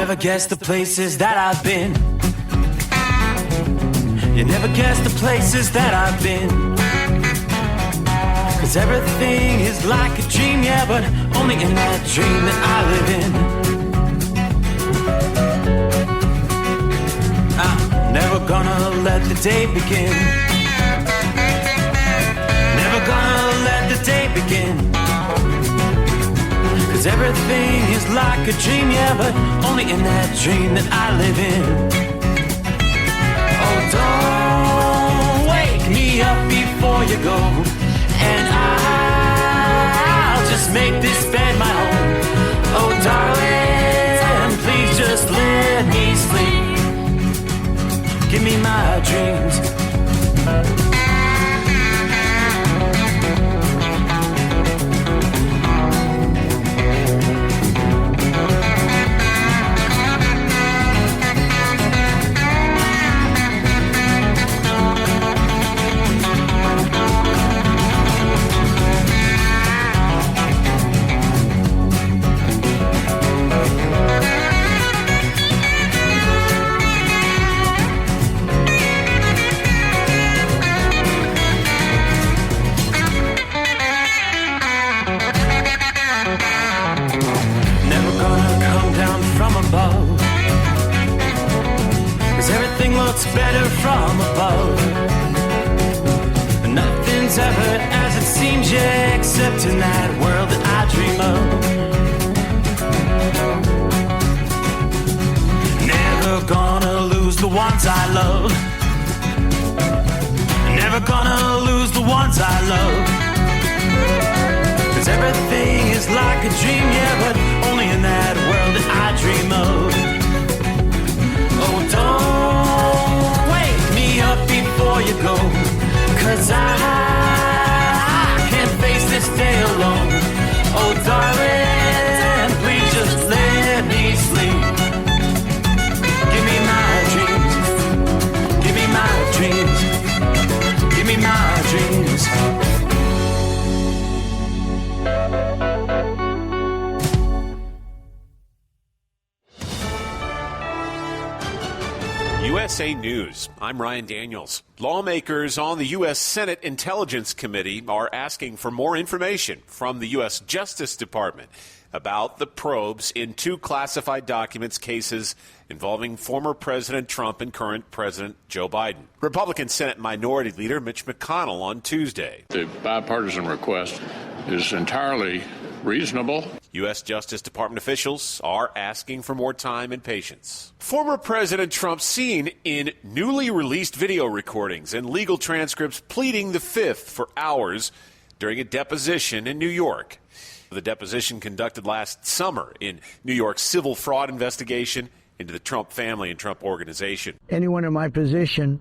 never guess the places that I've been. You never guess the places that I've been. 'Cause everything is like a dream, yeah, but only in that dream that I live in. I'm never gonna let the day begin. Never gonna let the day begin. 'Cause everything is like a dream, yeah, but only in that dream that I live in. Oh, don't wake me up before you go, and I'll just make this bed my home. Oh, darling, please just let me sleep. Give me my dreams. Better from above. Nothing's ever as it seems, yeah, except in that world that I dream of. Never gonna lose the ones I love. Never gonna lose the ones I love. 'Cause everything is like a dream, yeah, but only in that world that I dream of. Oh, don't wake me up before you go, 'cause I can't face this day alone. Oh, darling, please just let me sleep. Give me my dreams. Give me my dreams. Give me my dreams. USA News. I'm Ryan Daniels. Lawmakers on the U.S. Senate Intelligence Committee are asking for more information from the U.S. Justice Department about the probes in two classified documents cases involving former President Trump and current President Joe Biden. Republican Senate Minority Leader Mitch McConnell on Tuesday. The bipartisan request is entirely reasonable. U.S. Justice Department officials are asking for more time and patience. Former President Trump seen in newly released video recordings and legal transcripts pleading the Fifth for hours during a deposition in New York. The deposition conducted last summer in New York's civil fraud investigation into the Trump family and Trump organization. Anyone in my position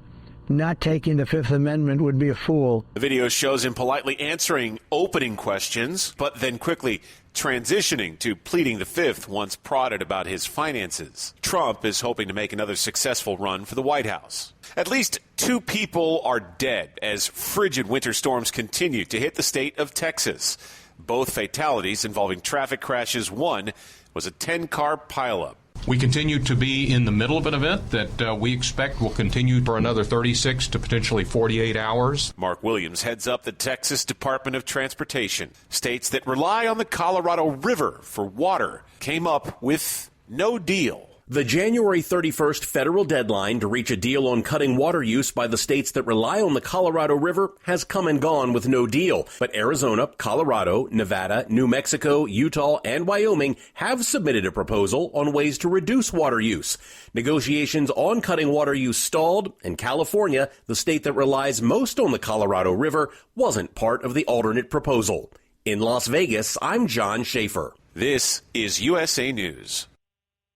not taking the Fifth Amendment would be a fool. The video shows him politely answering opening questions, but then quickly transitioning to pleading the Fifth once prodded about his finances. Trump is hoping to make another successful run for the White House. At least 2 people are dead as frigid winter storms continue to hit the state of Texas. Both fatalities involving traffic crashes. One was a 10-car pileup. We continue to be in the middle of an event that we expect will continue for another 36 to potentially 48 hours. Mark Williams heads up the Texas Department of Transportation. States that rely on the Colorado River for water came up with no deal. The January 31st federal deadline to reach a deal on cutting water use by the states that rely on the Colorado River has come and gone with no deal. But Arizona, Colorado, Nevada, New Mexico, Utah, and Wyoming have submitted a proposal on ways to reduce water use. Negotiations on cutting water use stalled, and California, the state that relies most on the Colorado River, wasn't part of the alternate proposal. In Las Vegas, I'm John Schaefer. This is USA News.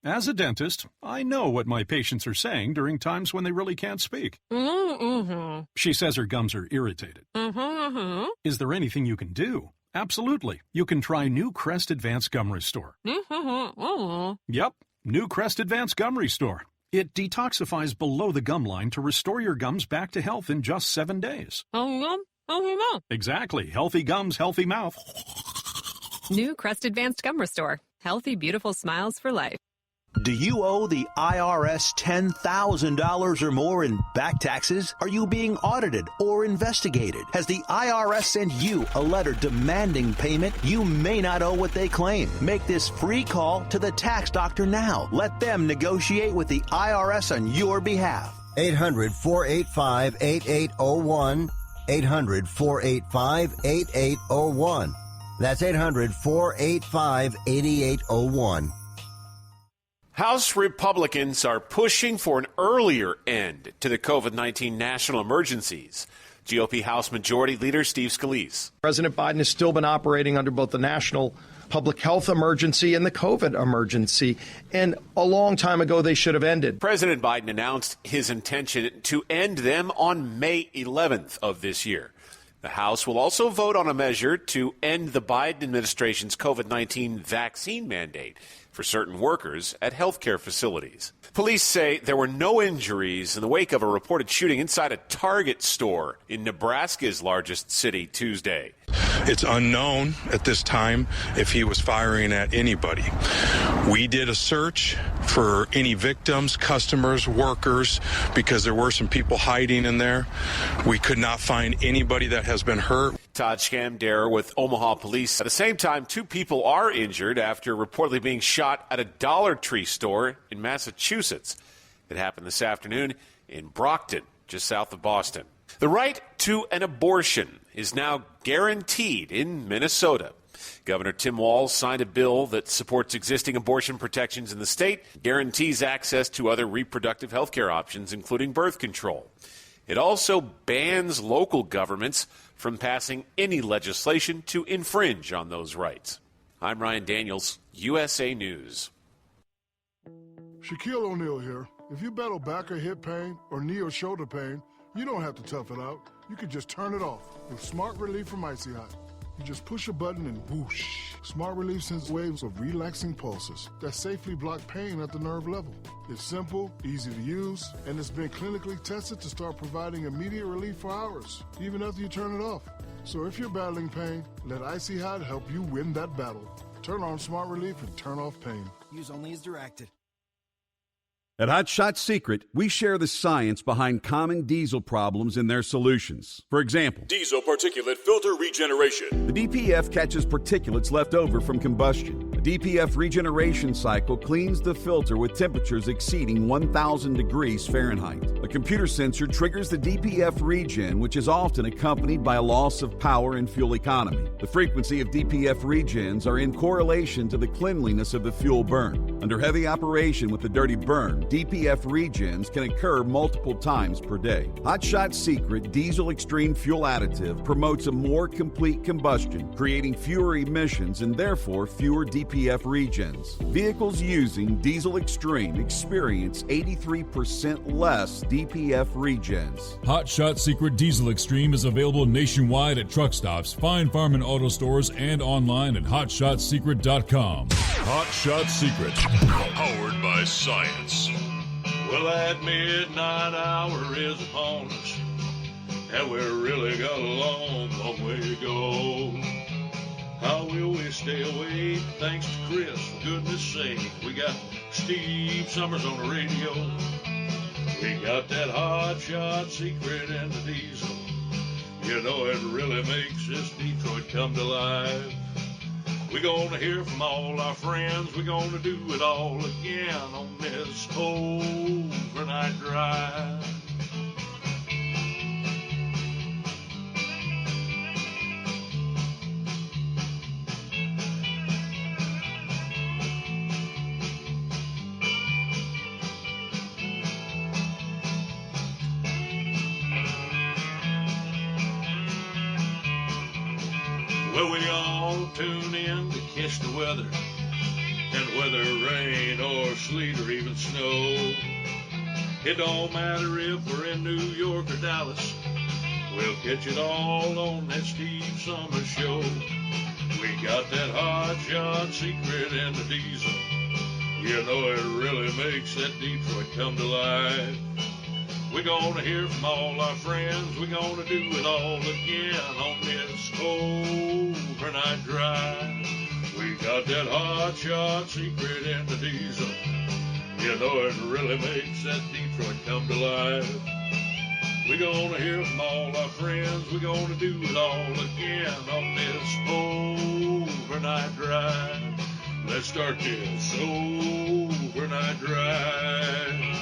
As a dentist, I know what my patients are saying during times when they really can't speak. Mm-hmm. She says her gums are irritated. Mm-hmm. Is there anything you can do? Absolutely. You can try New Crest Advanced Gum Restore. Mm-hmm. Yep, New Crest Advanced Gum Restore. It detoxifies below the gum line to restore your gums back to health in just 7 days. Exactly. Healthy gums, healthy mouth. New Crest Advanced Gum Restore. Healthy, beautiful smiles for life. Do you owe the IRS $10,000 or more in back taxes? Are you being audited or investigated? Has the IRS sent you a letter demanding payment? You may not owe what they claim. Make this free call to the tax doctor now. Let them negotiate with the IRS on your behalf. 800-485-8801. 800-485-8801. That's 800-485-8801. House Republicans are pushing for an earlier end to the COVID-19 national emergencies. GOP House Majority Leader Steve Scalise. President Biden has still been operating under both the national public health emergency and the COVID emergency, and a long time ago they should have ended. President Biden announced his intention to end them on May 11th of this year. The House will also vote on a measure to end the Biden administration's COVID-19 vaccine mandate for certain workers at healthcare facilities. Police say there were no injuries in the wake of a reported shooting inside a Target store in Nebraska's largest city Tuesday. It's unknown at this time if he was firing at anybody. We did a search for any victims, customers, workers, because there were some people hiding in there. We could not find anybody that has been hurt. Todd Schamdare with Omaha Police. At the same time, 2 people are injured after reportedly being shot at a Dollar Tree store in Massachusetts. It happened this afternoon in Brockton, just south of Boston. The right to an abortion is now guaranteed in Minnesota. Governor Tim Walz signed a bill that supports existing abortion protections in the state, guarantees access to other reproductive health care options, including birth control. It also bans local governments from passing any legislation to infringe on those rights. I'm Ryan Daniels, USA News. Shaquille O'Neal here. If you battle back or hip pain or knee or shoulder pain, you don't have to tough it out. You can just turn it off with Smart Relief from Icy Hot. You just push a button and whoosh. Smart Relief sends waves of relaxing pulses that safely block pain at the nerve level. It's simple, easy to use, and it's been clinically tested to start providing immediate relief for hours, even after you turn it off. So if you're battling pain, let Icy Hot help you win that battle. Turn on Smart Relief and turn off pain. Use only as directed. At Hot Shot Secret, we share the science behind common diesel problems and their solutions. For example, diesel particulate filter regeneration. The DPF catches particulates left over from combustion. The DPF regeneration cycle cleans the filter with temperatures exceeding 1,000 degrees Fahrenheit. A computer sensor triggers the DPF regen, which is often accompanied by a loss of power and fuel economy. The frequency of DPF regens are in correlation to the cleanliness of the fuel burn. Under heavy operation with the dirty burn, DPF regens can occur multiple times per day. Hot Shot Secret Diesel Extreme Fuel Additive promotes a more complete combustion, creating fewer emissions and therefore fewer DPF regens. Vehicles using Diesel Extreme experience 83% less DPF regens. Hot Shot Secret Diesel Extreme is available nationwide at truck stops, Fine Farm and auto stores, and online at hotshotsecret.com. Hot Shot Secret, powered by science. Well, that midnight hour is upon us, and we've really got a long, long way to go. How will we stay awake? Thanks to Chris, for goodness sake. We got Steve Summers on the radio. We got that Hot Shot Secret and the diesel. You know it really makes this Detroit come to life. We're gonna hear from all our friends. We're gonna do it all again on this overnight drive. Well, we all tune in to catch the weather, and whether rain or sleet or even snow, it don't matter if we're in New York or Dallas, we'll catch it all on that Steve Summers Show. We got that Hot Shot Secret and the diesel. You know it really makes that Detroit come to life. We're gonna hear from all our friends. We're gonna do it all again on this overnight drive. We got that Hot Shot Secret and the diesel. You know it really makes that Detroit come to life. We're gonna hear from all our friends. We're gonna do it all again on this overnight drive. Let's start this overnight drive.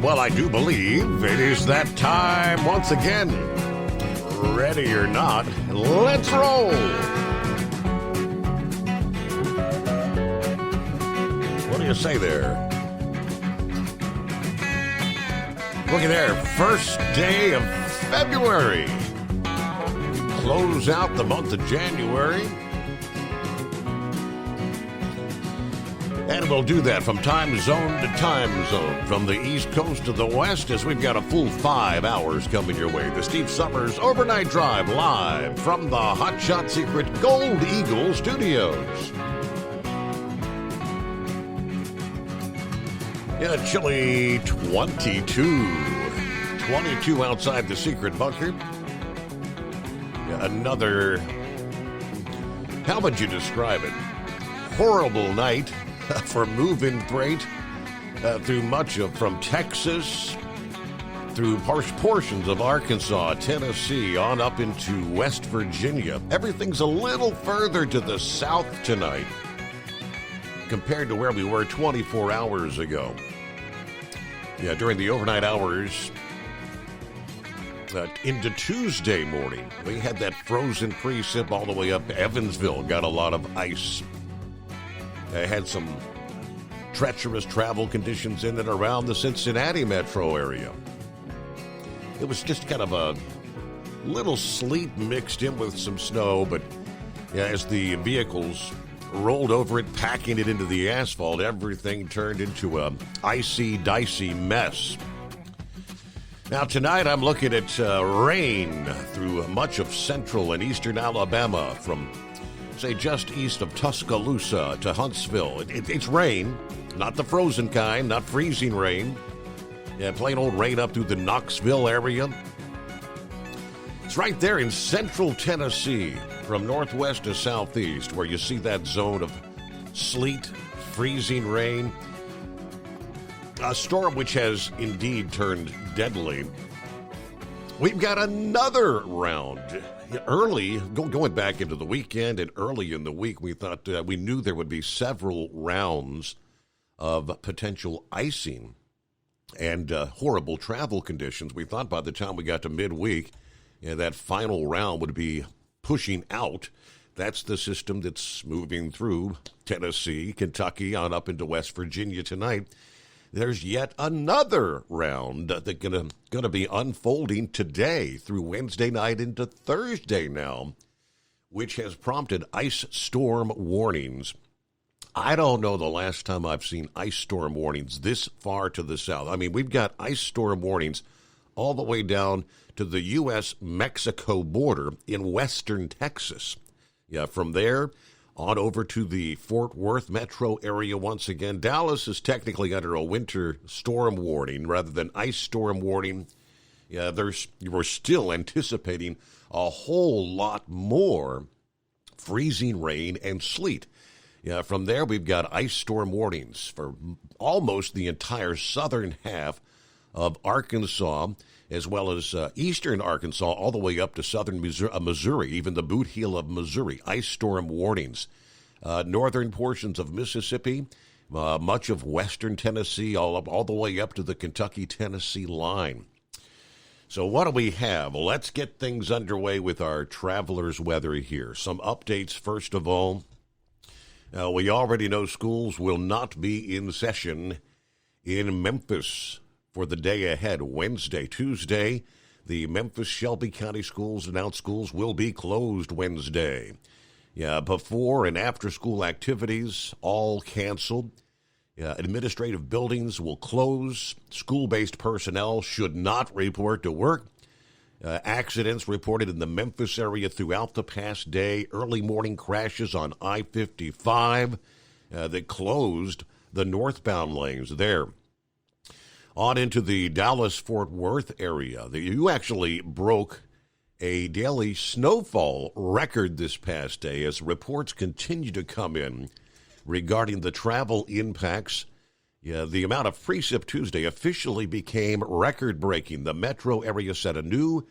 Well, I do believe it is that time once again. Ready or not, let's roll. What do you say there? Looky there, first day of February. Close out the month of January. And we'll do that from time zone to time zone, from the East Coast to the West, as we've got a full 5 hours coming your way. The Steve Summers Overnight Drive, live from the Hot Shot Secret Gold Eagle Studios. Yeah, chilly 22 outside the secret bunker. Yeah, another, how would you describe it? Horrible night for move-in freight through much of, from Texas, through portions of Arkansas, Tennessee, on up into West Virginia. Everything's a little further to the south tonight compared to where we were 24 hours ago. Yeah, during the overnight hours into Tuesday morning, we had that frozen precip all the way up to Evansville. Got a lot of ice. Had some treacherous travel conditions in and around the Cincinnati metro area. It was just kind of a little sleet mixed in with some snow, but yeah, as the vehicles rolled over it, packing it into the asphalt, everything turned into a icy, dicey mess. Now tonight I'm looking at rain through much of central and eastern Alabama, from say just east of Tuscaloosa to Huntsville. It's rain, not the frozen kind, not freezing rain. Yeah, plain old rain up through the Knoxville area. It's right there in central Tennessee, from northwest to southeast, where you see that zone of sleet, freezing rain. A storm which has indeed turned deadly. We've got another round. Early, going back into the weekend and early in the week, we thought we knew there would be several rounds of potential icing and horrible travel conditions. We thought by the time we got to midweek, that final round would be pushing out. That's the system that's moving through Tennessee, Kentucky, on up into West Virginia tonight. There's yet another round that's going to be unfolding today through Wednesday night into Thursday now, which has prompted ice storm warnings. I don't know the last time I've seen ice storm warnings this far to the south. I mean, we've got ice storm warnings all the way down to the U.S.-Mexico border in western Texas. Yeah, from there on over to the Fort Worth metro area once again. Dallas is technically under a winter storm warning rather than ice storm warning. Yeah, we're still anticipating a whole lot more freezing rain and sleet. Yeah, from there we've got ice storm warnings for almost the entire southern half of Arkansas, as well as eastern Arkansas, all the way up to southern Missouri, even the boot heel of Missouri. Ice storm warnings. Northern portions of Mississippi, much of western Tennessee, all the way up to the Kentucky-Tennessee line. So what do we have? Well, let's get things underway with our traveler's weather here. Some updates, first of all. We already know schools will not be in session in Memphis for the day ahead. Wednesday, Tuesday, the Memphis Shelby County Schools announced schools will be closed Wednesday. Yeah, before and after school activities all canceled. Administrative buildings will close. School-based personnel should not report to work. Accidents reported in the Memphis area throughout the past day. Early morning crashes on I-55 that closed the northbound lanes there. On into the Dallas-Fort Worth area. You actually broke a daily snowfall record this past day as reports continue to come in regarding the travel impacts. The amount of precip Tuesday officially became record-breaking. The metro area set a new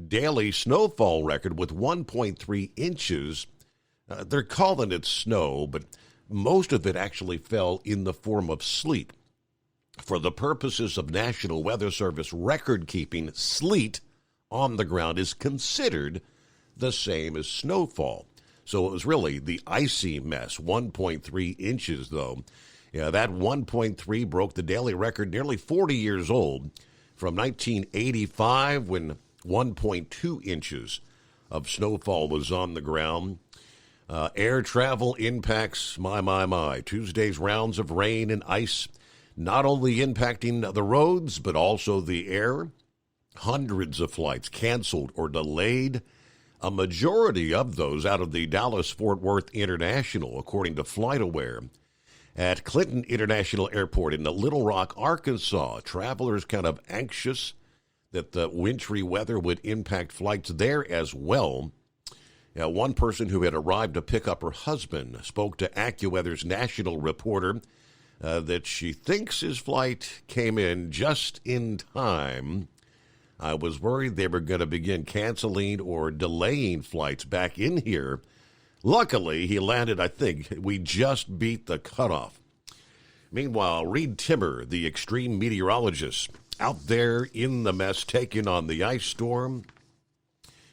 daily snowfall record with 1.3 inches. They're calling it snow, but most of it actually fell in the form of sleet. For the purposes of National Weather Service record-keeping, sleet on the ground is considered the same as snowfall. So it was really the icy mess, 1.3 inches, though. That 1.3 broke the daily record, nearly 40 years old, from 1985 when 1.2 inches of snowfall was on the ground. Air travel impacts, my. Tuesday's rounds of rain and ice not only impacting the roads, but also the air. Hundreds of flights canceled or delayed. A majority of those out of the Dallas-Fort Worth International, according to FlightAware. At Clinton International Airport in Little Rock, Arkansas, travelers kind of anxious that the wintry weather would impact flights there as well. One person who had arrived to pick up her husband spoke to AccuWeather's national reporter that she thinks his flight came in just in time. I was worried they were going to begin canceling or delaying flights back in here. Luckily, he landed, I think. We just beat the cutoff. Meanwhile, Reed Timmer, the extreme meteorologist, out there in the mess, taking on the ice storm.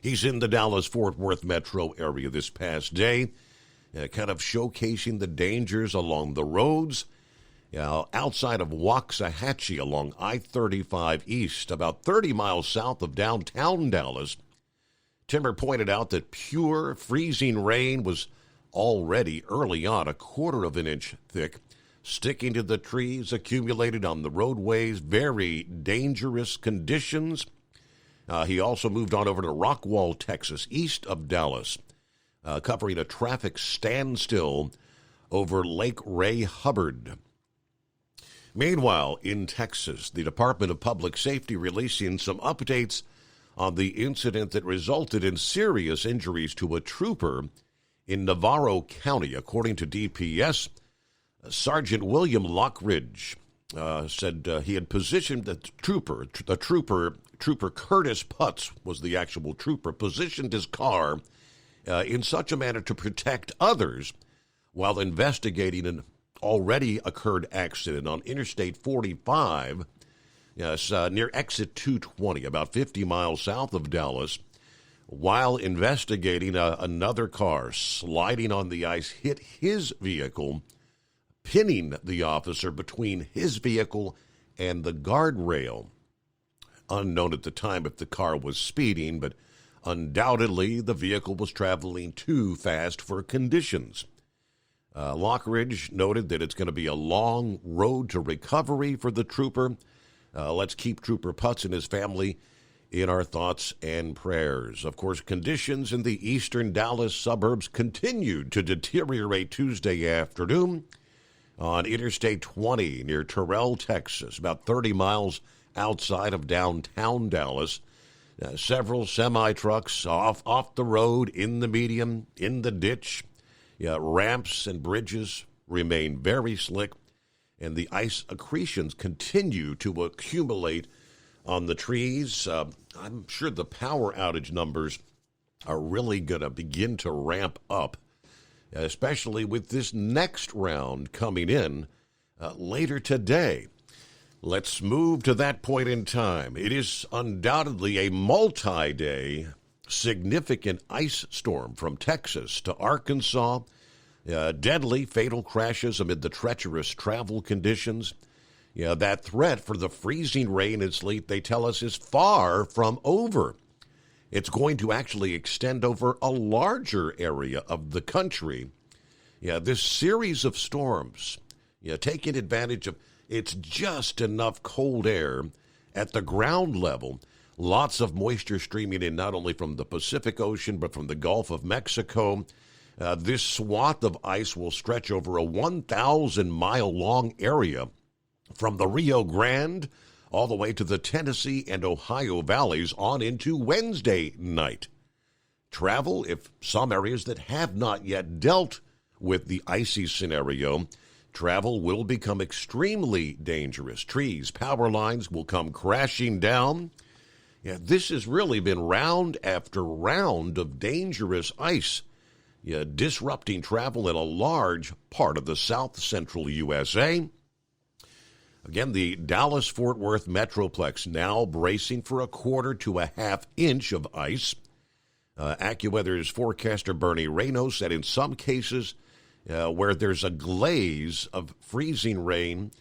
He's in the Dallas-Fort Worth metro area this past day, kind of showcasing the dangers along the roads. Outside of Waxahachie along I-35 East, about 30 miles south of downtown Dallas, Timmer pointed out that pure freezing rain was already early on, 1/4 of an inch thick, sticking to the trees, accumulated on the roadways, very dangerous conditions. He also moved on over to Rockwall, Texas, east of Dallas, covering a traffic standstill over Lake Ray Hubbard. Meanwhile, in Texas, the Department of Public Safety releasing some updates on the incident that resulted in serious injuries to a trooper in Navarro County. According to DPS, Sergeant William Lockridge said he had positioned the trooper Curtis Putz was the actual trooper, positioned his car in such a manner to protect others while investigating an already occurred accident on Interstate 45, near exit 220, about 50 miles south of Dallas. While investigating, another car sliding on the ice hit his vehicle, pinning the officer between his vehicle and the guardrail. Unknown at the time if the car was speeding, but undoubtedly the vehicle was traveling too fast for conditions. Lockridge noted that it's going to be a long road to recovery for the trooper. Let's keep Trooper Putz and his family in our thoughts and prayers. Of course, conditions in the eastern Dallas suburbs continued to deteriorate Tuesday afternoon on Interstate 20 near Terrell, Texas, about 30 miles outside of downtown Dallas. Several semi-trucks off the road, in the median, in the ditch. Ramps and bridges remain very slick, and the ice accretions continue to accumulate on the trees. I'm sure the power outage numbers are really going to begin to ramp up, especially with this next round coming in later today. Let's move to that point in time. It is undoubtedly a multi-day significant ice storm from Texas to Arkansas. Deadly, fatal crashes amid the treacherous travel conditions. That threat for the freezing rain and sleet, they tell us, is far from over. It's going to actually extend over a larger area of the country. This series of storms, taking advantage of it's just enough cold air at the ground level Lots of moisture streaming in not only from the Pacific Ocean, but from the Gulf of Mexico. This swath of ice will stretch over a 1,000-mile-long area from the Rio Grande all the way to the Tennessee and Ohio valleys on into Wednesday night. Travel, if some areas that have not yet dealt with the icy scenario, travel will become extremely dangerous. Trees, power lines will come crashing down. Yeah, this has really been round after round of dangerous ice, disrupting travel in a large part of the south central USA. Again, the Dallas-Fort Worth Metroplex now bracing for a 1/4 to a 1/2 inch of ice. AccuWeather's forecaster Bernie Rayno said in some cases where there's a glaze of freezing rain,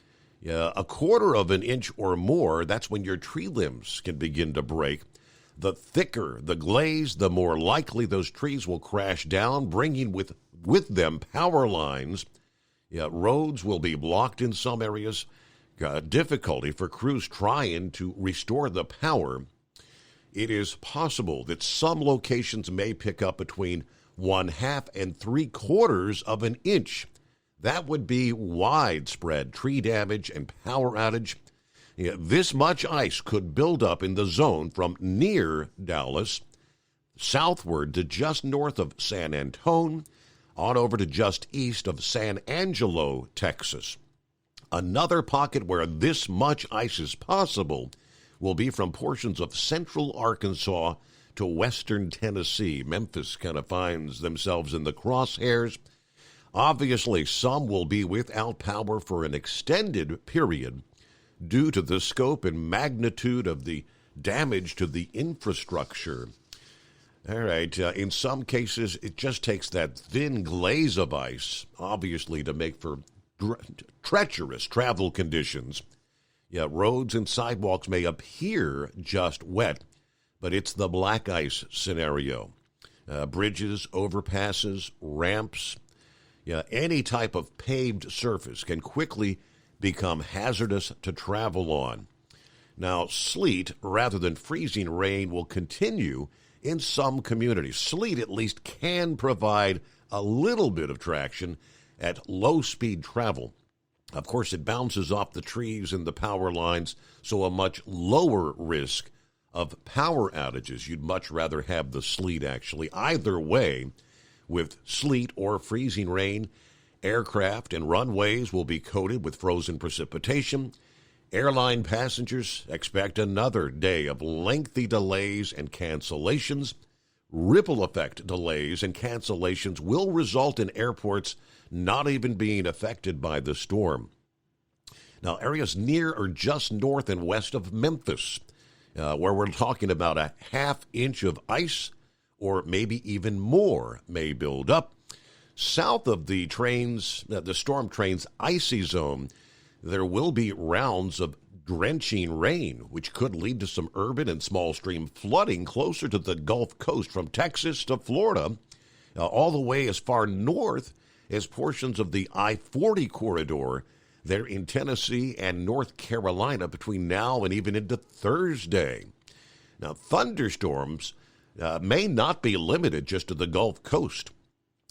a 1/4 of an inch or more, that's when your tree limbs can begin to break. The thicker the glaze, the more likely those trees will crash down, bringing with them power lines. Roads will be blocked in some areas. Difficulty for crews trying to restore the power. It is possible that some locations may pick up between 1/2 and 3/4 of an inch. That would be widespread tree damage and power outage. This much ice could build up in the zone from near Dallas, southward to just north of San Antonio, on over to just east of San Angelo, Texas. Another pocket where this much ice is possible will be from portions of central Arkansas to western Tennessee. Memphis kind of finds themselves in the crosshairs. Obviously, some will be without power for an extended period due to the scope and magnitude of the damage to the infrastructure. All right, in some cases, it just takes that thin glaze of ice, obviously, to make for treacherous travel conditions. Roads and sidewalks may appear just wet, but it's the black ice scenario. Bridges, overpasses, ramps, any type of paved surface can quickly become hazardous to travel on. Now, sleet rather than freezing rain will continue in some communities. Sleet at least can provide a little bit of traction at low-speed travel. Of course, it bounces off the trees and the power lines, so a much lower risk of power outages. You'd much rather have the sleet, actually. Either way, with sleet or freezing rain, aircraft and runways will be coated with frozen precipitation. Airline passengers expect another day of lengthy delays and cancellations. Ripple effect delays and cancellations will result in airports not even being affected by the storm. Now, areas near or just north and west of Memphis, where we're talking about a 1/2 inch of ice or maybe even more may build up. South of the storm train's icy zone, there will be rounds of drenching rain, which could lead to some urban and small stream flooding closer to the Gulf Coast from Texas to Florida, all the way as far north as portions of the I-40 corridor there in Tennessee and North Carolina between now and even into Thursday. Now, thunderstorms may not be limited just to the Gulf Coast.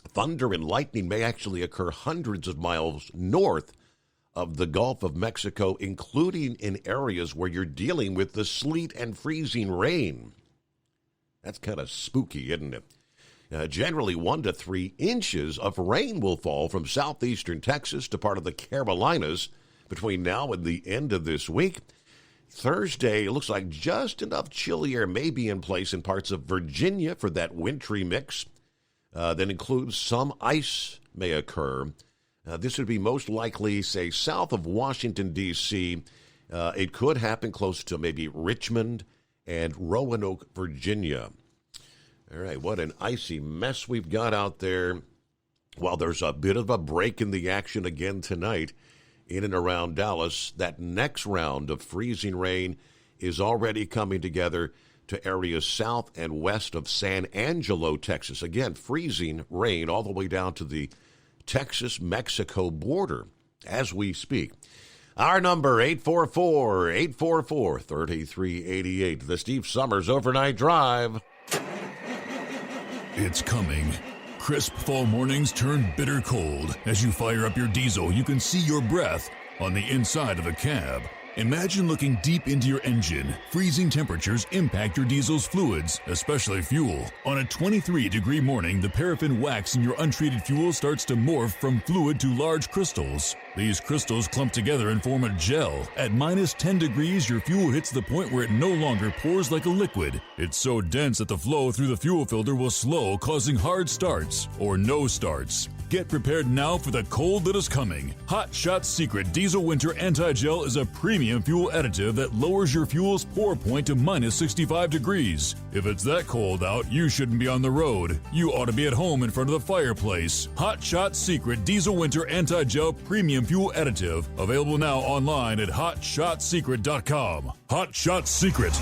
Thunder and lightning may actually occur hundreds of miles north of the Gulf of Mexico, including in areas where you're dealing with the sleet and freezing rain. That's kind of spooky, isn't it? Generally, 1 to 3 inches of rain will fall from southeastern Texas to part of the Carolinas between now and the end of this week. Thursday, it looks like just enough chilly air may be in place in parts of Virginia for that wintry mix. That includes some ice may occur. This would be most likely, say, south of Washington, D.C. It could happen close to maybe Richmond and Roanoke, Virginia. All right, what an icy mess we've got out there. While there's a bit of a break in the action again tonight in and around Dallas, that next round of freezing rain is already coming together to areas south and west of San Angelo, Texas. Again, freezing rain all the way down to the Texas-Mexico border as we speak. Our number, 844-844-3388. The Steve Summers Overnight Drive. It's coming. Crisp fall mornings turn bitter cold. As you fire up your diesel, you can see your breath on the inside of the cab. Imagine looking deep into your engine. Freezing temperatures impact your diesel's fluids, especially fuel. On a 23-degree morning, the paraffin wax in your untreated fuel starts to morph from fluid to large crystals. These crystals clump together and form a gel. At minus 10 degrees, your fuel hits the point where it no longer pours like a liquid. It's so dense that the flow through the fuel filter will slow, causing hard starts or no starts. Get prepared now for the cold that is coming. Hot Shot Secret Diesel Winter Anti-Gel is a premium fuel additive that lowers your fuel's pour point to minus 65 degrees. If it's that cold out, you shouldn't be on the road. You ought to be at home in front of the fireplace. Hot Shot Secret Diesel Winter Anti-Gel Premium Fuel Additive. Available now online at hotshotsecret.com. Hot Shot Secret.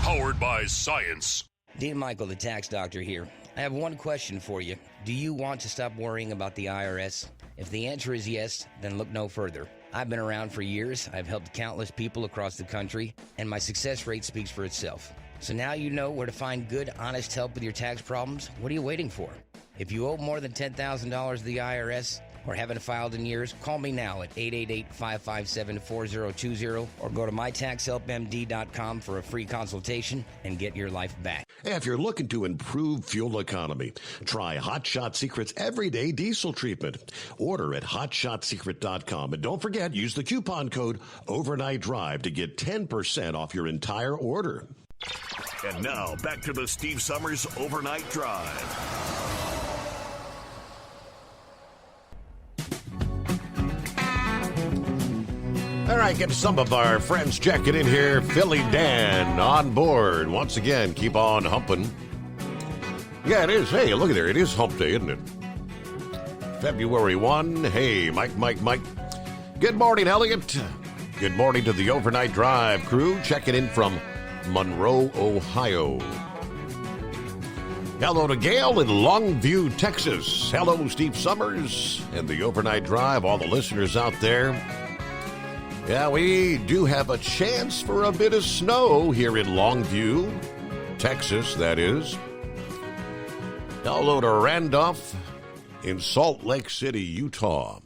Powered by science. Dean Michael, the tax doctor here. I have one question for you. Do you want to stop worrying about the IRS? If the answer is yes, then look no further. I've been around for years. I've helped countless people across the country, and my success rate speaks for itself. So now you know where to find good, honest help with your tax problems. What are you waiting for? If you owe more than $10,000 to the IRS or haven't filed in years, call me now at 888-557-4020 or go to mytaxhelpmd.com for a free consultation and get your life back. If you're looking to improve fuel economy, try Hot Shot Secret's everyday diesel treatment. Order at hotshotsecret.com. And don't forget, use the coupon code Overnight Drive to get 10% off your entire order. And now, back to the Steve Summers Overnight Drive. All right, get some of our friends checking in here. Philly Dan on board. Once again, keep on humping. Yeah, it is. Hey, look at there. It is hump day, isn't it? February 1. Hey, Mike. Good morning, Elliot. Good morning to the Overnight Drive crew checking in from Monroe, Ohio. Hello to Gail in Longview, Texas. Hello, Steve Summers and the Overnight Drive, all the listeners out there. Yeah, we do have a chance for a bit of snow here in Longview, Texas, that is. Hello to Randolph in Salt Lake City, Utah.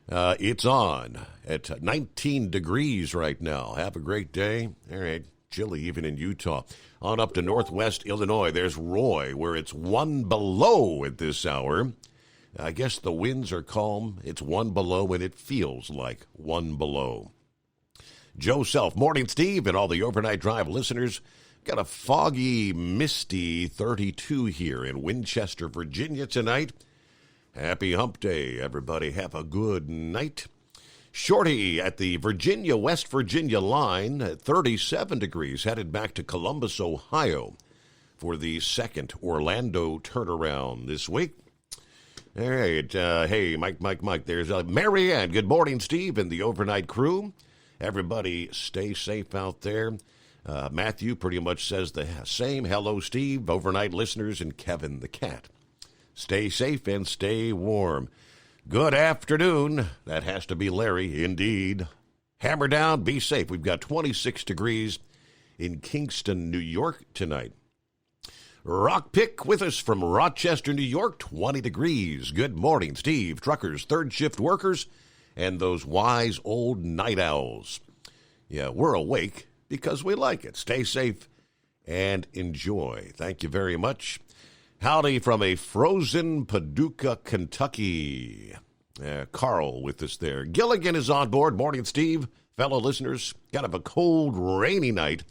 It's on at 19 degrees right now. Have a great day. All right, chilly even in Utah. On up to northwest Illinois, there's Roy, where it's 1 below at this hour. I guess the winds are calm. It's 1 below, and it feels like 1 below. Joe Self, morning, Steve, and all the Overnight Drive listeners. Got a foggy, misty 32 here in Winchester, Virginia tonight. Happy hump day, everybody. Have a good night. Shorty at the Virginia-West Virginia line at 37 degrees, headed back to Columbus, Ohio for the second Orlando turnaround this week. All right. Hey, Mike. There's Mary Ann. Good morning, Steve, and the overnight crew. Everybody stay safe out there. Matthew pretty much says the same. Hello, Steve, overnight listeners, and Kevin the cat. Stay safe and stay warm. Good afternoon. That has to be Larry, indeed. Hammer down, be safe. We've got 26 degrees in Kingston, New York tonight. Rock Pick with us from Rochester, New York, 20 degrees. Good morning, Steve. Truckers, third shift workers, and those wise old night owls. Yeah, we're awake because we like it. Stay safe and enjoy. Thank you very much. Howdy from a frozen Paducah, Kentucky. Carl with us there. Gilligan is on board. Morning, Steve. Fellow listeners, kind of a cold, rainy night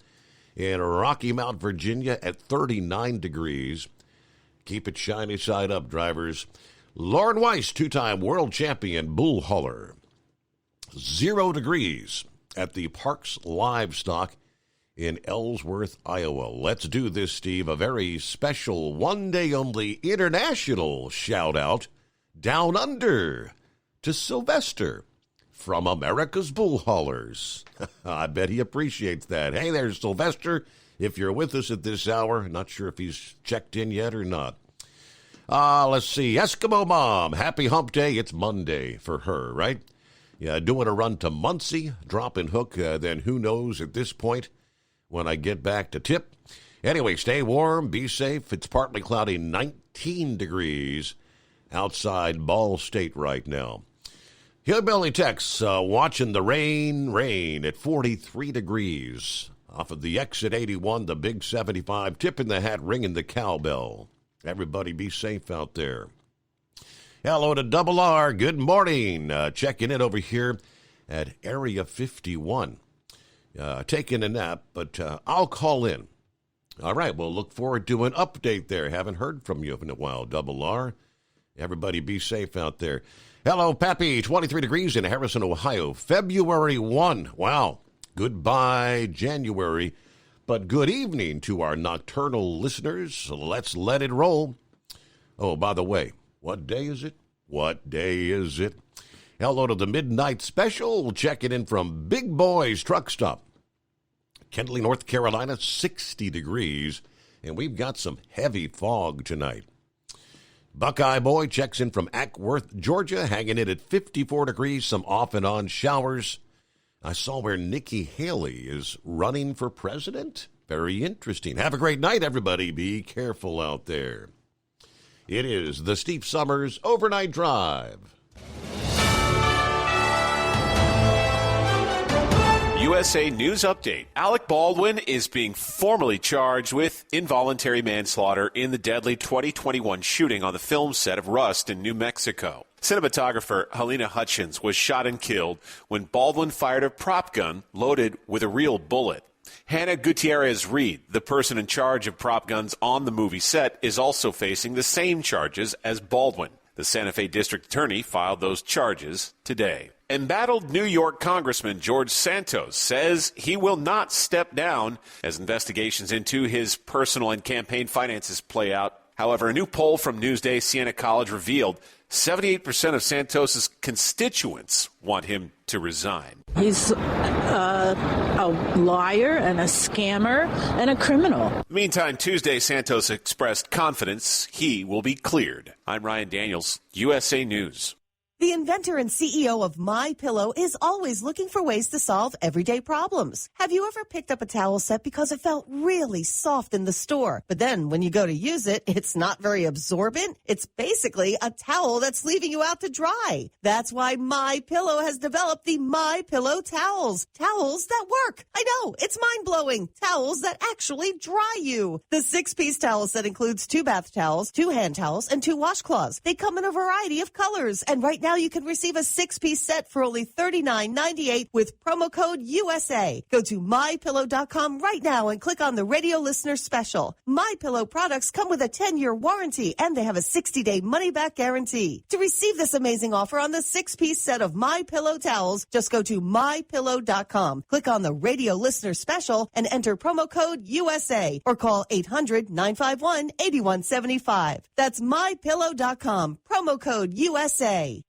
in Rocky Mount, Virginia at 39 degrees. Keep it shiny side up, drivers. Lauren Weiss, two-time world champion bull hauler. 0 degrees at the Parks Livestock in Ellsworth, Iowa. Let's do this, Steve. A very special one-day-only international shout-out down under to Sylvester from America's Bull Haulers. I bet he appreciates that. Hey there, Sylvester. If you're with us at this hour, not sure if he's checked in yet or not. Let's see. Eskimo Mom, happy hump day. It's Monday for her, right? Yeah, doing a run to Muncie, drop and hook, then who knows at this point when I get back to tip. Anyway, stay warm, be safe. It's partly cloudy, 19 degrees outside Ball State right now. Hillbilly Tex watching the rain at 43 degrees. Off of the exit 81, the big 75, tipping the hat, ringing the cowbell. Everybody be safe out there. Hello to Double R. Good morning. Checking in over here at Area 51. Taking a nap, but I'll call in. All right, we'll look forward to an update there. Haven't heard from you in a while, Double R. Everybody be safe out there. Hello, Pappy. 23 degrees in Harrison, Ohio. February 1. Wow. Goodbye, January, but good evening to our nocturnal listeners. Let's let it roll. Oh, by the way, what day is it? What day is it? Hello to the Midnight Special, checking in from Big Boys Truck Stop. Kendall, North Carolina, 60 degrees, and we've got some heavy fog tonight. Buckeye Boy checks in from Ackworth, Georgia, hanging in at 54 degrees, some off and on showers. I saw where Nikki Haley is running for president. Very interesting. Have a great night, everybody. Be careful out there. It is the Steve Summers Overnight Drive. USA News Update. Alec Baldwin is being formally charged with involuntary manslaughter in the deadly 2021 shooting on the film set of Rust in New Mexico. Cinematographer Helena Hutchins was shot and killed when Baldwin fired a prop gun loaded with a real bullet. Hannah Gutierrez-Reed, the person in charge of prop guns on the movie set, is also facing the same charges as Baldwin. The Santa Fe District Attorney filed those charges today. Embattled New York Congressman George Santos says he will not step down as investigations into his personal and campaign finances play out. However, a new poll from Newsday Siena College revealed 78% of Santos's constituents want him to resign. He's a liar and a scammer and a criminal. Meantime, Tuesday, Santos expressed confidence he will be cleared. I'm Ryan Daniels, USA News. The inventor and CEO of MyPillow is always looking for ways to solve everyday problems. Have you ever picked up a towel set because it felt really soft in the store, but then when you go to use it, it's not very absorbent? It's basically a towel that's leaving you out to dry. That's why MyPillow has developed the MyPillow towels. Towels that work. I know, it's mind-blowing. Towels that actually dry you. The 6-piece towel set includes 2 bath towels, 2 hand towels, and 2 washcloths. They come in a variety of colors, and right now you can receive a 6-piece set for only $39.98 with promo code USA. Go to MyPillow.com right now and click on the radio listener special. MyPillow products come with a 10-year warranty and they have a 60-day money-back guarantee. To receive this amazing offer on the 6-piece set of MyPillow towels, just go to MyPillow.com. Click on the radio listener special and enter promo code USA or call 800-951-8175. That's MyPillow.com. Promo code USA.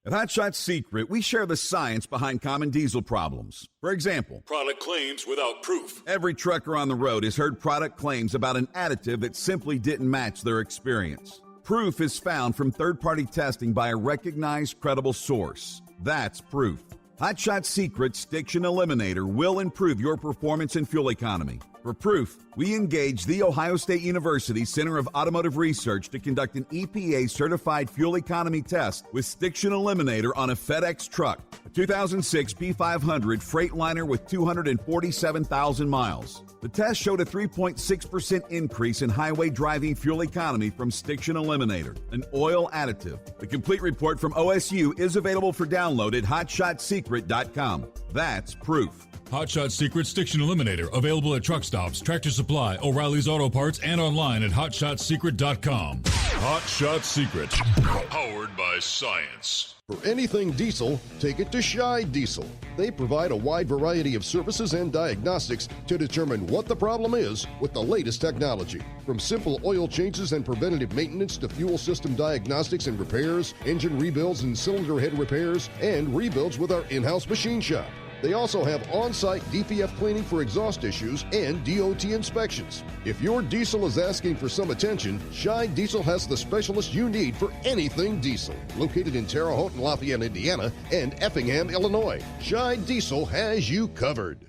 At Hot Shot Secret, we share the science behind common diesel problems. For example, product claims without proof. Every trucker on the road has heard product claims about an additive that simply didn't match their experience. Proof is found from third-party testing by a recognized, credible source. That's proof. Hot Shot Secret Stiction Eliminator will improve your performance and fuel economy. For proof, we engaged the Ohio State University Center of Automotive Research to conduct an EPA-certified fuel economy test with Stiction Eliminator on a FedEx truck, a 2006 P500 Freightliner with 247,000 miles. The test showed a 3.6% increase in highway driving fuel economy from Stiction Eliminator, an oil additive. The complete report from OSU is available for download at hotshotsecret.com. That's proof. Hot Shot Secret Stiction Eliminator, available at truck stops, Tractor Supply, O'Reilly's Auto Parts, and online at hotshotsecret.com. Hot Shot Secret, powered by science. For anything diesel, take it to Shy Diesel. They provide a wide variety of services and diagnostics to determine what the problem is with the latest technology. From simple oil changes and preventative maintenance to fuel system diagnostics and repairs, engine rebuilds and cylinder head repairs, and rebuilds with our in-house machine shop. They also have on-site DPF cleaning for exhaust issues and DOT inspections. If your diesel is asking for some attention, Shine Diesel has the specialist you need for anything diesel. Located in Terre Haute and Lafayette, Indiana, and Effingham, Illinois, Shine Diesel has you covered.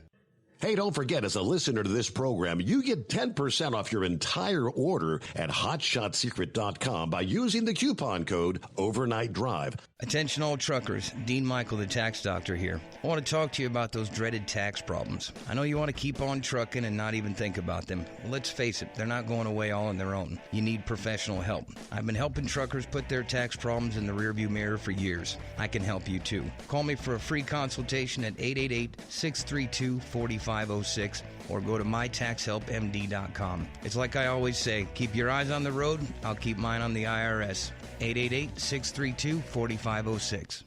Hey, don't forget, as a listener to this program, you get 10% off your entire order at HotShotSecret.com by using the coupon code Overnight Drive. Attention all truckers, Dean Michael, the tax doctor here. I want to talk to you about those dreaded tax problems. I know you want to keep on trucking and not even think about them. Well, let's face it, they're not going away all on their own. You need professional help. I've been helping truckers put their tax problems in the rearview mirror for years. I can help you too. Call me for a free consultation at 888-632-4506 or go to mytaxhelpmd.com. It's like I always say, keep your eyes on the road, I'll keep mine on the IRS. 888-632-4506.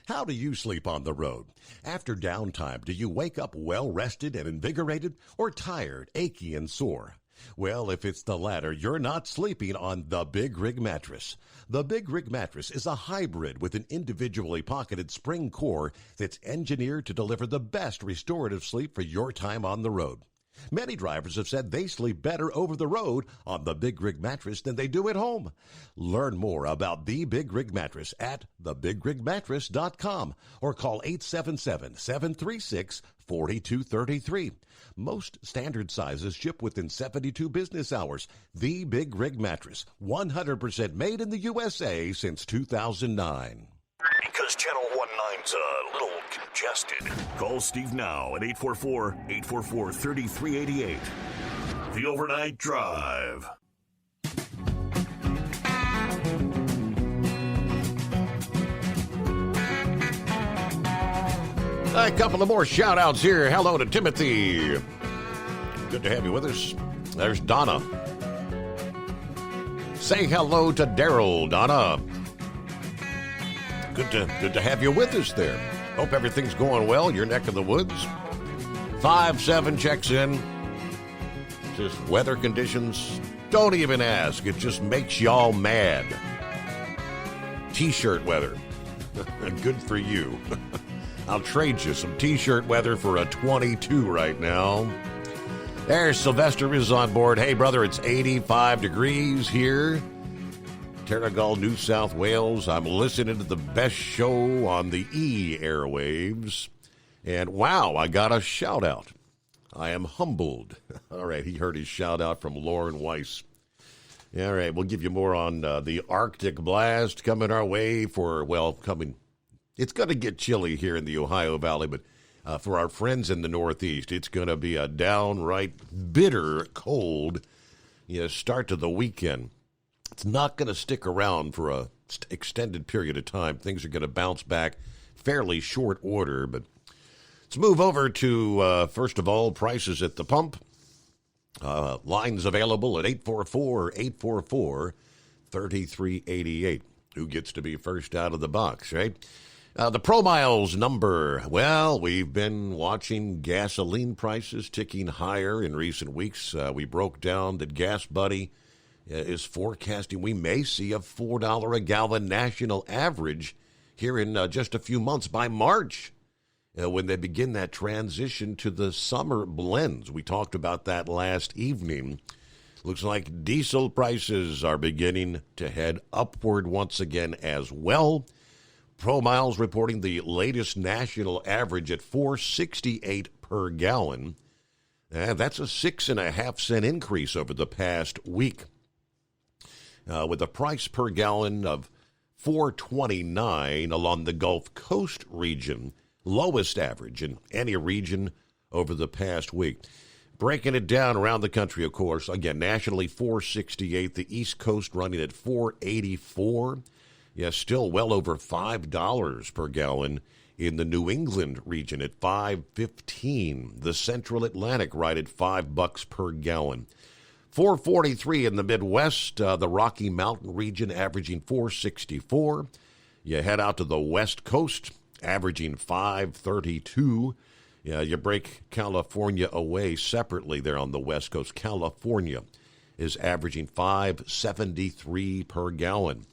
How do you sleep on the road? After downtime, do you wake up well-rested and invigorated or tired, achy, and sore? Well, if it's the latter, you're not sleeping on the Big Rig Mattress. The Big Rig Mattress is a hybrid with an individually pocketed spring core that's engineered to deliver the best restorative sleep for your time on the road. Many drivers have said they sleep better over the road on the Big Rig Mattress than they do at home. Learn more about the Big Rig Mattress at thebigrigmattress.com or call 877-736-4233. Most standard sizes ship within 72 business hours. The Big Rig Mattress, 100% made in the USA since 2009. Because Channel 19's a little congested. Call Steve now at 844-844-3388. The Overnight Drive. A couple of more shout-outs here. Hello to Timothy. Good to have you with us. There's Donna. Say hello to Daryl, Donna. Good to have you with us there. Hope everything's going well in your neck of the woods. 5-7 checks in. Just weather conditions. Don't even ask. It just makes y'all mad. T-shirt weather. Good for you. I'll trade you some T-shirt weather for a 22 right now. There's Sylvester is on board. Hey, brother, it's 85 degrees here. Terrigal, New South Wales. I'm listening to the best show on the E airwaves. And wow, I got a shout-out. I am humbled. All right, he heard his shout-out from Lauren Weiss. All right, we'll give you more on the Arctic blast coming our way coming. It's going to get chilly here in the Ohio Valley, but for our friends in the Northeast, it's going to be a downright bitter cold start to the weekend. It's not going to stick around for a extended period of time. Things are going to bounce back fairly short order, but let's move over to, first of all, prices at the pump. Lines available at 844-844-3388. Who gets to be first out of the box, right? The Pro Miles number, well, we've been watching gasoline prices ticking higher in recent weeks. We broke down that Gas Buddy is forecasting we may see a $4 a gallon national average here in just a few months by March when they begin that transition to the summer blends. We talked about that last evening. Looks like diesel prices are beginning to head upward once again as well. Pro Miles reporting the latest national average at $4.68 per gallon. That's a 6.5 cent increase over the past week. With a price per gallon of $4.29 along the Gulf Coast region, lowest average in any region over the past week. Breaking it down around the country, of course, again, nationally $4.68, the East Coast running at $4.84. Yes, still well over $5 per gallon in the New England region at $5.15. The Central Atlantic right at $5 per gallon. $4.43 in the Midwest, the Rocky Mountain region averaging $4.64. You head out to the West Coast, averaging $5.32. You break California away separately there on the West Coast. California is averaging $5.73 per gallon.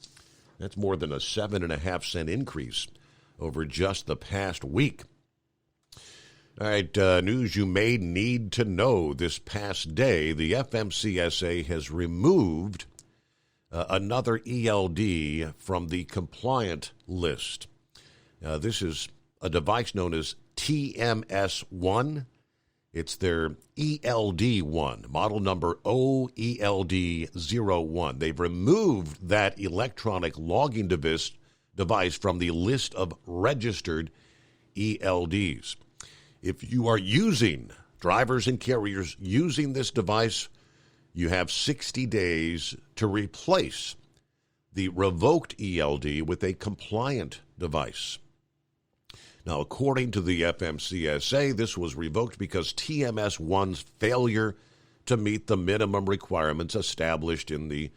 That's more than a 7.5 cent increase over just the past week. All right, news you may need to know. This past day, the FMCSA has removed another ELD from the compliant list. This is a device known as TMS-1. It's their ELD-1, model number OELD-01. They've removed that electronic logging device from the list of registered ELDs. If you are using, drivers and carriers using this device, you have 60 days to replace the revoked ELD with a compliant device. Now, according to the FMCSA, this was revoked because TMS-1's failure to meet the minimum requirements established in the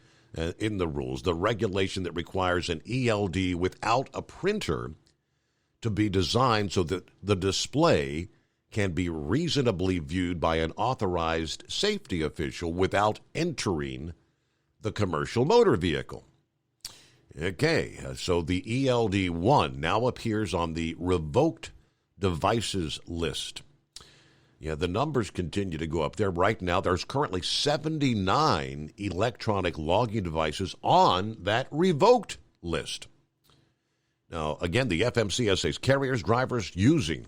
rules, the regulation that requires an ELD without a printer to be designed so that the display can be reasonably viewed by an authorized safety official without entering the commercial motor vehicle. Okay, so the ELD-1 now appears on the revoked devices list. Yeah, the numbers continue to go up there. Right now, there's currently 79 electronic logging devices on that revoked list. Now, again, the FMCSA's carriers, drivers using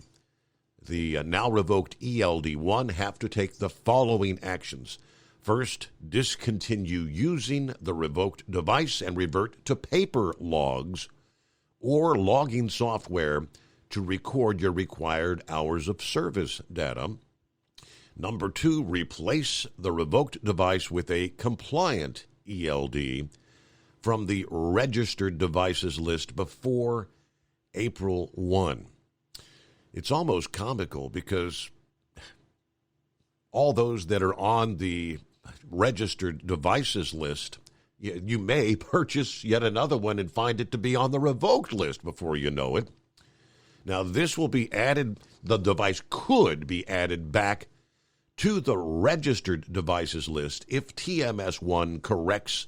the now revoked ELD-1 have to take the following actions. First, discontinue using the revoked device and revert to paper logs or logging software to record your required hours of service data. Number 2, replace the revoked device with a compliant ELD from the registered devices list before April 1. It's almost comical because all those that are on the registered devices list, you may purchase yet another one and find it to be on the revoked list before you know it. Now, this will be added, the device could be added back to the registered devices list if TMS-1 corrects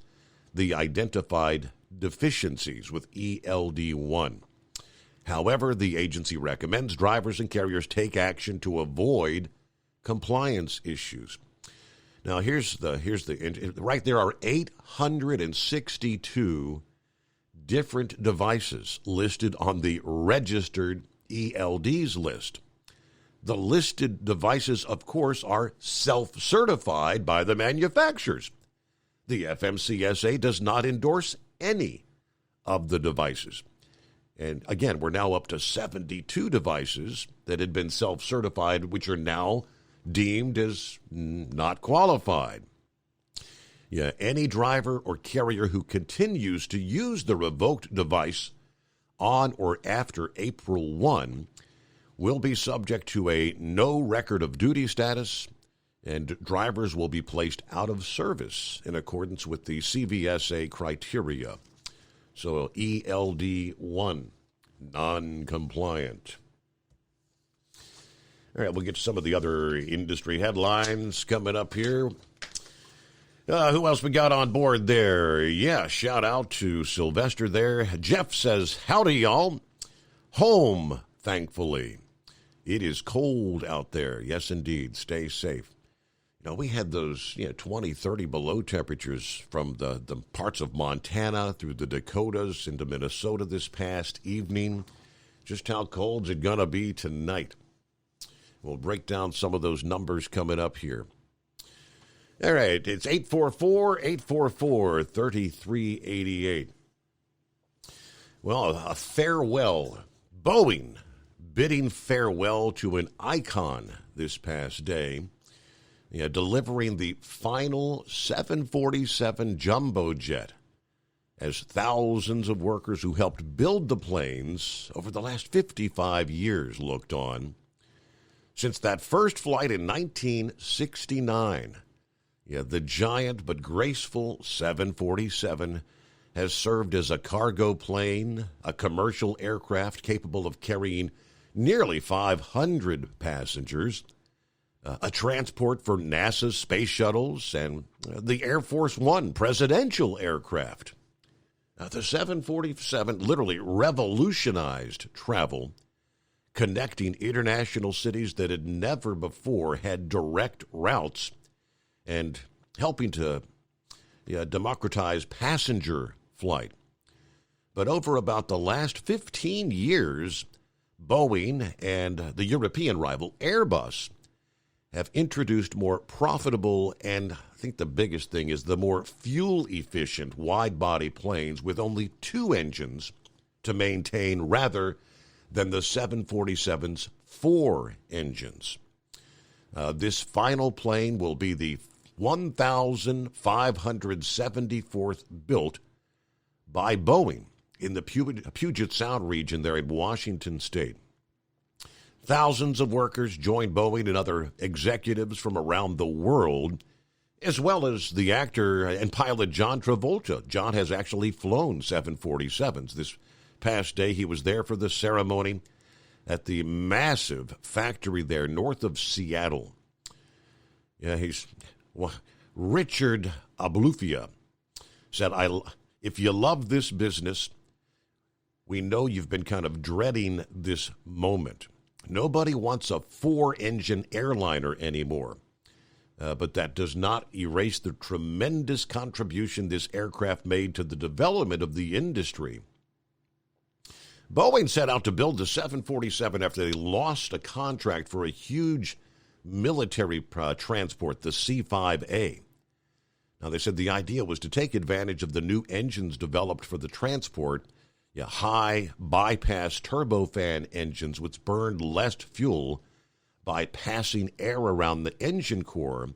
the identified deficiencies with ELD-1. However, the agency recommends drivers and carriers take action to avoid compliance issues. Now, here's the right there are 862 different devices listed on the registered ELDs list. The listed devices, of course, are self-certified by the manufacturers. The FMCSA does not endorse any of the devices. And again, we're now up to 72 devices that had been self-certified, which are now deemed as not qualified. Yeah, any driver or carrier who continues to use the revoked device on or after April 1 will be subject to a no record of duty status, and drivers will be placed out of service in accordance with the CVSA criteria. So ELD-1, non-compliant. All right, we'll get to some of the other industry headlines coming up here. Who else we got on board there? Yeah, shout out to Sylvester there. Jeff says, howdy, y'all. Home, thankfully. It is cold out there. Yes, indeed. Stay safe. You know, we had those 20, 30 below temperatures from the parts of Montana through the Dakotas into Minnesota this past evening. Just how cold's it going to be tonight? We'll break down some of those numbers coming up here. All right, it's 844-844-3388. Well, a farewell. Boeing bidding farewell to an icon this past day, delivering the final 747 jumbo jet as thousands of workers who helped build the planes over the last 55 years looked on. Since that first flight in 1969, the giant but graceful 747 has served as a cargo plane, a commercial aircraft capable of carrying nearly 500 passengers, a transport for NASA's space shuttles, and the Air Force One presidential aircraft. The 747 literally revolutionized travel, connecting international cities that had never before had direct routes and helping to democratize passenger flight. But over about the last 15 years, Boeing and the European rival Airbus have introduced more profitable and, I think the biggest thing is, the more fuel-efficient wide-body planes with only 2 engines to maintain rather than the 747's 4 engines. This final plane will be the 1,574th built by Boeing in the Puget Sound region there in Washington State. Thousands of workers joined Boeing and other executives from around the world, as well as the actor and pilot John Travolta. John has actually flown 747s. This past day, he was there for the ceremony at the massive factory there north of Seattle. Yeah, Richard Ablufia said, if you love this business, we know you've been kind of dreading this moment. Nobody wants a 4-engine airliner anymore. But that does not erase the tremendous contribution this aircraft made to the development of the industry. Boeing set out to build the 747 after they lost a contract for a huge military transport, the C-5A. Now, they said the idea was to take advantage of the new engines developed for the transport, high bypass turbofan engines which burned less fuel by passing air around the engine core,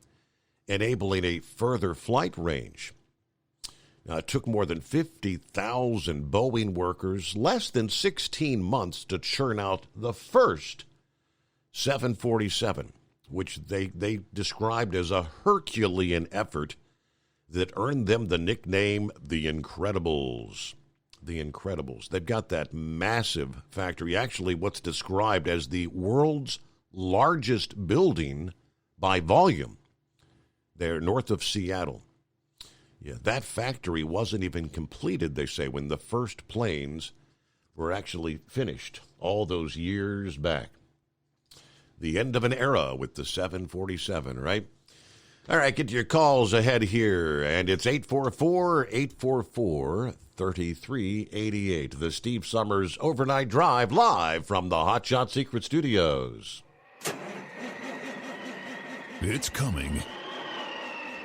enabling a further flight range. Now, it took more than 50,000 Boeing workers less than 16 months to churn out the first 747, which they described as a Herculean effort that earned them the nickname The Incredibles. The Incredibles. They've got that massive factory, actually what's described as the world's largest building by volume. They're north of Seattle. Yeah, that factory wasn't even completed, they say, when the first planes were actually finished all those years back. The end of an era with the 747, right? All right, get your calls ahead here, and it's 844-844-3388. The Steve Summers Overnight Drive, live from the Hot Shot Secret Studios. It's coming.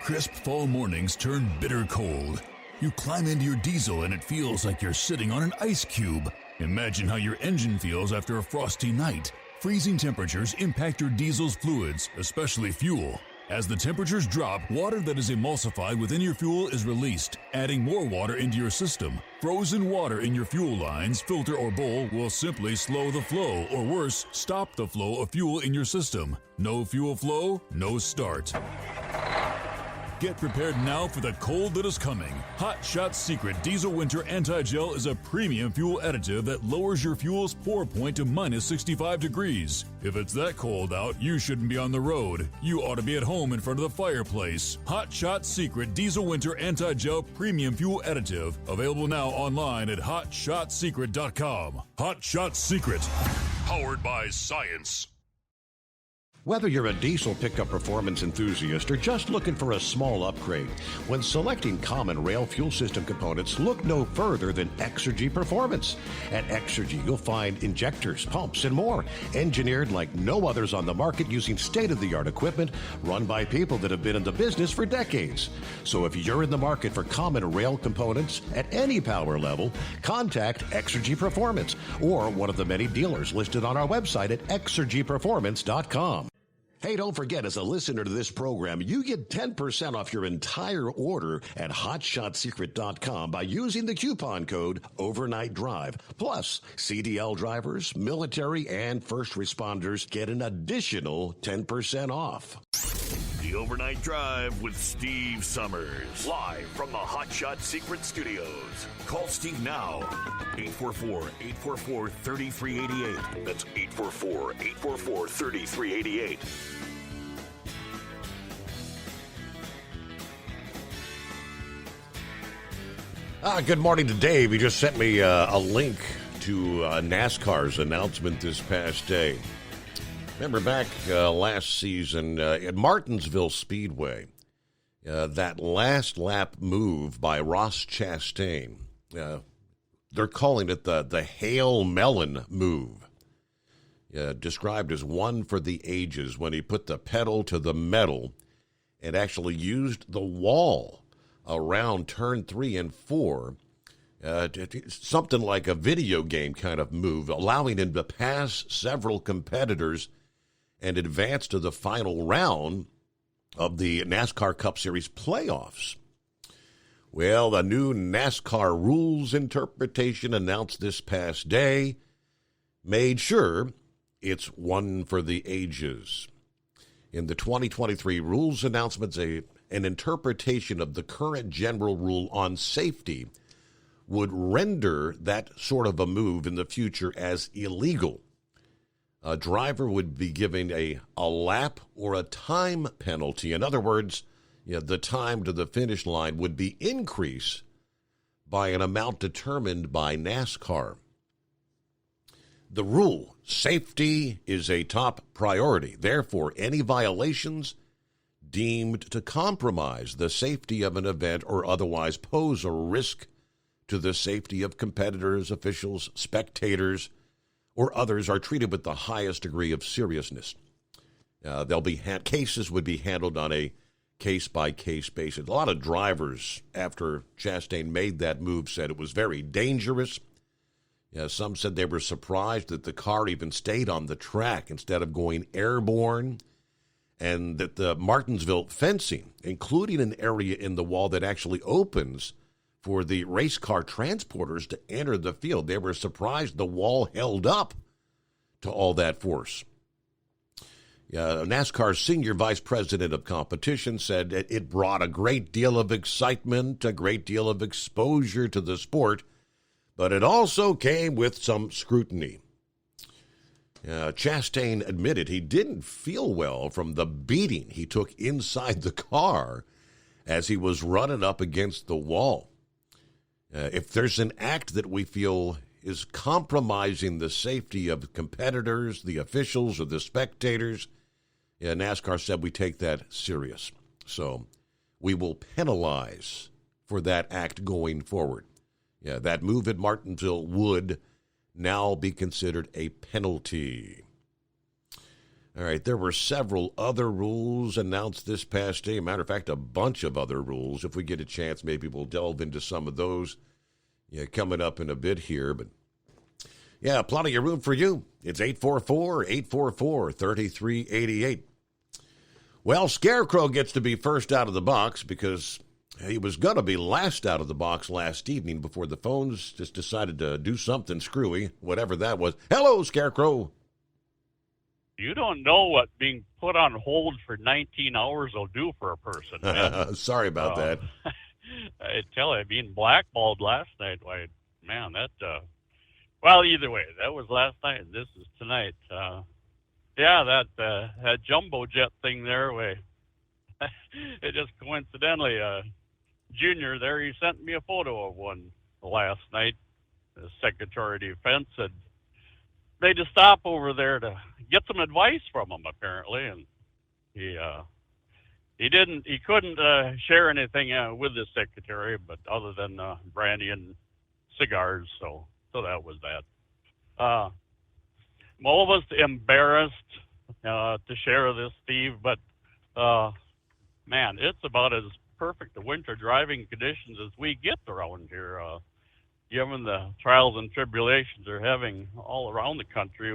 Crisp fall mornings turn bitter cold. You climb into your diesel and it feels like you're sitting on an ice cube. Imagine how your engine feels after a frosty night. Freezing temperatures impact your diesel's fluids, especially fuel. As the temperatures drop, water that is emulsified within your fuel is released, adding more water into your system. Frozen water in your fuel lines, filter, or bowl will simply slow the flow, or worse, stop the flow of fuel in your system. No fuel flow, no start. Get prepared now for the cold that is coming. Hot Shot Secret Diesel Winter Anti-Gel is a premium fuel additive that lowers your fuel's pour point to minus 65 degrees. If it's that cold out, you shouldn't be on the road. You ought to be at home in front of the fireplace. Hot Shot Secret Diesel Winter Anti-Gel Premium Fuel Additive. Available now online at HotShotSecret.com. Hot Shot Secret. Powered by science. Whether you're a diesel pickup performance enthusiast or just looking for a small upgrade, when selecting common rail fuel system components, look no further than Exergy Performance. At Exergy, you'll find injectors, pumps, and more, engineered like no others on the market using state-of-the-art equipment run by people that have been in the business for decades. So if you're in the market for common rail components at any power level, contact Exergy Performance or one of the many dealers listed on our website at exergyperformance.com. Hey, don't forget, as a listener to this program, you get 10% off your entire order at HotShotSecret.com by using the coupon code Overnight Drive. Plus, CDL drivers, military, and first responders get an additional 10% off. The Overnight Drive with Steve Summers, live from the Hot Shot Secret Studios. Call Steve now, 844-844-3388. That's 844-844-3388. Good morning to Dave. He just sent me a link to NASCAR's announcement this past day. Remember back last season at Martinsville Speedway, that last lap move by Ross Chastain, they're calling it the Hail Melon move, described as one for the ages when he put the pedal to the metal and actually used the wall around turn 3 and 4, something like a video game kind of move, allowing him to pass several competitors and advance to the final round of the NASCAR Cup Series playoffs. Well, the new NASCAR rules interpretation announced this past day made sure it's one for the ages. In the 2023 rules announcements, an interpretation of the current general rule on safety would render that sort of a move in the future as illegal. A driver would be given a lap or a time penalty. In other words, the time to the finish line would be increased by an amount determined by NASCAR. The rule, safety is a top priority. Therefore, any violations deemed to compromise the safety of an event or otherwise pose a risk to the safety of competitors, officials, spectators, or others are treated with the highest degree of seriousness. Cases would be handled on a case-by-case basis. A lot of drivers, after Chastain made that move, said it was very dangerous. Some said they were surprised that the car even stayed on the track instead of going airborne, and that the Martinsville fencing, including an area in the wall that actually opens for the race car transporters to enter the field, they were surprised the wall held up to all that force. NASCAR's senior vice president of competition said it brought a great deal of excitement, a great deal of exposure to the sport, but it also came with some scrutiny. Chastain admitted he didn't feel well from the beating he took inside the car as he was running up against the wall. If there's an act that we feel is compromising the safety of competitors, the officials, or the spectators, NASCAR said we take that serious. So we will penalize for that act going forward. That move at Martinsville would now be considered a penalty. All right, there were several other rules announced this past day. Matter of fact, a bunch of other rules. If we get a chance, maybe we'll delve into some of those coming up in a bit here. But, plenty of room for you. It's 844-844-3388. Well, Scarecrow gets to be first out of the box because he was going to be last out of the box last evening before the phones just decided to do something screwy, whatever that was. Hello, Scarecrow. You don't know what being put on hold for 19 hours will do for a person, man. Sorry about that. I tell you, being blackballed last night, well, either way, that was last night, and this is tonight. That jumbo jet thing there, it just coincidentally, Junior there, he sent me a photo of one last night. The Secretary of Defense had made a stop over there to get some advice from him, apparently, and he couldn't share anything with the secretary, but other than brandy and cigars, so that was that. I'm almost embarrassed to share this, Steve, but man, it's about as perfect a winter driving conditions as we get around here. Given the trials and tribulations they're having all around the country,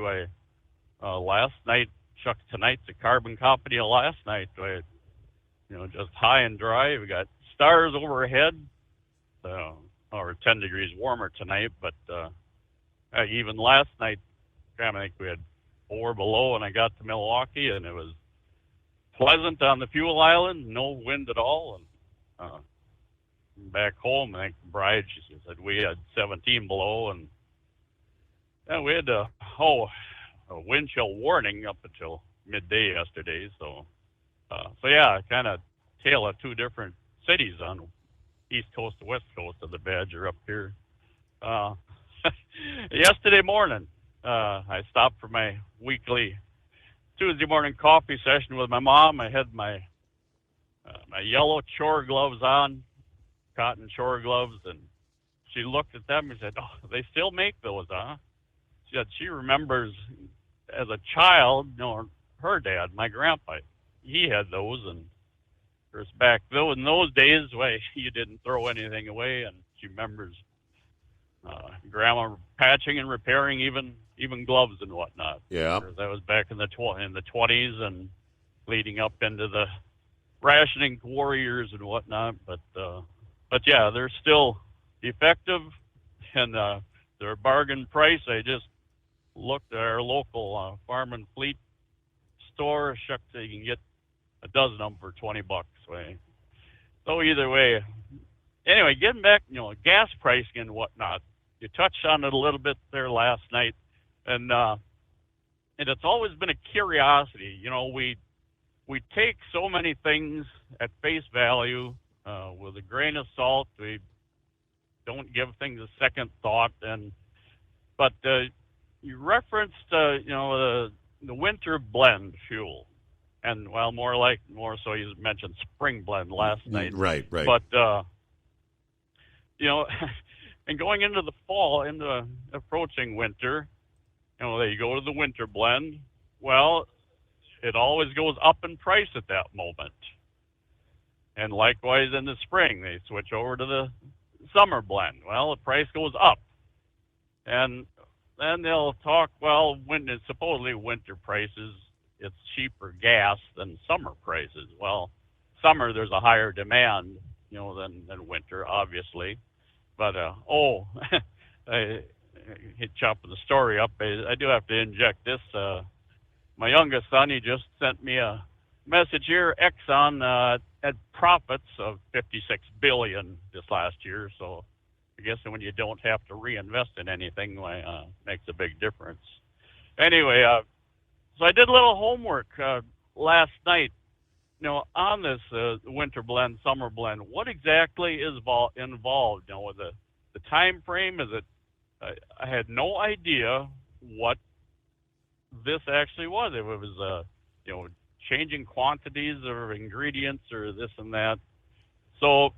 last night, tonight's a carbon copy of last night. Just high and dry. We got stars overhead, or 10 degrees warmer tonight, but even last night, I think we had 4 below when I got to Milwaukee, and it was pleasant on the fuel island, no wind at all. And back home, I think Bride, she said we had 17 below, and we had a wind chill warning up until midday yesterday. So kind of tale of two different cities on East Coast to West Coast of the Badger up here. Yesterday morning, I stopped for my weekly Tuesday morning coffee session with my mom. I had my yellow chore gloves on, cotton chore gloves, and she looked at them and said, "Oh, they still make those, huh?" She said she remembers as a child, her dad, my grandpa, he had those, and of course back though in those days, you didn't throw anything away, and she remembers grandma patching and repairing even gloves and whatnot. Yeah, that was back in the 20s and leading up into the rationing warriors and whatnot. But yeah, they're still effective, and they're a bargain price. I just looked at our local farm and fleet store. Shucks, you can get a dozen of them for $20. So either way, anyway, getting back, gas pricing and whatnot. You touched on it a little bit there last night, and it's always been a curiosity. We take so many things at face value with a grain of salt. We don't give things a second thought, but you referenced the winter blend fuel, and more so you mentioned spring blend last night. Right. But and going into the fall, into approaching winter, you go to the winter blend. Well, it always goes up in price at that moment. And likewise in the spring, they switch over to the summer blend. Well, the price goes up. And then they'll talk, when it's supposedly winter prices, it's cheaper gas than summer prices. Well, summer, there's a higher demand, than winter, obviously. But, chopping the story up, I do have to inject this. My youngest son, he just sent me a message here. Exxon had profits of $56 billion this last year. So I guess when you don't have to reinvest in anything, makes a big difference. Anyway, so I did a little homework last night, on this winter blend, summer blend. What exactly is involved? With the time frame? Is it? I had no idea what this actually was. If it was, changing quantities of ingredients or this and that. So,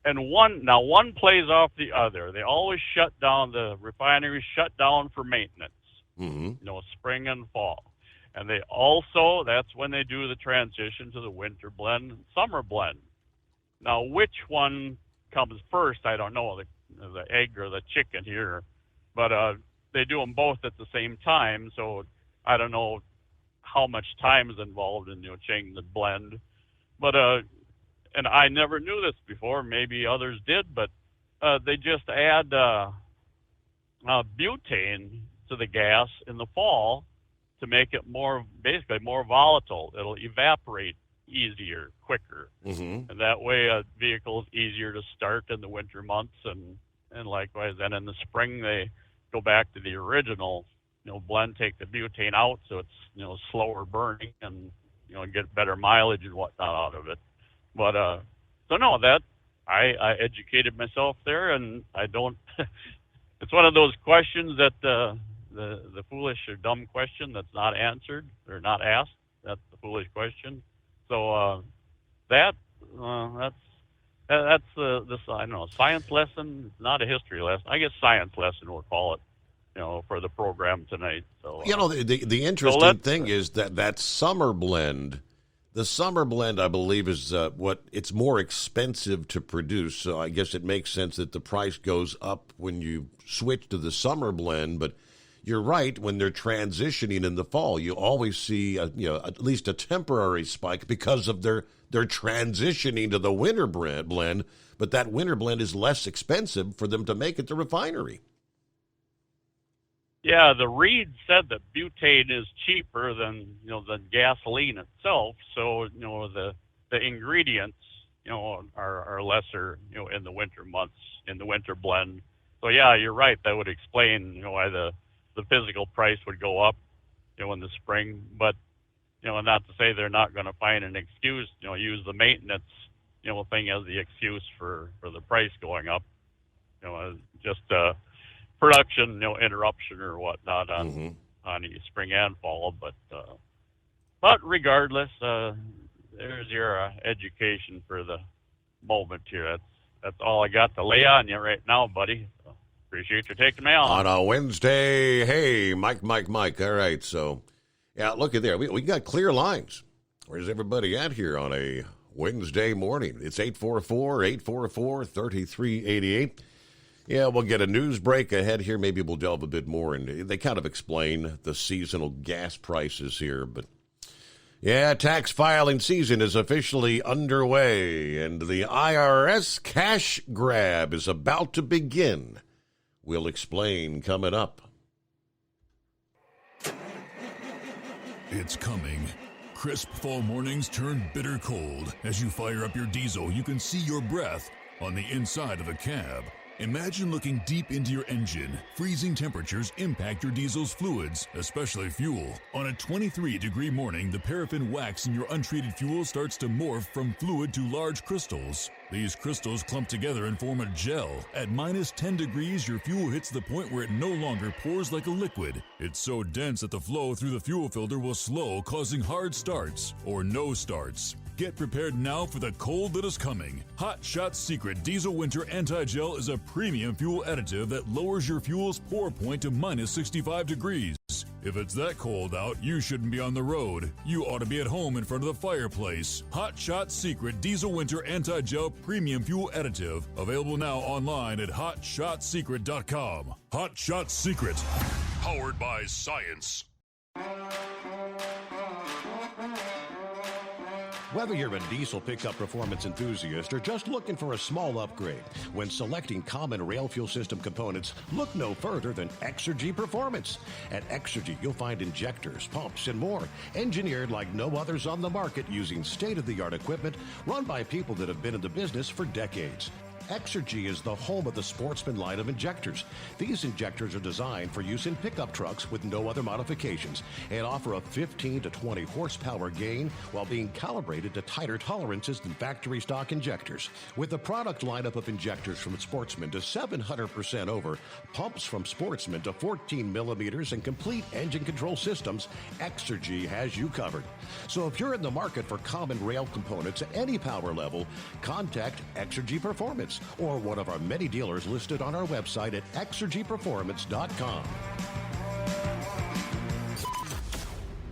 and one plays off the other. They always the refineries shut down for maintenance, spring and fall. And they also, that's when they do the transition to the winter blend and summer blend. Now, which one comes first, I don't know, the egg or the chicken here, but they do them both at the same time, so I don't know how much time is involved in changing the blend. But and I never knew this before, maybe others did, but they just add butane to the gas in the fall to make it basically more volatile. It'll evaporate easier, quicker, and that way a vehicle is easier to start in the winter months, and likewise then in the spring they go back to the original blend, take the butane out so it's slower burning and get better mileage and whatnot out of it. But so no, that I educated myself there, and I don't. It's one of those questions that the foolish or dumb question that's not answered or not asked. That's the foolish question. So that's this I don't know, science lesson, not a history lesson. I guess science lesson we'll call it, for the program tonight. So the interesting thing is that summer blend. The summer blend, I believe, is it's more expensive to produce. So I guess it makes sense that the price goes up when you switch to the summer blend. But you're right, when they're transitioning in the fall, you always see at least a temporary spike because of their transitioning to the winter blend. But that winter blend is less expensive for them to make at the refinery. Yeah, the Reed said that butane is cheaper than gasoline itself. So the ingredients are lesser in the winter months, in the winter blend. So yeah, you're right. That would explain why the physical price would go up in the spring. But not to say they're not going to find an excuse. Use the maintenance thing as the excuse for the price going up. Just production, interruption or whatnot on the spring and fall. But regardless, there's your education for the moment here. That's all I got to lay on you right now, buddy. So appreciate you taking me on. On a Wednesday, hey, Mike. All right, so, yeah, look at there. We got clear lines. Where's everybody at here on a Wednesday morning? It's 844-3388. Yeah, we'll get a news break ahead here. Maybe we'll delve a bit more into. They kind of explain the seasonal gas prices here, but yeah, tax filing season is officially underway, and the IRS cash grab is about to begin. We'll explain coming up. It's coming. Crisp fall mornings turn bitter cold. As you fire up your diesel, you can see your breath on the inside of a cab. Imagine looking deep into your engine. Freezing temperatures impact your diesel's fluids, especially fuel. On a 23-degree morning, the paraffin wax in your untreated fuel starts to morph from fluid to large crystals. These crystals clump together and form a gel. At minus 10 degrees, your fuel hits the point where it no longer pours like a liquid. It's so dense that the flow through the fuel filter will slow, causing hard starts or no starts. Get prepared now for the cold that is coming. Hot Shot Secret Diesel Winter Anti-Gel is a premium fuel additive that lowers your fuel's pour point to minus 65 degrees. If it's that cold out, you shouldn't be on the road. You ought to be at home in front of the fireplace. Hot Shot Secret Diesel Winter Anti-Gel Premium Fuel Additive. Available now online at HotShotSecret.com. Hot Shot Secret. Powered by science. Whether you're a diesel pickup performance enthusiast or just looking for a small upgrade, when selecting common rail fuel system components, look no further than Exergy Performance. At Exergy, you'll find injectors, pumps, and more, engineered like no others on the market using state-of-the-art equipment run by people that have been in the business for decades. Exergy is the home of the Sportsman line of injectors. These injectors are designed for use in pickup trucks with no other modifications and offer a 15 to 20 horsepower gain while being calibrated to tighter tolerances than factory stock injectors. With a product lineup of injectors from Sportsman to 700% over, pumps from Sportsman to 14 millimeters, and complete engine control systems, Exergy has you covered. So if you're in the market for common rail components at any power level, contact Exergy Performance or one of our many dealers listed on our website at exergyperformance.com.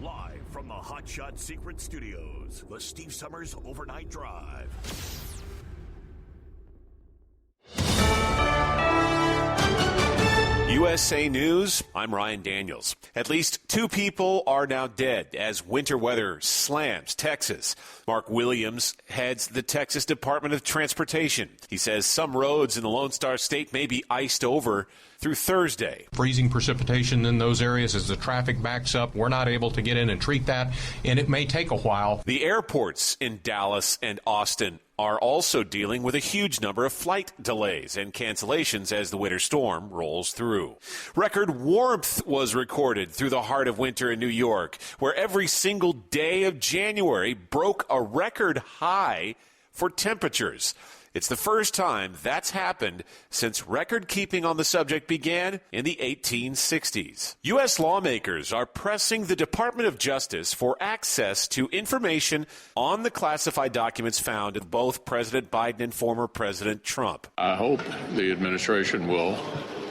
Live from the Hot Shot Secret Studios, the Steve Summers Overnight Drive. USA News, I'm Ryan Daniels. At least 2 people are now dead as winter weather slams Texas. Mark Williams heads the Texas Department of Transportation. He says some roads in the Lone Star State may be iced over through Thursday. Freezing precipitation in those areas as the traffic backs up. We're not able to get in and treat that, and it may take a while. The airports in Dallas and Austin are also dealing with a huge number of flight delays and cancellations as the winter storm rolls through. Record warmth was recorded through the heart of winter in New York, where every single day of January broke a record high for temperatures. It's the first time that's happened since record-keeping on the subject began in the 1860s. U.S. lawmakers are pressing the Department of Justice for access to information on the classified documents found in both President Biden and former President Trump. I hope the administration will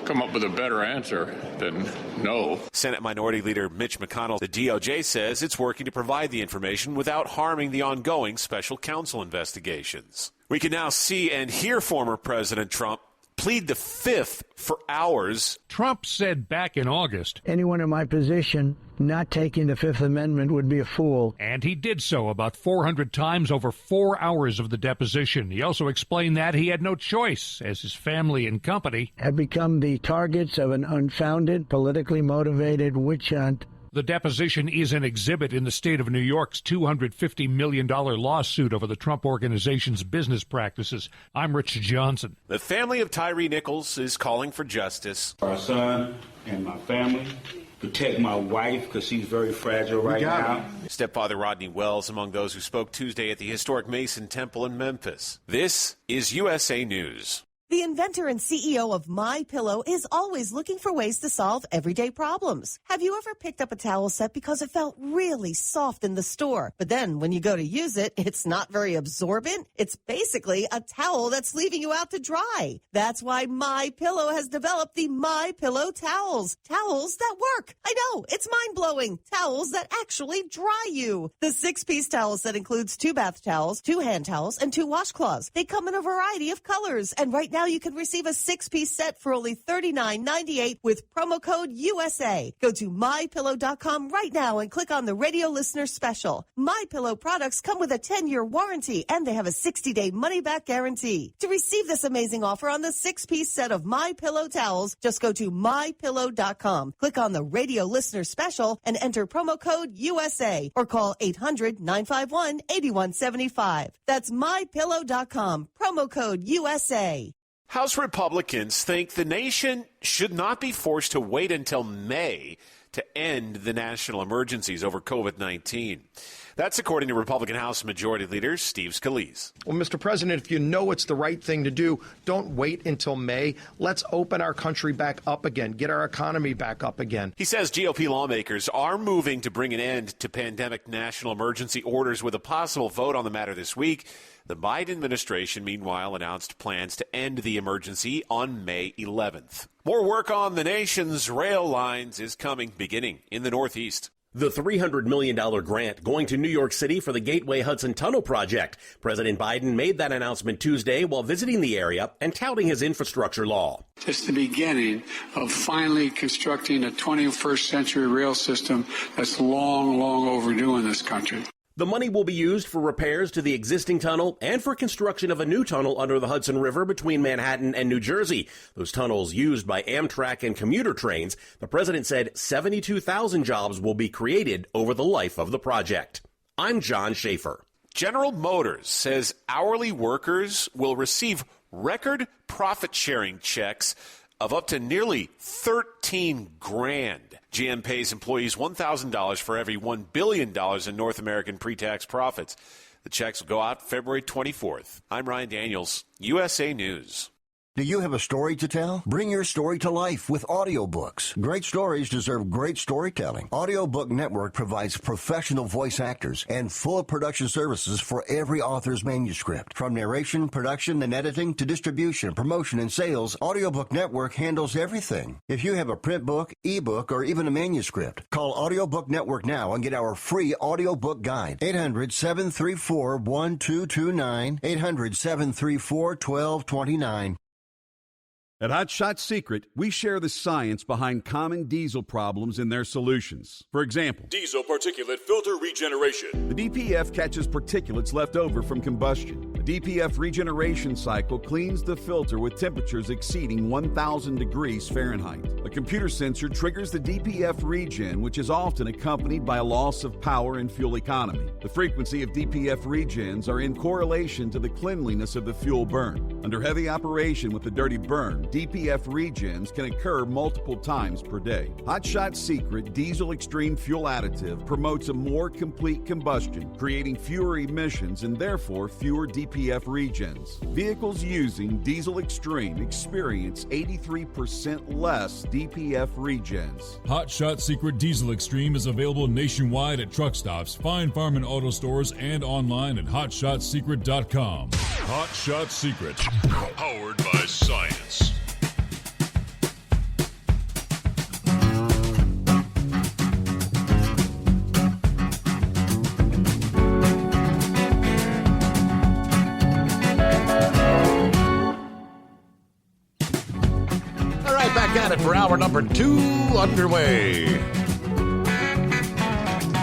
come up with a better answer than no. Senate Minority Leader Mitch McConnell, the DOJ, says it's working to provide the information without harming the ongoing special counsel investigations. We can now see and hear former President Trump plead the Fifth for hours. Trump said back in August, anyone in my position not taking the Fifth Amendment would be a fool. And he did so about 400 times over 4 hours of the deposition. He also explained that he had no choice, as his family and company had become the targets of an unfounded, politically motivated witch hunt. The deposition is an exhibit in the state of New York's $250 million lawsuit over the Trump Organization's business practices. I'm Rich Johnson. The family of Tyree Nichols is calling for justice. Our son and my family. Protect my wife because she's very fragile right now. Stepfather Rodney Wells among those who spoke Tuesday at the historic Mason Temple in Memphis. This is USA News. The inventor and CEO of MyPillow is always looking for ways to solve everyday problems. Have you ever picked up a towel set because it felt really soft in the store, but then when you go to use it, it's not very absorbent? It's basically a towel that's leaving you out to dry. That's why MyPillow has developed the MyPillow towels. Towels that work. I know, it's mind-blowing. Towels that actually dry you. The 6-piece towel set includes 2 bath towels, 2 hand towels, and 2 washcloths. They come in a variety of colors, and right now you can receive a 6-piece set for only $39.98 with promo code USA. Go to MyPillow.com right now and click on the radio listener special. MyPillow products come with a 10-year warranty, and they have a 60-day money-back guarantee. To receive this amazing offer on the 6-piece set of MyPillow towels, just go to MyPillow.com. Click on the radio listener special and enter promo code USA or call 800-951-8175. That's MyPillow.com. Promo code USA. House Republicans think the nation should not be forced to wait until May to end the national emergencies over COVID-19. That's according to Republican House Majority Leader Steve Scalise. Well, Mr. President, if you know it's the right thing to do, don't wait until May. Let's open our country back up again, get our economy back up again. He says GOP lawmakers are moving to bring an end to pandemic national emergency orders with a possible vote on the matter this week. The Biden administration, meanwhile, announced plans to end the emergency on May 11th. More work on the nation's rail lines is coming, beginning in the Northeast. The $300 million grant going to New York City for the Gateway Hudson Tunnel project. President Biden made that announcement Tuesday while visiting the area and touting his infrastructure law. It's the beginning of finally constructing a 21st century rail system that's long, long overdue in this country. The money will be used for repairs to the existing tunnel and for construction of a new tunnel under the Hudson River between Manhattan and New Jersey. Those tunnels used by Amtrak and commuter trains. The president said 72,000 jobs will be created over the life of the project. I'm John Schaefer. General Motors says hourly workers will receive record profit-sharing checks of up to nearly $13,000. GM pays employees $1,000 for every $1 billion in North American pre-tax profits. The checks will go out February 24th. I'm Ryan Daniels, USA News. Do you have a story to tell? Bring your story to life with audiobooks. Great stories deserve great storytelling. Audiobook Network provides professional voice actors and full production services for every author's manuscript. From narration, production, and editing to distribution, promotion, and sales, Audiobook Network handles everything. If you have a print book, ebook, or even a manuscript, call Audiobook Network now and get our free audiobook guide. 800-734-1229, 800-734-1229. At Hot Shot Secret, we share the science behind common diesel problems and their solutions. For example, diesel particulate filter regeneration. The DPF catches particulates left over from combustion. The DPF regeneration cycle cleans the filter with temperatures exceeding 1,000 degrees Fahrenheit. A computer sensor triggers the DPF regen, which is often accompanied by a loss of power and fuel economy. The frequency of DPF regens are in correlation to the cleanliness of the fuel burn. Under heavy operation with the dirty burn, DPF regens can occur multiple times per day. Hot Shot Secret Diesel Extreme Fuel Additive promotes a more complete combustion, creating fewer emissions and therefore fewer DPF regens. Vehicles using Diesel Extreme experience 83% less DPF regens. Hot Shot Secret Diesel Extreme is available nationwide at truck stops, Fine Farm and auto stores, and online at hotshotsecret.com. Hot Shot Secret, powered by science. Back at it for hour number 2 underway.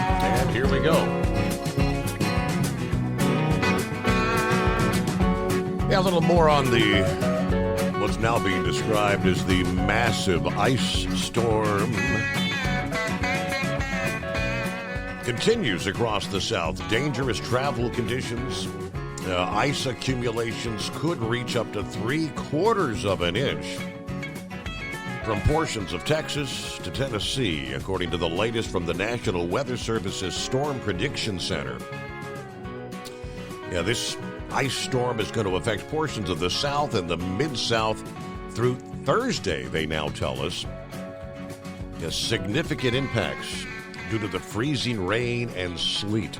And here we go. Yeah, a little more on the what's now being described as the massive ice storm. Continues across the South. Dangerous travel conditions. Ice accumulations could reach up to 3/4 of an inch from portions of Texas to Tennessee, according to the latest from the National Weather Service's Storm Prediction Center. Yeah, this ice storm is going to affect portions of the south and the mid-south through Thursday, they now tell us. Yes, significant impacts due to the freezing rain and sleet.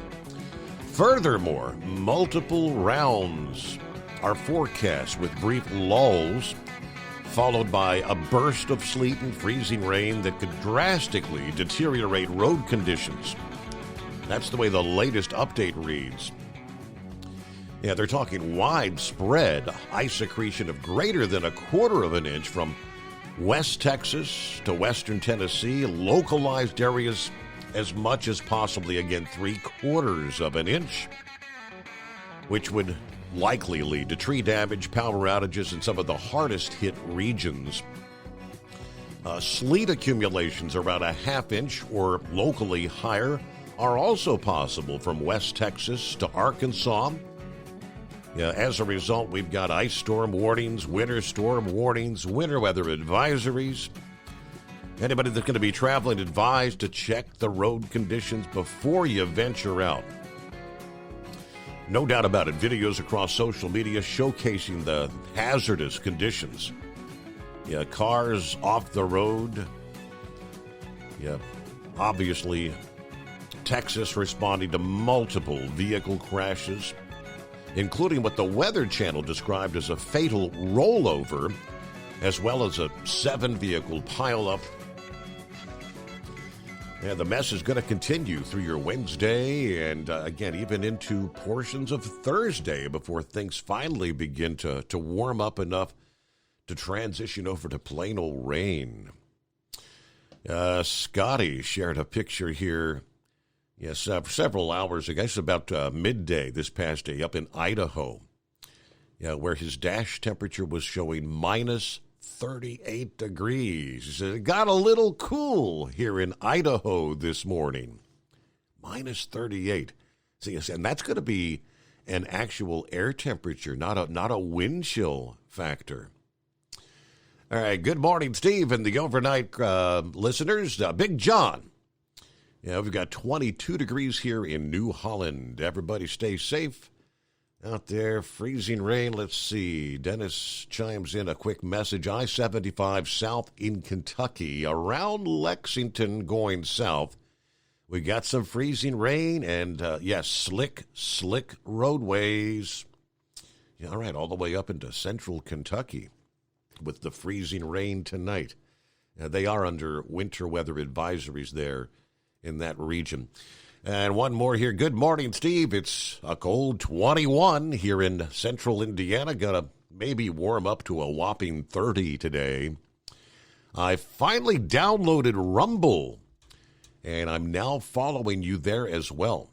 Furthermore, multiple rounds are forecast with brief lulls, followed by a burst of sleet and freezing rain that could drastically deteriorate road conditions. That's the way the latest update reads. Yeah, they're talking widespread ice accretion of greater than 1/4 of an inch from West Texas to western Tennessee, localized areas as much as possibly, again, 3/4 of an inch, which would likely lead to tree damage, power outages in some of the hardest hit regions. Sleet accumulations around 1/2 inch or locally higher are also possible from West Texas to Arkansas. Yeah, as a result, we've got ice storm warnings, winter storm warnings, winter weather advisories. Anybody that's going to be traveling advised to check the road conditions before you venture out. No doubt about it, videos across social media showcasing the hazardous conditions. Yeah, cars off the road. Yeah, obviously, Texas responding to multiple vehicle crashes, including what the Weather Channel described as a fatal rollover, as well as a 7-vehicle pileup. Yeah, the mess is going to continue through your Wednesday and, again, even into portions of Thursday before things finally begin to warm up enough to transition over to plain old rain. Scotty shared a picture here, yes, several hours ago. It's about midday this past day up in Idaho, where his dash temperature was showing minus 38 degrees. He said it got a little cool here in Idaho this morning. Minus 38. See, and that's going to be an actual air temperature, not a wind chill factor. All right, good morning, Steve, and the overnight listeners. Big John. Yeah, we've got 22 degrees here in New Holland. Everybody stay safe out there. Freezing rain. Let's see. Dennis chimes in a quick message. I-75 south in Kentucky, around Lexington going south. We got some freezing rain and, yes, slick roadways. Yeah, all right, all the way up into central Kentucky with the freezing rain tonight. They are under winter weather advisories there in that region. And one more here. Good morning, Steve. It's a cold 21 here in central Indiana. Gonna maybe warm up to a whopping 30 today. I finally downloaded Rumble, and I'm now following you there as well.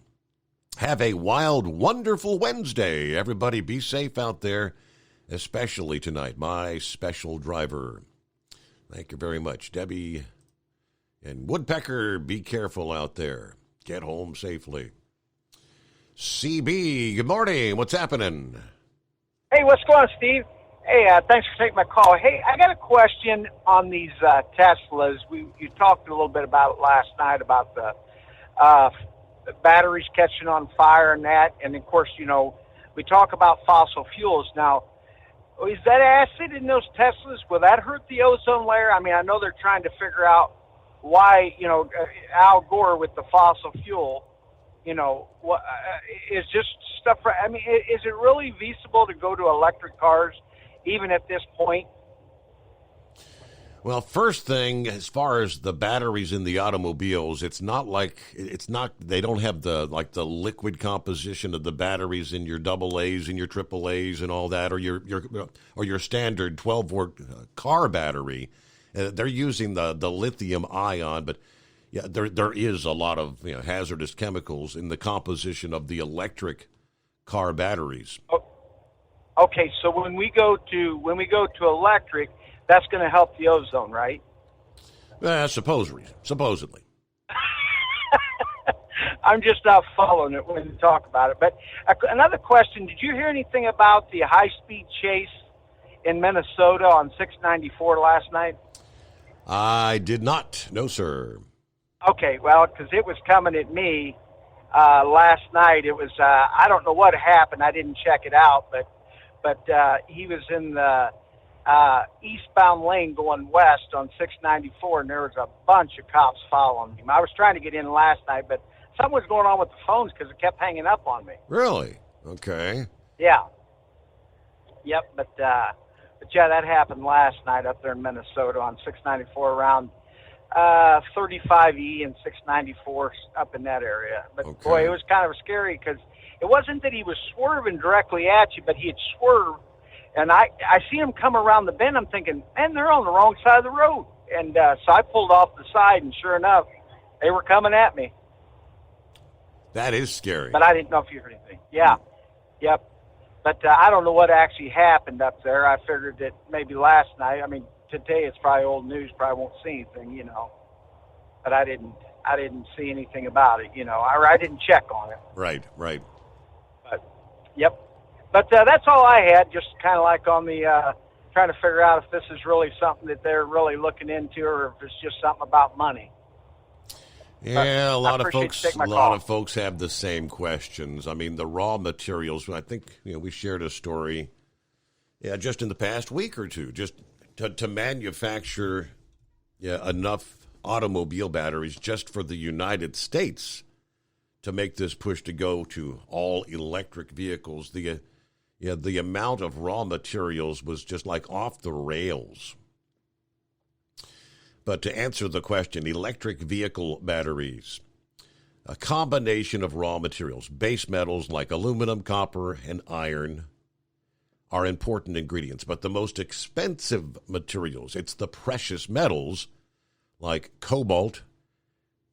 Have a wild, wonderful Wednesday. Everybody be safe out there, especially tonight. My special driver. Thank you very much. Debbie and Woodpecker, be careful out there. Get home safely. CB, good morning. What's happening? Hey, what's going on, Steve? Hey, thanks for taking my call. Hey, I got a question on these Teslas. You talked a little bit about it last night about the batteries catching on fire and that. And, of course, we talk about fossil fuels. Now, is that acid in those Teslas? Will that hurt the ozone layer? I mean, I know they're trying to figure out why, Al Gore with the fossil fuel, what is just stuff. Is it really feasible to go to electric cars even at this point? Well, first thing, as far as the batteries in the automobiles, they don't have the liquid composition of the batteries in your AA's and your AAA's and all that, or your standard 12-volt car battery. They're using the lithium ion, but yeah, there is a lot of hazardous chemicals in the composition of the electric car batteries. Okay, so when we go to electric, that's going to help the ozone, right? Supposedly. I'm just not following it when you talk about it. But another question, did you hear anything about the high-speed chase in Minnesota on 694 last night? I did not. No, sir. Okay, well, because it was coming at me, last night. It was I don't know what happened. I didn't check it out, but he was in the eastbound lane going west on 694, and there was a bunch of cops following him. I was trying to get in last night, but something was going on with the phones because it kept hanging up on me. Really? Okay. Yeah. Yep, but yeah, that happened last night up there in Minnesota on 694 around 35E and 694 up in that area. But boy, it was kind of scary because it wasn't that he was swerving directly at you, but he had swerved, and I see him come around the bend. I'm thinking, man, they're on the wrong side of the road, and so I pulled off the side, and sure enough, they were coming at me. That is scary. But I didn't know if you heard anything. Yeah. Yep. But I don't know what actually happened up there. I figured that maybe last night. I mean, today it's probably old news. Probably won't see anything, you know. But I didn't see anything about it, you know. I didn't check on it. Right. But yep. But that's all I had. Just kind of like on the trying to figure out if this is really something that they're really looking into, or if it's just something about money. Yeah, a lot of folks call. have the same questions. I mean, the raw materials, I think, we shared a story, just in the past week or two, just to manufacture enough automobile batteries just for the United States to make this push to go to all electric vehicles. The amount of raw materials was just like off the rails. But to answer the question, electric vehicle batteries, a combination of raw materials, base metals like aluminum, copper, and iron are important ingredients. But the most expensive materials, it's the precious metals like cobalt,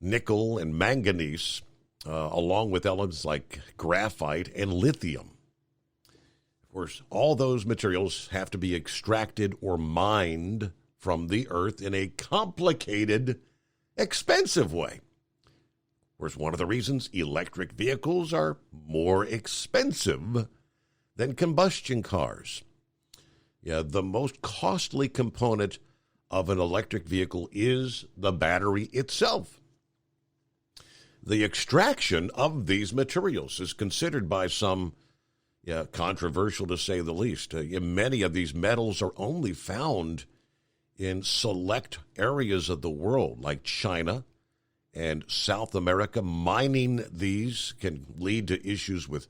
nickel, and manganese, along with elements like graphite and lithium. Of course, all those materials have to be extracted or mined from the earth in a complicated, expensive way. Of course, one of the reasons electric vehicles are more expensive than combustion cars. The most costly component of an electric vehicle is the battery itself. The extraction of these materials is considered by some controversial, to say the least. Many of these metals are only found in select areas of the world, like China and South America. Mining these can lead to issues with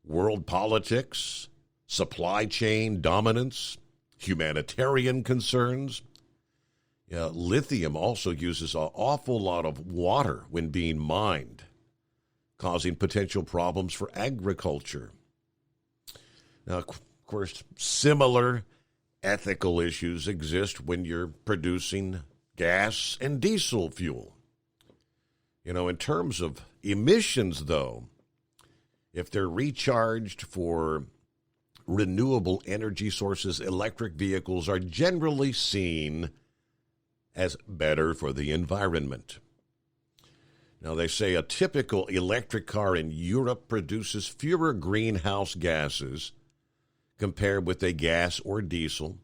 world politics, supply chain dominance, humanitarian concerns. Lithium also uses an awful lot of water when being mined, causing potential problems for agriculture. Now, of course, similar ethical issues exist when you're producing gas and diesel fuel. In terms of emissions, though, if they're recharged for renewable energy sources, electric vehicles are generally seen as better for the environment. Now, they say a typical electric car in Europe produces fewer greenhouse gases compared with a gas or diesel.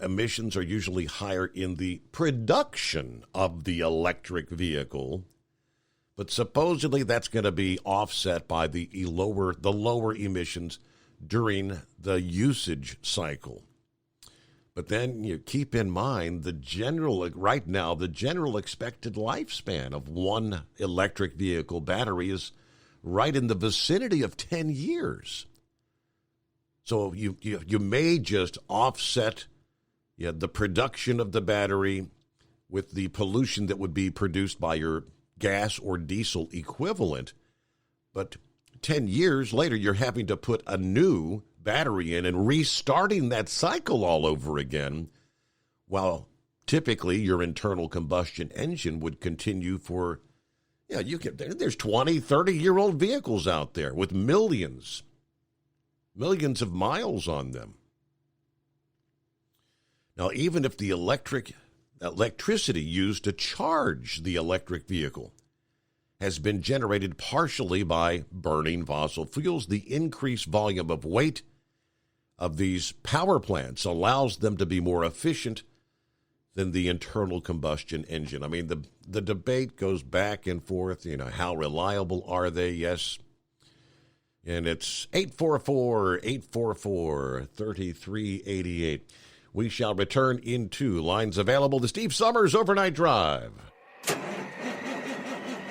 Emissions are usually higher in the production of the electric vehicle, but supposedly that's going to be offset by the lower emissions during the usage cycle. But then you keep in mind right now the general expected lifespan of one electric vehicle battery is right in the vicinity of 10 years. So you may just offset the production of the battery with the pollution that would be produced by your gas or diesel equivalent. But 10 years later, you're having to put a new battery in and restarting that cycle all over again, while typically your internal combustion engine would continue for, there's 20, 30-year-old vehicles out there with millions of miles on them. Now, even if the electricity used to charge the electric vehicle has been generated partially by burning fossil fuels, the increased volume of weight of these power plants allows them to be more efficient than the internal combustion engine. I mean, the debate goes back and forth. How reliable are they? Yes. And it's 844-844-3388. We shall return into lines available. The Steve Summers Overnight Drive.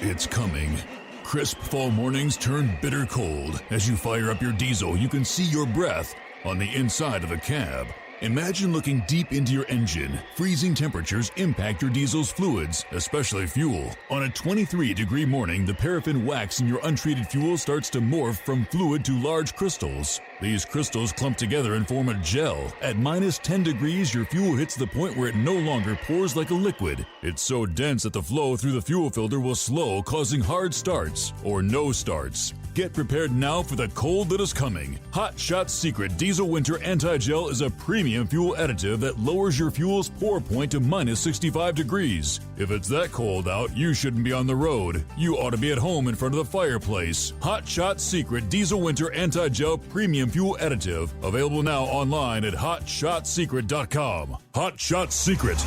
It's coming. Crisp fall mornings turn bitter cold. As you fire up your diesel, you can see your breath on the inside of the cab. Imagine looking deep into your engine. Freezing temperatures impact your diesel's fluids, especially fuel. On a 23-degree morning, the paraffin wax in your untreated fuel starts to morph from fluid to large crystals. These crystals clump together and form a gel. At minus 10 degrees, your fuel hits the point where it no longer pours like a liquid. It's so dense that the flow through the fuel filter will slow, causing hard starts or no starts. Get prepared now for the cold that is coming. Hot Shot Secret Diesel Winter Anti-Gel is a premium fuel additive that lowers your fuel's pour point to minus 65 degrees. If it's that cold out, you shouldn't be on the road. You ought to be at home in front of the fireplace. Hot Shot Secret Diesel Winter Anti-Gel Premium Fuel Additive. Available now online at HotShotSecret.com. Hot Shot Secret.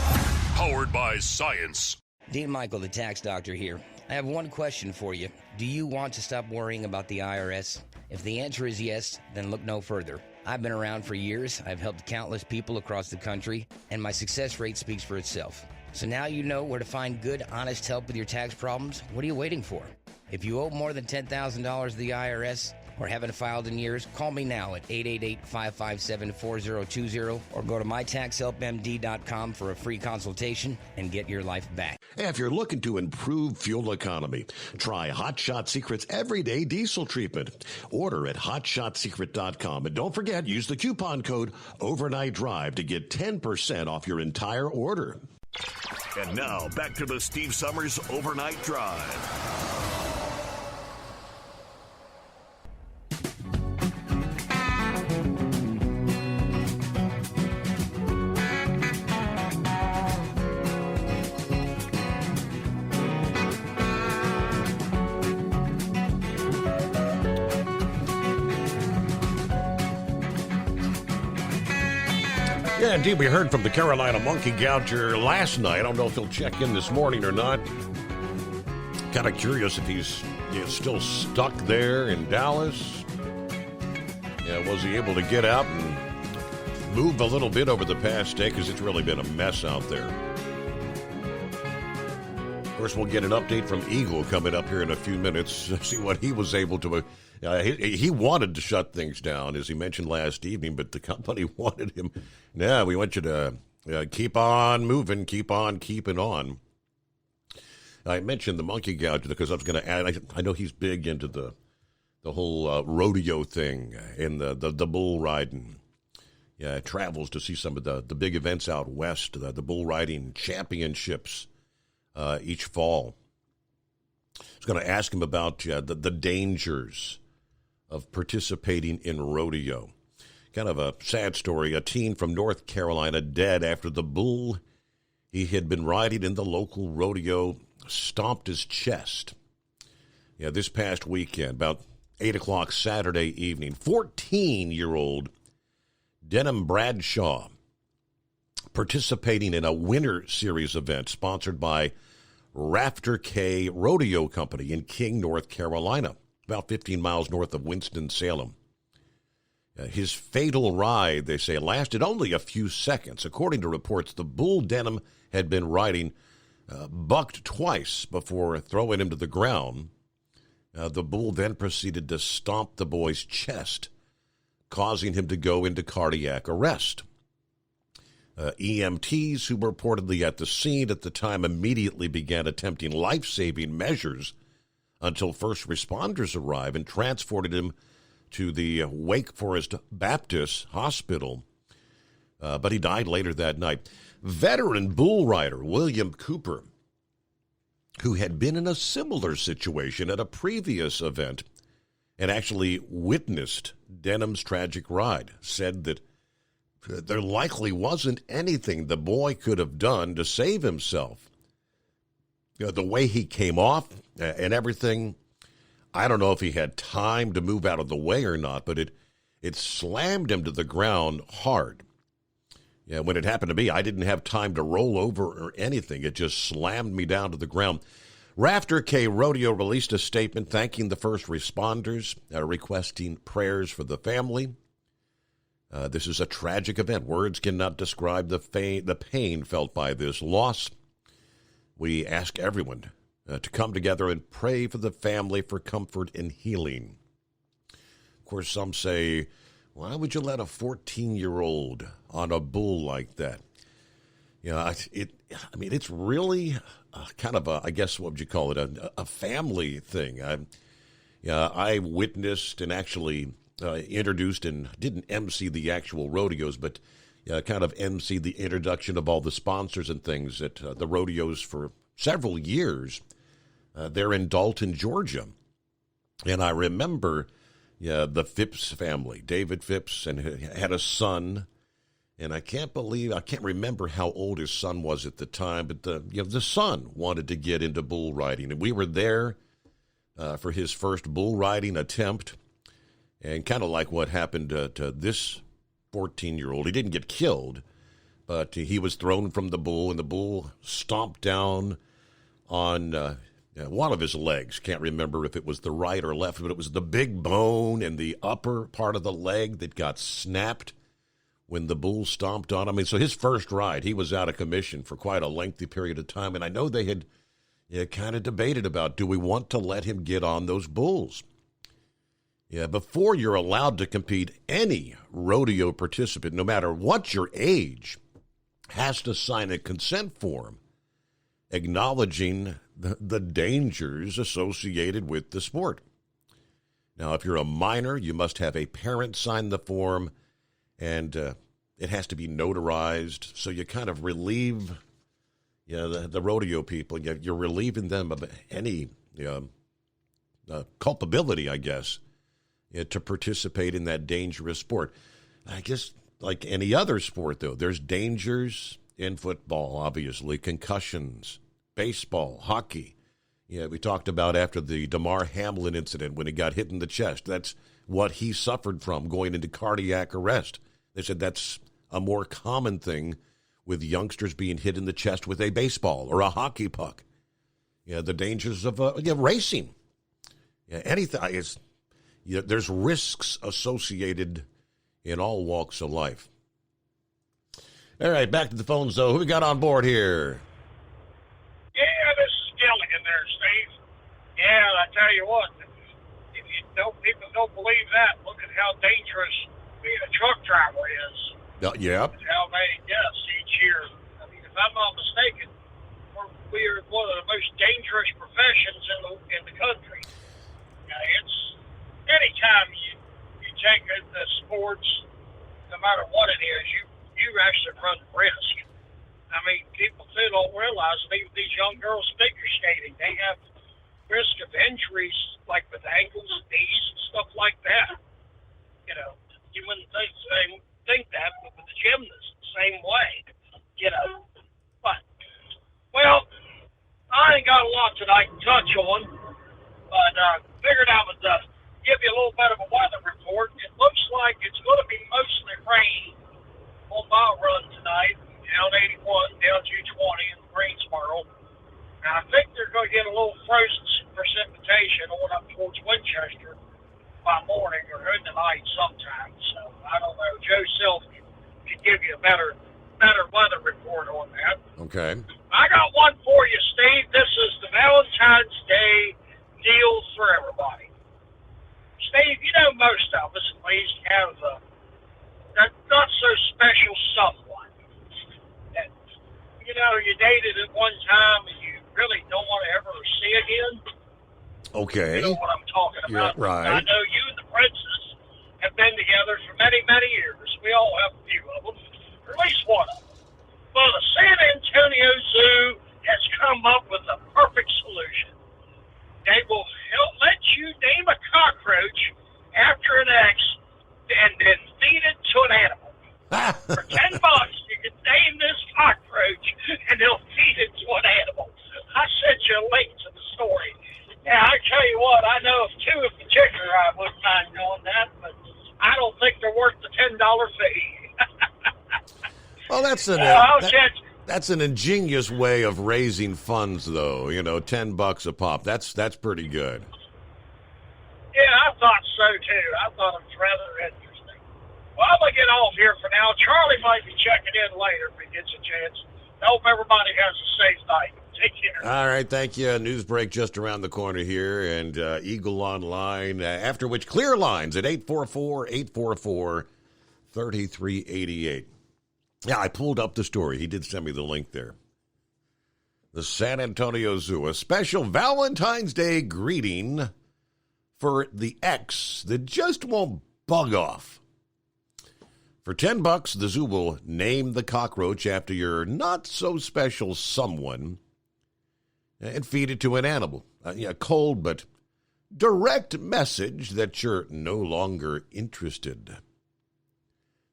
Powered by science. Dean Michael, the tax doctor here. I have one question for you. Do you want to stop worrying about the IRS? If the answer is yes, then look no further. I've been around for years. I've helped countless people across the country, and my success rate speaks for itself. So now you know where to find good, honest help with your tax problems. What are you waiting for? If you owe more than $10,000 to the IRS or haven't filed in years, call me now at 888-557-4020 or go to mytaxhelpmd.com for a free consultation and get your life back. If you're looking to improve fuel economy, try Hot Shot Secret's everyday diesel treatment. Order at hotshotsecret.com. And don't forget, use the coupon code Overnight Drive to get 10% off your entire order. And now, back to the Steve Summers Overnight Drive. Yeah, indeed, we heard from the Carolina Monkey Gouger last night. I don't know if he'll check in this morning or not. Kind of curious if he's still stuck there in Dallas. Yeah, was he able to get out and move a little bit over the past day? Because it's really been a mess out there. Of course, we'll get an update from Eagle coming up here in a few minutes. See what he was able to... he wanted to shut things down, as he mentioned last evening, but the company wanted him. Yeah, we want you to keep on moving, keep on keeping on. I mentioned the Monkey Gouger because I was going to add, I know he's big into the whole rodeo thing and the bull riding. Yeah, travels to see some of the big events out west, the bull riding championships each fall. I was going to ask him about the dangers of participating in rodeo. Kind of a sad story. A teen from North Carolina dead after the bull he had been riding in the local rodeo stomped his chest. Yeah, this past weekend, about 8 o'clock Saturday evening, 14-year-old Denham Bradshaw participating in a Winter Series event sponsored by Rafter K Rodeo Company in King, North Carolina, about 15 miles north of Winston-Salem. His fatal ride, they say, lasted only a few seconds. According to reports, the bull Denham had been riding bucked twice before throwing him to the ground. The bull then proceeded to stomp the boy's chest, causing him to go into cardiac arrest. EMTs who were reportedly at the scene at the time immediately began attempting life-saving measures until first responders arrived and transported him to the Wake Forest Baptist Hospital. But he died later that night. Veteran bull rider William Cooper, who had been in a similar situation at a previous event and actually witnessed Denham's tragic ride, said that there likely wasn't anything the boy could have done to save himself. The way he came off and everything, I don't know if he had time to move out of the way or not, but it slammed him to the ground hard. Yeah, when it happened to me, I didn't have time to roll over or anything. It just slammed me down to the ground. Rafter K Rodeo released a statement thanking the first responders, requesting prayers for the family. This is a tragic event. Words cannot describe the pain felt by this loss. We ask everyone to come together and pray for the family for comfort and healing. Of course, some say, why would you let a 14-year-old on a bull like that? It's really kind of I guess, what would you call it, a family thing. I witnessed and actually introduced and didn't MC the actual rodeos, but kind of MC the introduction of all the sponsors and things at the rodeos for several years. They're in Dalton, Georgia. And I remember the Phipps family, David Phipps, and had a son. And I can't remember how old his son was at the time, but the son wanted to get into bull riding. And we were there for his first bull riding attempt. And kind of like what happened to this 14-year-old. He didn't get killed, but he was thrown from the bull, and the bull stomped down on one of his legs. Can't remember if it was the right or left, but it was the big bone and the upper part of the leg that got snapped when the bull stomped on him. So his first ride, he was out of commission for quite a lengthy period of time. And I know they had kind of debated about, do we want to let him get on those bulls? Yeah, before you're allowed to compete, any rodeo participant, no matter what your age, has to sign a consent form acknowledging the dangers associated with the sport. Now, if you're a minor, you must have a parent sign the form, and it has to be notarized. So you kind of relieve the rodeo people. You're relieving them of any culpability, I guess, to participate in that dangerous sport. I guess like any other sport, though, there's dangers in football, obviously, concussions, baseball, hockey. We talked about after the Damar Hamlin incident when he got hit in the chest. That's what he suffered from going into cardiac arrest. They said that's a more common thing with youngsters being hit in the chest with a baseball or a hockey puck. The dangers of racing. Anything is. There's risks associated in all walks of life. All right, back to the phones, though. Who we got on board here? Yeah, this is Gilligan there, Steve. Yeah, I tell you what, if people don't believe that, look at how dangerous being a truck driver is. Yeah. How many deaths each year. I mean, if I'm not mistaken, we're one of the most dangerous professions in the country. It's anytime you take the sports, no matter what it is, you actually run risk. I mean, people too don't realize these young girls figure skating, they have risk of injuries like with ankles, knees, and stuff like that. You wouldn't think that, but with the gymnasts, the same way. But I ain't got a lot tonight to touch on, but figured I would give you a little bit of a weather report. It looks like it's going to be mostly rain on my run tonight, down 81, down 220 in Greensboro. Now, I think they're going to get a little frozen precipitation on up towards Winchester by morning or in the night sometime. So, I don't know. Joe Self can give you a better weather report on that. Okay. I got one for you, Steve. This is the Valentine's Day deal for everybody. Steve, most of us at least have that not so special someone that, you dated at one time and you really don't want to ever see again. Okay. You know what I'm talking about. Yeah, right. I know you and the princess have been together for many, many years. We all have a few of them, or at least one of them. Well, the San Antonio Zoo has come up with the perfect solution. They will let you name a cockroach after an ex and then feed it to an animal. For $10, you can name this cockroach and they'll feed it to an animal. I sent you a link to the story. Now, I tell you what, I know of two in particular I wouldn't mind doing that, but I don't think they're worth the $10 fee. Well, That's an ingenious way of raising funds, though. $10 a pop. That's pretty good. Yeah, I thought so too. I thought it was rather interesting. Well, I'm gonna get off here for now. Charlie might be checking in later if he gets a chance. I hope everybody has a safe night. Take care. All right, thank you. News break just around the corner here, and Eagle Online, after which clear lines at 844-844-3388. Yeah, I pulled up the story. He did send me the link there. The San Antonio Zoo, a special Valentine's Day greeting for the ex that just won't bug off. For $10, the zoo will name the cockroach after your not-so-special someone and feed it to an animal. A cold but direct message that you're no longer interested.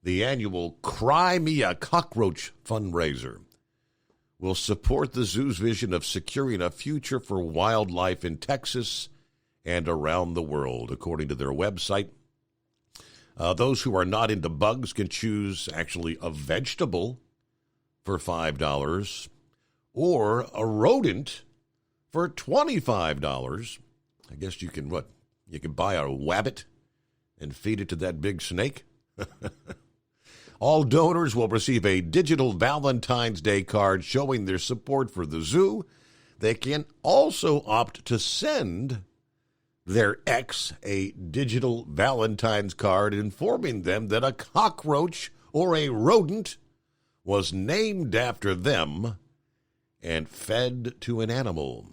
The annual Cry Me a Cockroach fundraiser will support the zoo's vision of securing a future for wildlife in Texas and around the world, according to their website. Those who are not into bugs can choose actually a vegetable for $5 or a rodent for $25. I guess you can You can buy a wabbit and feed it to that big snake. All donors will receive a digital Valentine's Day card showing their support for the zoo. They can also opt to send their ex a digital Valentine's card informing them that a cockroach or a rodent was named after them and fed to an animal.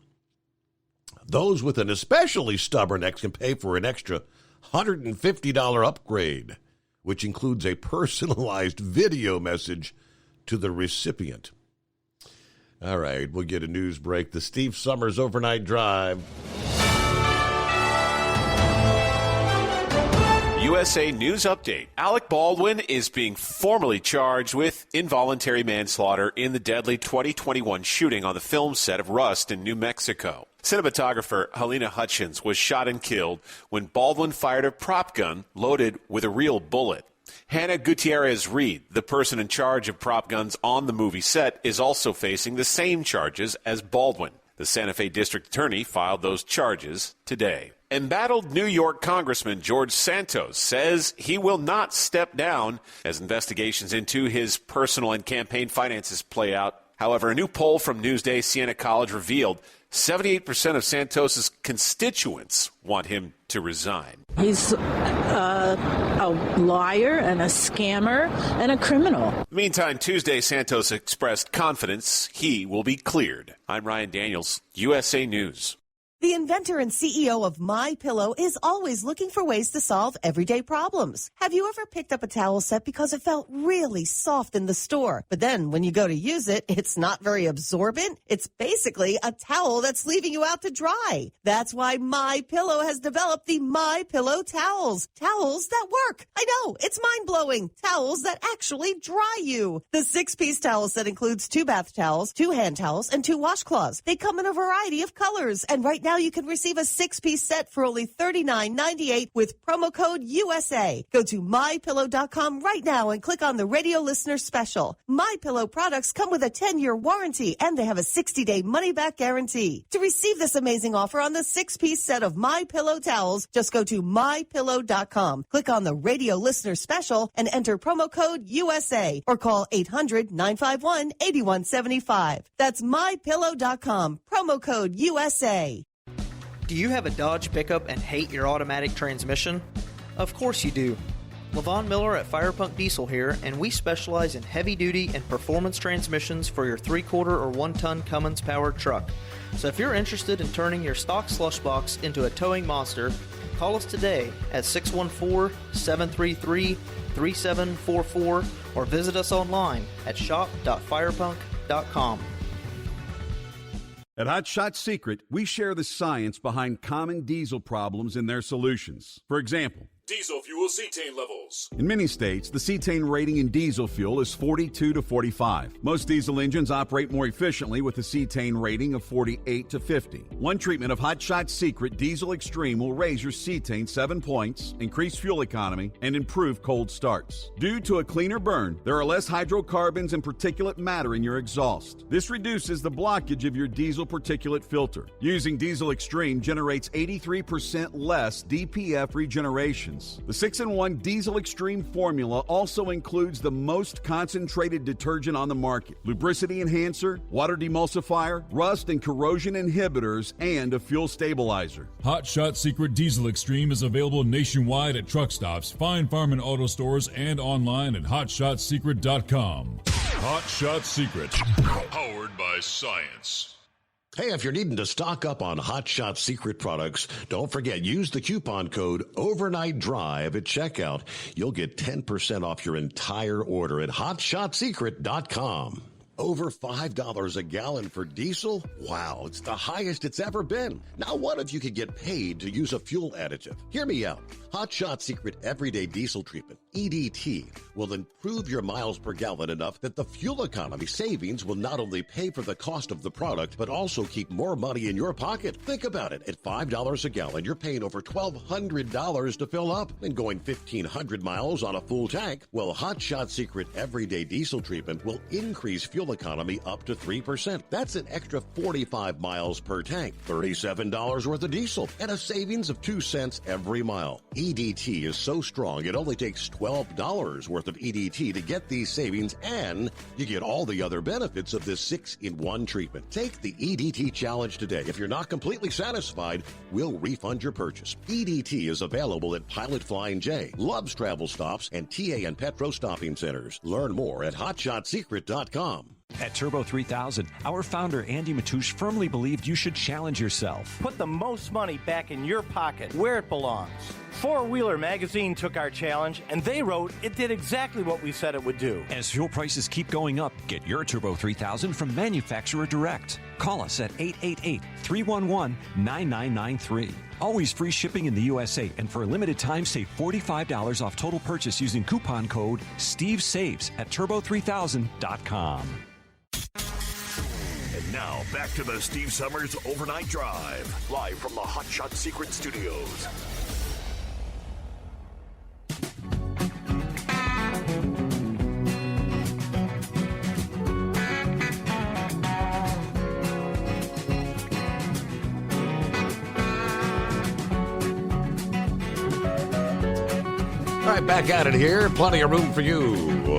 Those with an especially stubborn ex can pay for an extra $150 upgrade, which includes a personalized video message to the recipient. All right, we'll get a news break. The Steve Summers Overnight Drive. USA News Update. Alec Baldwin is being formally charged with involuntary manslaughter in the deadly 2021 shooting on the film set of Rust in New Mexico. Cinematographer Helena Hutchins was shot and killed when Baldwin fired a prop gun loaded with a real bullet. Hannah Gutierrez-Reed, the person in charge of prop guns on the movie set, is also facing the same charges as Baldwin. The Santa Fe District Attorney filed those charges today. Embattled New York Congressman George Santos says he will not step down as investigations into his personal and campaign finances play out. However, a new poll from Newsday Siena College revealed 78% of Santos's constituents want him to resign. He's a liar and a scammer and a criminal. Meantime, Tuesday, Santos expressed confidence he will be cleared. I'm Ryan Daniels, USA News. The inventor and CEO of MyPillow is always looking for ways to solve everyday problems. Have you ever picked up a towel set because it felt really soft in the store, but then when you go to use it, it's not very absorbent? It's basically a towel that's leaving you out to dry. That's why MyPillow has developed the MyPillow towels. Towels that work. I know, it's mind-blowing. Towels that actually dry you. The 6-piece towel set includes 2 bath towels, 2 hand towels, and 2 washcloths. They come in a variety of colors, and right now you can receive a 6-piece set for only $39.98 with promo code USA. Go to MyPillow.com right now and click on the radio listener special. MyPillow products come with a 10-year warranty and they have a 60-day money-back guarantee. To receive this amazing offer on the 6-piece set of MyPillow towels, just go to MyPillow.com. Click on the radio listener special and enter promo code USA or call 800-951-8175. That's MyPillow.com. Promo code USA. Do you have a Dodge pickup and hate your automatic transmission? Of course you do. LaVon Miller at Firepunk Diesel here, and we specialize in heavy-duty and performance transmissions for your 3-quarter or 1-ton Cummins-powered truck. So if you're interested in turning your stock slush box into a towing monster, call us today at 614-733-3744 or visit us online at shop.firepunk.com. At Hot Shot Secret, we share the science behind common diesel problems and their solutions. For example, Diesel fuel cetane levels. In many states, the cetane rating in diesel fuel is 42 to 45. Most diesel engines operate more efficiently with a cetane rating of 48 to 50. One treatment of Hot Shot Secret Diesel Extreme will raise your cetane 7 points, increase fuel economy, and improve cold starts. Due to a cleaner burn, there are less hydrocarbons and particulate matter in your exhaust. This reduces the blockage of your diesel particulate filter. Using Diesel Extreme generates 83% less DPF regenerations. The 6-in-1 Diesel Extreme formula also includes the most concentrated detergent on the market, lubricity enhancer, water demulsifier, rust and corrosion inhibitors, and a fuel stabilizer. Hot Shot Secret Diesel Extreme is available nationwide at truck stops, fine farm and auto stores, and online at hotshotsecret.com. Hot Shot Secret, powered by science. Hey, if you're needing to stock up on Hot Shot Secret products, don't forget, use the coupon code Overnight Drive at checkout. You'll get 10% off your entire order at hotshotsecret.com. Over $5 a gallon for diesel? Wow, it's the highest it's ever been. Now, what if you could get paid to use a fuel additive? Hear me out. Hot Shot Secret Everyday Diesel Treatment, EDT, will improve your miles per gallon enough that the fuel economy savings will not only pay for the cost of the product, but also keep more money in your pocket. Think about it. At $5 a gallon, you're paying over $1,200 to fill up and going 1,500 miles on a full tank. Well, Hot Shot Secret Everyday Diesel Treatment will increase fuel economy up to 3%. That's an extra 45 miles per tank, $37 worth of diesel, and a savings of 2 cents every mile. EDT is so strong, it only takes $12 worth of EDT to get these savings, and you get all the other benefits of this 6-in-1 treatment. Take the EDT challenge today. If you're not completely satisfied, we'll refund your purchase. EDT is available at Pilot Flying J, Love's Travel Stops, and TA and Petro Stopping Centers. Learn more at hotshotsecret.com. At Turbo 3000, our founder Andy Matouche firmly believed you should challenge yourself. Put the most money back in your pocket, where it belongs. Four Wheeler Magazine took our challenge, and they wrote it did exactly what we said it would do. As fuel prices keep going up, get your Turbo 3000 from manufacturer direct. Call us at 888-311-9993. Always free shipping in the USA, and for a limited time, save $45 off total purchase using coupon code STEVESAVES at turbo3000.com. And now, back to the Steve Summers Overnight Drive, live from the Hot Shot Secret Studios. All right, back at it here. Plenty of room for you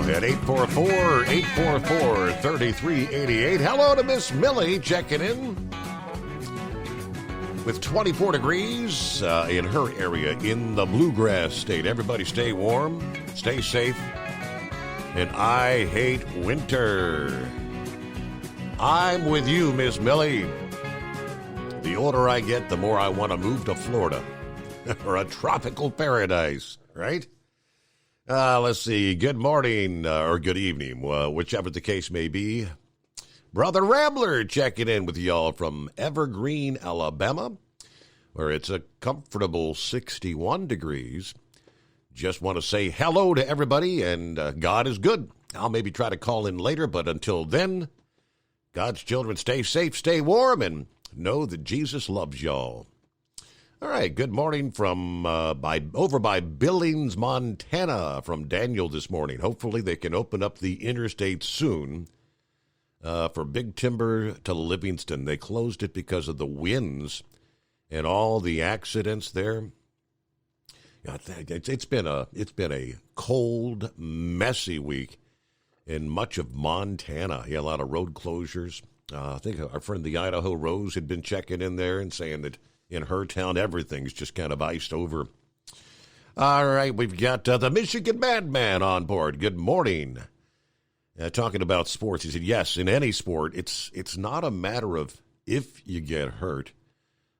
at 844-844-3388. Hello to Miss Millie checking in with 24 degrees in her area in the Bluegrass State. Everybody stay warm, stay safe, and I hate winter. I'm with you, Miss Millie. The older I get, the more I want to move to Florida or a tropical paradise, right? Let's see. Good morning or good evening, whichever the case may be. Brother Rambler checking in with y'all from Evergreen, Alabama, where it's a comfortable 61 degrees. Just want to say hello to everybody, and God is good. I'll maybe try to call in later, but until then, God's children, stay safe, stay warm, and know that Jesus loves y'all. All right, good morning from over by Billings, Montana, from Daniel this morning. Hopefully they can open up the interstate soon for Big Timber to Livingston. They closed it because of the winds and all the accidents there. It's been a cold, messy week in much of Montana. Yeah, a lot of road closures. I think our friend the Idaho Rose had been checking in there and saying that in her town, everything's just kind of iced over. All right, we've got the Michigan Madman on board. Good morning. Talking about sports, he said, yes, in any sport, it's not a matter of if you get hurt,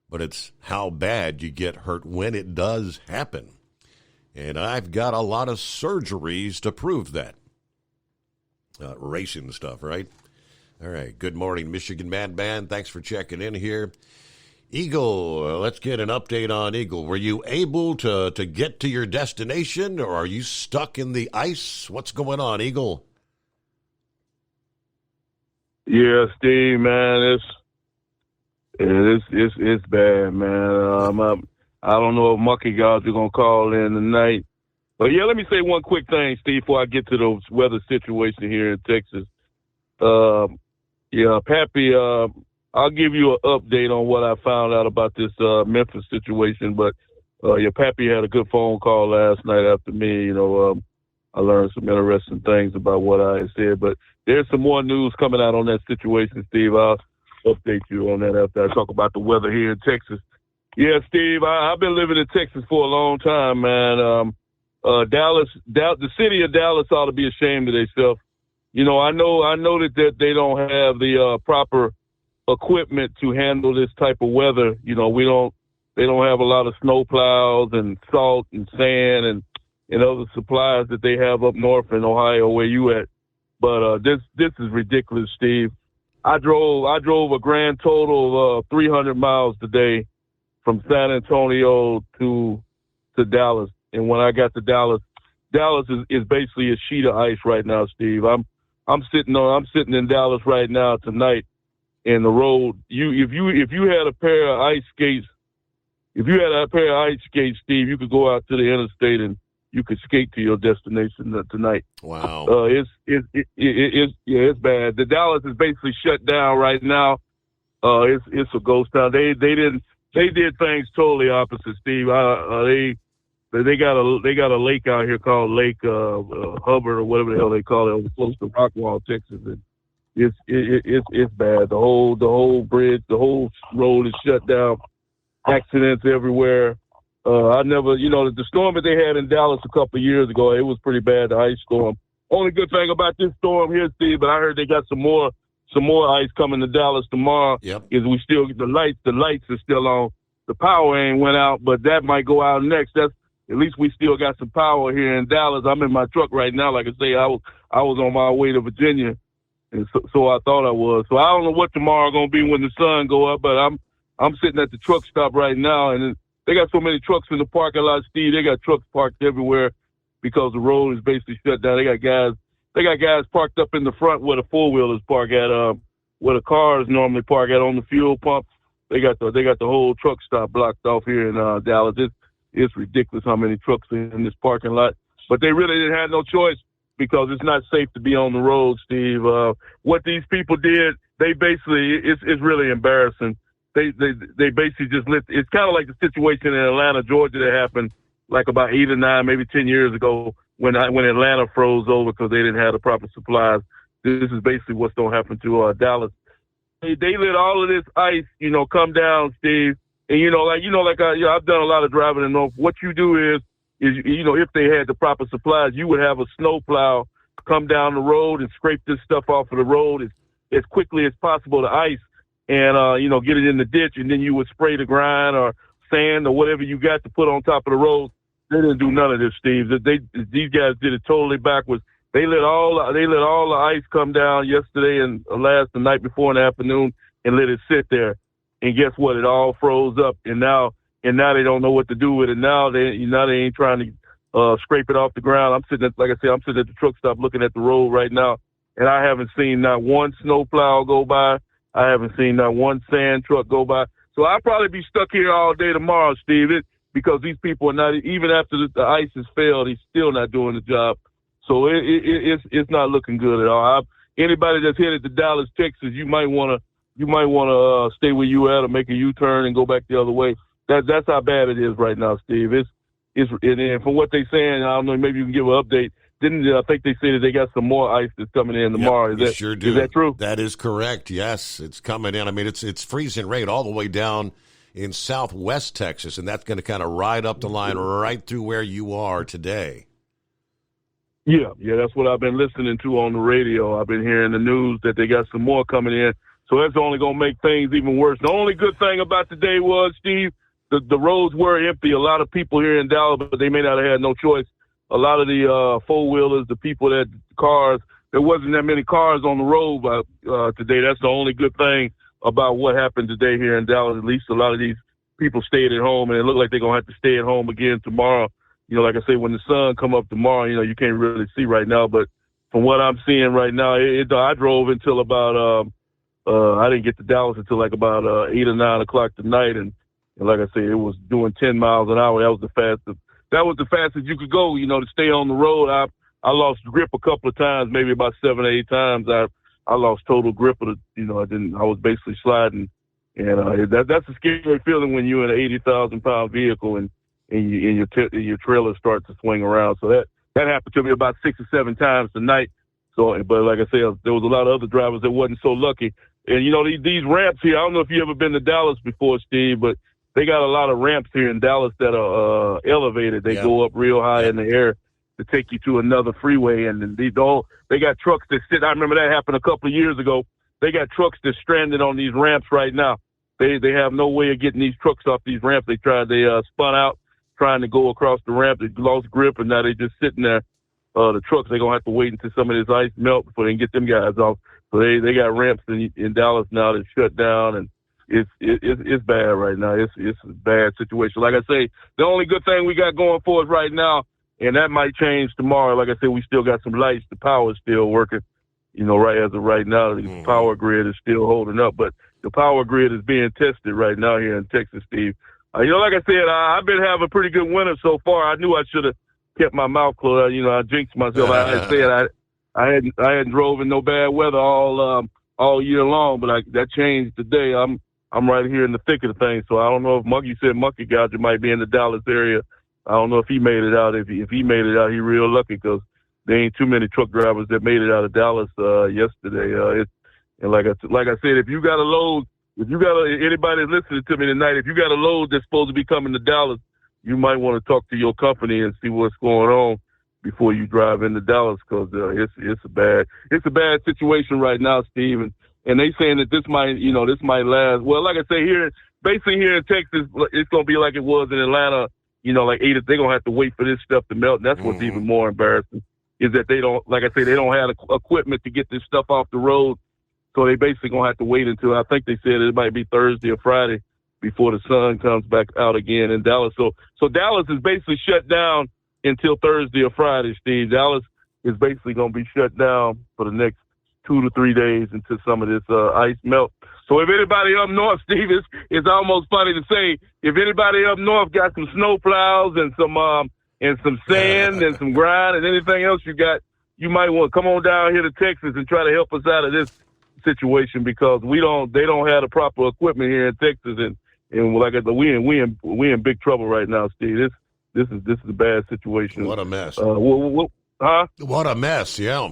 but it's how bad you get hurt when it does happen. And I've got a lot of surgeries to prove that. Racing stuff, right? All right, good morning, Michigan Madman. Thanks for checking in here. Eagle, let's get an update on Eagle. Were you able to get to your destination, or are you stuck in the ice? What's going on, Eagle? Yeah, Steve, man, it's bad, man. I don't know if Monkey Gods are gonna call in tonight, but yeah, let me say one quick thing, Steve, before I get to the weather situation here in Texas. Pappy, I'll give you an update on what I found out about this Memphis situation. But Pappy had a good phone call last night after me. I learned some interesting things about what I had said. But there's some more news coming out on that situation, Steve. I'll update you on that after I talk about the weather here in Texas. Yeah, Steve, I've been living in Texas for a long time, man. The city of Dallas ought to be ashamed of themselves. I know that they don't have the proper equipment to handle this type of weather. They don't have a lot of snow plows and salt and sand and other supplies that they have up north in Ohio where you at. But this is ridiculous, Steve. I drove a grand total of 300 miles today from San Antonio to Dallas. And when I got to Dallas is basically a sheet of ice right now, Steve. I'm sitting in Dallas right now tonight. And the road, if you had a pair of ice skates, Steve, you could go out to the interstate and you could skate to your destination tonight. Wow. It's bad. The Dallas is basically shut down right now. It's a ghost town. They did things totally opposite, Steve. They got a lake out here called Lake Hubbard or whatever the hell they call it, close to Rockwall, Texas. And it's bad. The whole bridge, the whole road is shut down. Accidents everywhere. The storm that they had in Dallas a couple of years ago, it was pretty bad. The ice storm. Only good thing about this storm here, Steve, but I heard they got some more ice coming to Dallas tomorrow. Yep. Is we still the lights are still on. The power ain't went out, but that might go out next. At least we still got some power here in Dallas. I'm in my truck right now. Like I say, I was on my way to Virginia, and so I thought I was. So I don't know what tomorrow gonna be when the sun go up, but I'm sitting at the truck stop right now, and they got so many trucks in the parking lot, Steve. They got trucks parked everywhere because the road is basically shut down. They got guys parked up in the front where the four-wheelers park at, where the cars normally park at on the fuel pump. They got the whole truck stop blocked off here in Dallas. It's ridiculous how many trucks are in this parking lot. But they really didn't have no choice because it's not safe to be on the road, Steve. What these people did, they basically, it's really embarrassing. They basically just it's kind of like the situation in Atlanta, Georgia that happened like about 8 or 9, maybe 10 years ago when Atlanta froze over because they didn't have the proper supplies. This is basically what's going to happen to Dallas. They let all of this ice, come down, Steve. And, I've done a lot of driving in North. What you do is, if they had the proper supplies, you would have a snow plow come down the road and scrape this stuff off of the road as quickly as possible, the ice, and, get it in the ditch. And then you would spray the grind or sand or whatever you got to put on top of the road. They didn't do none of this, Steve. These guys did it totally backwards. They let all the ice come down yesterday and the night before in the afternoon and let it sit there. And guess what? It all froze up, and now they don't know what to do with it. Now they ain't trying to scrape it off the ground. I'm sitting at the truck stop looking at the road right now, and I haven't seen not one snow plow go by. I haven't seen not one sand truck go by. So I'll probably be stuck here all day tomorrow, Steve, because these people are not, even after the ice has failed, he's still not doing the job. So it's not looking good at all. Anybody that's headed to Dallas, Texas, you might want to stay where you at or make a U-turn and go back the other way. That's how bad it is right now, Steve. And from what they're saying, I don't know, maybe you can give an update. I think they say that they got some more ice that's coming in tomorrow. Yep, sure do. Is that true? That is correct. Yes, it's coming in. I mean, it's freezing rain all the way down in southwest Texas, and that's going to kind of ride up the line right through where you are today. Yeah, that's what I've been listening to on the radio. I've been hearing the news that they got some more coming in. So that's only going to make things even worse. The only good thing about today was, Steve, the roads were empty. A lot of people here in Dallas, but they may not have had no choice. A lot of the four-wheelers, the people cars, there wasn't that many cars on the road today. That's the only good thing about what happened today here in Dallas. At least a lot of these people stayed at home, and it looked like they're going to have to stay at home again tomorrow. Like I say, when the sun come up tomorrow, you can't really see right now. But from what I'm seeing right now, I drove until about I didn't get to Dallas until like about 8 or 9 o'clock tonight, and like I say, it was doing 10 miles an hour. That was the fastest. That was the fastest you could go. To stay on the road. I lost grip a couple of times, maybe about 7 or 8 times. I lost total grip of the. I was basically sliding, and that's a scary feeling when you're in an 80,000-pound vehicle and your trailer starts to swing around. So that happened to me about 6 or 7 times tonight. So, but like I said, there was a lot of other drivers that wasn't so lucky. And these ramps here, I don't know if you ever been to Dallas before, Steve, but they got a lot of ramps here in Dallas that are elevated. They go up real high in the air to take you to another freeway. And they got trucks that sit. I remember that happened a couple of years ago. They got trucks that's stranded on these ramps right now. They have no way of getting these trucks off these ramps. They spun out trying to go across the ramp. They lost grip, and now they just sitting there. The trucks, they're going to have to wait until some of this ice melt before they can get them guys off. So they got ramps in Dallas now that shut down, and it's bad right now. It's a bad situation. Like I say, the only good thing we got going for us right now, and that might change tomorrow. Like I said, we still got some lights. The power is still working. Right as of right now, the power grid is still holding up, but the power grid is being tested right now here in Texas, Steve. Like I said, I've been having a pretty good winter so far. I knew I should have kept my mouth closed. I jinxed myself. I had said I hadn't drove in no bad weather all year long, but that changed today. I'm right here in the thick of the thing. So I don't know if Monkey Gouger might be in the Dallas area. I don't know if he made it out. If he made it out, he real lucky because there ain't too many truck drivers that made it out of Dallas yesterday. And like I said, if you got a load, anybody listening to me tonight, if you got a load that's supposed to be coming to Dallas, you might want to talk to your company and see what's going on before you drive into Dallas, because it's a bad situation right now, Steve. And they saying that this might last. Well, like I say, here in Texas, it's gonna be like it was in Atlanta. They're gonna have to wait for this stuff to melt. And that's what's even more embarrassing is that they don't have equipment to get this stuff off the road. So they basically gonna have to wait until, I think they said it might be Thursday or Friday before the sun comes back out again in Dallas. So Dallas is basically shut down until Thursday or Friday, Steve. Dallas is basically going to be shut down for the next 2 to 3 days until some of this ice melt. So if anybody up north, Steve, it's almost funny to say, if anybody up north got some snow plows and some sand and some grind and anything else you got, you might want to come on down here to Texas and try to help us out of this situation, because they don't have the proper equipment here in Texas, and like I said, we in big trouble right now, Steve. This is a bad situation. What a mess. What a mess, yeah.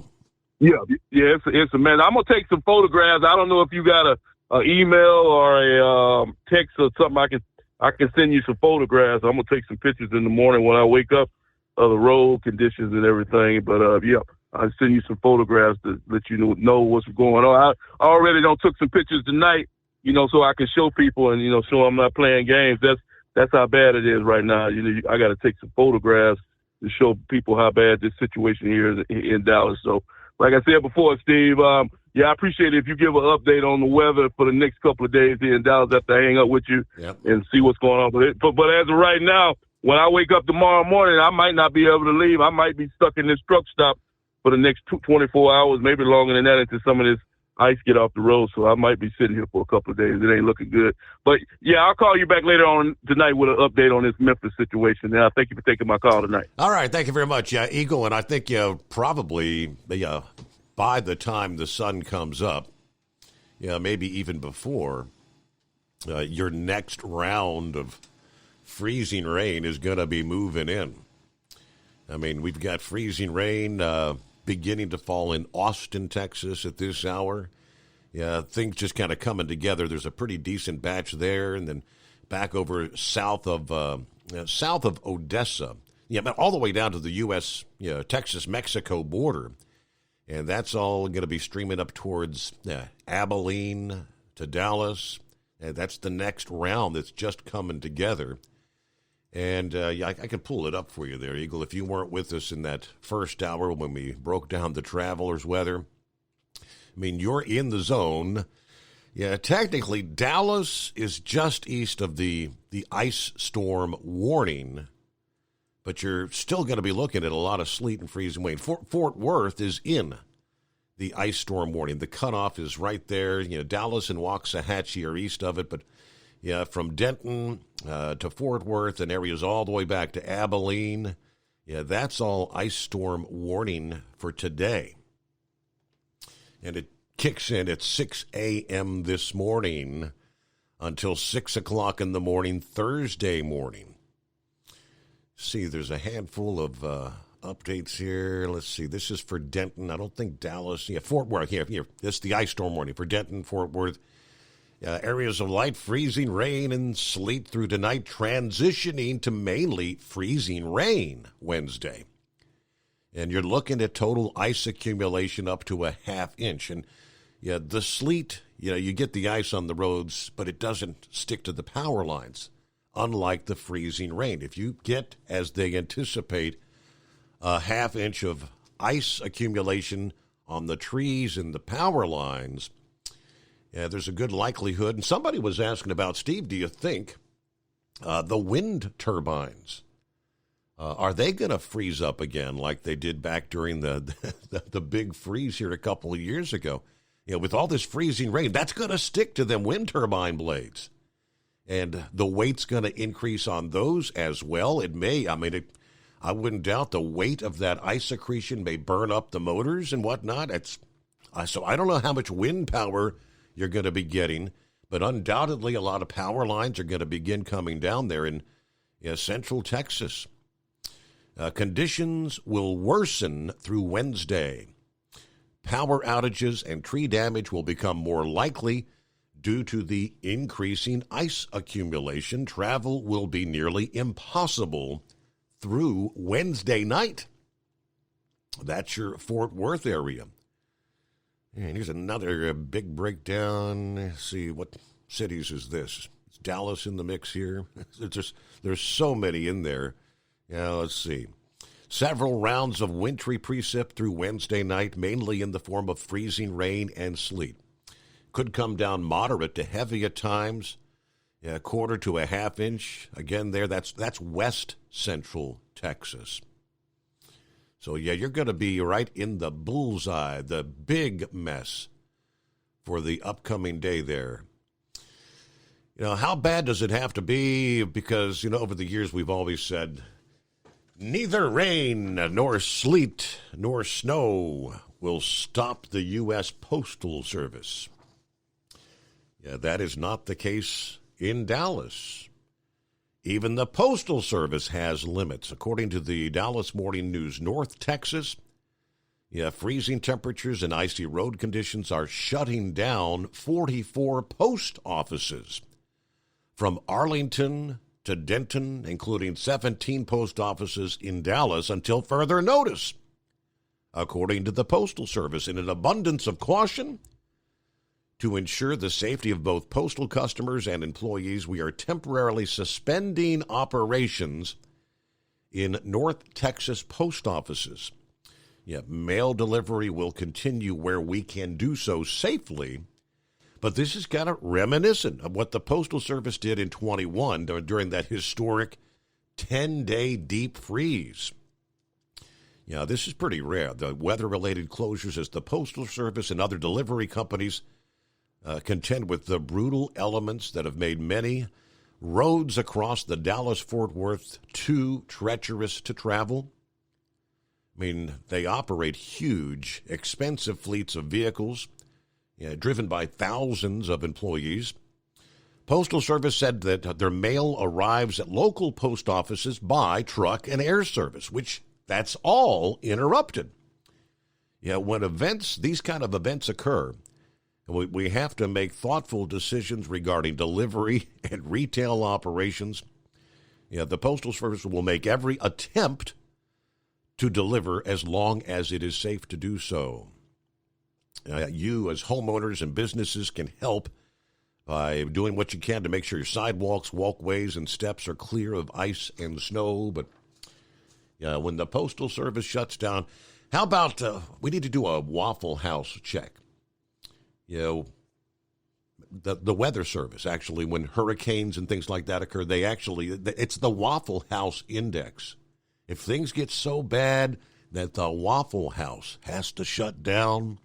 Yeah, it's a mess. I'm going to take some photographs. I don't know if you got a email or a text or something. I can send you some photographs. I'm going to take some pictures in the morning when I wake up of the road conditions and everything. But, I'll send you some photographs to let you know what's going on. I already took some pictures tonight, so I can show people and, show I'm not playing games. That's how bad it is right now. I got to take some photographs to show people how bad this situation here is in Dallas. So, like I said before, Steve, I appreciate it if you give an update on the weather for the next couple of days here in Dallas after I hang up with you and see what's going on with it. But as of right now, when I wake up tomorrow morning, I might not be able to leave. I might be stuck in this truck stop for the next 24 hours, maybe longer than that, until some of this ice get off the road. So I might be sitting here for a couple of days. It ain't looking good. But, I'll call you back later on tonight with an update on this Memphis situation. And I thank you for taking my call tonight. All right. Thank you very much, Eagle. And I think probably by the time the sun comes up, maybe even before, your next round of freezing rain is going to be moving in. I mean, we've got freezing rain beginning to fall in Austin, Texas at this hour. Yeah, things just kind of coming together. There's a pretty decent batch there, and then back over south of Odessa. But all the way down to the U.S. Texas-Mexico border. And that's all going to be streaming up towards Abilene to Dallas. And that's the next round that's just coming together. And, I can pull it up for you there, Eagle. If you weren't with us in that first hour when we broke down the traveler's weather, I mean, you're in the zone. Yeah, technically, Dallas is just east of the ice storm warning, but you're still going to be looking at a lot of sleet and freezing rain. Fort Worth is in the ice storm warning. The cutoff is right there. Dallas and Waxahachie are east of it, but yeah, from Denton to Fort Worth and areas all the way back to Abilene, yeah, that's all ice storm warning for today. And it kicks in at 6 a.m. this morning until 6 o'clock in the morning Thursday morning. See, there's a handful of updates here. Let's see. This is for Denton. I don't think Dallas. Yeah, Fort Worth. Here. This is the ice storm warning for Denton, Fort Worth. Areas of light freezing rain and sleet through tonight, transitioning to mainly freezing rain Wednesday. And you're looking at total ice accumulation up to a ½ inch. And yeah, the sleet, you get the ice on the roads, but it doesn't stick to the power lines, unlike the freezing rain. If you get, as they anticipate, a ½ inch of ice accumulation on the trees and the power lines, yeah, there's a good likelihood. And somebody was asking about, Steve, do you think the wind turbines, are they going to freeze up again like they did back during the big freeze here a couple of years ago? With all this freezing rain, that's going to stick to them wind turbine blades. And the weight's going to increase on those as well. It may, I wouldn't doubt the weight of that ice accretion may burn up the motors and whatnot. So I don't know how much wind power you're going to be getting, but undoubtedly a lot of power lines are going to begin coming down there in central Texas. Conditions will worsen through Wednesday. Power outages and tree damage will become more likely due to the increasing ice accumulation. Travel will be nearly impossible through Wednesday night. That's your Fort Worth area. And here's another big breakdown. Let's see, what cities is this? Is Dallas in the mix here? There's so many in there. Yeah, let's see. Several rounds of wintry precip through Wednesday night, mainly in the form of freezing rain and sleet. Could come down moderate to heavy at times, a quarter to a ½ inch. Again, that's west central Texas. So, yeah, you're going to be right in the bullseye, the big mess for the upcoming day there. How bad does it have to be? Because, over the years we've always said, neither rain nor sleet nor snow will stop the U.S. Postal Service. Yeah, that is not the case in Dallas. Even the Postal Service has limits. According to the Dallas Morning News, North Texas, freezing temperatures and icy road conditions are shutting down 44 post offices. From Arlington to Denton, including 17 post offices in Dallas, until further notice. According to the Postal Service, in an abundance of caution, to ensure the safety of both postal customers and employees, we are temporarily suspending operations in North Texas post offices. Mail delivery will continue where we can do so safely, but this is kind of reminiscent of what the Postal Service did in 21 during that historic 10-day deep freeze. This is pretty rare. The weather-related closures as the Postal Service and other delivery companies contend with the brutal elements that have made many roads across the Dallas-Fort Worth too treacherous to travel. They operate huge, expensive fleets of vehicles, driven by thousands of employees. Postal Service said that their mail arrives at local post offices by truck and air service, which that's all interrupted. When these kind of events occur, we have to make thoughtful decisions regarding delivery and retail operations. The Postal Service will make every attempt to deliver as long as it is safe to do so. You, as homeowners and businesses, can help by doing what you can to make sure your sidewalks, walkways, and steps are clear of ice and snow. But when the Postal Service shuts down, how about we need to do a Waffle House check? the Weather Service, actually, when hurricanes and things like that occur, it's the Waffle House Index. If things get so bad that the Waffle House has to shut down,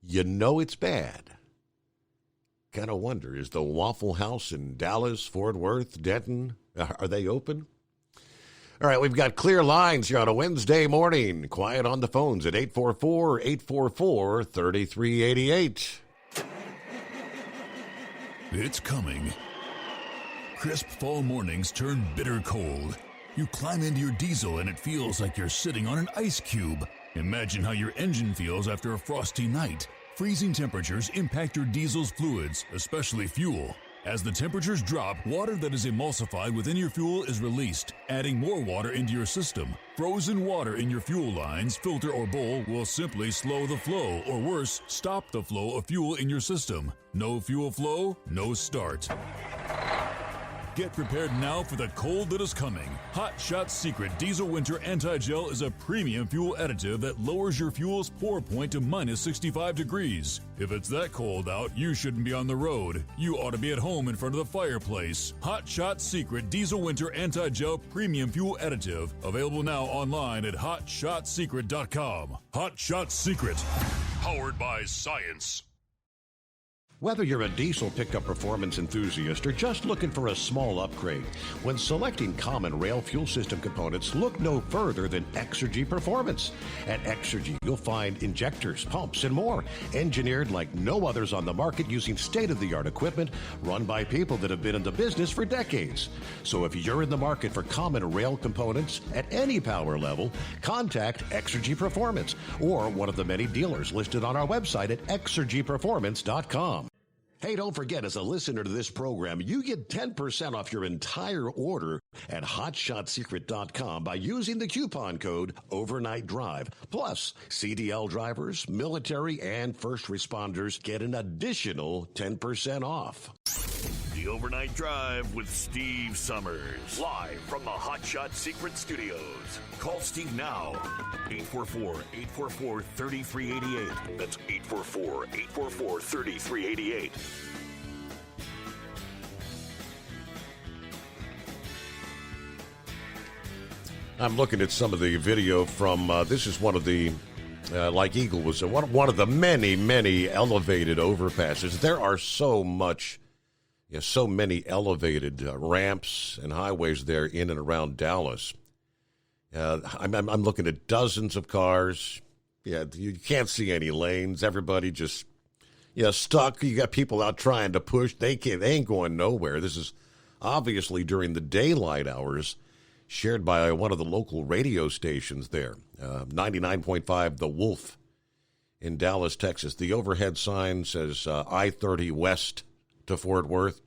you know it's bad. Kind of wonder, is the Waffle House in Dallas, Fort Worth, Denton, are they open? All right, we've got clear lines here on a Wednesday morning. Quiet on the phones at 844-844-3388. It's coming. Crisp fall mornings turn bitter cold. You climb into your diesel and it feels like you're sitting on an ice cube. Imagine how your engine feels after a frosty night. Freezing temperatures impact your diesel's fluids, especially fuel. As the temperatures drop, water that is emulsified within your fuel is released, adding more water into your system. Frozen water in your fuel lines, filter, or bowl will simply slow the flow, or worse, stop the flow of fuel in your system. No fuel flow, no start. Get prepared now for the cold that is coming. Hot Shot Secret Diesel Winter Anti-Gel is a premium fuel additive that lowers your fuel's pour point to minus 65 degrees. If it's that cold out, you shouldn't be on the road. You ought to be at home in front of the fireplace. Hot Shot Secret Diesel Winter Anti-Gel Premium Fuel Additive. Available now online at hotshotsecret.com. Hot Shot Secret. Powered by science. Whether you're a diesel pickup performance enthusiast or just looking for a small upgrade, when selecting common rail fuel system components, look no further than Exergy Performance. At Exergy, you'll find injectors, pumps, and more, engineered like no others on the market using state-of-the-art equipment run by people that have been in the business for decades. So if you're in the market for common rail components at any power level, contact Exergy Performance or one of the many dealers listed on our website at exergyperformance.com. Hey, don't forget, as a listener to this program, you get 10% off your entire order at hotshotsecret.com by using the coupon code Overnight Drive. Plus, CDL drivers, military, and first responders get an additional 10% off. The Overnight Drive with Steve Summers. Live from the Hot Shot Secret Studios. Call Steve now. 844-844-3388. That's 844-844-3388. I'm looking at some of the video from, this is one of the, like Eagle was, one of the many, many elevated overpasses. There are so many elevated ramps and highways there in and around Dallas. I'm looking at dozens of cars. Yeah, you can't see any lanes. Everybody just, stuck. You got people out trying to push. They ain't going nowhere. This is obviously during the daylight hours, shared by one of the local radio stations there, 99.5 The Wolf in Dallas, Texas. The overhead sign says I-30 west to Fort Worth.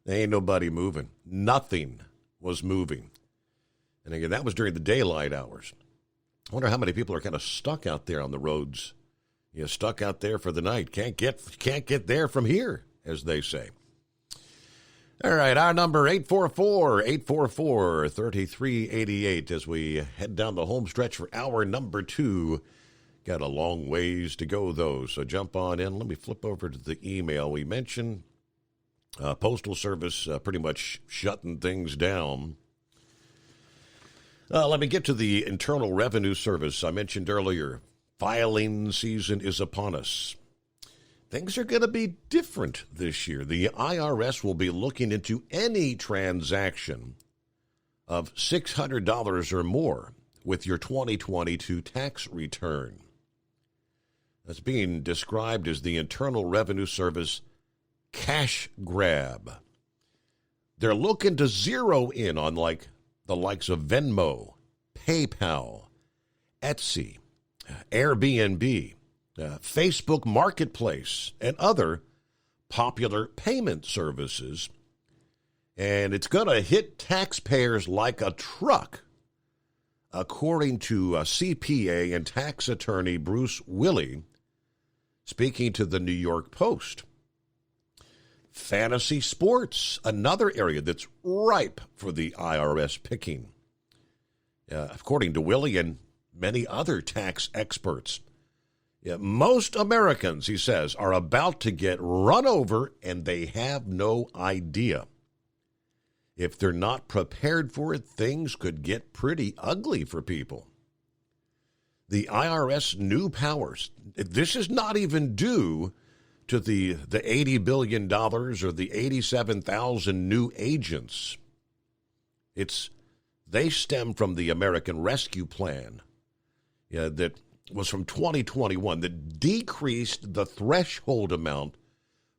There ain't nobody moving. Nothing was moving. And again, that was during the daylight hours. I wonder how many people are kind of stuck out there on the roads. Stuck out there for the night. Can't get there from here, as they say. All right, our number 844-844-3388 as we head down the home stretch for hour number 2. Got a long ways to go, though, so jump on in. Let me flip over to the email. We mentioned Postal Service pretty much shutting things down. Let me get to the Internal Revenue Service. I mentioned earlier, filing season is upon us. Things are going to be different this year. The IRS will be looking into any transaction of $600 or more with your 2022 tax return. That's being described as the Internal Revenue Service cash grab. They're looking to zero in on the likes of Venmo, PayPal, Etsy, Airbnb, Facebook Marketplace, and other popular payment services. And it's going to hit taxpayers like a truck, according to CPA and tax attorney Bruce Willey, speaking to the New York Post. Fantasy sports, another area that's ripe for the IRS picking. According to Willey and many other tax experts, Yeah, most Americans, he says, are about to get run over and they have no idea. If they're not prepared for it, things could get pretty ugly for people. The IRS new powers, this is not even due to the $80 billion or the 87,000 new agents. They stem from the American Rescue Plan that was from 2021 that decreased the threshold amount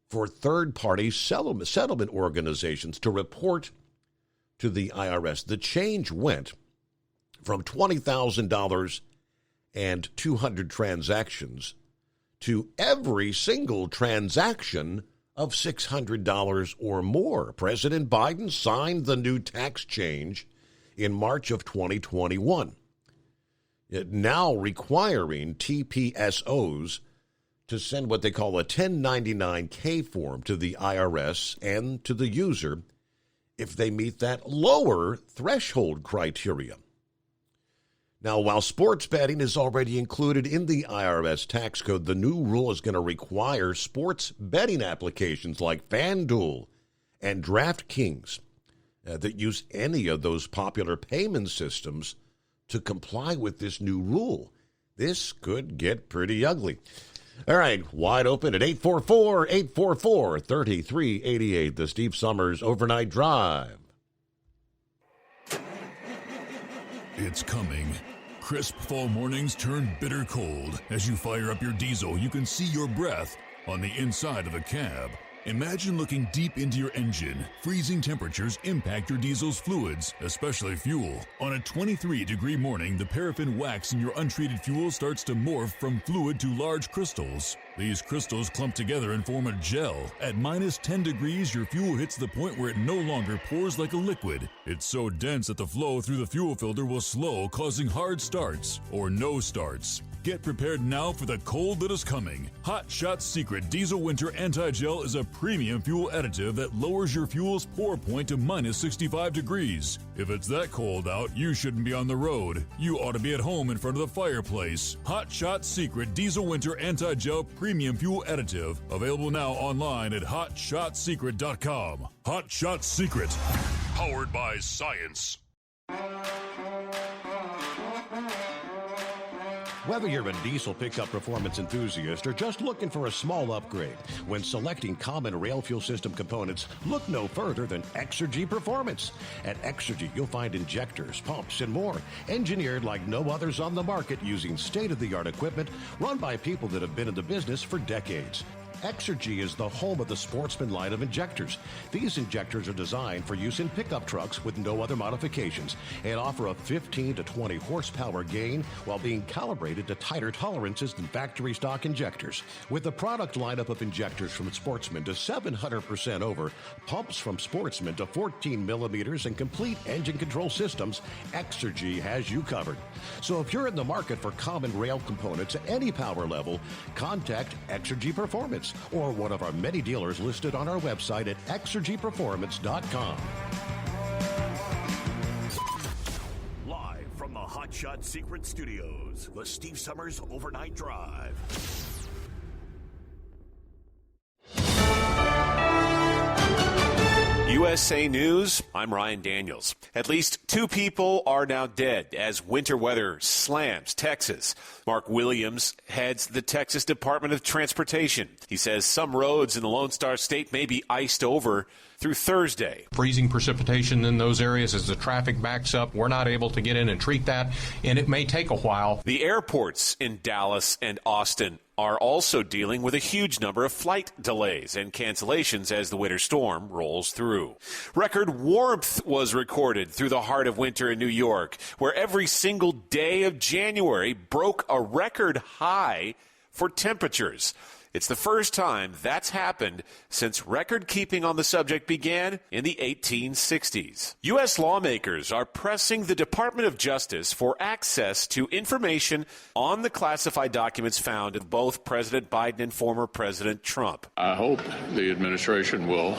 for third-party settlement organizations to report to the IRS. The change went from $20,000 and 200 transactions to every single transaction of $600 or more. President Biden signed the new tax change in March of 2021, now requiring TPSOs to send what they call a 1099-K form to the IRS and to the user if they meet that lower threshold criteria. Now, while sports betting is already included in the IRS tax code, the new rule is going to require sports betting applications like FanDuel and DraftKings that use any of those popular payment systems to comply with this new rule. This could get pretty ugly. All right, wide open at 844-844-3388, the Steve Summers Overnight Drive. It's coming. Crisp fall mornings turn bitter cold. As you fire up your diesel, you can see your breath on the inside of a cab. Imagine looking deep into your engine. Freezing temperatures impact your diesel's fluids, especially fuel. On a 23-degree morning, the paraffin wax in your untreated fuel starts to morph from fluid to large crystals. These crystals clump together and form a gel. At minus 10 degrees, your fuel hits the point where it no longer pours like a liquid. It's so dense that the flow through the fuel filter will slow, causing hard starts or no starts. Get prepared now for the cold that is coming. Hot Shot Secret Diesel Winter Anti-Gel is a premium fuel additive that lowers your fuel's pour point to minus 65 degrees. If it's that cold out, you shouldn't be on the road. You ought to be at home in front of the fireplace. Hot Shot Secret Diesel Winter Anti-Gel Premium Fuel Additive. Available now online at HotShotSecret.com. Hot Shot Secret. Powered by science. Whether you're a diesel pickup performance enthusiast or just looking for a small upgrade, when selecting common rail fuel system components, look no further than Exergy Performance. At Exergy, you'll find injectors, pumps, and more, engineered like no others on the market using state-of-the-art equipment run by people that have been in the business for decades. Exergy is the home of the Sportsman line of injectors. These injectors are designed for use in pickup trucks with no other modifications and offer a 15 to 20 horsepower gain while being calibrated to tighter tolerances than factory stock injectors. With the product lineup of injectors from Sportsman to 700% over, pumps from Sportsman to 14 millimeters, and complete engine control systems, Exergy has you covered. So if you're in the market for common rail components at any power level, contact Exergy Performance or one of our many dealers listed on our website at exergyperformance.com. Live from the Hot Shot Secret Studios, the Steve Summers Overnight Drive. USA News, I'm Ryan Daniels. At least 2 people are now dead as winter weather slams Texas. Mark Williams heads the Texas Department of Transportation. He says some roads in the Lone Star State may be iced over through Thursday. Freezing precipitation in those areas as the traffic backs up. We're not able to get in and treat that, and it may take a while. The airports in Dallas and Austin are also dealing with a huge number of flight delays and cancellations as the winter storm rolls through. Record warmth was recorded through the heart of winter in New York, where every single day of January broke a record high for temperatures. It's the first time that's happened since record-keeping on the subject began in the 1860s. U.S. lawmakers are pressing the Department of Justice for access to information on the classified documents found in both President Biden and former President Trump. I hope the administration will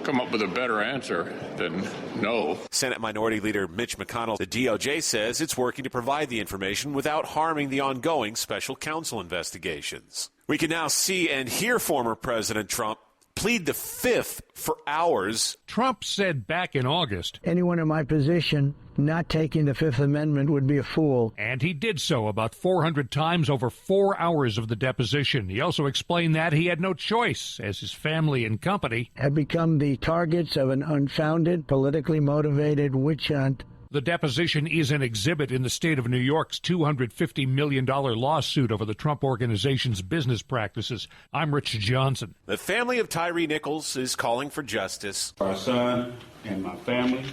come up with a better answer than no. Senate Minority Leader Mitch McConnell, the DOJ says it's working to provide the information without harming the ongoing special counsel investigations. We can now see and hear former President Trump plead the Fifth for hours. Trump said back in August, anyone in my position not taking the Fifth Amendment would be a fool. And he did so about 400 times over 4 hours of the deposition. He also explained that he had no choice, as his family and company had become the targets of an unfounded, politically motivated witch hunt. The deposition is an exhibit in the state of New York's $250 million lawsuit over the Trump Organization's business practices. I'm Rich Johnson. The family of Tyree Nichols is calling for justice. Our son and my family.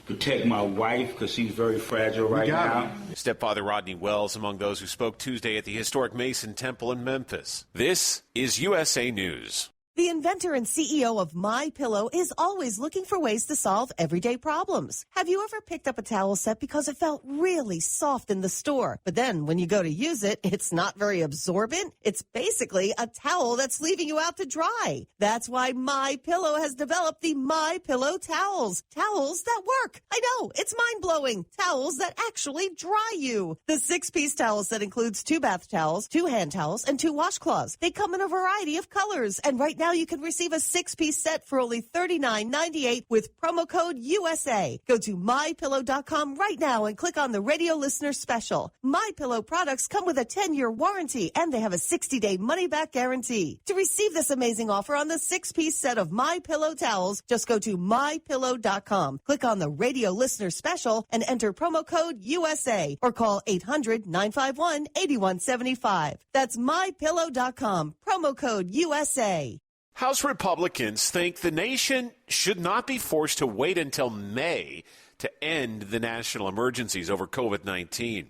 Protect my wife because she's very fragile right now. Stepfather Rodney Wells among those who spoke Tuesday at the historic Mason Temple in Memphis. This is USA News. The inventor and CEO of MyPillow is always looking for ways to solve everyday problems. Have you ever picked up a towel set because it felt really soft in the store, but then when you go to use it, it's not very absorbent? It's basically a towel that's leaving you out to dry. That's why MyPillow has developed the MyPillow towels. Towels that work. I know, it's mind-blowing. Towels that actually dry you. The 6-piece towel set includes 2 bath towels, 2 hand towels, and 2 washcloths. They come in a variety of colors, and right now you can receive a 6-piece set for only $39.98 with promo code USA. Go to MyPillow.com right now and click on the radio listener special. MyPillow products come with a 10-year warranty and they have a 60-day money-back guarantee. To receive this amazing offer on the 6-piece set of MyPillow towels, just go to MyPillow.com. Click on the radio listener special and enter promo code USA or call 800-951-8175. That's MyPillow.com. Promo code USA. House Republicans think the nation should not be forced to wait until May to end the national emergencies over COVID-19.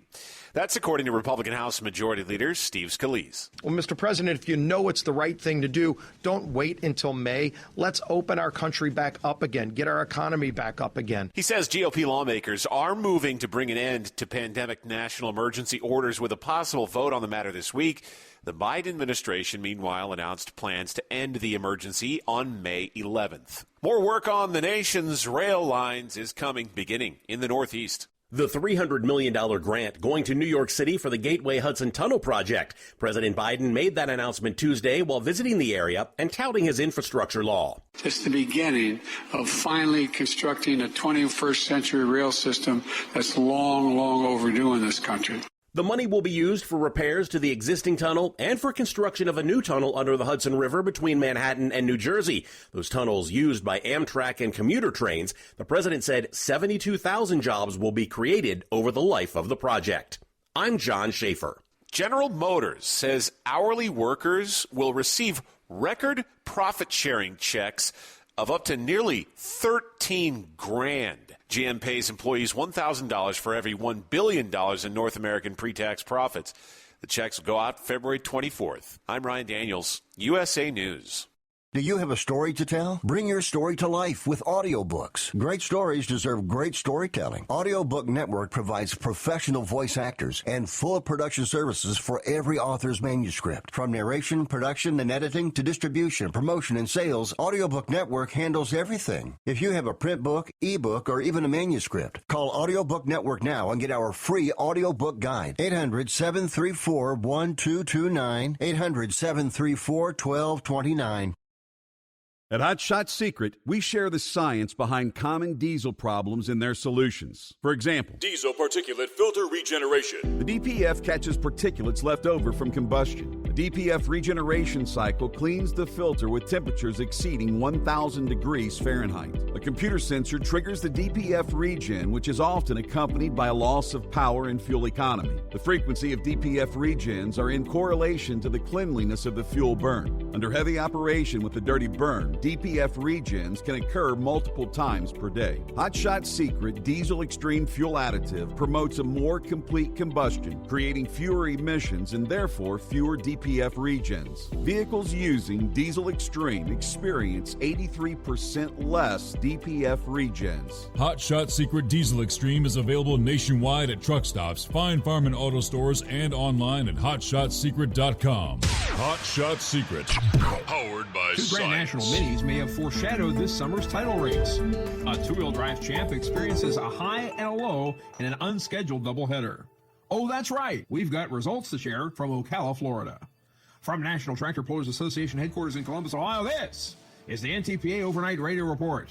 That's according to Republican House Majority Leader Steve Scalise. Well, Mr. President, if you know it's the right thing to do, don't wait until May. Let's open our country back up again, get our economy back up again. He says GOP lawmakers are moving to bring an end to pandemic national emergency orders with a possible vote on the matter this week. The Biden administration, meanwhile, announced plans to end the emergency on May 11th. More work on the nation's rail lines is coming, beginning in the Northeast. The $300 million grant going to New York City for the Gateway Hudson Tunnel project. President Biden made that announcement Tuesday while visiting the area and touting his infrastructure law. It's the beginning of finally constructing a 21st century rail system that's long, long overdue in this country. The money will be used for repairs to the existing tunnel and for construction of a new tunnel under the Hudson River between Manhattan and New Jersey. Those tunnels used by Amtrak and commuter trains. The president said 72,000 jobs will be created over the life of the project. I'm John Schaefer. General Motors says hourly workers will receive record profit-sharing checks of up to nearly $13,000. GM pays employees $1,000 for every $1 billion in North American pre-tax profits. The checks will go out February 24th. I'm Ryan Daniels, USA News. Do you have a story to tell? Bring your story to life with audiobooks. Great stories deserve great storytelling. Audiobook Network provides professional voice actors and full production services for every author's manuscript. From narration, production, and editing to distribution, promotion, and sales, Audiobook Network handles everything. If you have a print book, ebook, or even a manuscript, call Audiobook Network now and get our free audiobook guide. 800-734-1229, 800-734-1229. At Hot Shot Secret, we share the science behind common diesel problems and their solutions. For example, Diesel particulate filter regeneration. the DPF catches particulates left over from combustion. The DPF regeneration cycle cleans the filter with temperatures exceeding 1,000 degrees Fahrenheit. A computer sensor triggers the DPF regen, which is often accompanied by a loss of power and fuel economy. The frequency of DPF regens are in correlation to the cleanliness of the fuel burn. Under heavy operation with the dirty burn, DPF regens can occur multiple times per day. Hot Shot Secret Diesel Extreme Fuel Additive promotes a more complete combustion, creating fewer emissions and therefore fewer DPF regens. Vehicles using Diesel Extreme experience 83% less DPF regens. Hot Shot Secret Diesel Extreme is available nationwide at truck stops, Fine Farm and auto stores, and online at hotshotsecret.com. Hot Shot Secret, powered by Two Grand science. National Mini delays may have foreshadowed this summer's title race. A two-wheel drive champ experiences a high and a low in an unscheduled doubleheader. Oh, that's right. We've got results to share from Ocala, Florida. From National Tractor Pullers Association headquarters in Columbus, Ohio, this is the NTPA Overnight Radio Report.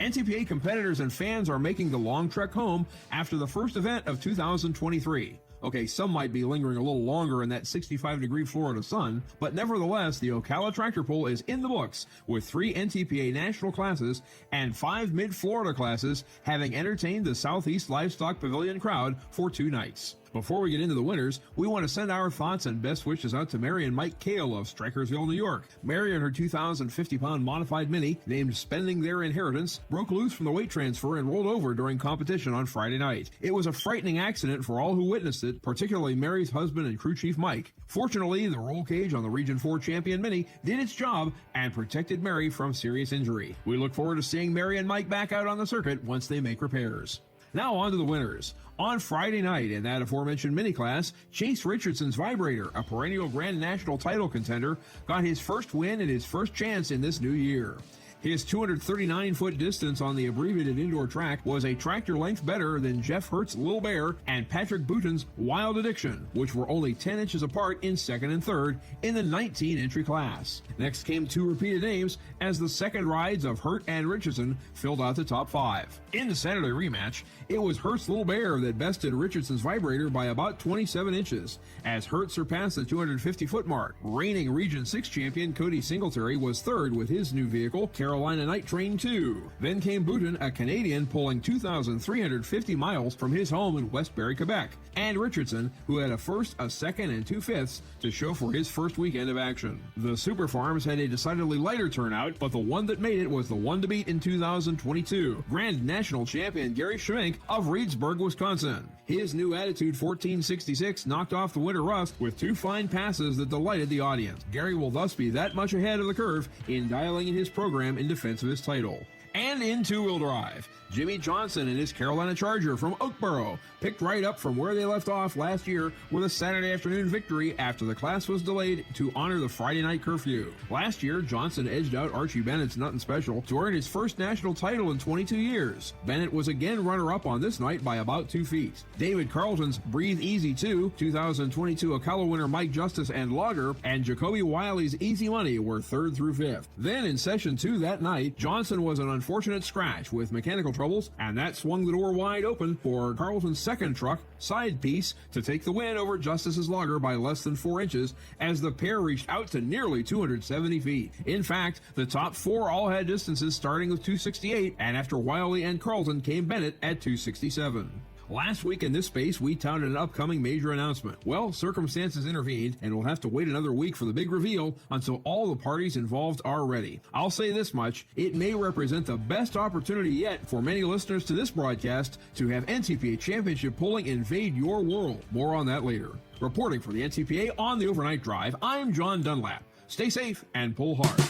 NTPA competitors and fans are making the long trek home after the first event of 2023. Okay, some might be lingering a little longer in that 65-degree Florida sun, but nevertheless, the Ocala Tractor Pull is in the books with 3 NTPA national classes and 5 mid-Florida classes, having entertained the Southeast Livestock Pavilion crowd for 2 nights. Before we get into the winners, we want to send our thoughts and best wishes out to Mary and Mike Kale of Strikersville, New York. Mary and her 2,050-pound modified Mini, named Spending Their Inheritance, broke loose from the weight transfer and rolled over during competition on Friday night. It was a frightening accident for all who witnessed it, particularly Mary's husband and crew chief Mike. Fortunately, the roll cage on the Region 4 champion Mini did its job and protected Mary from serious injury. We look forward to seeing Mary and Mike back out on the circuit once they make repairs. Now on to the winners. On Friday night, in that aforementioned mini class, Chase Richardson's Vibrator, a perennial Grand National title contender, got his first win and his first chance in this new year. His 239-foot distance on the abbreviated indoor track was a tractor length better than Jeff Hurt's Lil Bear and Patrick Bouton's Wild Addiction, which were only 10 inches apart in second and third in the 19-entry class. Next came 2 repeated names as the second rides of Hurt and Richardson filled out the top 5. In the Saturday rematch, it was Hurt's Lil Bear that bested Richardson's Vibrator by about 27 inches, as Hurt surpassed the 250-foot mark. Reigning Region 6 champion Cody Singletary was third with his new vehicle, Carolina Night Train 2. Then came Bouton, a Canadian, pulling 2,350 miles from his home in Westbury, Quebec, and Richardson, who had a first, a second, and 2/5 to show for his first weekend of action. The Super Farms had a decidedly lighter turnout, but the one that made it was the one to beat in 2022. Grand National champion Gary Schmink of Reedsburg, Wisconsin. His new Attitude 1466 knocked off the winter rust with 2 fine passes that delighted the audience. Gary will thus be that much ahead of the curve in dialing in his program in defense of his title. And in two-wheel drive, Jimmy Johnson and his Carolina Charger from Oakboro picked right up from where they left off last year with a Saturday afternoon victory after the class was delayed to honor the Friday night curfew. Last year, Johnson edged out Archie Bennett's Nothing Special to earn his first national title in 22 years. Bennett was again runner-up on this night by about 2 feet. David Carlton's Breathe Easy 2, 2022 Ocala winner Mike Justice and Logger, and Jacoby Wiley's Easy Money were 3rd through 5th. Then in session 2 that night, Johnson was an unfortunate scratch with mechanical troubles, and that swung the door wide open for Carlton's second truck, Side Piece, to take the win over Justice's Logger by less than 4 inches as the pair reached out to nearly 270 feet. In fact, the top 4 all had distances starting with 268, and after Wiley and Carlton came Bennett at 267. Last week in this space, we touted an upcoming major announcement. Well, circumstances intervened, and we'll have to wait another week for the big reveal until all the parties involved are ready. I'll say this much, it may represent the best opportunity yet for many listeners to this broadcast to have NTPA Championship Pulling invade your world. More on that later. Reporting for the NTPA on the Overnight Drive, I'm John Dunlap. Stay safe and pull hard.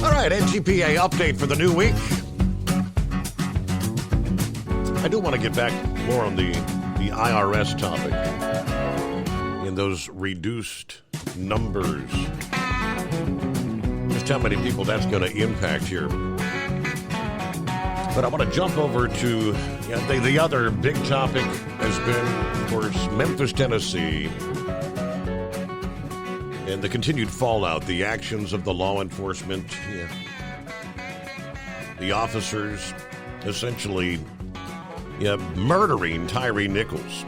All right, NTPA update for the new week. I do want to get back more on the IRS topic in those reduced numbers. Just how many people that's going to impact here. But I want to jump over to the other big topic has been, of course, Memphis, Tennessee, and the continued fallout, the actions of the law enforcement, the officers essentially murdering Tyree Nichols.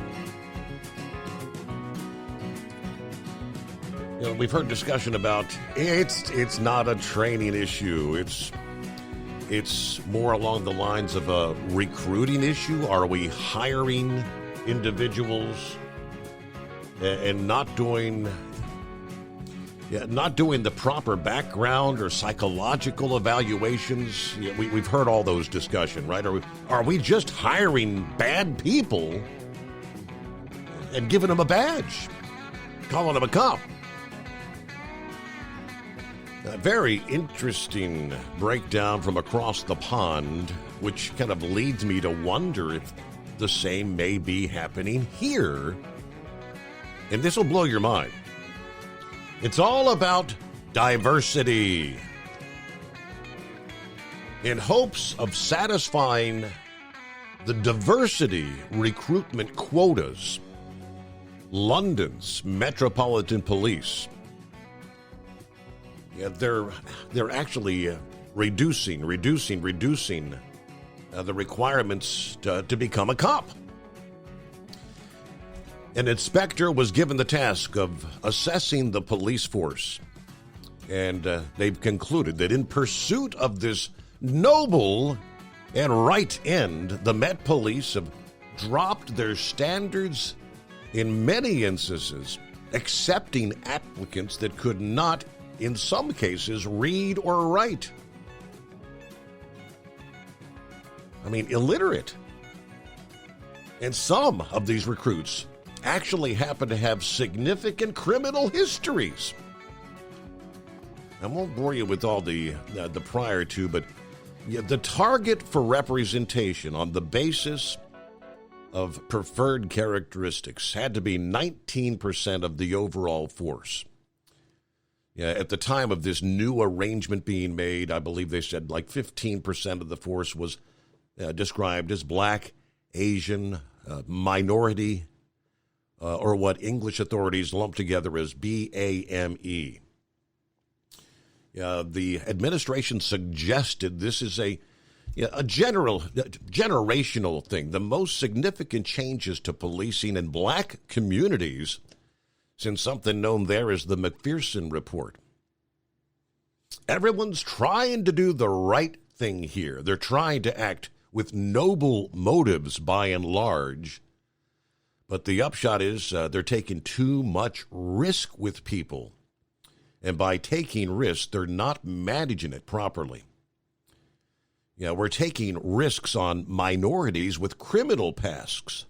We've heard discussion about it's not a training issue. It's more along the lines of a recruiting issue. Are we hiring individuals and not doing the proper background or psychological evaluations? We've heard all those discussions, right? Are we just hiring bad people and giving them a badge, calling them a cop? A very interesting breakdown from across the pond, which kind of leads me to wonder if the same may be happening here. And this will blow your mind. It's all about diversity. In hopes of satisfying the diversity recruitment quotas, London's Metropolitan Police, they're actually reducing the requirements to become a cop. An inspector was given the task of assessing the police force, and they've concluded that in pursuit of this noble and right end, the Met Police have dropped their standards in many instances, accepting applicants that could not, in some cases, read or write. I mean, illiterate. And some of these recruits actually happen to have significant criminal histories. I won't bore you with all the prior to, but the target for representation on the basis of preferred characteristics had to be 19% of the overall force. At the time of this new arrangement being made, I believe they said like 15% of the force was described as black, Asian, minority, or what English authorities lump together as BAME. The administration suggested this is a generational thing. The most significant changes to policing in black communities since something known there as the McPherson Report. Everyone's trying to do the right thing here. They're trying to act with noble motives by and large. But the upshot is they're taking too much risk with people. And by taking risks, they're not managing it properly. We're taking risks on minorities with criminal pasts.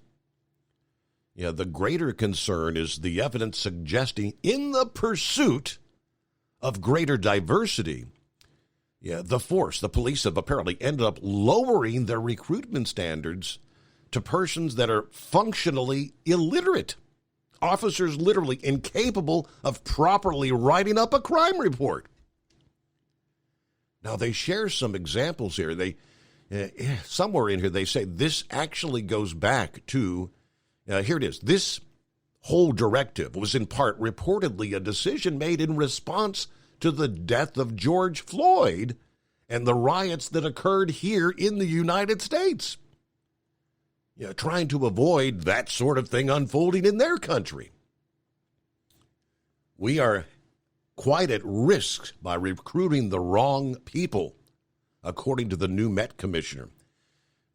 The greater concern is the evidence suggesting in the pursuit of greater diversity, the police have apparently ended up lowering their recruitment standards to persons that are functionally illiterate. Officers literally incapable of properly writing up a crime report. Now, they share some examples here. Somewhere in here, they say this actually goes back to, here it is. This whole directive was in part reportedly a decision made in response to the death of George Floyd and the riots that occurred here in the United States. Trying to avoid that sort of thing unfolding in their country. We are quite at risk by recruiting the wrong people, according to the new Met Commissioner.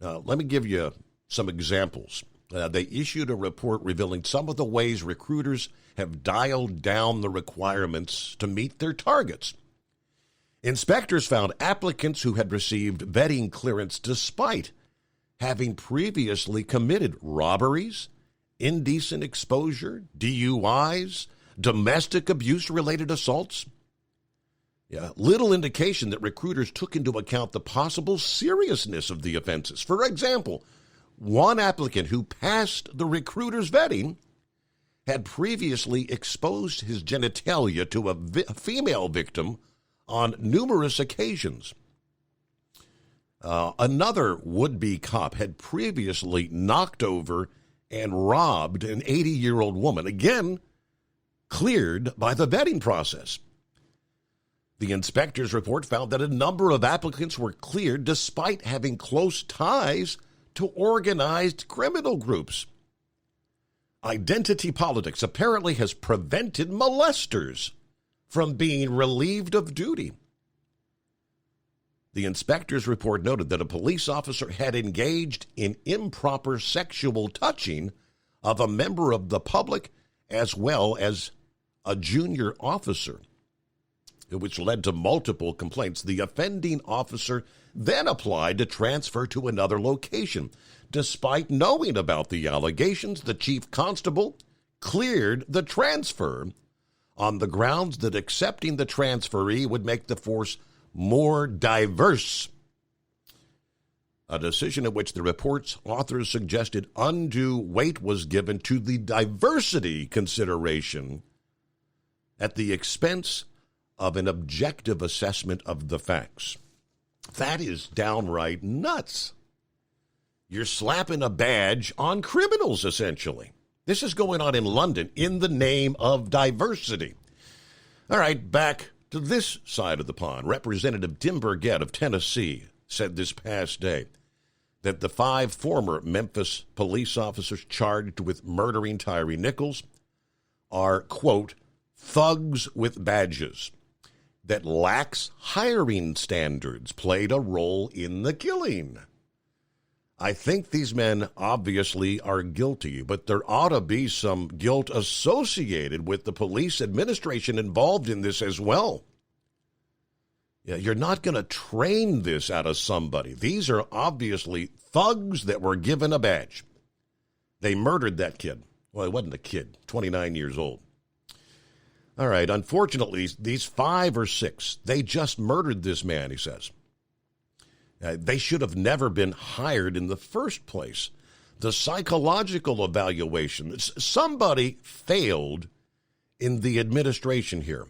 Let me give you some examples. They issued a report revealing some of the ways recruiters have dialed down the requirements to meet their targets. Inspectors found applicants who had received vetting clearance despite having previously committed robberies, indecent exposure, DUIs, domestic abuse-related assaults. Little indication that recruiters took into account the possible seriousness of the offenses. For example, one applicant who passed the recruiter's vetting had previously exposed his genitalia to a female victim on numerous occasions. Another would-be cop had previously knocked over and robbed an 80-year-old woman, again, cleared by the vetting process. The inspector's report found that a number of applicants were cleared despite having close ties to organized criminal groups. Identity politics apparently has prevented molesters from being relieved of duty. The inspector's report noted that a police officer had engaged in improper sexual touching of a member of the public as well as a junior officer, which led to multiple complaints. The offending officer then applied to transfer to another location. Despite knowing about the allegations, the chief constable cleared the transfer on the grounds that accepting the transferee would make the force more diverse. A decision in which the report's authors suggested undue weight was given to the diversity consideration at the expense of an objective assessment of the facts. That is downright nuts. You're slapping a badge on criminals, essentially. This is going on in London in the name of diversity. All right, back to this side of the pond. Representative Tim Burgett of Tennessee said this past day that the 5 former Memphis police officers charged with murdering Tyree Nichols are, quote, thugs with badges, that lax hiring standards played a role in the killing. I think these men obviously are guilty, but there ought to be some guilt associated with the police administration involved in this as well. Yeah, you're not going to train this out of somebody. These are obviously thugs that were given a badge. They murdered that kid. Well, he wasn't a kid, 29 years old. All right, unfortunately, these 5 or 6, they just murdered this man, he says. They should have never been hired in the first place. The psychological evaluation, somebody failed in the administration here.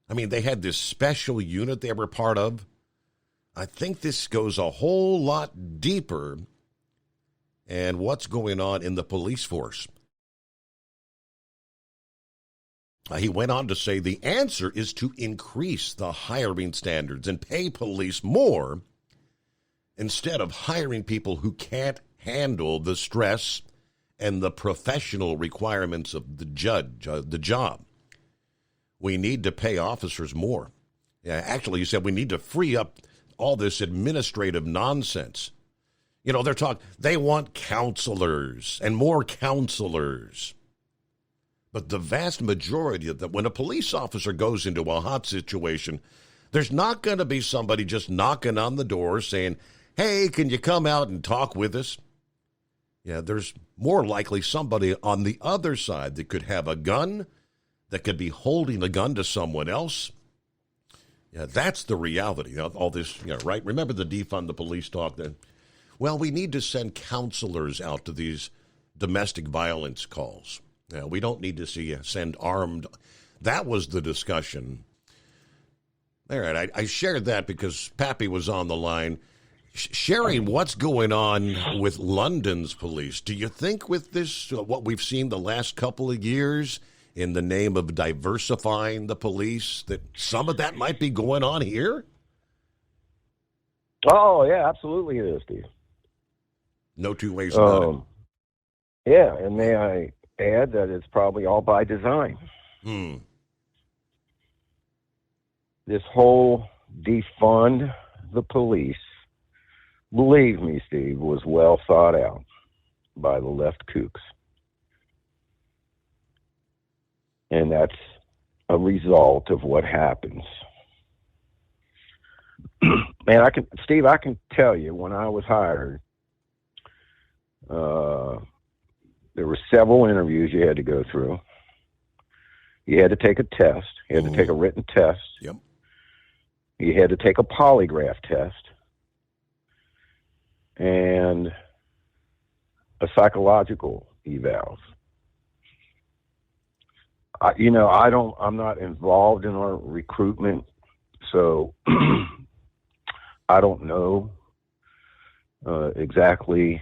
I mean, they had this special unit they were part of. I think this goes a whole lot deeper and what's going on in the police force. He went on to say the answer is to increase the hiring standards and pay police more instead of hiring people who can't handle the stress and the professional requirements of the job. We need to pay officers more. Yeah, actually, he said we need to free up all this administrative nonsense. You know, they want counselors and more counselors. But the vast majority of that, when a police officer goes into a hot situation, there's not going to be somebody just knocking on the door saying, hey, can you come out and talk with us? Yeah, there's more likely somebody on the other side that could have a gun, that could be holding a gun to someone else. Yeah, that's the reality of all this, right? Remember the defund the police talk then? Well, we need to send counselors out to these domestic violence calls. We don't need to send armed. That was the discussion. All right, I shared that because Pappy was on the line, sharing what's going on with London's police. Do you think with this, what we've seen the last couple of years in the name of diversifying the police, that some of that might be going on here? Oh, yeah, absolutely it is, Steve. No two ways about it. Yeah, and may I add that it's probably all by design. This whole defund the police, believe me, Steve, was well thought out by the left kooks. And that's a result of what happens. Man, Steve, I can tell you, when I was hired, there were several interviews you had to go through. You had to take a test. You had to take a written test. Yep. You had to take a polygraph test and a psychological eval. I'm not involved in our recruitment, so I don't know exactly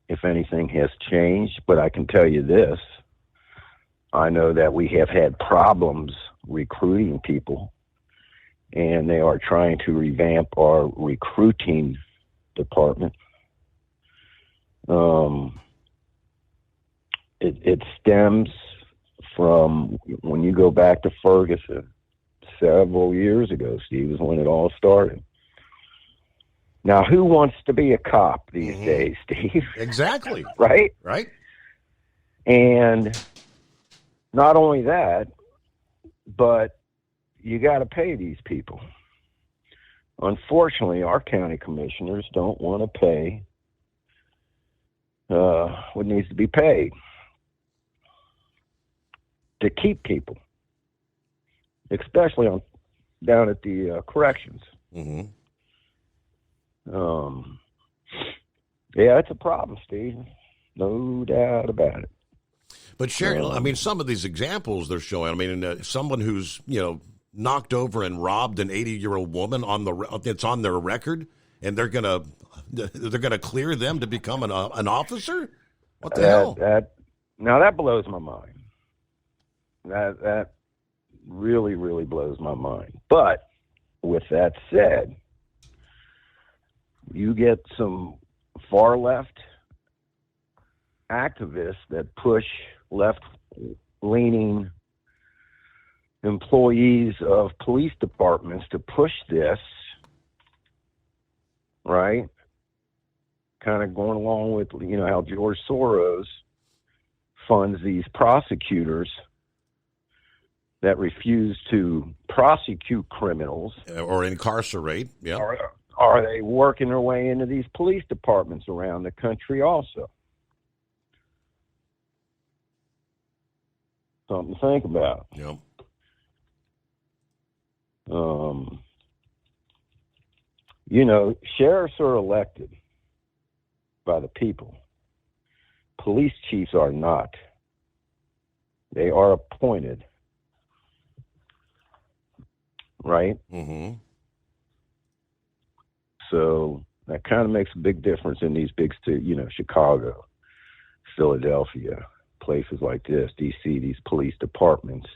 if anything has changed, but I can tell you this. I know that we have had problems recruiting people, and they are trying to revamp our recruiting department. It stems from when you go back to Ferguson several years ago, Steve, is when it all started. Now, who wants to be a cop these days, Steve? Exactly. Right? Right. And not only that, but you got to pay these people. Unfortunately, our county commissioners don't want to pay what needs to be paid to keep people, especially down at the corrections. Mm-hmm. Yeah, it's a problem, Steve. No doubt about it. But Sharon, I mean, some of these examples they're showing. I mean, someone who's knocked over and robbed an 80-year-old woman it's on their record, and they're gonna clear them to become an officer. What the hell? Now that blows my mind. That really, really blows my mind. But with that said, you get some far left activists that push left-leaning employees of police departments to push this, right? Kind of going along with, how George Soros funds these prosecutors that refuse to prosecute criminals. Or incarcerate, yeah. Are they working their way into these police departments around the country also? Something to think about. Yep. Sheriffs are elected by the people. Police chiefs are not. They are appointed. Right? Mm-hmm. So that kind of makes a big difference in these big cities, Chicago, Philadelphia, places like this, D.C., these police departments.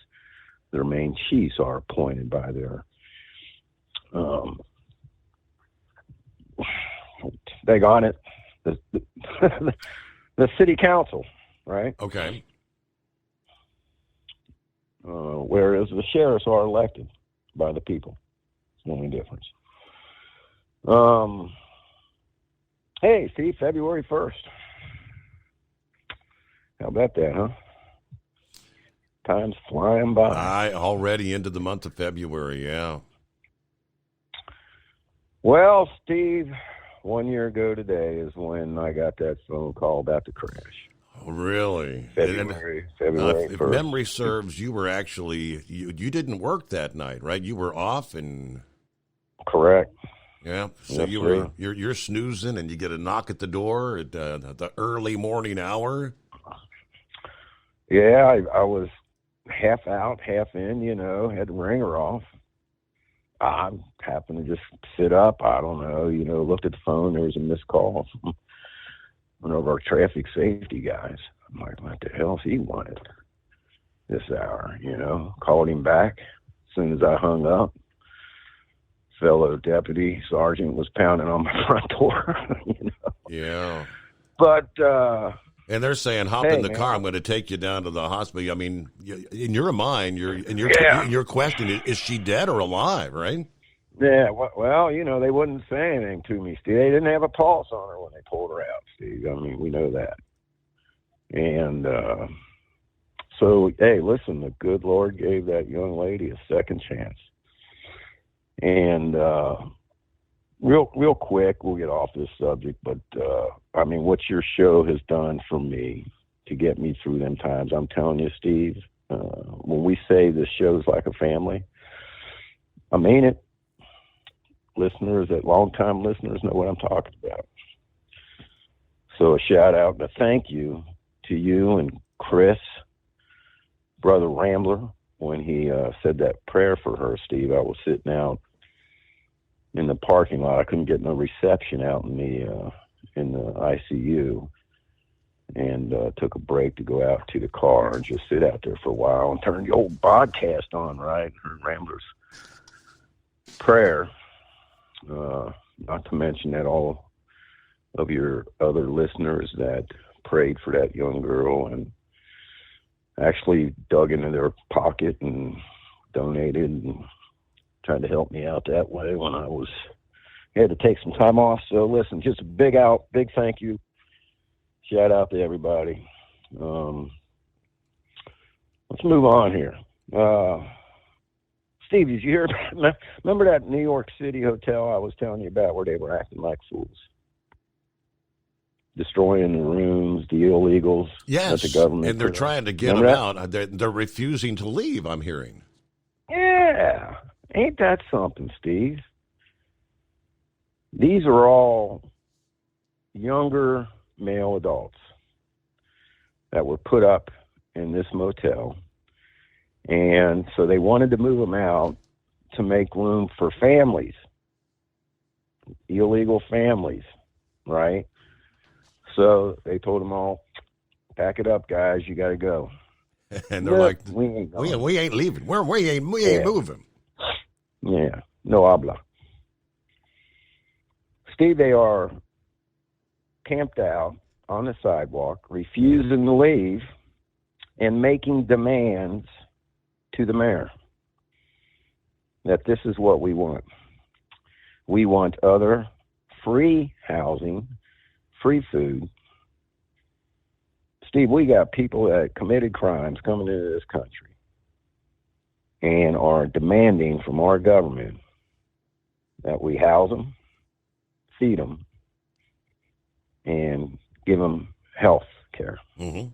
Their main chiefs are appointed by their the city council, right? Okay. Whereas the sheriffs are elected by the people. It's the only difference. Hey, Steve, February 1st. How about that, huh? Time's flying by. Already into the month of February, yeah. Well, Steve, 1 year ago today is when I got that phone call about the crash. Oh, really? February if 1st. memory serves, you were actually, you didn't work that night, right? You were off and... Correct. Yeah, so yes, you're snoozing and you get a knock at the door at the early morning hour. Yeah, I was half out, half in, had the ringer off. I happened to just sit up. I don't know, looked at the phone. There was a missed call from one of our traffic safety guys. I'm like, what the hell he wanted this hour, Called him back as soon as I hung up. Fellow deputy sergeant was pounding on my front door, Yeah. But, and they're saying, hop in the car. I'm going to take you down to the hospital. I mean, in your mind, your question is she dead or alive, right? Yeah. Well, they wouldn't say anything to me, Steve. They didn't have a pulse on her when they pulled her out, Steve. I mean, we know that. And so, hey, listen, the good Lord gave that young lady a second chance. And real quick, we'll get off this subject, but I mean, what your show has done for me to get me through them times, I'm telling you, Steve, when we say this show's like a family, I mean it. Listeners, long-time listeners know what I'm talking about. So a shout out and a thank you to you and Chris, Brother Rambler, when he said that prayer for her, Steve. I was sitting out in the parking lot. I couldn't get no reception out in the ICU, and took a break to go out to the car and just sit out there for a while and turn the old podcast on, right? Heard Rambler's prayer. Not to mention that all of your other listeners that prayed for that young girl and actually dug into their pocket and donated and tried to help me out that way when I had to take some time off. So listen, just a big thank you. Shout out to everybody. Let's move on here. Steve, did you hear? Remember that New York City hotel I was telling you about where they were acting like fools? Destroying the rooms, the illegals. Yes, that the government and they're trying to get them out. They're refusing to leave, I'm hearing. Yeah. Ain't that something, Steve? These are all younger male adults that were put up in this motel. And so they wanted to move them out to make room for families, illegal families, right? So they told them all, pack it up, guys, you got to go. And they're like, we ain't going. We ain't leaving. We ain't moving. Yeah, no habla. Steve, they are camped out on the sidewalk, refusing to leave, and making demands to the mayor that this is what we want. We want other free housing, free food. Steve, we got people that committed crimes coming into this country and are demanding from our government that we house them, feed them, and give them health care. Mm-hmm.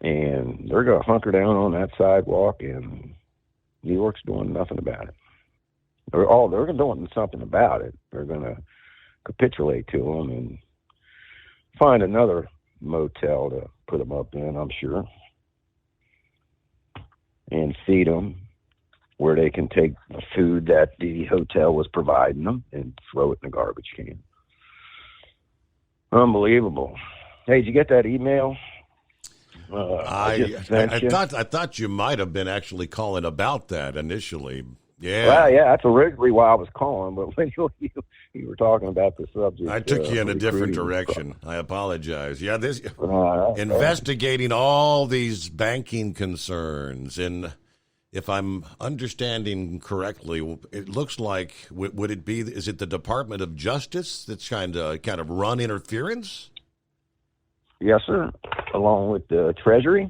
And they're going to hunker down on that sidewalk, and New York's doing nothing about it. They're doing something about it. They're going to capitulate to them and find another motel to put them up in, I'm sure, and feed them where they can take the food that the hotel was providing them and throw it in the garbage can. Unbelievable. Hey, did you get that email? I thought you might have been actually calling about that initially. Yeah. Well, yeah, that's originally why I was calling, but when you were talking about the subject, I took you in a different direction. I apologize. Yeah, this investigating all these banking concerns, and if I'm understanding correctly, it looks like is it the Department of Justice that's kind of run interference? Yes, sir. Along with the Treasury.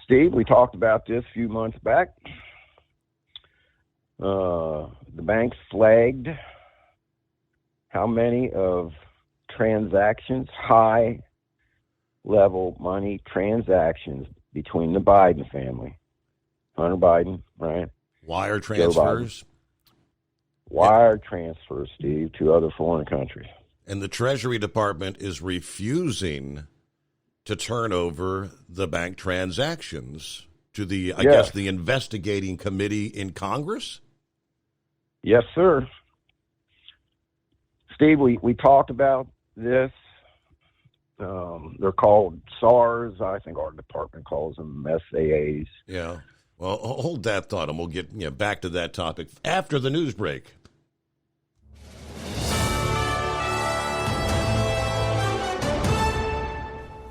Steve, we talked about this a few months back. The banks flagged how many of transactions, high-level money transactions between the Biden family, Hunter Biden, right? Wire transfers? Wire transfers, Steve, to other foreign countries. And the Treasury Department is refusing to turn over the bank transactions to the, I guess, the investigating committee in Congress? Yes, sir. Steve, we talked about this. They're called SARs. I think our department calls them SAAs. Yeah. Well, hold that thought, and we'll get back to that topic after the news break.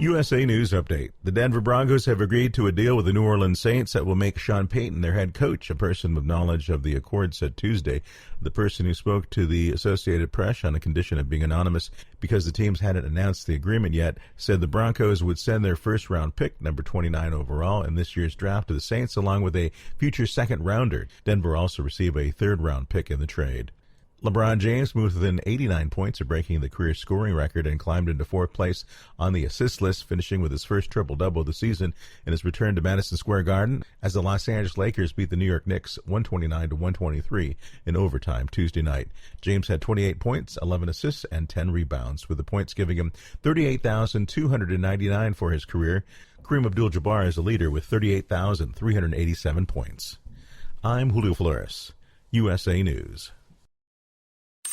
USA News Update. The Denver Broncos have agreed to a deal with the New Orleans Saints that will make Sean Payton their head coach. A person with knowledge of the accord said Tuesday. The person who spoke to the Associated Press on the condition of being anonymous because the teams hadn't announced the agreement yet said the Broncos would send their first-round pick, number 29 overall, in this year's draft to the Saints, along with a future second-rounder. Denver also received a third-round pick in the trade. LeBron James moved within 89 points of breaking the career scoring record and climbed into fourth place on the assist list, finishing with his first triple-double of the season in his return to Madison Square Garden as the Los Angeles Lakers beat the New York Knicks 129-123 in overtime Tuesday night. James had 28 points, 11 assists, and 10 rebounds, with the points giving him 38,299 for his career. Kareem Abdul-Jabbar is the leader with 38,387 points. I'm Julio Flores, USA News.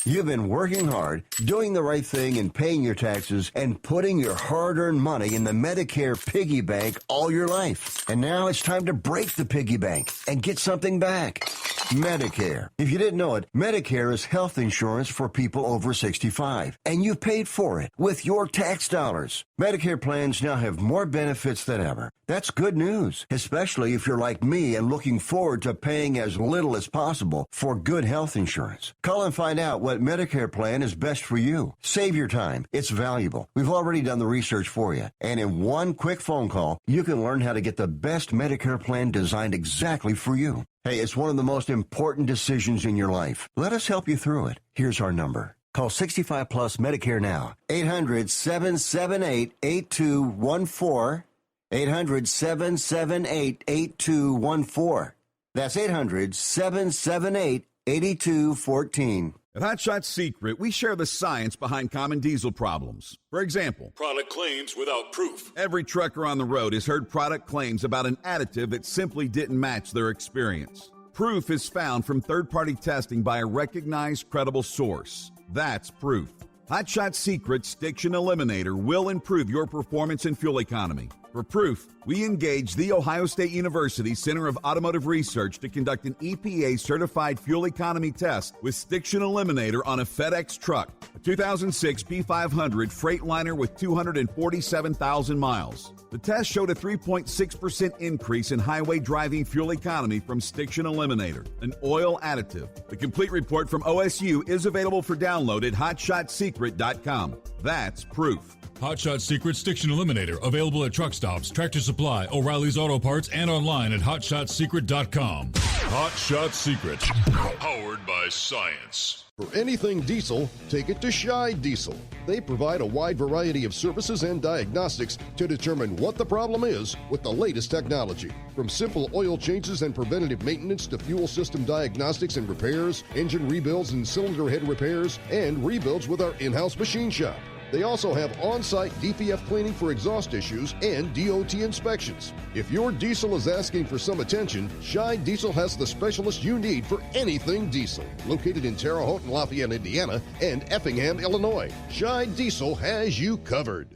You've been working hard, doing the right thing, and paying your taxes, and putting your hard-earned money in the Medicare piggy bank all your life. And now it's time to break the piggy bank and get something back. Medicare. If you didn't know it, Medicare is health insurance for people over 65, and you paid for it with your tax dollars. Medicare plans now have more benefits than ever. That's good news, especially if you're like me and looking forward to paying as little as possible for good health insurance. Call and find out what Medicare plan is best for you. Save your time. It's valuable. We've already done the research for you. And in one quick phone call, you can learn how to get the best Medicare plan designed exactly for you. Hey, it's one of the most important decisions in your life. Let us help you through it. Here's our number. Call 65 Plus Medicare now. 800-778-8214. 800-778-8214. That's 800-778-8214. At Hot Shot Secret, we share the science behind common diesel problems. For example, product claims without proof. Every trucker on the road has heard product claims about an additive that simply didn't match their experience. Proof is found from third-party testing by a recognized, credible source. That's proof. Hot Shot Secret's Stiction Eliminator will improve your performance and fuel economy. For proof, we engaged the Ohio State University Center of Automotive Research to conduct an EPA-certified fuel economy test with Stiction Eliminator on a FedEx truck, a 2006 P500 Freightliner with 247,000 miles. The test showed a 3.6% increase in highway driving fuel economy from Stiction Eliminator, an oil additive. The complete report from OSU is available for download at hotshotsecret.com. That's proof. Hot Shot Secret Stiction Eliminator, available at truck stops, Tractor Supply, O'Reilly's Auto Parts, and online at hotshotsecret.com. Hot Shot Secret, powered by science. For anything diesel, take it to Scheid Diesel. They provide a wide variety of services and diagnostics to determine what the problem is with the latest technology. From simple oil changes and preventative maintenance to fuel system diagnostics and repairs, engine rebuilds and cylinder head repairs, and rebuilds with our in-house machine shop. They also have on-site DPF cleaning for exhaust issues and DOT inspections. If your diesel is asking for some attention, Scheid Diesel has the specialist you need for anything diesel. Located in Terre Haute and Lafayette, Indiana, and Effingham, Illinois, Scheid Diesel has you covered.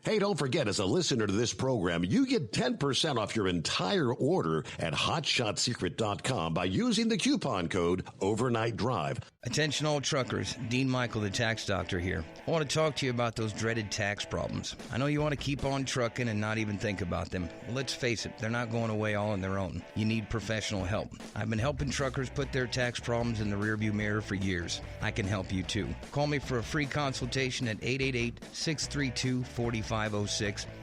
Hey, don't forget, as a listener to this program, you get 10% off your entire order at hotshotsecret.com by using the coupon code Overnight Drive. Attention all truckers, Dean Michael, the tax doctor here. I want to talk to you about those dreaded tax problems. I know you want to keep on trucking and not even think about them. Well, let's face it, they're not going away all on their own. You need professional help. I've been helping truckers put their tax problems in the rearview mirror for years. I can help you too. Call me for a free consultation at 888-632-4506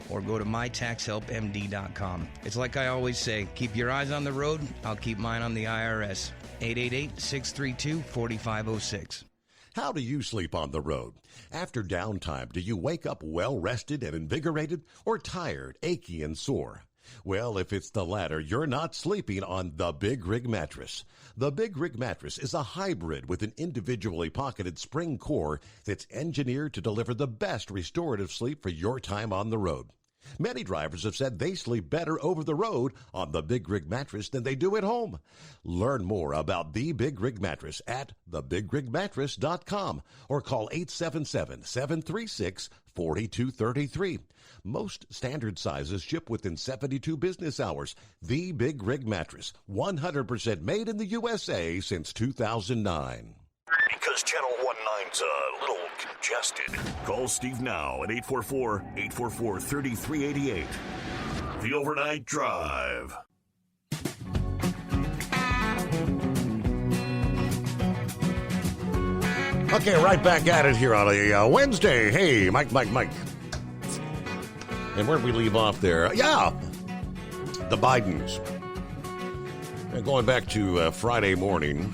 or go to mytaxhelpmd.com. It's like I always say, keep your eyes on the road, I'll keep mine on the IRS. 888-632-4506. How do you sleep on the road? After downtime, do you wake up well-rested and invigorated or tired, achy, and sore? Well, if it's the latter, you're not sleeping on the Big Rig Mattress. The Big Rig Mattress is a hybrid with an individually pocketed spring core that's engineered to deliver the best restorative sleep for your time on the road. Many drivers have said they sleep better over the road on the Big Rig Mattress than they do at home. Learn more about the Big Rig Mattress at thebigrigmattress.com or call 877-736-4233. Most standard sizes ship within 72 business hours. The Big Rig Mattress, 100% made in the USA since 2009. Because Channel 19's a little congested. Call Steve now at 844-844-3388. The Overnight Drive. Okay, right back at it here on a Wednesday. Hey, Mike. And where'd we leave off there? Yeah, the Bidens. And going back to Friday morning,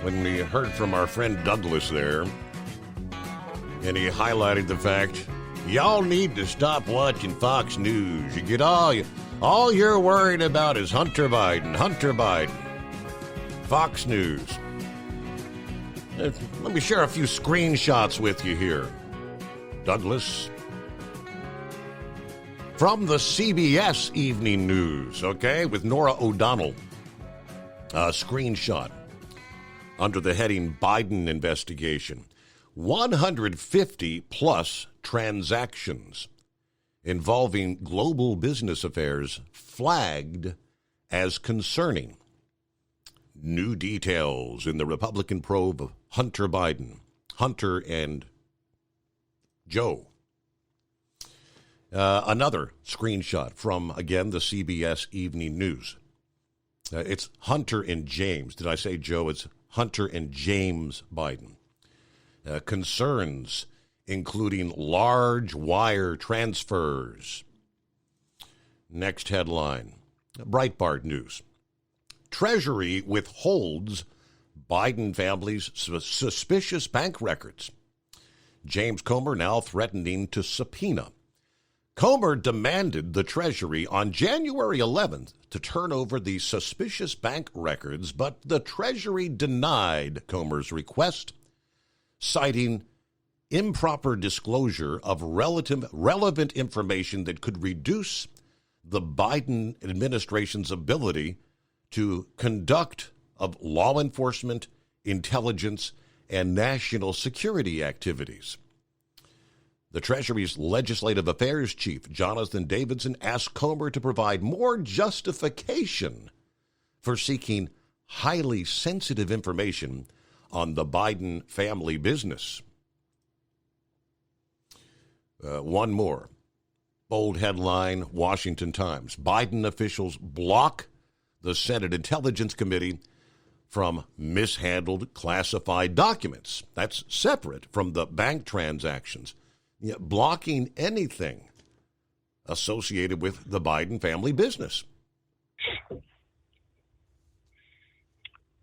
when we heard from our friend Douglas there, and he highlighted the fact, y'all need to stop watching Fox News. You get all you're worried about is Hunter Biden. Fox News. Let me share a few screenshots with you here. Douglas. From the CBS Evening News, okay, with Nora O'Donnell. A screenshot under the heading Biden investigation. 150 plus transactions involving global business affairs flagged as concerning. New details in the Republican probe of Hunter Biden, Hunter and Joe. Another screenshot from, again, the CBS Evening News. It's Hunter and James. Did I say Joe? It's Hunter and James Biden. Concerns including large wire transfers. Next headline, Breitbart News. Treasury withholds Biden family's suspicious bank records. James Comer now threatening to subpoena Comer demanded the Treasury on January 11th to turn over the suspicious bank records, but the Treasury denied Comer's request, citing improper disclosure of relevant information that could reduce the Biden administration's ability to conduct of law enforcement, intelligence, and national security activities. The Treasury's Legislative Affairs Chief, Jonathan Davidson, asked Comer to provide more justification for seeking highly sensitive information on the Biden family business. One more. Bold headline, Washington Times. Biden officials block the Senate Intelligence Committee from mishandled classified documents. That's separate from the bank transactions. Yet blocking anything associated with the Biden family business.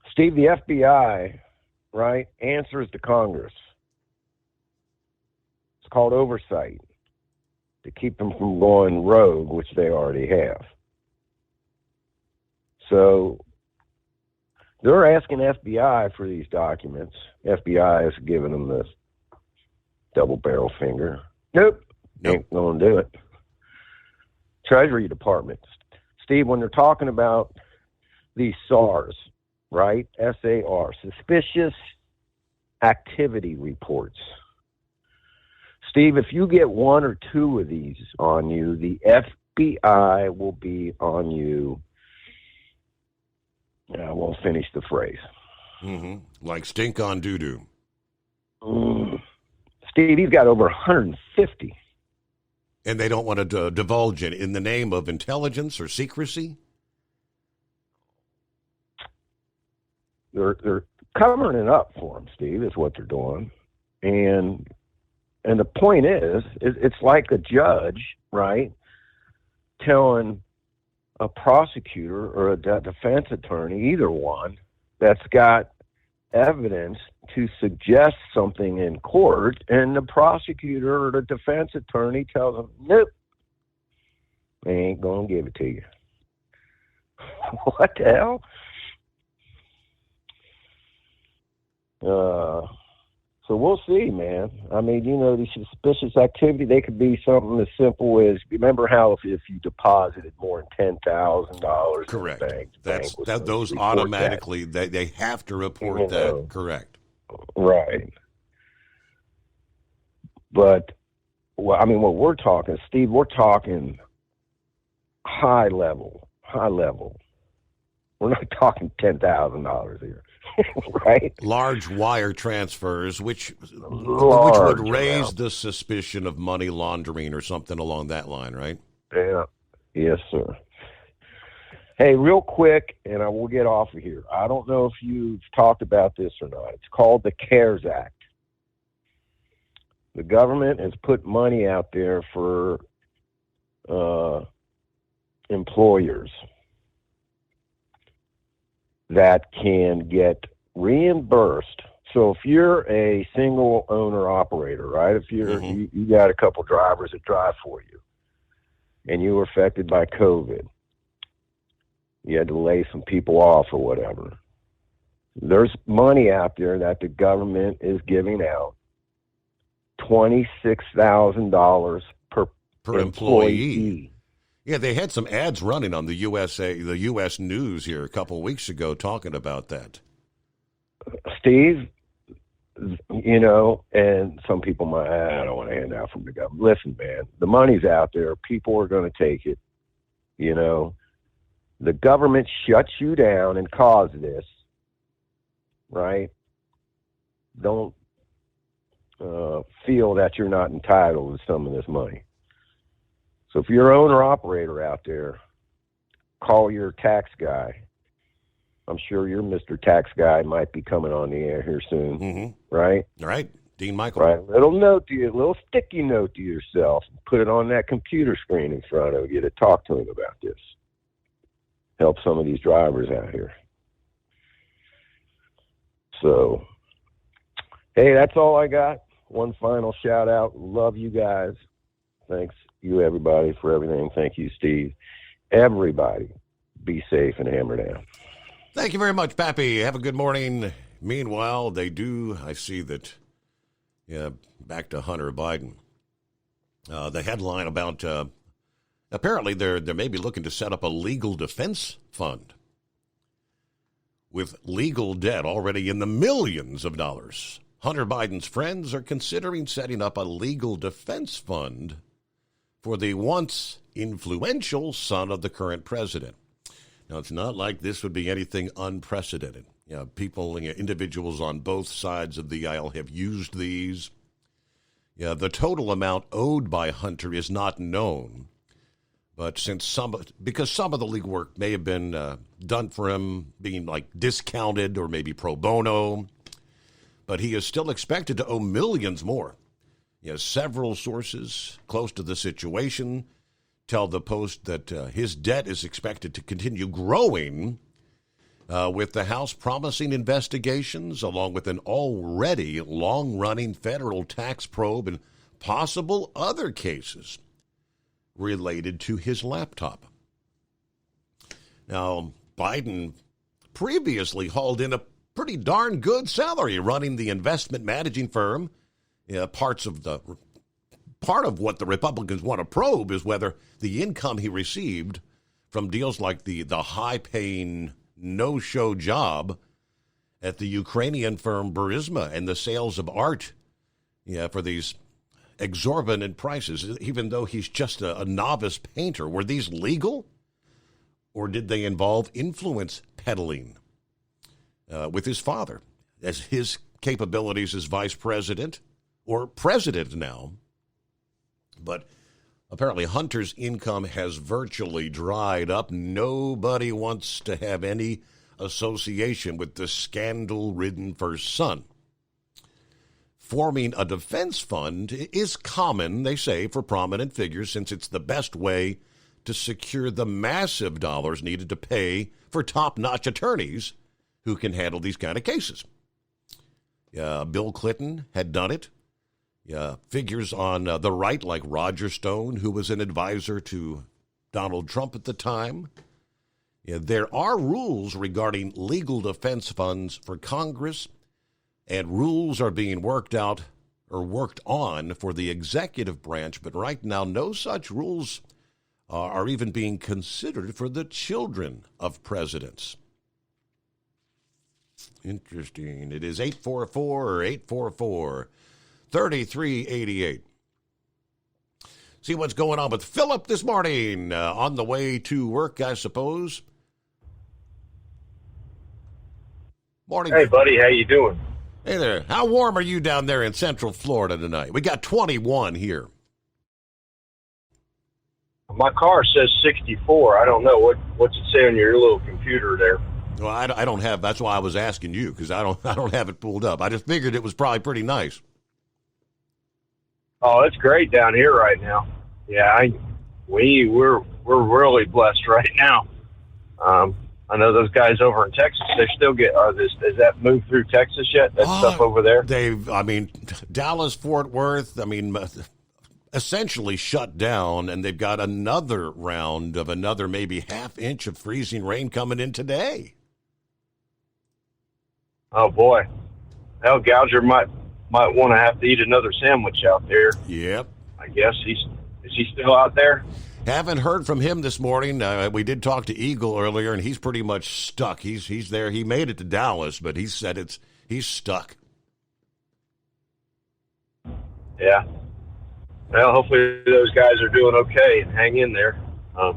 Steve, the FBI, right, answers to Congress. It's called oversight to keep them from going rogue, which they already have. So they're asking FBI for these documents. FBI is giving them this double barrel finger. Nope. Ain't going to do it. Treasury Department. Steve, when they're talking about these SARs, right? SAR, suspicious activity reports. Steve, if you get one or two of these on you, the FBI will be on you. I won't finish the phrase. Like stink on doo-doo. Steve, he's got over 150. And they don't want to divulge it in the name of intelligence or secrecy? They're covering it up for him, Steve, is what they're doing. And the point is, it's like a judge, right, telling a prosecutor or a defense attorney, either one, that's got evidence to suggest something in court, and the prosecutor or the defense attorney tells them, nope, they ain't going to give it to you. What the hell? So we'll see, man. I mean, you know, these suspicious activity, they could be something as simple as, remember how if you deposited more than $10,000 correct. in the bank, Those automatically, they have to report that. Correct. Right. But, well, I mean, what we're talking, Steve, we're talking high level. We're not talking $10,000 here. Right? Large wire transfers, which would raise the suspicion of money laundering or something along that line, right? Yeah. Yes, sir. Hey, real quick, and I will get off of here. I don't know if you've talked about this or not. It's called the CARES Act. The government has put money out there for employers that can get reimbursed. So if you're a single owner operator, right? If you're you got a couple drivers that drive for you, and you were affected by COVID, you had to lay some people off or whatever. There's money out there that the government is giving out, $26,000 per employee. Yeah, they had some ads running on the U.S. News here a couple of weeks ago talking about that. Steve, you know, and some people might, I don't want to hand out from the government. Listen, man, the money's out there. People are going to take it. You know, the government shuts you down and caused this, right? Don't feel that you're not entitled to some of this money. So if you're an owner-operator out there, call your tax guy. I'm sure your Mr. Tax Guy might be coming on the air here soon, right? All right, Dean Michael. Right, little sticky note to yourself. Put it on that computer screen in front of you to talk to him about this. Help some of these drivers out here. So, hey, that's all I got. One final shout out. Love you guys. Thanks. you, everybody, for everything. Thank you, Steve. Everybody, be safe and hammer down. Thank you very much, Pappy. Have a good morning. Meanwhile, I see that, back to Hunter Biden. The headline about, apparently they're maybe looking to set up a legal defense fund with legal debt already in the millions of dollars. Hunter Biden's friends are considering setting up a legal defense fund for the once influential son of the current president. Now, it's not like this would be anything unprecedented. Individuals on both sides of the aisle have used these. The total amount owed by Hunter is not known, but because some of the legal work may have been done for him, being like discounted or maybe pro bono, but he is still expected to owe millions more. Several sources close to the situation tell the Post that his debt is expected to continue growing, with the House promising investigations along with an already long-running federal tax probe and possible other cases related to his laptop. Now, Biden previously hauled in a pretty darn good salary running the investment managing firm. Part of what the Republicans want to probe is whether the income he received from deals like the high-paying no-show job at the Ukrainian firm Burisma and the sales of art for these exorbitant prices, even though he's just a novice painter. Were these legal, or did they involve influence peddling with his father as his capabilities as vice president or president now? But apparently Hunter's income has virtually dried up. Nobody wants to have any association with the scandal-ridden first son. Forming a defense fund is common, they say, for prominent figures, since it's the best way to secure the massive dollars needed to pay for top-notch attorneys who can handle these kind of cases. Bill Clinton had done it. Figures on the right, like Roger Stone, who was an advisor to Donald Trump at the time. There are rules regarding legal defense funds for Congress, and rules are being worked on for the executive branch. But right now, no such rules are even being considered for the children of presidents. Interesting. It is 844 or 844. 3388. See what's going on with Philip this morning. On the way to work, I suppose. Morning. Hey, buddy. How you doing? Hey there. How warm are you down there in Central Florida tonight? We got 21 here. My car says 64. I don't know. What's it say on your little computer there? Well, I don't have. That's why I was asking you, because I don't have it pulled up. I just figured it was probably pretty nice. Oh, it's great down here right now. Yeah, we're really blessed right now. I know those guys over in Texas, they still get, has that moved through Texas yet, that stuff over there? Dallas, Fort Worth, essentially shut down, and they've got another round of another maybe half inch of freezing rain coming in today. Oh, boy. Hell, Gouger might want to have to eat another sandwich out there. Yep. I guess. Is he still out there? Haven't heard from him this morning. We did talk to Eagle earlier, and he's pretty much stuck. He's there. He made it to Dallas, but he said he's stuck. Yeah. Well, hopefully those guys are doing okay and hang in there. I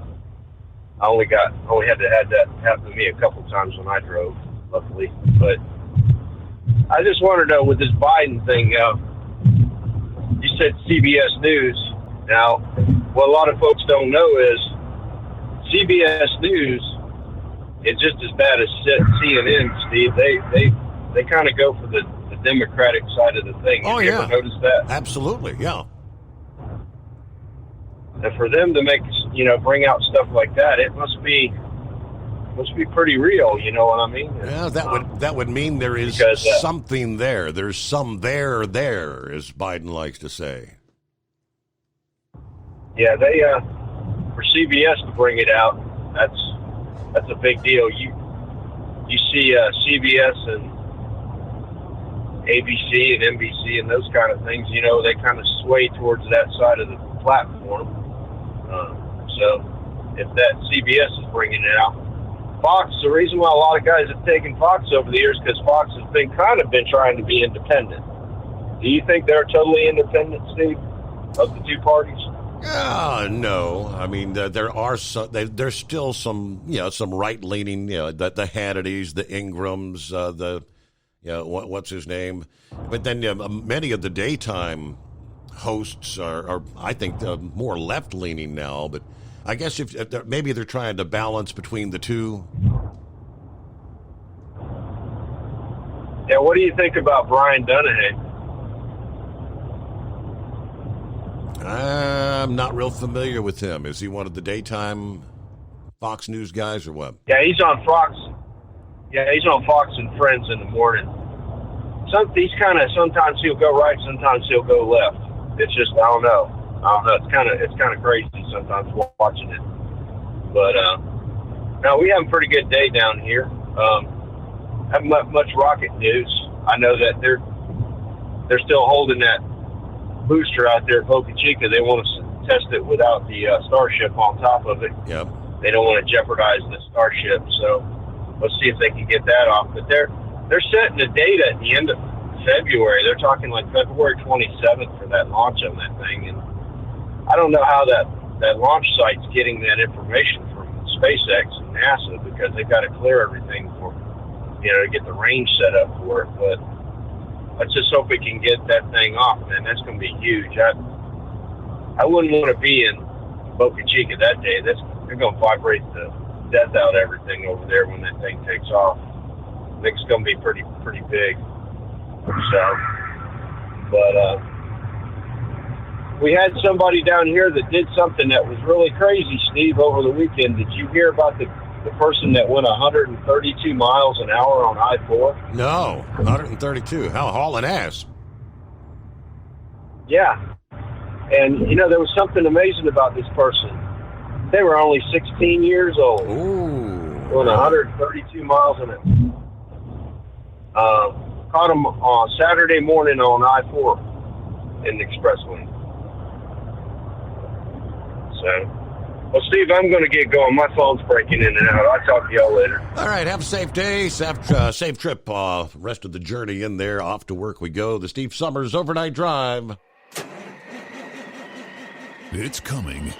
only had to have that happen to me a couple times when I drove, luckily. But I just want to know, with this Biden thing, you said CBS News. Now, what a lot of folks don't know is CBS News is just as bad as CNN, Steve. They kind of go for the Democratic side of the thing. Oh, Have you ever noticed that? Absolutely, yeah. And for them to bring out stuff like that, it must be pretty real, you know what I mean? Yeah, that would mean there is something there. There's some there, as Biden likes to say. Yeah, they for CBS to bring it out, that's a big deal. You see CBS and ABC and NBC and those kind of things, they kind of sway towards that side of the platform. So if that CBS is bringing it out, Fox, the reason why a lot of guys have taken Fox over the years, because Fox has been trying to be independent. Do you think they're totally independent, Steve, of the two parties? No. I mean, there are there's still some, some right-leaning, the Hannitys, the Ingrams, what's his name? But then many of the daytime hosts are I think, more left-leaning now. But I guess if maybe they're trying to balance between the two. Yeah, what do you think about Brian Donahue? I'm not real familiar with him. Is he one of the daytime Fox News guys or what? Yeah, he's on Fox. Yeah, he's on Fox and Friends in the morning. Sometimes he'll go right, sometimes he'll go left. It's just I don't know. It's kind of crazy sometimes watching it. But no, we have a pretty good day down here. Haven't much rocket news. I know that they're still holding that booster out there at Boca Chica. They want to test it without the Starship on top of it. Yep. They don't want to jeopardize the Starship, so let's see if they can get that off. But they're setting a date at the end of February. They're talking like February 27th for that launch on that thing, and I don't know how that launch site's getting that information from SpaceX and NASA, because they've got to clear everything for to get the range set up for it. But let's just hope we can get that thing off, man. That's going to be huge. I wouldn't want to be in Boca Chica that day. They're going to vibrate the death out of everything over there when that thing takes off. I think it's going to be pretty big. So, but we had somebody down here that did something that was really crazy, Steve, over the weekend. Did you hear about the person that went 132 miles an hour on I-4? No, 132. How hauling ass. Yeah. And, there was something amazing about this person. They were only 16 years old. Ooh. Going 132 miles an hour. Caught them on Saturday morning on I-4 in the express lane. So... Well, Steve, I'm going to get going. My phone's breaking in and out. I'll talk to y'all later. All right, have a safe day, safe trip. Rest of the journey in there. Off to work we go. The Steve Summers Overnight Drive. It's coming.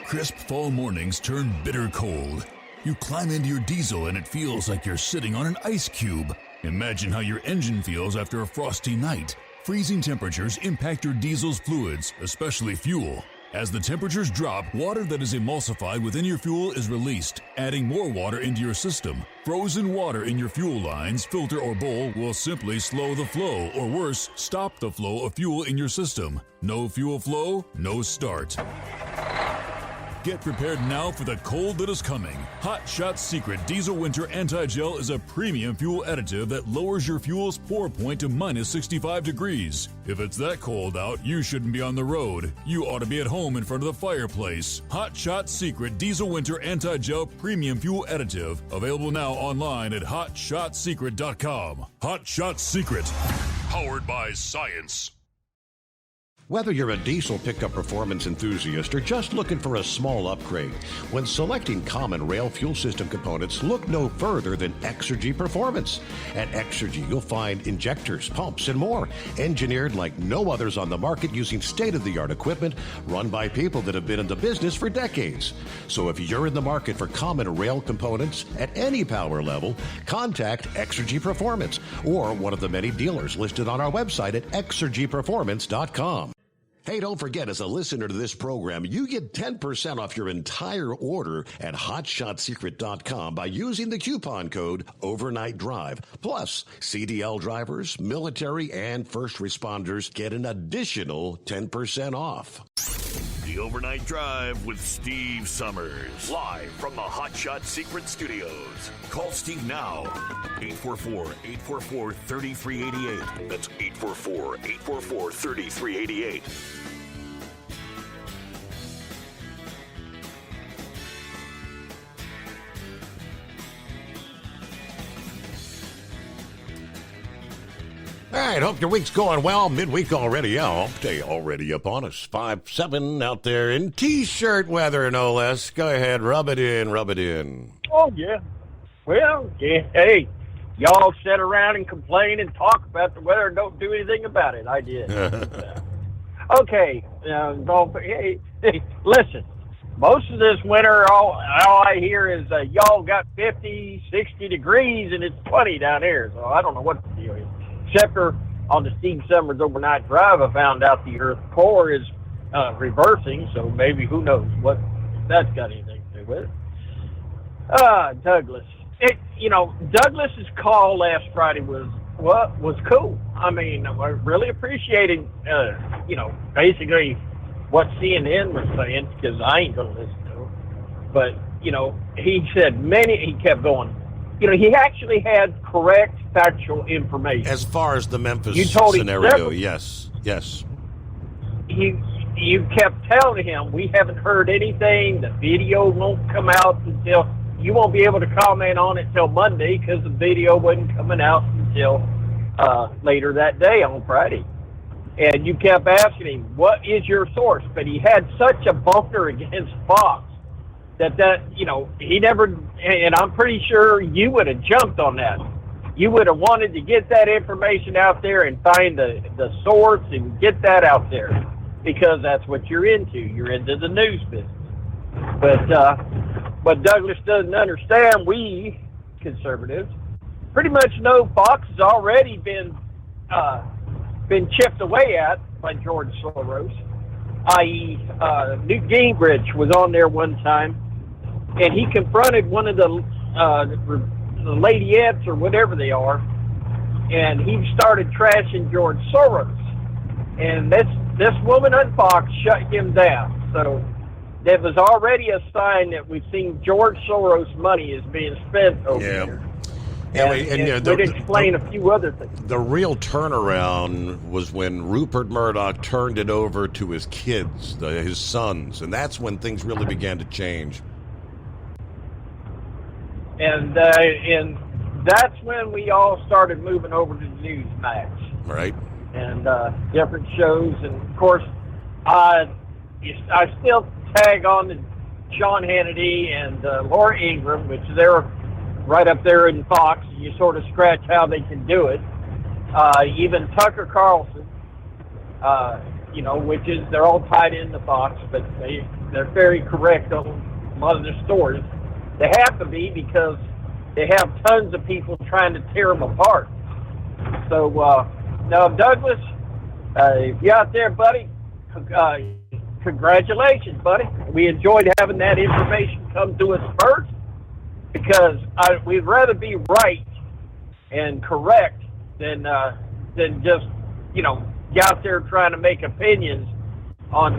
Crisp fall mornings turn bitter cold. You climb into your diesel and it feels like you're sitting on an ice cube. Imagine how your engine feels after a frosty night. Freezing temperatures impact your diesel's fluids, especially fuel. As the temperatures drop, water that is emulsified within your fuel is released, adding more water into your system. Frozen water in your fuel lines, filter, or bowl will simply slow the flow, or worse, stop the flow of fuel in your system. No fuel flow, no start. Get prepared now for the cold that is coming. Hot Shot Secret Diesel Winter Anti-Gel is a premium fuel additive that lowers your fuel's pour point to minus 65 degrees. If it's that cold out, you shouldn't be on the road. You ought to be at home in front of the fireplace. Hot Shot Secret Diesel Winter Anti-Gel Premium Fuel Additive. Available now online at HotShotSecret.com. Hot Shot Secret. Powered by science. Whether you're a diesel pickup performance enthusiast or just looking for a small upgrade, when selecting common rail fuel system components, look no further than Exergy Performance. At Exergy, you'll find injectors, pumps, and more, engineered like no others on the market using state-of-the-art equipment run by people that have been in the business for decades. So if you're in the market for common rail components at any power level, contact Exergy Performance or one of the many dealers listed on our website at exergyperformance.com. Hey, don't forget, as a listener to this program, you get 10% off your entire order at HotShotSecret.com by using the coupon code Overnight Drive. Plus, CDL drivers, military, and first responders get an additional 10% off. The Overnight Drive with Steve Summers. Live from the Hot Shot Secret Studios. Call Steve now. 844-844-3388. That's 844-844-3388. All right, hope your week's going well. Midweek already out. Hump Day already upon us. 5-7 out there in T-shirt weather, no less. Go ahead, rub it in. Oh, yeah. Well, yeah. Hey, y'all sit around and complain and talk about the weather and don't do anything about it. I did. Okay. Hey, listen. Most of this winter, all I hear is y'all got 50, 60 degrees, and it's 20 down here. So I don't know what the deal is. Except for on the Steve Summers overnight drive, I found out the Earth core is reversing. So maybe, who knows what if that's got anything to do with it. Douglas. Douglas's call last Friday was cool. I mean, I really appreciated, basically what CNN was saying, because I ain't going to listen to him. But, he said he kept going. He actually had correct factual information. As far as the Memphis scenario, yes. You kept telling him, we haven't heard anything, the video won't come out until, you won't be able to comment on it till Monday because the video wasn't coming out until later that day on Friday. And you kept asking him, what is your source? But he had such a bunker against Fox that he never, and I'm pretty sure you would have jumped on that. You would have wanted to get that information out there and find the source and get that out there because that's what you're into. You're into the news business. But Douglas doesn't understand, we conservatives pretty much know Fox has already been chipped away at by George Soros, i.e. Newt Gingrich was on there one time, and he confronted one of the ladyettes or whatever they are, and he started trashing George Soros. And this woman on Fox shut him down. So that was already a sign that we've seen George Soros' money is being spent over here. And we'd explain a few other things. The real turnaround was when Rupert Murdoch turned it over to his kids, his sons, and that's when things really began to change. And that's when we all started moving over to Newsmax. Right. And different shows. And, of course, I still tag on to Sean Hannity and Laura Ingraham, which they're right up there in Fox. You sort of scratch how they can do it. Even Tucker Carlson, which is, they're all tied into Fox, but they're very correct on a lot of their stories. They have to be because they have tons of people trying to tear them apart. So, now, Douglas, if you're out there, buddy, congratulations, buddy. We enjoyed having that information come to us first because we'd rather be right and correct than just, get out there trying to make opinions on,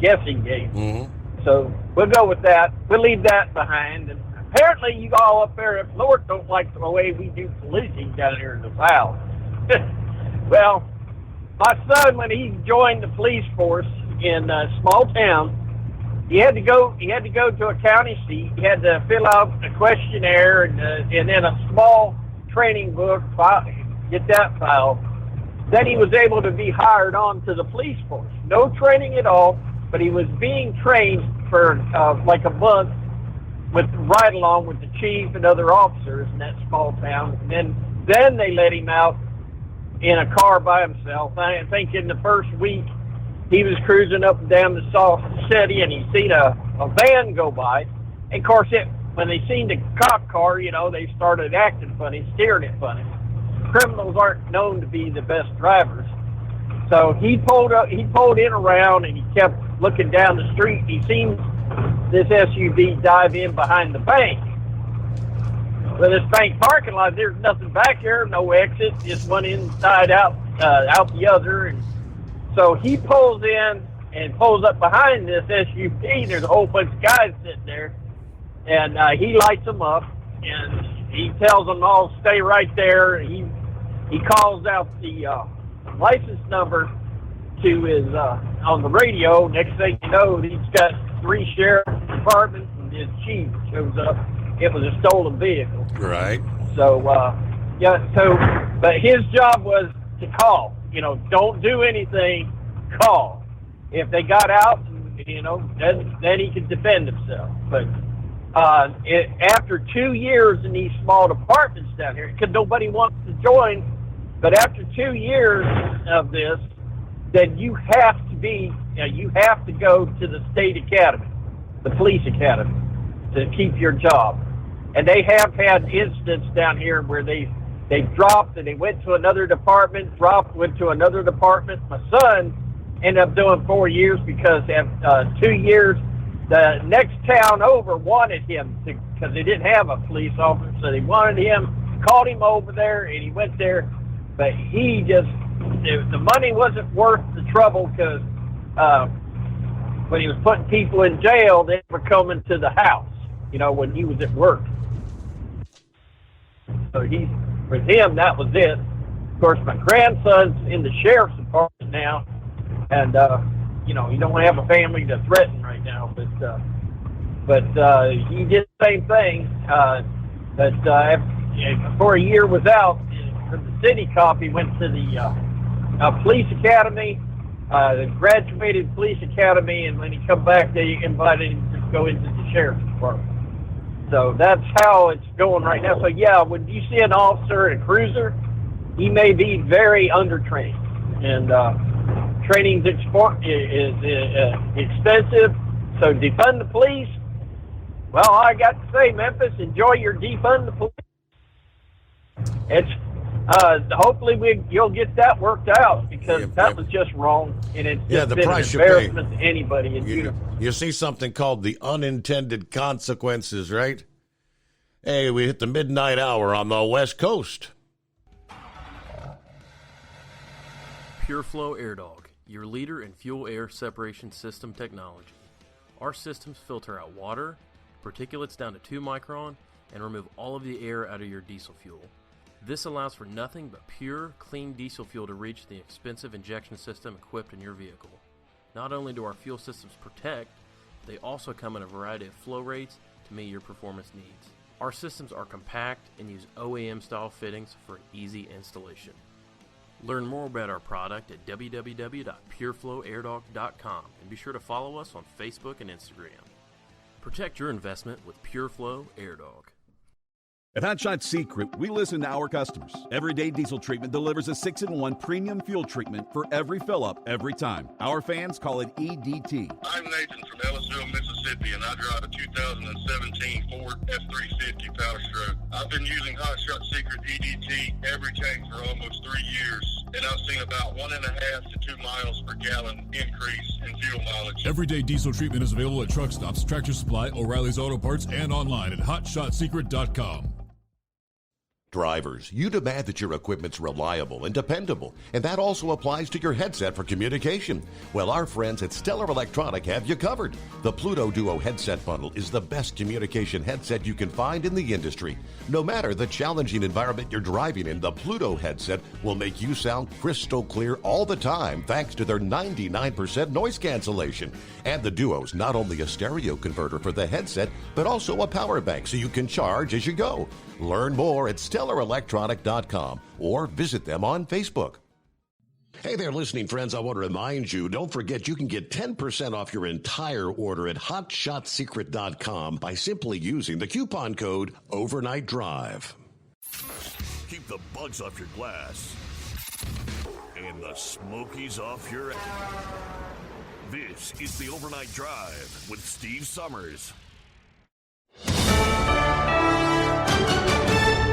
guessing games. Mm-hmm. So we'll go with that. We'll leave that behind. And apparently you all up there up north don't like the way we do policing down here in the South. Well, my son, when he joined the police force in a small town, he had to go to a county seat. He had to fill out a questionnaire and then a small training book, get that filed. Then he was able to be hired on to the police force. No training at all, but he was being trained for like a month right along with the chief and other officers in that small town. And then they let him out in a car by himself. I think in the first week he was cruising up and down the South City and he seen a van go by. And of course, when they seen the cop car, they started acting funny, steering it funny. Criminals aren't known to be the best drivers. So he pulled in around and he kept looking down the street. He seen this SUV dive in behind the bank. Well, this bank parking lot, there's nothing back there, no exit, just one inside out the other. And so he pulls in and pulls up behind this SUV. There's a whole bunch of guys sitting there, and he lights them up, and he tells them all to stay right there. He calls out the license number to his on the radio. Next thing you know, he's got 3 sheriff's departments and his chief shows up. It was a stolen vehicle. Right. So, so But his job was to call. Don't do anything, call. If they got out, then he could defend himself. But after 2 years in these small departments down here, because nobody wants to join, but after 2 years of this, then you have to go to the state academy, the police academy, to keep your job. And they have had incidents down here where they dropped and they went to another department, went to another department. My son ended up doing 4 years because after 2 years, the next town over wanted him because they didn't have a police officer, so they wanted him, called him over there, and he went there. But the money wasn't worth the trouble because when he was putting people in jail, they were coming to the house, when he was at work. So for him, that was it. Of course, my grandson's in the sheriff's department now, and you don't want to have a family to threaten right now. But he did the same thing. Before a year was out, for the city cop, he went to the police academy, the graduated police academy, and when he come back, they invited him to go into the sheriff's department. So that's how it's going right now. So yeah, when you see an officer in a cruiser, he may be very undertrained, and training is expensive. So defund the police. Well, I got to say, Memphis, enjoy your defund the police. It's hopefully you'll get that worked out, because that was just wrong, and it's just been an embarrassment to anybody. And you see something called the unintended consequences, right? Hey, we hit the midnight hour on the West Coast. PureFlow AirDog, your leader in fuel air separation system technology. Our systems filter out water, particulates down to 2 micron, and remove all of the air out of your diesel fuel. This allows for nothing but pure, clean diesel fuel to reach the expensive injection system equipped in your vehicle. Not only do our fuel systems protect, they also come in a variety of flow rates to meet your performance needs. Our systems are compact and use OEM-style fittings for easy installation. Learn more about our product at www.pureflowairDog.com, and be sure to follow us on Facebook and Instagram. Protect your investment with PureFlow AirDog. At Hot Shot Secret, we listen to our customers. Everyday Diesel Treatment delivers a 6-in-1 premium fuel treatment for every fill-up, every time. Our fans call it EDT. I'm Nathan from Ellisville, Mississippi, and I drive a 2017 Ford F-350 Power Stroke. I've been using Hot Shot Secret EDT every tank for almost 3 years, and I've seen about 1.5 to 2 miles per gallon increase in fuel mileage. Everyday Diesel Treatment is available at truck stops, Tractor Supply, O'Reilly's Auto Parts, and online at HotShotSecret.com. Drivers, you demand that your equipment's reliable and dependable, and that also applies to your headset for communication. Well, our friends at Stellar Electronic have you covered. The Pluto Duo headset bundle is the best communication headset you can find in the industry. No matter the challenging environment you're driving in, the Pluto headset will make you sound crystal clear all the time thanks to their 99% noise cancellation. And the Duo's not only a stereo converter for the headset, but also a power bank so you can charge as you go. Learn more at StellarElectronic.com or visit them on Facebook. Hey there, listening friends. I want to remind you, don't forget you can get 10% off your entire order at HotShotSecret.com by simply using the coupon code Overnight Drive. Keep the bugs off your glass and the smokies off your ass. This is the Overnight Drive with Steve Summers.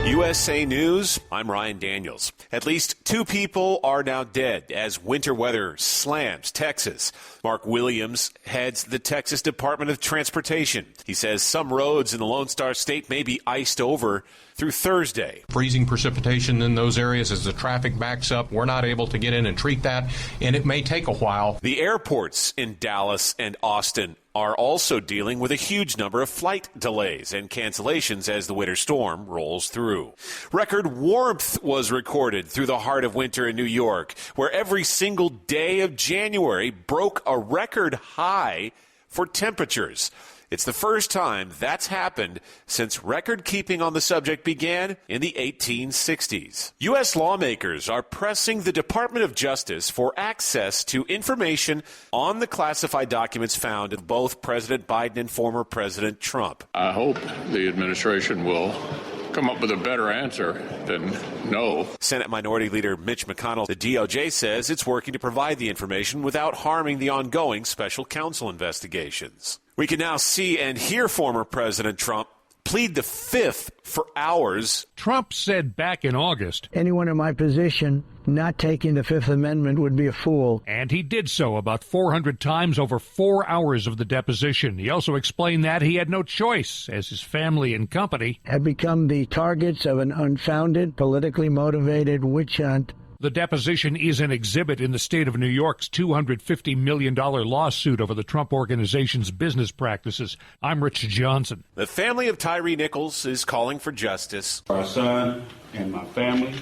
USA News, I'm Ryan Daniels. At least 2 people are now dead as winter weather slams Texas. Mark Williams heads the Texas Department of Transportation. He says some roads in the Lone Star State may be iced over through Thursday. Freezing precipitation in those areas as the traffic backs up. We're not able to get in and treat that, and it may take a while. The airports in Dallas and Austin are also dealing with a huge number of flight delays and cancellations as the winter storm rolls through. Record warmth was recorded through the heart of winter in New York, where every single day of January broke a record high for temperatures. It's the first time that's happened since record keeping on the subject began in the 1860s. U.S. lawmakers are pressing the Department of Justice for access to information on the classified documents found in both President Biden and former President Trump. I hope the administration will come up with a better answer than no. Senate Minority Leader Mitch McConnell, the DOJ says it's working to provide the information without harming the ongoing special counsel investigations. We can now see and hear former President Trump plead the Fifth for hours. Trump said back in August, anyone in my position not taking the Fifth Amendment would be a fool. And he did so about 400 times over 4 hours of the deposition. He also explained that he had no choice, as his family and company had become the targets of an unfounded, politically motivated witch hunt. The deposition is an exhibit in the state of New York's $250 million lawsuit over the Trump Organization's business practices. I'm Rich Johnson. The family of Tyree Nichols is calling for justice. Our son and my family.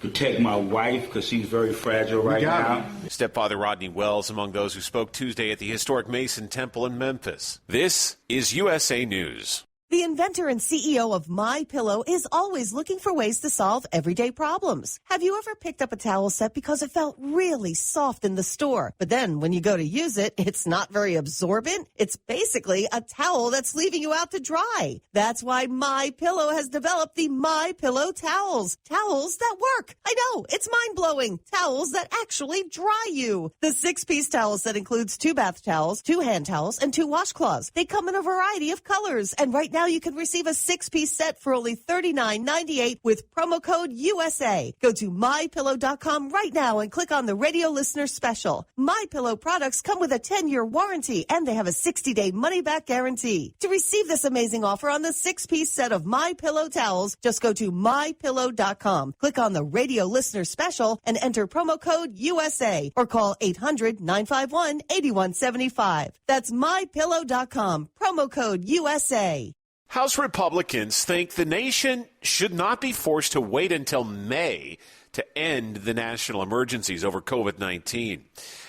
Protect my wife because she's very fragile right now. Stepfather Rodney Wells among those who spoke Tuesday at the historic Mason Temple in Memphis. This is USA News. The inventor and CEO of MyPillow is always looking for ways to solve everyday problems. Have you ever picked up a towel set because it felt really soft in the store, but then when you go to use it, it's not very absorbent? It's basically a towel that's leaving you out to dry. That's why MyPillow has developed the MyPillow towels. Towels that work. I know, it's mind-blowing. Towels that actually dry you. The 6-piece towel set includes 2 bath towels, 2 hand towels, and 2 washcloths. They come in a variety of colors, and right now you can receive a 6-piece set for only $39.98 with promo code USA. Go to MyPillow.com right now and click on the radio listener special. MyPillow products come with a 10-year warranty and they have a 60-day money-back guarantee. To receive this amazing offer on the 6-piece set of MyPillow towels, just go to MyPillow.com. Click on the radio listener special and enter promo code USA or call 800-951-8175. That's MyPillow.com. Promo code USA. House Republicans think the nation should not be forced to wait until May to end the national emergencies over COVID-19.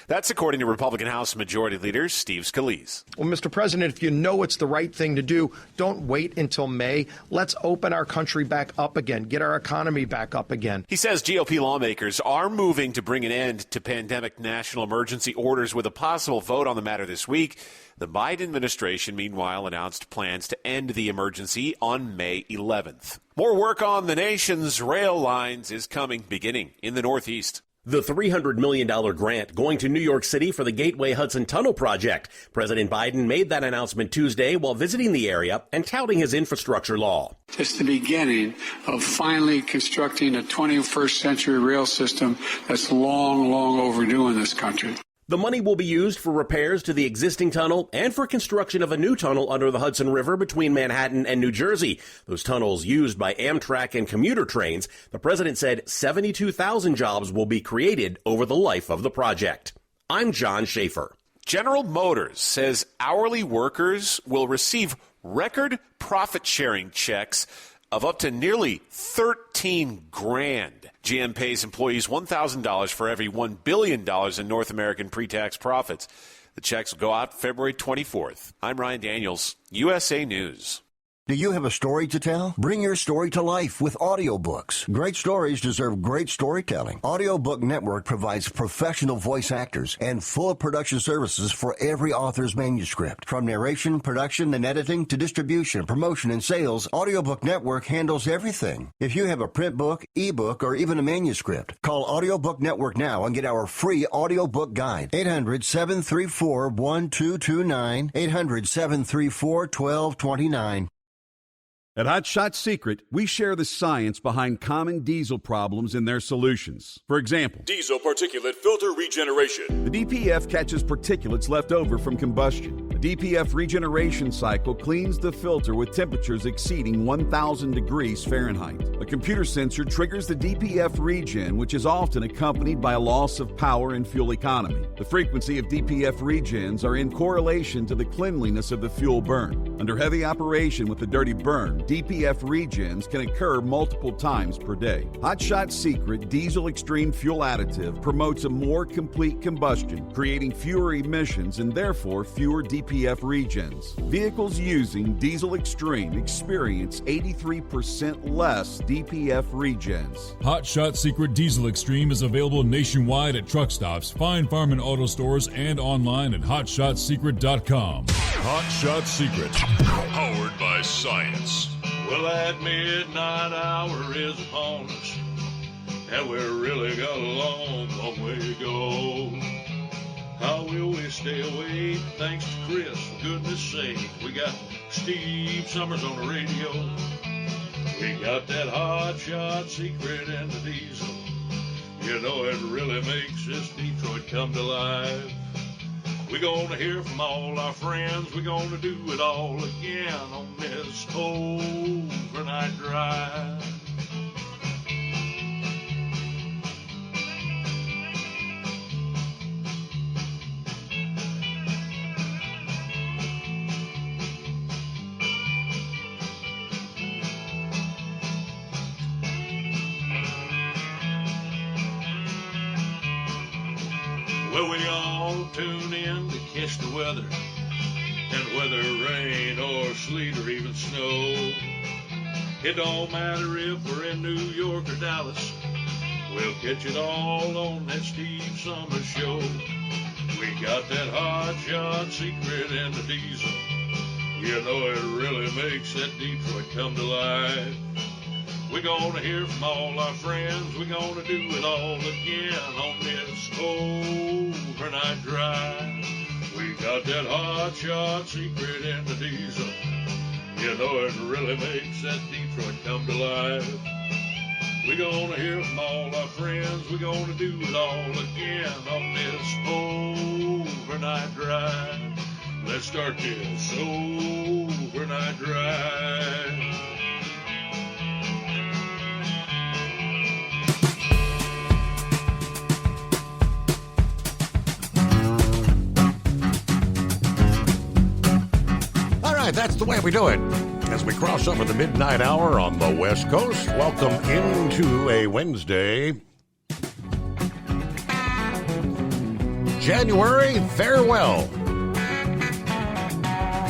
That's according to Republican House Majority Leader Steve Scalise. Well, Mr. President, if you know it's the right thing to do, don't wait until May. Let's open our country back up again, get our economy back up again. He says GOP lawmakers are moving to bring an end to pandemic national emergency orders with a possible vote on the matter this week. The Biden administration, meanwhile, announced plans to end the emergency on May 11th. More work on the nation's rail lines is coming, beginning in the Northeast. The $300 million grant going to New York City for the Gateway Hudson Tunnel project. President Biden made that announcement Tuesday while visiting the area and touting his infrastructure law. It's the beginning of finally constructing a 21st century rail system that's long, long overdue in this country. The money will be used for repairs to the existing tunnel and for construction of a new tunnel under the Hudson River between Manhattan and New Jersey. Those tunnels used by Amtrak and commuter trains. The president said 72,000 jobs will be created over the life of the project. I'm John Schaefer. General Motors says hourly workers will receive record profit-sharing checks of up to nearly $13,000. GM pays employees $1,000 for every $1 billion in North American pre-tax profits. The checks will go out February 24th. I'm Ryan Daniels, USA News. Do you have a story to tell? Bring your story to life with audiobooks. Great stories deserve great storytelling. Audiobook Network provides professional voice actors and full production services for every author's manuscript. From narration, production, and editing to distribution, promotion, and sales, Audiobook Network handles everything. If you have a print book, ebook, or even a manuscript, call Audiobook Network now and get our free audiobook guide. 800-734-1229. 800-734-1229. At Hot Shot Secret, we share the science behind common diesel problems and their solutions. For example, diesel particulate filter regeneration. The DPF catches particulates left over from combustion. The DPF regeneration cycle cleans the filter with temperatures exceeding 1,000 degrees Fahrenheit. A computer sensor triggers the DPF regen, which is often accompanied by a loss of power and fuel economy. The frequency of DPF regens are in correlation to the cleanliness of the fuel burn. Under heavy operation with the dirty burn, DPF regens can occur multiple times per day. Hot Shot Secret Diesel Extreme Fuel Additive promotes a more complete combustion, creating fewer emissions and therefore fewer DPF DPF Regens. Vehicles using Diesel Extreme experience 83% less DPF Regens. Hot Shot Secret Diesel Extreme is available nationwide at truck stops, fine farm and auto stores, and online at hotshotsecret.com. Hot Shot Secret, powered by science. Well, that midnight hour is upon us, and we're really got a long, long way to go. How will we stay awake? Thanks to Chris, for goodness sake. We got Steve Summers on the radio. We got that Hot Shot Secret and the Diesel. You know, it really makes this Detroit come to life. We're going to hear from all our friends. We're going to do it all again on this overnight drive. Well, we all tune in to catch the weather, and whether rain or sleet or even snow, it don't matter if we're in New York or Dallas, we'll catch it all on that Steve Summers Show. We got that Hot Shot Secret and the Diesel. You know, it really makes that Detroit come to life. We're going to hear from all our friends. We're going to do it all again on this overnight drive. We got that Hot Shot Secret in the Diesel. You know, it really makes that Detroit come to life. We're going to hear from all our friends. We're going to do it all again on this overnight drive. Let's start this overnight drive. That's the way we do it. As we cross over the midnight hour on the West Coast, welcome into a Wednesday. January, farewell.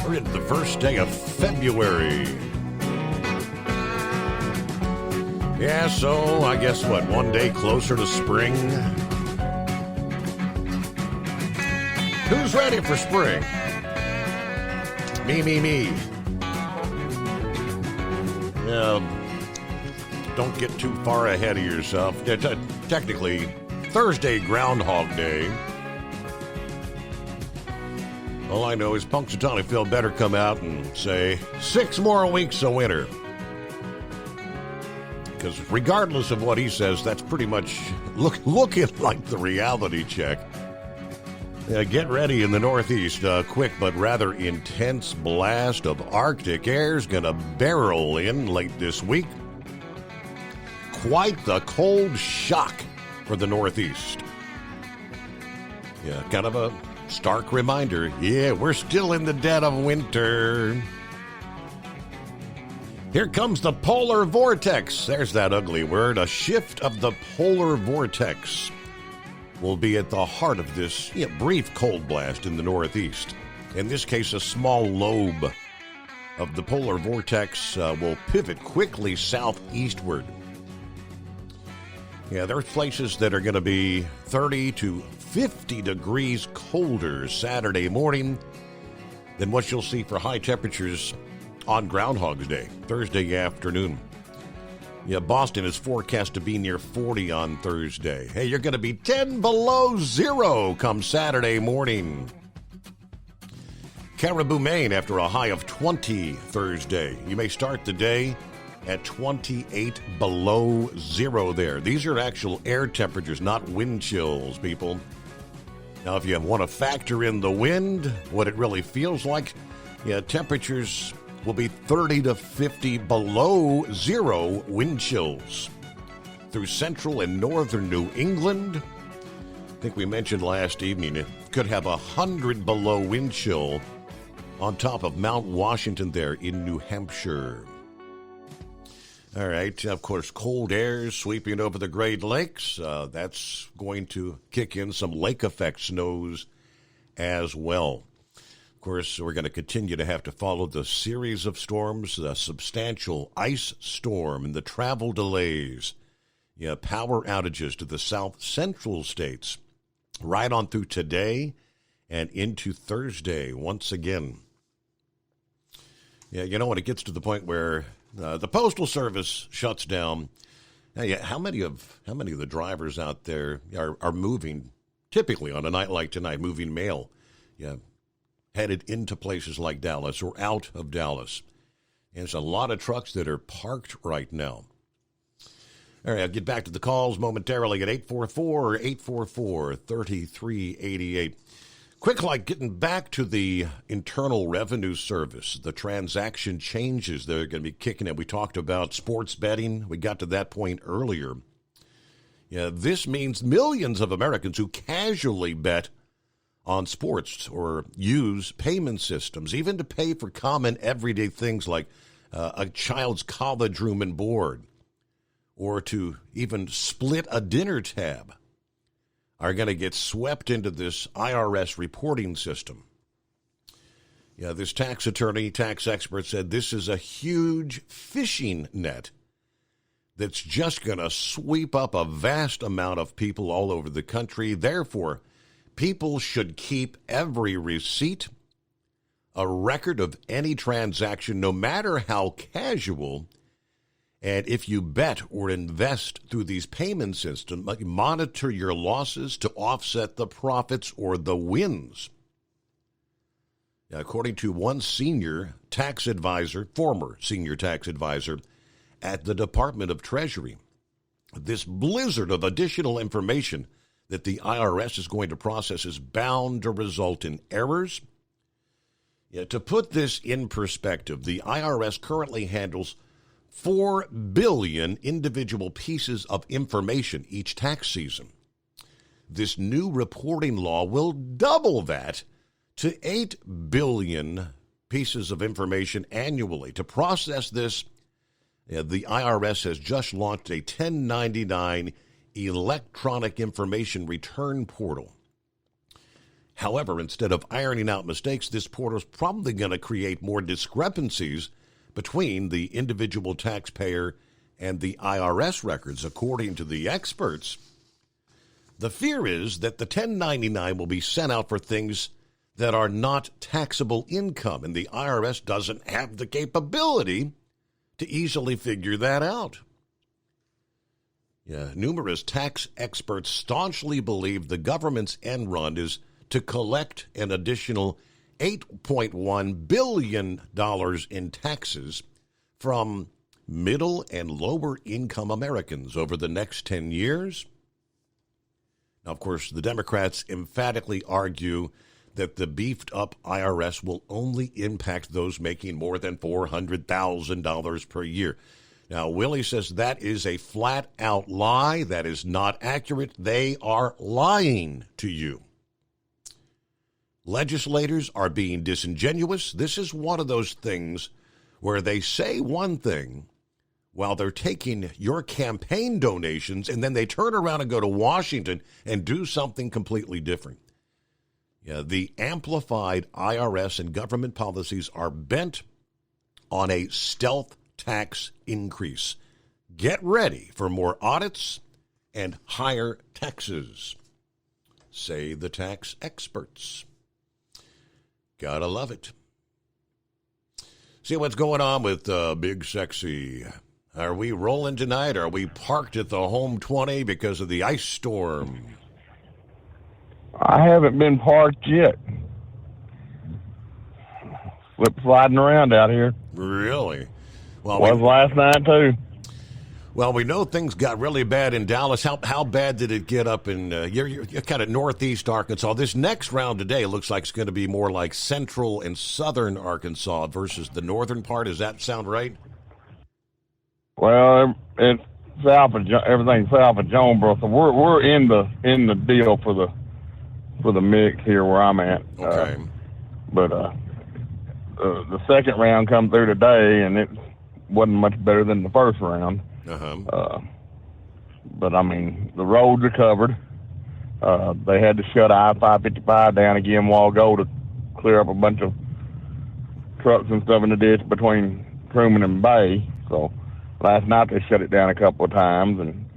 We're into the first day of February. Yeah, so I guess what, one day closer to spring? Who's ready for spring? Me. Yeah, don't get too far ahead of yourself. Technically, Thursday, Groundhog Day. All I know is Punxsutawney Phil better come out and say 6 more weeks of winter. Because regardless of what he says, that's pretty much looking like the reality check. Get ready in the Northeast. Quick but rather intense blast of Arctic air is going to barrel in late this week. Quite the cold shock for the Northeast. Yeah, kind of a stark reminder. Yeah, we're still in the dead of winter. Here comes the polar vortex. There's that ugly word. A shift of the polar vortex will be at the heart of this brief cold blast in the Northeast. In this case, a small lobe of the polar vortex will pivot quickly southeastward. Yeah, there's places that are going to be 30 to 50 degrees colder Saturday morning than what you'll see for high temperatures on Groundhog's Day, Thursday afternoon. Yeah, Boston is forecast to be near 40 on Thursday. Hey, you're going to be 10 below zero come Saturday morning. Caribou, Maine, after a high of 20 Thursday. You may start the day at 28 below zero there. These are actual air temperatures, not wind chills, people. Now, if you want to factor in the wind, what it really feels like, temperatures will be 30 to 50 below zero wind chills through central and northern New England. I think we mentioned last evening it could have 100 below wind chill on top of Mount Washington there in New Hampshire. All right, of course, cold air sweeping over the Great Lakes. That's going to kick in some lake effect snows as well. Of course, we're going to continue to have to follow the series of storms, the substantial ice storm and the travel delays, power outages to the south central states right on through today and into Thursday once again. Yeah, when it gets to the point where the Postal Service shuts down, how many of the drivers out there are moving, typically on a night like tonight, moving mail, headed into places like Dallas or out of Dallas? And there's a lot of trucks that are parked right now. All right, I'll get back to the calls momentarily at 844-844-3388. Quick, getting back to the Internal Revenue Service, the transaction changes they're going to be kicking in. We talked about sports betting. We got to that point earlier. This means millions of Americans who casually bet on sports or use payment systems, even to pay for common everyday things like a child's college room and board, or to even split a dinner tab, are going to get swept into this IRS reporting system. This tax expert said this is a huge fishing net that's just going to sweep up a vast amount of people all over the country. Therefore, people should keep every receipt, a record of any transaction, no matter how casual. And if you bet or invest through these payment systems, monitor your losses to offset the profits or the wins. According to one former senior tax advisor at the Department of Treasury, this blizzard of additional information that the IRS is going to process is bound to result in errors. To put this in perspective, the IRS currently handles 4 billion individual pieces of information each tax season. This new reporting law will double that to 8 billion pieces of information annually. To process this, the IRS has just launched a 1099 electronic information return portal. However, instead of ironing out mistakes, this portal is probably going to create more discrepancies between the individual taxpayer and the IRS records, according to the experts. The fear is that the 1099 will be sent out for things that are not taxable income, and the IRS doesn't have the capability to easily figure that out. Numerous tax experts staunchly believe the government's end run is to collect an additional $8.1 billion in taxes from middle and lower income Americans over the next 10 years. Now, of course, the Democrats emphatically argue that the beefed up IRS will only impact those making more than $400,000 per year. Now, Willie says that is a flat out lie. That is not accurate. They are lying to you. Legislators are being disingenuous. This is one of those things where they say one thing while they're taking your campaign donations, and then they turn around and go to Washington and do something completely different. The amplified IRS and government policies are bent on a stealth tax increase. Get ready for more audits and higher taxes, say the tax experts. Gotta love it. See what's going on with Big Sexy. Are we rolling tonight? Are we parked at the home 20 because of the ice storm? I haven't been parked yet. Sliding around out here. Really? Well, was last night too. Well, we know things got really bad in Dallas. How bad did it get up in you're kind of northeast Arkansas? This next round today looks like it's going to be more like central and southern Arkansas versus the northern part. Does that sound right? Well, it's everything south of Jonesboro. So we're in the deal for the mix here where I'm at. Okay. But the second round come through today, and it wasn't much better than the first round. But I mean, the roads are covered. They had to shut I-555 down again a while ago to clear up a bunch of trucks and stuff in the ditch between Truman and Bay. So last night they shut it down a couple of times, and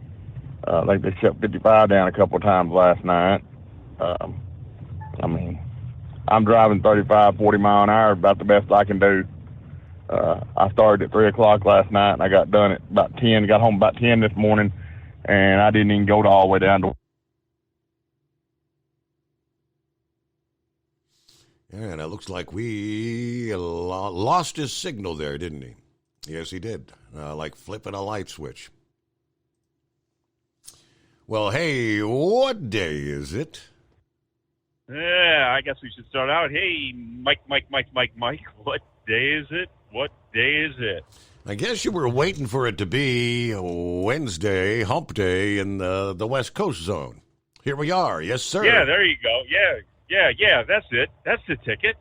I think they shut 55 down a couple of times last night. I mean, I'm driving 35, 40 mile an hour, about the best I can do. I started at 3 o'clock last night, and I got done at about 10, got home about 10 this morning, and I didn't even go all the way down to... And it looks like we lost his signal there, didn't he? Yes, he did. Like flipping a light switch. Well, hey, what day is it? Yeah, I guess we should start out. Hey, Mike, what day is it? What day is it? I guess you were waiting for it to be Wednesday, hump day in the West Coast zone. Here we are. Yes, sir. Yeah, there you go. Yeah, that's it. That's the ticket.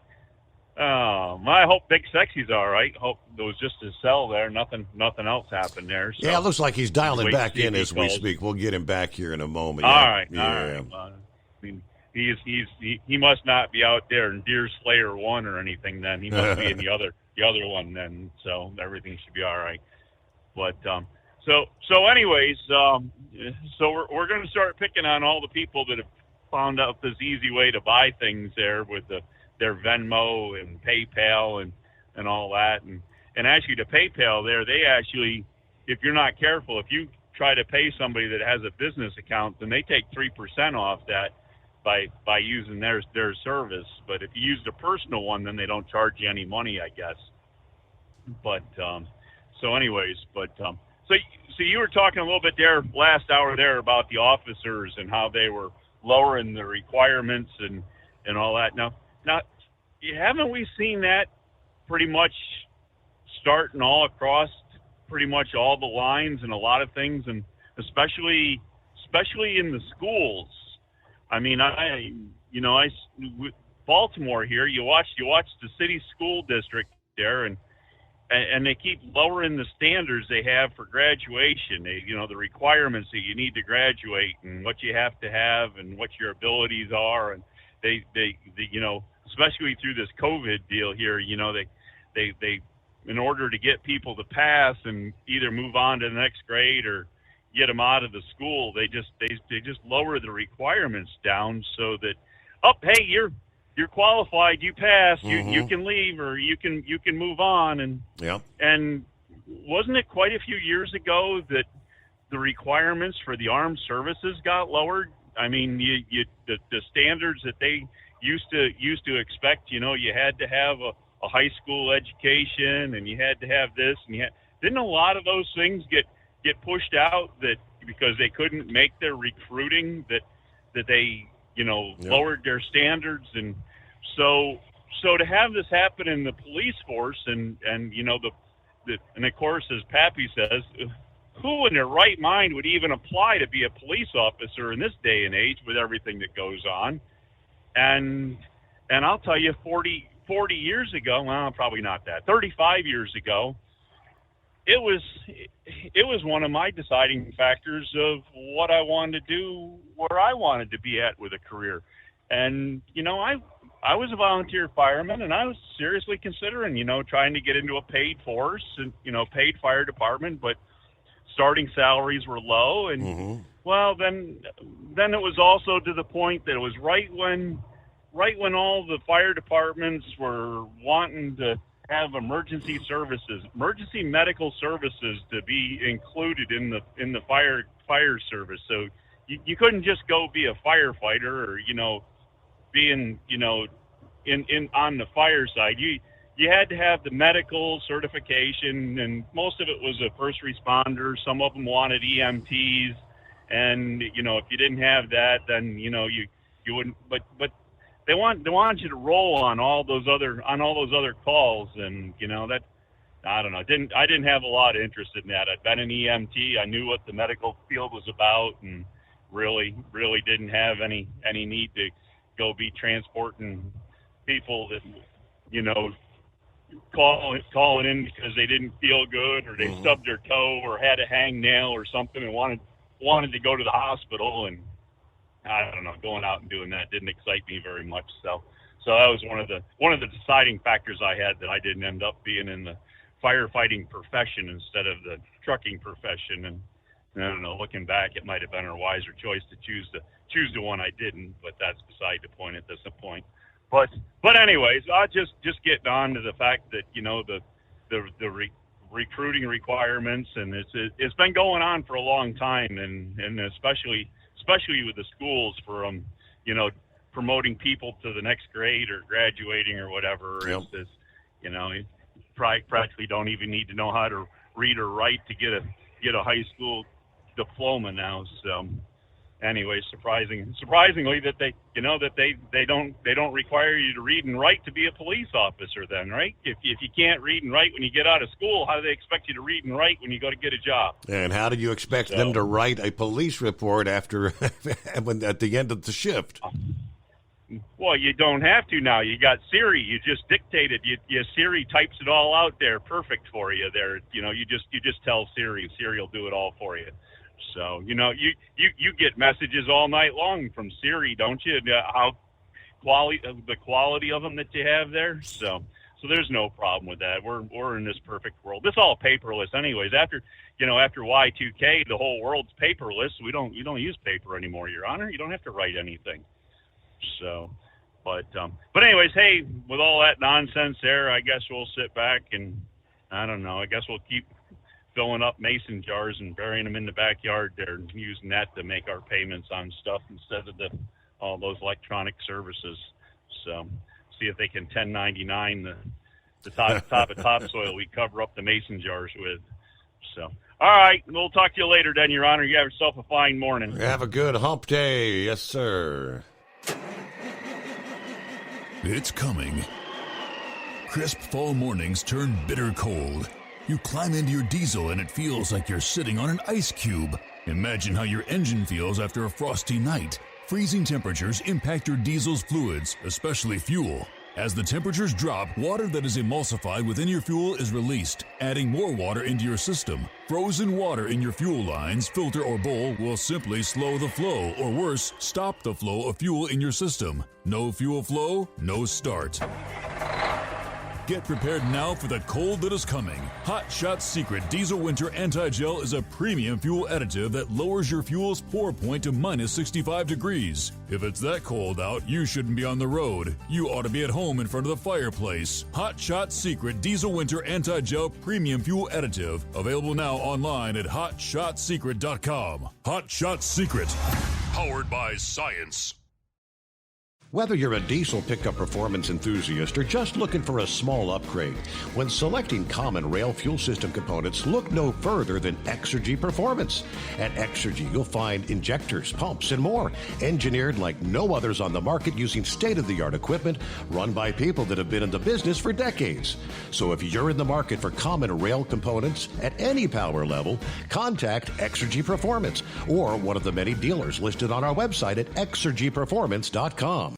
I hope Big Sexy's all right. Hope there was just a cell there. Nothing else happened there. So. Yeah, it looks like he's dialing back in as we speak. We'll get him back here in a moment. All right. Yeah. I mean, he must not be out there in Deer Slayer 1 or anything. Then he must be in the other one. Then so everything should be all right. But so anyways, so we're going to start picking on all the people that have found out this easy way to buy things there with their Venmo and PayPal and all that. And actually the PayPal there, they actually, if you're not careful, if you try to pay somebody that has a business account, then they take 3% off that by using their service. But if you use the personal one, then they don't charge you any money, I guess. But so anyways, so you were talking a little bit there last hour there about the officers and how they were lowering the requirements and all that. Now, haven't we seen that pretty much starting all across pretty much all the lines and a lot of things, and especially in the schools? I mean, Baltimore here, you watch the city school district there, and they keep lowering the standards they have for graduation. The requirements that you need to graduate and what you have to have and what your abilities are. And they especially through this COVID deal here, they in order to get people to pass and either move on to the next grade or get them out of the school, they just lower the requirements down so that, hey, you're qualified, you passed, you can leave or you can move on. And wasn't it quite a few years ago that the requirements for the armed services got lowered? I mean, the standards that they used to expect, you had to have a high school education and you had to have this, and didn't a lot of those things get pushed out that because they couldn't make their recruiting that they lowered their standards. And so to have this happen in the police force and of course, as Pappy says, who in their right mind would even apply to be a police officer in this day and age with everything that goes on? And I'll tell you, 40 years ago, well, probably not that, 35 years ago, it was one of my deciding factors of what I wanted to do, where I wanted to be at with a career. And, I was a volunteer fireman, and I was seriously considering, trying to get into a paid force and, paid fire department, but starting salaries were low. And, well, then it was also to the point that it was right when all the fire departments were wanting to have emergency medical services to be included in the fire service. So you couldn't just go be a firefighter or, being, in on the fire side. You had to have the medical certification, and most of it was a first responder. Some of them wanted EMTs, and if you didn't have that, then you wouldn't. But they wanted you to roll on all those other calls, and that, I don't know. I didn't have a lot of interest in that. I'd been an EMT. I knew what the medical field was about, and really didn't have any need to go be transporting people that calling in because they didn't feel good or they stubbed their toe or had a hangnail or something and wanted to go to the hospital. And I don't know, going out and doing that didn't excite me very much. So So that was one of the deciding factors I had, that I didn't end up being in the firefighting profession instead of the trucking profession. And I don't know, looking back, it might have been a wiser choice to choose the one I didn't, but that's beside the point at this point. But anyways, I just getting on to the fact that, you know, the recruiting requirements, and it's been going on for a long time, and especially with the schools for you know, promoting people to the next grade or graduating or whatever. Yep. It's you know, you practically don't even need to know how to read or write to get a high school diploma now. So anyway, surprisingly that they don't require you to read and write to be a police officer then, right? If you can't read and write when you get out of school, how do they expect you to read and write when you go to get a job? And how do you expect them to write a police report after at the end of the shift? Well, you don't have to now. You got Siri. You just dictate it. Siri types it all out there, perfect for you. There, you know, you just tell Siri. Siri will do it all for you. So, you know, you get messages all night long from Siri, don't you? The quality of them that you have there. So there's no problem with that. We're in this perfect world. This is all paperless, anyways. After Y2K, the whole world's paperless. You don't use paper anymore, Your Honor. You don't have to write anything. So, but anyways, hey, with all that nonsense there, I guess we'll sit back and, I don't know, I guess we'll keep filling up mason jars and burying them in the backyard there and using that to make our payments on stuff instead of all those electronic services. So, see if they can 1099 the top of topsoil we cover up the mason jars with. So, all right, we'll talk to you later then, Your Honor. You have yourself a fine morning. Have a good hump day. Yes, sir. It's coming. Crisp fall mornings turn bitter cold. You climb into your diesel and it feels like you're sitting on an ice cube. Imagine how your engine feels after a frosty night. Freezing temperatures impact your diesel's fluids, especially fuel. As the temperatures drop, water that is emulsified within your fuel is released, adding more water into your system. Frozen water in your fuel lines, filter, or bowl will simply slow the flow, or worse, stop the flow of fuel in your system. No fuel flow, no start. Get prepared now for the cold that is coming. Hot Shot Secret Diesel Winter Anti-Gel is a premium fuel additive that lowers your fuel's pour point to minus 65 degrees. If it's that cold out, you shouldn't be on the road. You ought to be at home in front of the fireplace. Hot Shot Secret Diesel Winter Anti-Gel Premium Fuel Additive. Available now online at HotShotSecret.com. Hot Shot Secret. Powered by science. Whether you're a diesel pickup performance enthusiast or just looking for a small upgrade, when selecting common rail fuel system components, look no further than Exergy Performance. At Exergy, you'll find injectors, pumps, and more, engineered like no others on the market using state-of-the-art equipment run by people that have been in the business for decades. So if you're in the market for common rail components at any power level, contact Exergy Performance or one of the many dealers listed on our website at exergyperformance.com.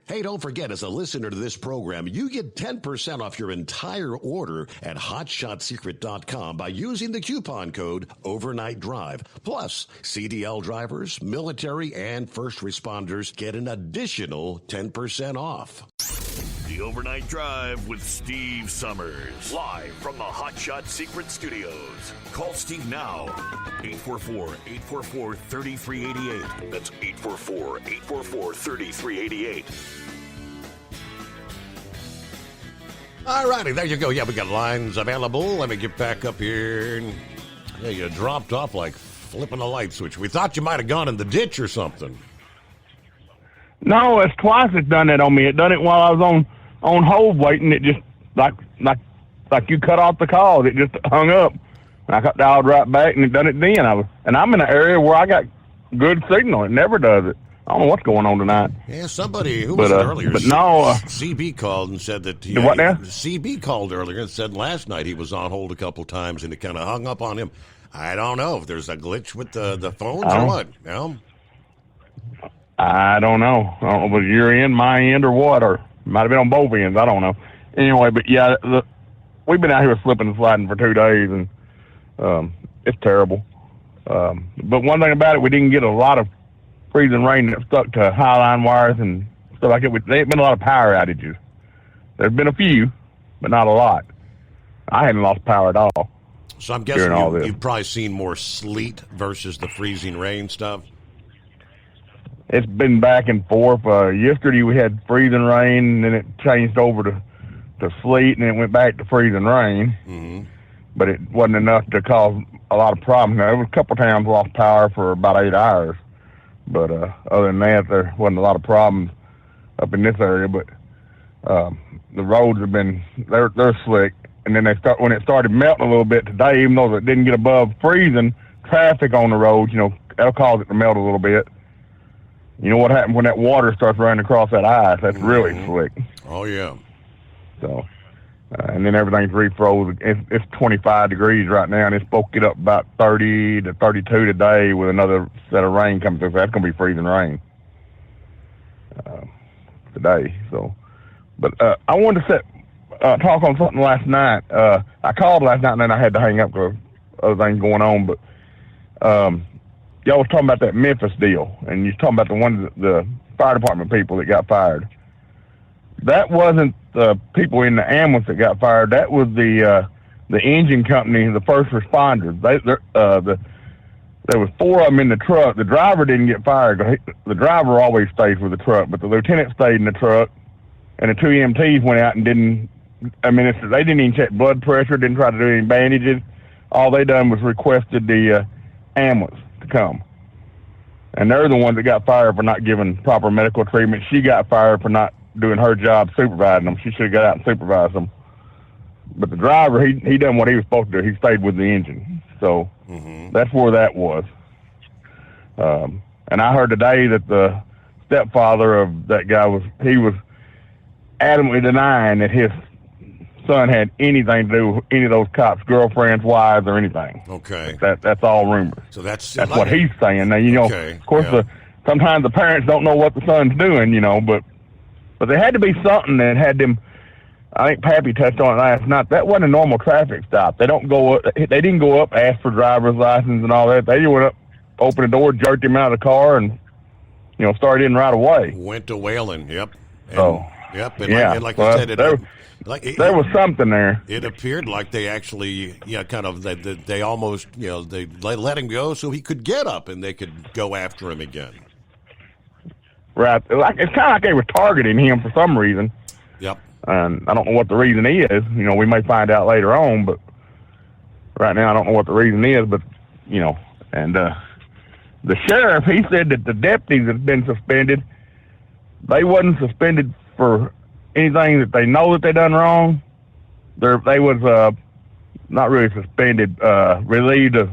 Hey, don't forget, as a listener to this program, you get 10% off your entire order at HotShotSecret.com by using the coupon code Overnight Drive. Plus, CDL drivers, military, and first responders get an additional 10% off. The Overnight Drive with Steve Summers. Live from the Hot Shot Secret Studios. Call Steve now. 844-844-3388. That's 844-844-3388. All righty, there you go. Yeah, we got lines available. Let me get back up here. Yeah, you dropped off like flipping a light switch. We thought you might have gone in the ditch or something. No, it's twice it's done that on me. It done it while I was on hold waiting. It just like you cut off the call. It just hung up. And I got dialed right back and it done it then. I'm in an area where I got good signal. It never does it. I don't know what's going on tonight. Yeah, somebody who was earlier. But no, CB called and said that. What now? CB called earlier and said last night he was on hold a couple times and it kind of hung up on him. I don't know if there's a glitch with the phones or what. No. I don't know. I don't know if it was your end, my end, or what, or might have been on both ends. I don't know. Anyway, but yeah, we've been out here slipping and sliding for 2 days, and it's terrible. But one thing about it, we didn't get a lot of freezing rain that stuck to high line wires and So like there ain't been a lot of power outages. There's been a few, but not a lot. I hadn't lost power at all. So I'm guessing you've probably seen more sleet versus the freezing rain stuff. It's been back and forth. Yesterday we had freezing rain, and then it changed over to sleet, and then it went back to freezing rain. Mm-hmm. But it wasn't enough to cause a lot of problems. Now, there was a couple of times lost power for about 8 hours. But other than that, there wasn't a lot of problems up in this area. But the roads have been, they're slick. And then when it started melting a little bit today, even though it didn't get above freezing, traffic on the roads, that'll cause it to melt a little bit. You know what happens when that water starts running across that ice? That's really slick. Oh, yeah. So, and then everything's refroze. It's 25 degrees right now, and it's supposed to get up about 30 to 32 today with another set of rain coming through. So that's going to be freezing rain today. So, but I wanted to talk on something last night. I called last night, and then I had to hang up because other things going on. But y'all was talking about that Memphis deal, and you was talking about the fire department people that got fired. That wasn't the people in the ambulance that got fired. That was the engine company, the first responders. There was 4 of them in the truck. The driver didn't get fired. The driver always stays with the truck, but the lieutenant stayed in the truck, and the 2 EMTs went out and didn't. I mean, they didn't even check blood pressure. Didn't try to do any bandages. All they done was requested the ambulance to come. And they're the ones that got fired for not giving proper medical treatment. She got fired for not doing her job supervising them. She should have got out and supervised them. But the driver, he done what he was supposed to do. He stayed with the engine. So that's where that was. And I heard today that the stepfather of that guy was adamantly denying that his son had anything to do with any of those cops' girlfriends, wives, or anything. Okay. That's all rumors. So that's what he's saying. Now, of course, sometimes the parents don't know what the son's doing, but there had to be something that had them. I think Pappy touched on it last night. That wasn't a normal traffic stop. They didn't go up, ask for driver's license and all that. They went up, opened the door, jerked him out of the car, and started in right away. Went to wailing. Yep. And, And like I said, there was something there. It appeared like they actually, they almost, they let him go so he could get up and they could go after him again. Right. It's kind of like they were targeting him for some reason. Yep. And I don't know what the reason is. We may find out later on, but right now I don't know what the reason is. But, and the sheriff, he said that the deputies that have been suspended, they wasn't suspended for anything that they know that they done wrong. They was not really suspended, relieved of.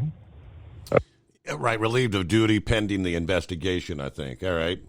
Right, relieved of duty pending the investigation, I think. All right.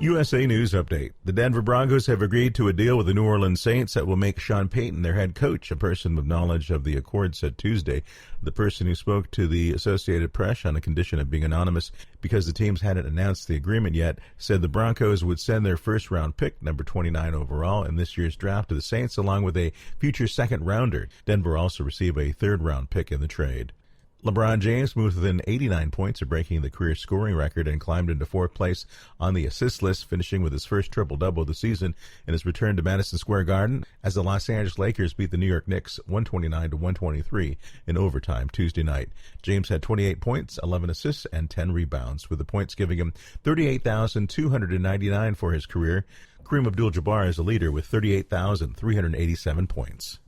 USA News Update. The Denver Broncos have agreed to a deal with the New Orleans Saints that will make Sean Payton their head coach. A person with knowledge of the accord said Tuesday. The person who spoke to the Associated Press on the condition of being anonymous because the teams hadn't announced the agreement yet said the Broncos would send their first-round pick, number 29 overall, in this year's draft to the Saints, along with a future second-rounder. Denver also received a third-round pick in the trade. LeBron James moved within 89 points of breaking the career scoring record and climbed into 4th place on the assist list, finishing with his first triple-double of the season in his return to Madison Square Garden as the Los Angeles Lakers beat the New York Knicks 129-123 in overtime Tuesday night. James had 28 points, 11 assists, and 10 rebounds, with the points giving him 38,299 for his career. Kareem Abdul-Jabbar is the leader with 38,387 points.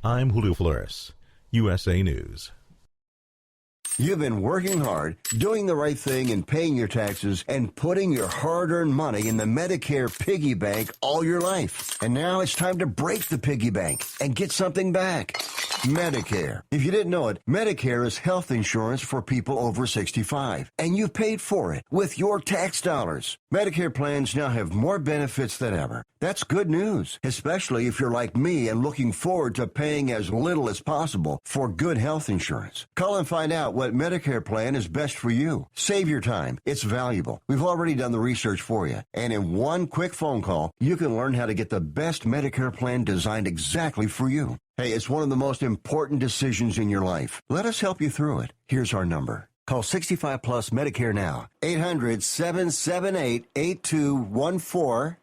I'm Julio Flores, USA News. You've been working hard, doing the right thing, and paying your taxes, and putting your hard-earned money in the Medicare piggy bank all your life. And now it's time to break the piggy bank and get something back. Medicare. If you didn't know it, Medicare is health insurance for people over 65, and you paid for it with your tax dollars. Medicare plans now have more benefits than ever. That's good news, especially if you're like me and looking forward to paying as little as possible for good health insurance. Call and find out what Medicare plan is best for you. Save your time. It's valuable. We've already done the research for you. And in one quick phone call, you can learn how to get the best Medicare plan designed exactly for you. Hey, it's one of the most important decisions in your life. Let us help you through it. Here's our number. Call 65 Plus Medicare now. 800-778-8214.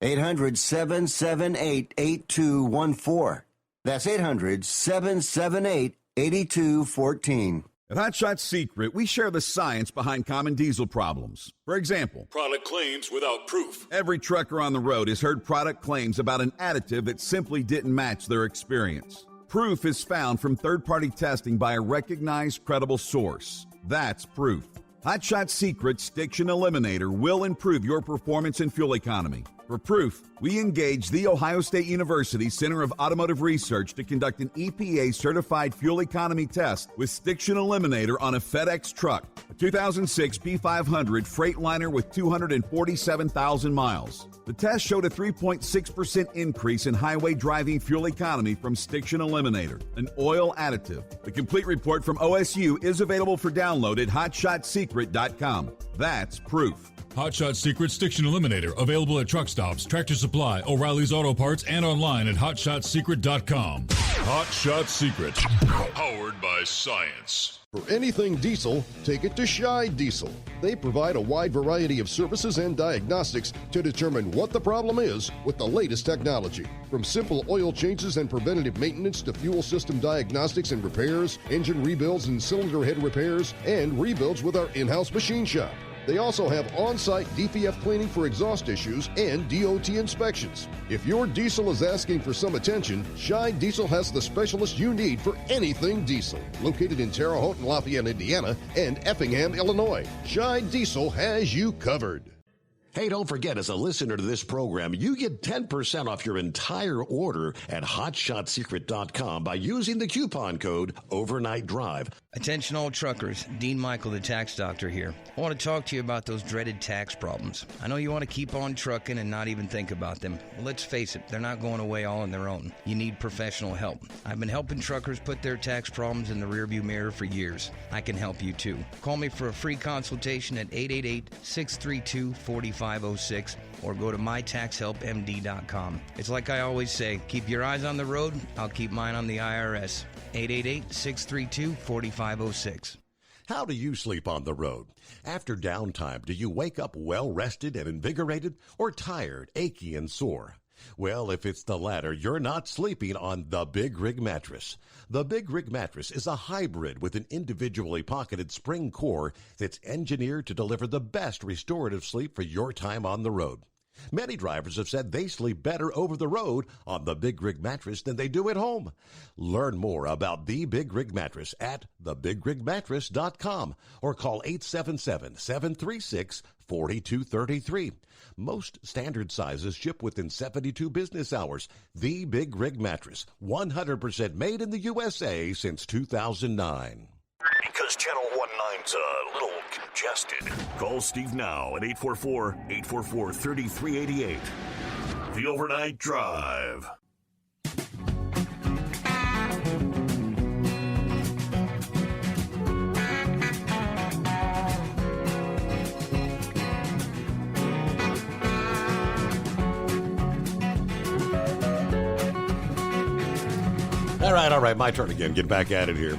800-778-8214. That's 800-778-8214. At Hot Shot Secret, we share the science behind common diesel problems. For example, product claims without proof. Every trucker on the road has heard product claims about an additive that simply didn't match their experience. Proof is found from third-party testing by a recognized, credible source. That's proof. Hot Shot Secret Stiction Eliminator will improve your performance and fuel economy. For proof, we engaged the Ohio State University Center of Automotive Research to conduct an EPA-certified fuel economy test with Stiction Eliminator on a FedEx truck, a 2006 P500 Freightliner with 247,000 miles. The test showed a 3.6% increase in highway driving fuel economy from Stiction Eliminator, an oil additive. The complete report from OSU is available for download at hotshotsecret.com. That's proof. Hot Shot Secret Stiction Eliminator, available at truck stops, Tractor Supply, O'Reilly's Auto Parts, and online at hotshotsecret.com. Hot Shot Secret, powered by science. For anything diesel, take it to Scheid Diesel. They provide a wide variety of services and diagnostics to determine what the problem is with the latest technology. From simple oil changes and preventative maintenance to fuel system diagnostics and repairs, engine rebuilds and cylinder head repairs, and rebuilds with our in-house machine shop. They also have on-site DPF cleaning for exhaust issues and DOT inspections. If your diesel is asking for some attention, Scheid Diesel has the specialist you need for anything diesel. Located in Terre Haute and Lafayette, Indiana, and Effingham, Illinois, Scheid Diesel has you covered. Hey, don't forget, as a listener to this program, you get 10% off your entire order at hotshotsecret.com by using the coupon code Overnight Drive. Attention all truckers, Dean Michael, the tax doctor here. I want to talk to you about those dreaded tax problems. I know you want to keep on trucking and not even think about them. Well, let's face it, they're not going away all on their own. You need professional help. I've been helping truckers put their tax problems in the rearview mirror for years. I can help you too. Call me for a free consultation at 888-632-4506 or go to mytaxhelpmd.com. It's like I always say, keep your eyes on the road, I'll keep mine on the IRS. 888-632-4506. How do you sleep on the road? After downtime, do you wake up well-rested and invigorated or tired, achy, and sore? Well, if it's the latter, you're not sleeping on the Big Rig Mattress. The Big Rig Mattress is a hybrid with an individually pocketed spring core that's engineered to deliver the best restorative sleep for your time on the road. Many drivers have said they sleep better over the road on the Big Rig Mattress than they do at home. Learn more about the Big Rig Mattress at thebigrigmattress.com or call 877-736-4233. Most standard sizes ship within 72 business hours. The Big Rig Mattress, 100% made in the USA since 2009. Because Channel 19's a little congested. Call Steve now at 844-844-3388. The Overnight Drive. All right, my turn again. Get back at it here.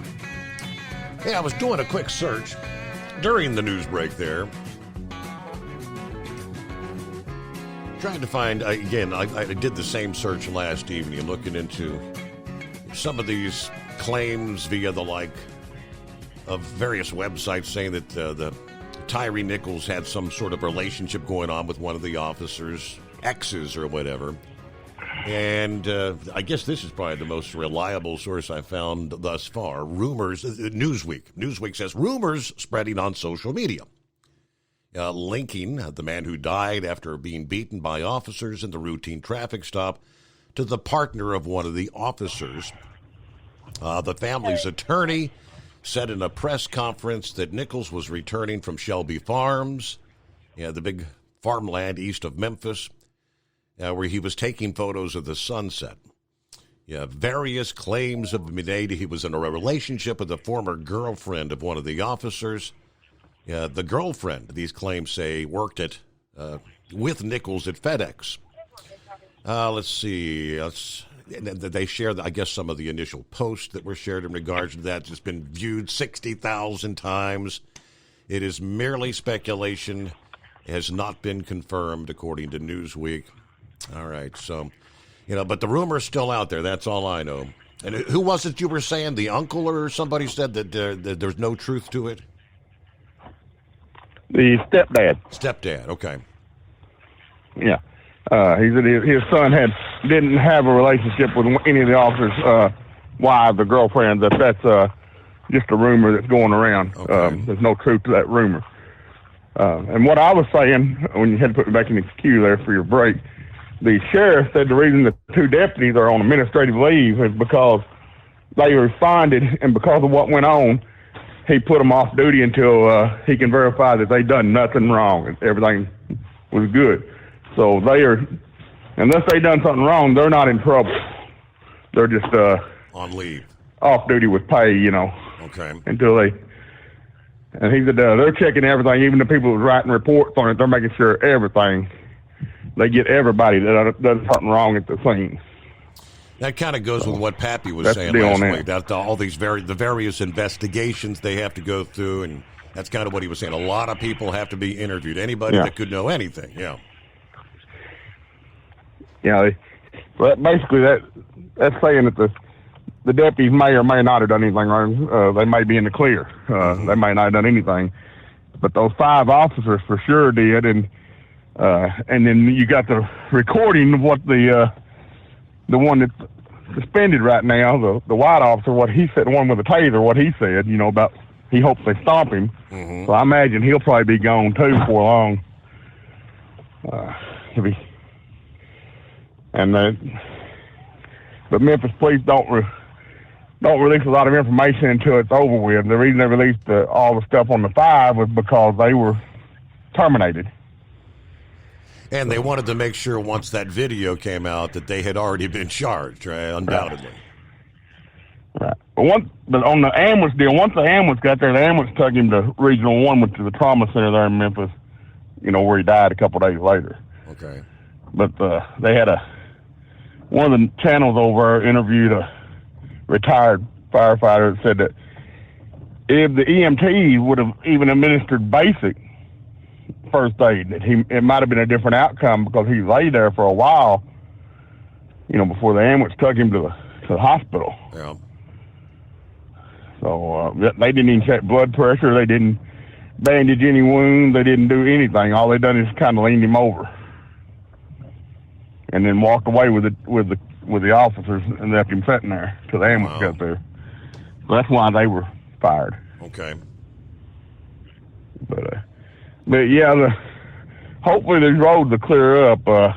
Hey, I was doing a quick search during the news break there. Trying to find, again, I did the same search last evening, looking into some of these claims via the like of various websites saying that the Tyree Nichols had some sort of relationship going on with one of the officers, exes or whatever. And I guess this is probably the most reliable source I found thus far. Rumors, Newsweek. Newsweek says rumors spreading on social media, linking the man who died after being beaten by officers in the routine traffic stop to the partner of one of the officers. The family's attorney said in a press conference that Nichols was returning from Shelby Farms, the big farmland east of Memphis, where he was taking photos of the sunset. Various claims have been made he was in a relationship with a former girlfriend of one of the officers. The girlfriend, these claims say, worked with Nichols at FedEx. Let's see. they shared, I guess, some of the initial posts that were shared in regards to that. It's been viewed 60,000 times. It is merely speculation. It has not been confirmed, according to Newsweek. All right, so, but the rumor is still out there. That's all I know. And who was it you were saying? The uncle or somebody said that there's no truth to it? The stepdad. Stepdad, okay. Yeah. He said his son didn't have a relationship with any of the officers' wives or girlfriends. That's just a rumor that's going around. Okay. There's no truth to that rumor. And what I was saying, when you had to put me back in the queue there for your break, the sheriff said the reason the two deputies are on administrative leave is because they responded, and because of what went on, he put them off duty until he can verify that they done nothing wrong and everything was good. So unless they done something wrong, they're not in trouble. They're just on leave, off duty with pay, Okay. Until and he said they're checking everything, even the people who's writing reports on it. They're making sure they get everybody that does something wrong at the scene. That kind of goes with what Pappy was saying last week. That all these the various investigations they have to go through, and that's kind of what he was saying. A lot of people have to be interviewed. Anybody that could know anything, yeah. Yeah, but basically that's saying that the deputies may or may not have done anything wrong. They may be in the clear. They may not have done anything, but those 5 officers for sure did. And then you got the recording of what the one that's suspended right now, the white officer, what he said, the one with the taser, what he said, about he hopes they stomp him. So I imagine he'll probably be gone too before long. But Memphis police don't release a lot of information until it's over with. The reason they released all the stuff on the 5 was because they were terminated. And they wanted to make sure once that video came out that they had already been charged, right? Undoubtedly. Right. But on the ambulance deal, once the ambulance got there, the ambulance took him to Regional 1, which is the trauma center there in Memphis, where he died a couple days later. Okay. But they had one of the channels over interviewed a retired firefighter that said that if the EMT would have even administered basic first aid, that it might have been a different outcome, because he lay there for a while, before the ambulance took him to the hospital. Yeah. So they didn't even check blood pressure. They didn't bandage any wounds. They didn't do anything. All they done is kind of leaned him over, and then walked away with the officers and left him sitting there till the ambulance got there. So that's why they were fired. Okay. But yeah, hopefully these roads will clear up. It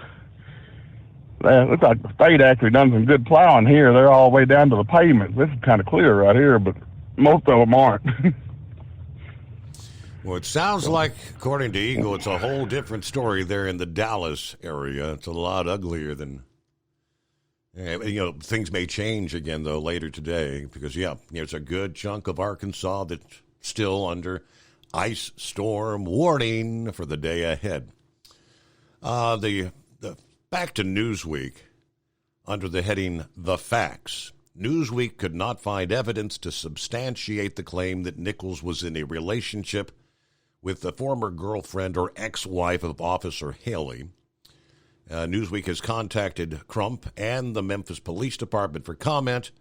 looks like the state actually done some good plowing here. They're all the way down to the pavement. This is kind of clear right here, but most of them aren't. Well, it sounds like, according to Eagle, it's a whole different story there in the Dallas area. It's a lot uglier than... things may change again, though, later today, because, there's a good chunk of Arkansas that's still under ice storm warning for the day ahead. Back to Newsweek, under the heading, The Facts. Newsweek could not find evidence to substantiate the claim that Nichols was in a relationship with the former girlfriend or ex-wife of Officer Haley. Newsweek has contacted Crump and the Memphis Police Department for comment.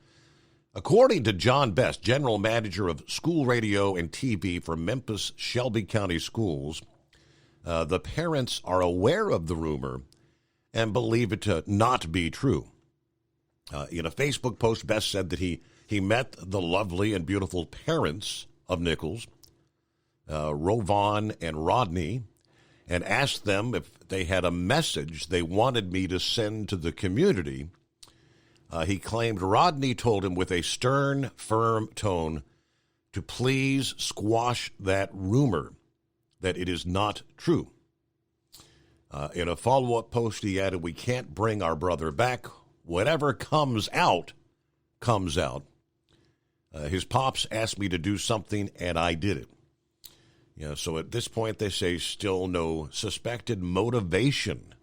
According to John Best, general manager of school radio and TV for Memphis Shelby County Schools, the parents are aware of the rumor and believe it to not be true. In a Facebook post, Best said that he met the lovely and beautiful parents of Nichols, Rovon and Rodney, and asked them if they had a message they wanted me to send to the community. He claimed Rodney told him with a stern, firm tone to please squash that rumor, that it is not true. In a follow-up post, he added, "We can't bring our brother back. Whatever comes out, comes out. His pops asked me to do something, and I did it." So at this point, they say still no suspected motivation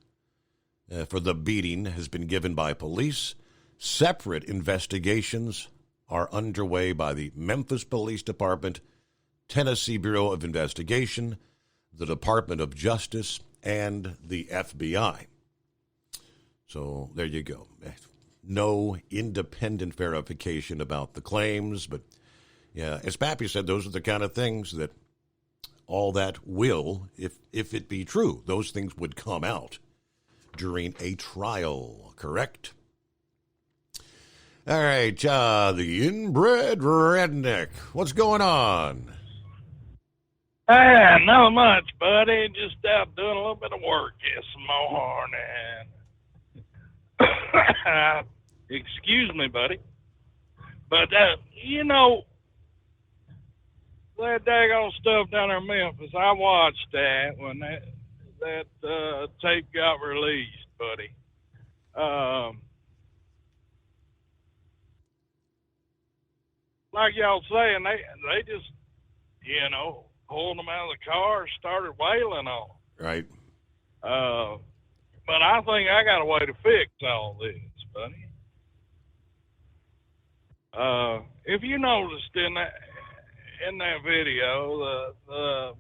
for the beating has been given by police. Separate investigations are underway by the Memphis Police Department, Tennessee Bureau of Investigation, the Department of Justice, and the FBI. So there you go. No independent verification about the claims, but yeah, as Pappy said, those are the kind of things that all that will, if it be true, those things would come out during a trial, correct? All right, the inbred redneck. What's going on? Not much, buddy. Just out doing a little bit of work this morning. Excuse me, buddy. But, that daggone stuff down there in Memphis, I watched that when that tape got released, buddy. Like y'all saying, they just, pulled them out of the car, started wailing on them. Right. But I think I got a way to fix all this, buddy. If you noticed in that video, the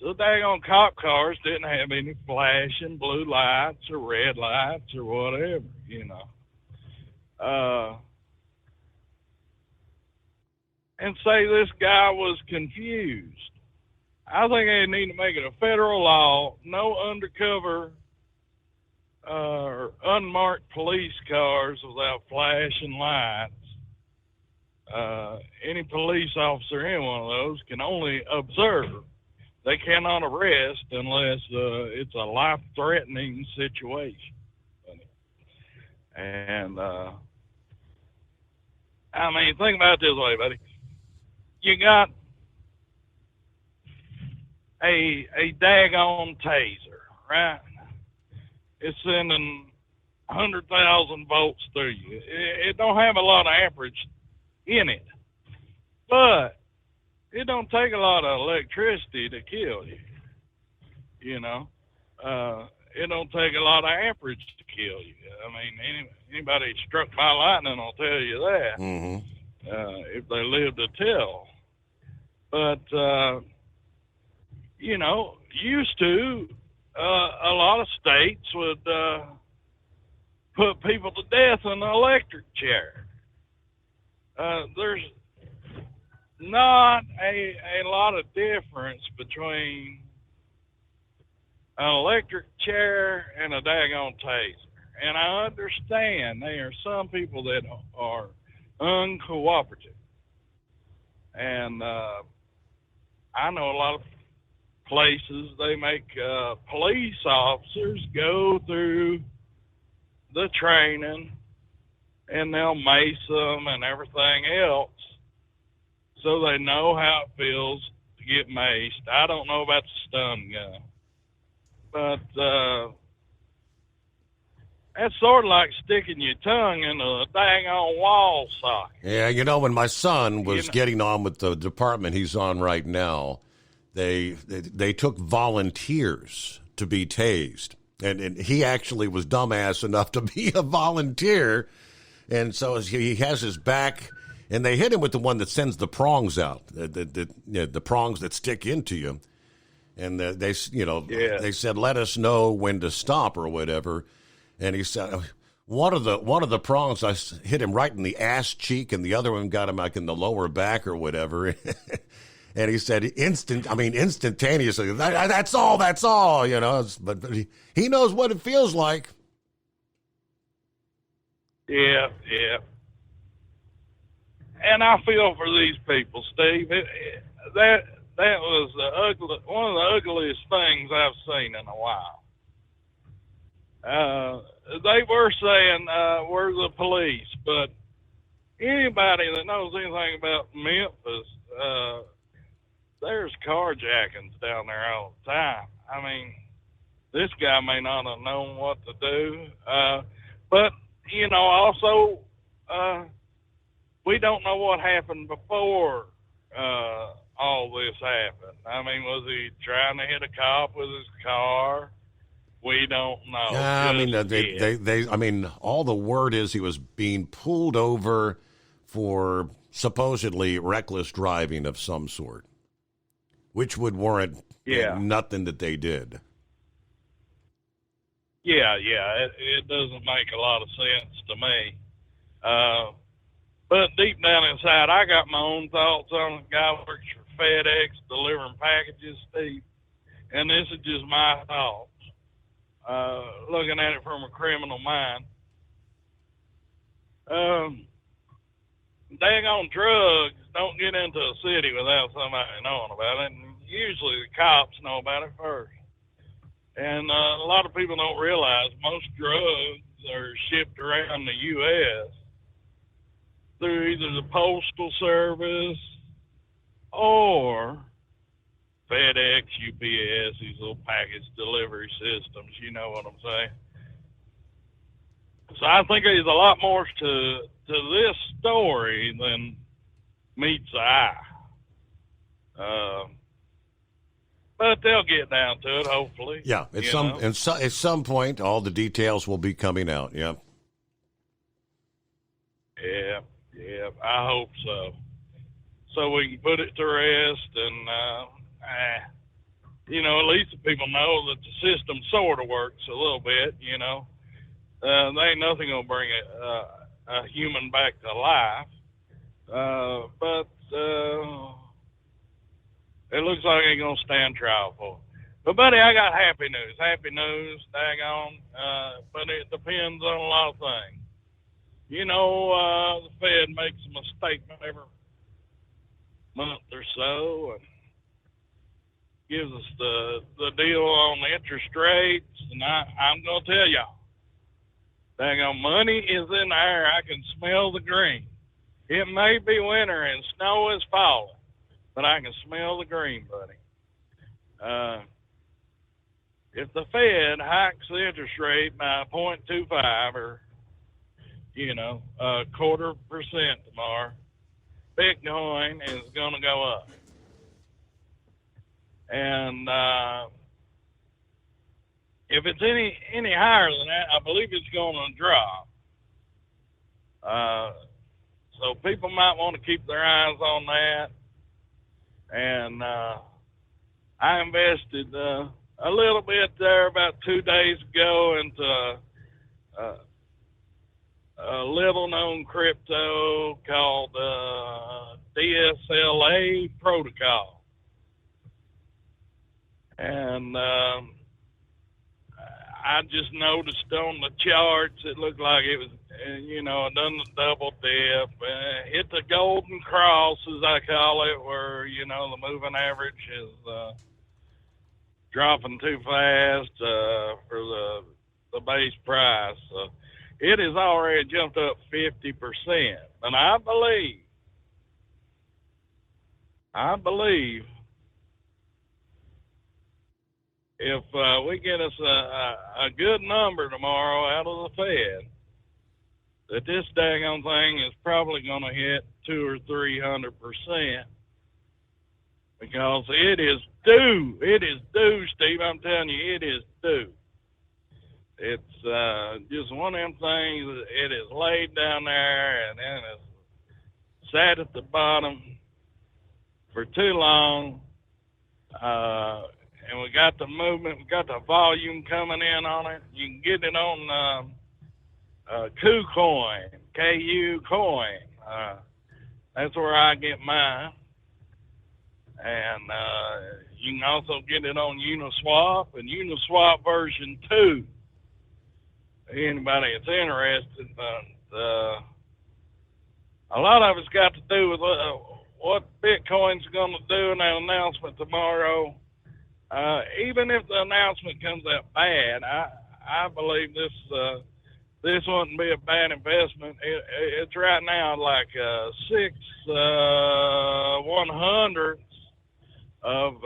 daggone cop cars didn't have any flashing blue lights or red lights or whatever, and say this guy was confused. I think they need to make it a federal law, no undercover or unmarked police cars without flashing lights. Any police officer in one of those can only observe. They cannot arrest unless it's a life-threatening situation. And, think about it this way, buddy. You got a daggone taser, right? It's sending 100,000 volts through you. It don't have a lot of amperage in it, but it don't take a lot of electricity to kill you. It don't take a lot of amperage to kill you. Anybody struck by lightning will tell you that. Mm-hmm. If they live to tell. But, used to, a lot of states would put people to death in an electric chair. There's not a lot of difference between an electric chair and a daggone taser. And I understand there are some people that are uncooperative. And I know a lot of places they make police officers go through the training and they'll mace them and everything else so they know how it feels to get maced. I don't know about the stun gun, but that's sort of like sticking your tongue into a dang-on wall socket. Yeah, when my son was getting on with the department he's on right now, they took volunteers to be tased. And he actually was dumbass enough to be a volunteer. And so he has his back, and they hit him with the one that sends the prongs out, the prongs that stick into you. And they said, let us know when to stop or whatever. And he said, one of the prongs, I hit him right in the ass cheek, and the other one got him like in the lower back or whatever. And he said, instantaneously, that's all, but he knows what it feels like. Yeah. And I feel for these people, Steve. That was one of the ugliest things I've seen in a while. They were saying we're the police, but anybody that knows anything about Memphis, there's carjackings down there all the time. This guy may not have known what to do, but also we don't know what happened before all this happened. Was he trying to hit a cop with his car? We don't know. I mean, I mean, all the word is he was being pulled over for supposedly reckless driving of some sort, which would warrant nothing that they did. Yeah, it doesn't make a lot of sense to me. But deep down inside, I got my own thoughts on it. Guy works for FedEx delivering packages, Steve, and this is just my thoughts. Looking at it from a criminal mind. Daggone drugs don't get into a city without somebody knowing about it. And usually the cops know about it first. And a lot of people don't realize most drugs are shipped around the U.S. through either the Postal Service or FedEx, UPS, these little package delivery systems. You know what I'm saying? So I think there's a lot more to this story than meets the eye. But they'll get down to it, hopefully. Yeah, at some point, all the details will be coming out. Yeah. Yeah, I hope so. So we can put it to rest, and at least the people know that the system sort of works a little bit. There ain't nothing gonna bring a human back to life, but it looks like it ain't gonna stand trial for. But buddy, I got happy news. Daggone. But it depends on a lot of things. The Fed makes a mistake every month or so and gives us the deal on the interest rates, and I'm gonna tell y'all, daggone, money is in the air. I can smell the green. It may be winter and snow is falling, but I can smell the green, buddy. If the Fed hikes the interest rate by 0.25 or, a 0.25% tomorrow, Bitcoin is going to go up. And if it's any higher than that, I believe it's going to drop. So people might want to keep their eyes on that. And I invested a little bit there about 2 days ago into a little-known crypto called DSLA Protocol. And I just noticed on the charts it looked like it was, done the double dip, hit the golden cross, as I call it, where, the moving average is dropping too fast for the base price. So it has already jumped up 50%. And I believe if we get us a good number tomorrow out of the Fed, that this daggone thing is probably going to hit 200 or 300%, because it is due. It is due, Steve. I'm telling you, it is due. It's just one of them things that it is laid down there and then it's sat at the bottom for too long. And we got the movement, we got the volume coming in on it. You can get it on KuCoin, KU Coin. That's where I get mine. And you can also get it on Uniswap and Uniswap version 2. Anybody that's interested, but a lot of it's got to do with what Bitcoin's going to do in that announcement tomorrow. Even if the announcement comes out bad, I believe this wouldn't be a bad investment. It's right now like 6/100 of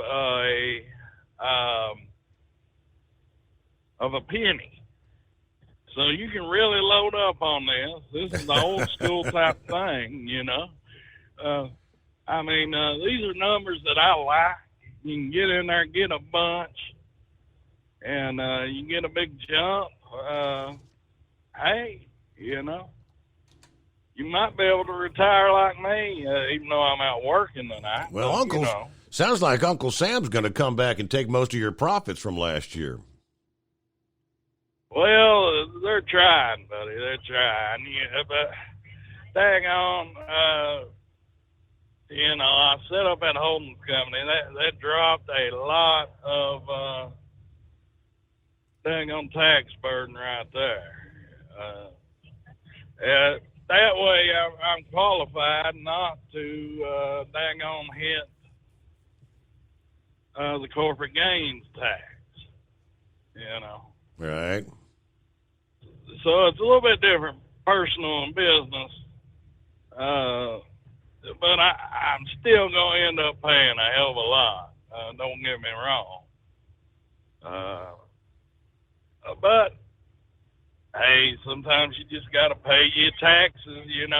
a penny. So you can really load up on this. This is the old school type thing, these are numbers that I like. You can get in there, get a bunch, and you get a big jump, hey, you might be able to retire like me, even though I'm out working tonight. Well, sounds like Uncle Sam's going to come back and take most of your profits from last year. Well, they're trying, buddy. They're trying. Yeah, but dang on, I set up that holding company. That dropped a lot of dang on tax burden right there. That way, I'm qualified not to dang on hit the corporate gains tax. Right. So it's a little bit different, personal and business. But I'm still going to end up paying a hell of a lot. Don't get me wrong. But, hey, sometimes you just got to pay your taxes, and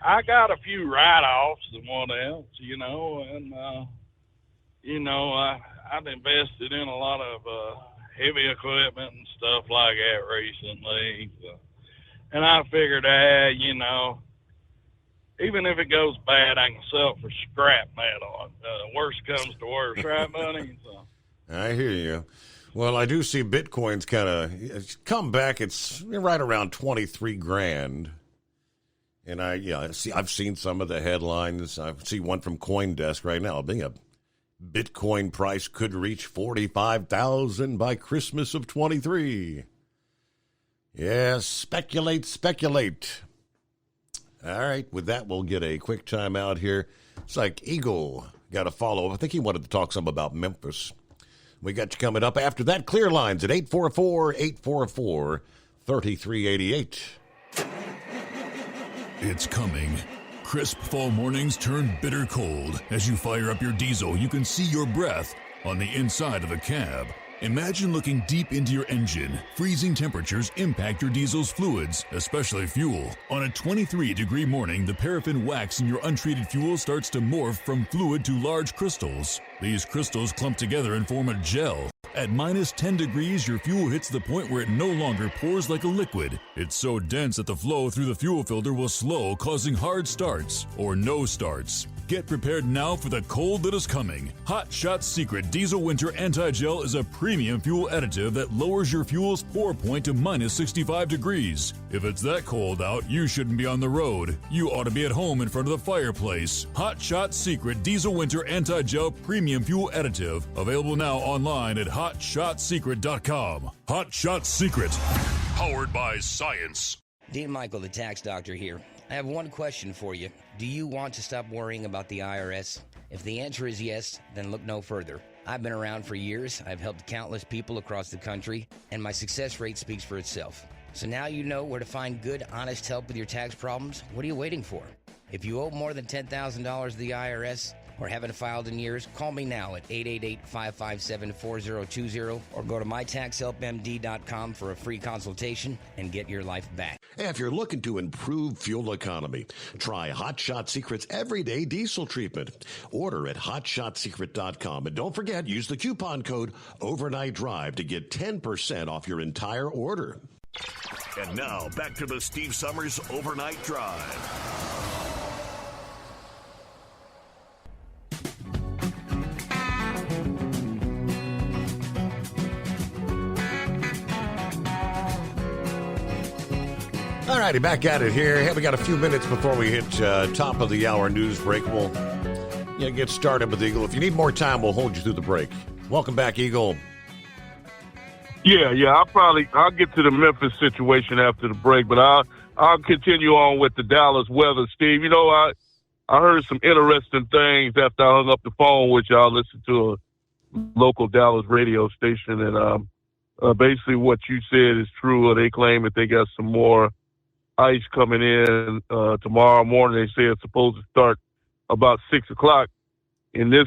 I got a few write-offs and what else, and, I've invested in a lot of heavy equipment and stuff like that recently. So, and I figured, even if it goes bad, I can sell it for scrap metal. Worst comes to worst, right, buddy? So. I hear you. Well, I do see Bitcoin's kind of come back. It's right around 23 grand. And I've seen some of the headlines. I see one from CoinDesk right now. Being a Bitcoin price could reach 45,000 by Christmas of 23. Yes, speculate. All right, with that, we'll get a quick time out here. It's like Eagle got a follow-up. I think he wanted to talk some about Memphis. We got you coming up after that. Clear lines at 844-844-3388. It's coming. Crisp fall mornings turn bitter cold. As you fire up your diesel, you can see your breath on the inside of the cab. Imagine looking deep into your engine. Freezing temperatures impact your diesel's fluids, especially fuel. On a 23-degree morning, the paraffin wax in your untreated fuel starts to morph from fluid to large crystals. These crystals clump together and form a gel. At minus 10 degrees, your fuel hits the point where it no longer pours like a liquid. It's so dense that the flow through the fuel filter will slow, causing hard starts or no starts. Get prepared now for the cold that is coming. Hot Shot Secret Diesel Winter Anti-Gel is a premium fuel additive that lowers your fuel's pour point to minus 65 degrees. If it's that cold out, you shouldn't be on the road. You ought to be at home in front of the fireplace. Hot Shot Secret Diesel Winter Anti-Gel Premium Fuel Additive. Available now online at HotShotSecret.com. Hot Shot Secret. Powered by science. Dean Michael, the tax doctor here. I have one question for you. Do you want to stop worrying about the IRS? If the answer is yes, then look no further. I've been around for years. I've helped countless people across the country, and my success rate speaks for itself. So now you know where to find good, honest help with your tax problems. What are you waiting for? If you owe more than $10,000 to the IRS or haven't filed in years, call me now at 888-557-4020 or go to mytaxhelpmd.com for a free consultation and get your life back. If you're looking to improve fuel economy, try Hot Shot Secret's Everyday Diesel Treatment. Order at hotshotsecret.com. And don't forget, use the coupon code Overnight Drive to get 10% off your entire order. And now, back to the Steve Summers Overnight Drive. All righty, back at it here. Hey, we got a few minutes before we hit top of the hour news break. We'll get started with Eagle. If you need more time, we'll hold you through the break. Welcome back, Eagle. Yeah. I'll get to the Memphis situation after the break, but I'll continue on with the Dallas weather, Steve. I heard some interesting things after I hung up the phone with y'all. Listened to a local Dallas radio station, and basically what you said is true. They claim that they got some more ice coming in tomorrow morning. They say it's supposed to start about 6 o'clock. And the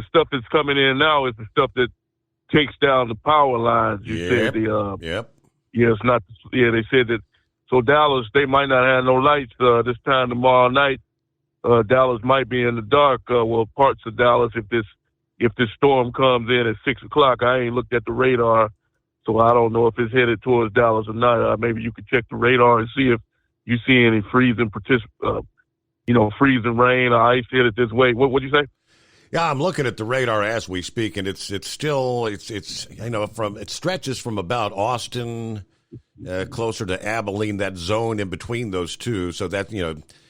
stuff that's coming in now is the stuff that takes down the power lines. You said Yep. Yeah, it's not. Yeah, they said that. So Dallas, they might not have no lights this time tomorrow night. Dallas might be in the dark. Well, parts of Dallas, if this if this storm comes in at 6 o'clock. I ain't looked at the radar, so I don't know if it's headed towards Dallas or not. Maybe you could check the radar and see if you see any freezing rain or ice headed this way. What'd you say? Yeah, I'm looking at the radar as we speak, and it stretches from about Austin closer to Abilene, that zone in between those two. So that,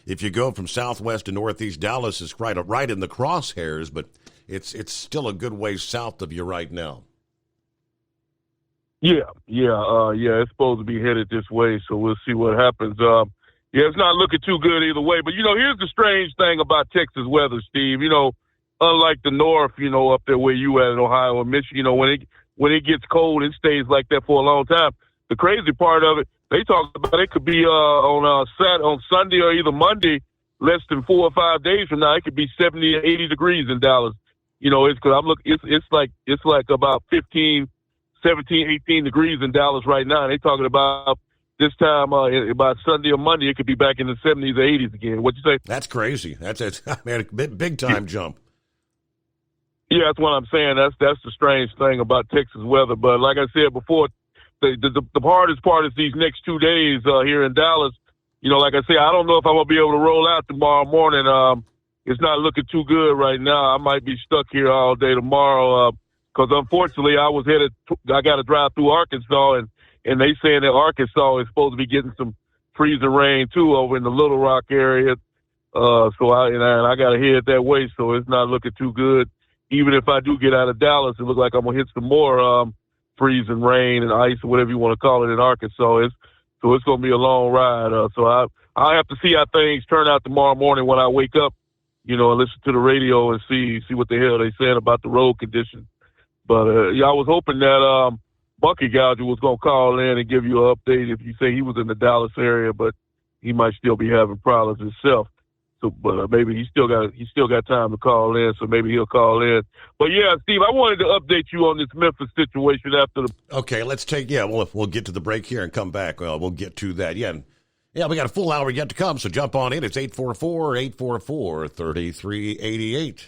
if you go from southwest to northeast, Dallas is right in the crosshairs, but it's still a good ways south of you right now. Yeah. It's supposed to be headed this way, so we'll see what happens. It's not looking too good either way. But here's the strange thing about Texas weather, Steve. Unlike the north, up there where you at in Ohio or Michigan, when it gets cold, it stays like that for a long time. The crazy part of it, they talk about it could be on Sunday or either Monday, less than 4 or 5 days from now, it could be 70 or 80 degrees in Dallas. It's like about 15, 17, 18 degrees in Dallas right now. And they talking about this time about Sunday or Monday, it could be back in the 70s or 80s again. What'd you say? That's crazy. That's a big time jump. Yeah, that's what I'm saying. That's the strange thing about Texas weather. But like I said before, the hardest part is these next 2 days here in Dallas. Like I said, I don't know if I'm going to be able to roll out tomorrow morning. It's not looking too good right now. I might be stuck here all day tomorrow because unfortunately I got to drive through Arkansas, and they saying that Arkansas is supposed to be getting some freezing rain too over in the Little Rock area. So I got to head that way, so it's not looking too good. Even if I do get out of Dallas, it looks like I'm going to hit some more freezing rain and ice or whatever you want to call it in Arkansas. It's going to be a long ride. So I'll have to see how things turn out tomorrow morning when I wake up, and listen to the radio and see what the hell they saying about the road conditions. But I was hoping that Bucky Gouger was going to call in and give you an update if you say he was in the Dallas area, but he might still be having problems himself. So, but maybe he still got time to call in, so maybe he'll call in. But yeah, Steve, I wanted to update you on this Memphis situation after the. Okay, we'll get to the break here and come back. We'll get to that. Yeah, we got a full hour yet to come, so jump on in. It's 844-3388.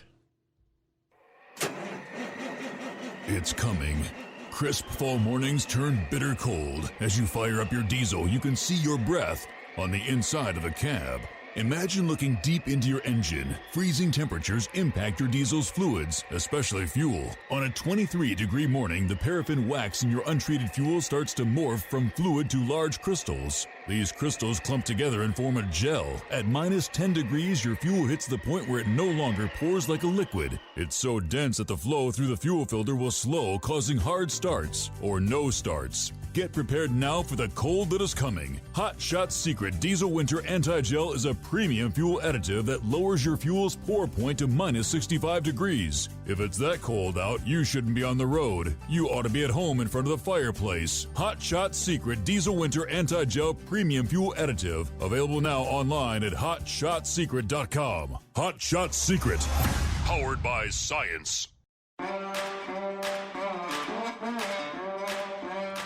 It's coming. Crisp fall mornings turn bitter cold. As you fire up your diesel, you can see your breath on the inside of a cab. Imagine looking deep into your engine. Freezing temperatures impact your diesel's fluids, especially fuel. On a 23-degree morning, the paraffin wax in your untreated fuel starts to morph from fluid to large crystals. These crystals clump together and form a gel. At minus 10 degrees, your fuel hits the point where it no longer pours like a liquid. It's so dense that the flow through the fuel filter will slow, causing hard starts or no starts. Get prepared now for the cold that is coming. Hot Shot Secret Diesel Winter Anti-Gel is a premium fuel additive that lowers your fuel's pour point to minus 65 degrees. If it's that cold out, you shouldn't be on the road. You ought to be at home in front of the fireplace. Hot Shot Secret Diesel Winter Anti-Gel Premium Fuel Additive. Available now online at HotShotSecret.com. Hot Shot Secret. Powered by science.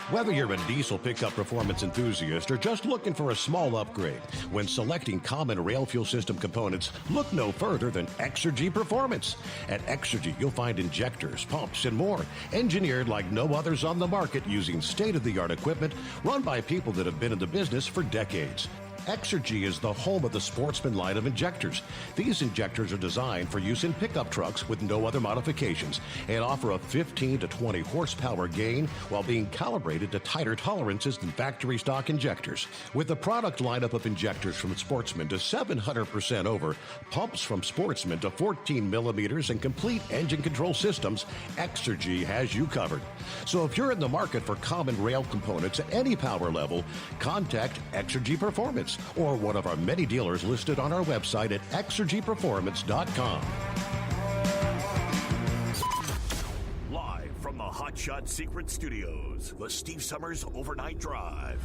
Whether you're a diesel pickup performance enthusiast or just looking for a small upgrade, when selecting common rail fuel system components, look no further than Exergy Performance. At Exergy, you'll find injectors, pumps, and more, engineered like no others on the market using state-of-the-art equipment run by people that have been in the business for decades. Exergy is the home of the Sportsman line of injectors. These injectors are designed for use in pickup trucks with no other modifications and offer a 15 to 20 horsepower gain while being calibrated to tighter tolerances than factory stock injectors. With the product lineup of injectors from Sportsman to 700% over, pumps from Sportsman to 14 millimeters, and complete engine control systems, Exergy has you covered. So if you're in the market for common rail components at any power level, contact Exergy Performance or one of our many dealers listed on our website at exergyperformance.com. Live from the Hot Shot Secret Studios, the Steve Summers Overnight Drive.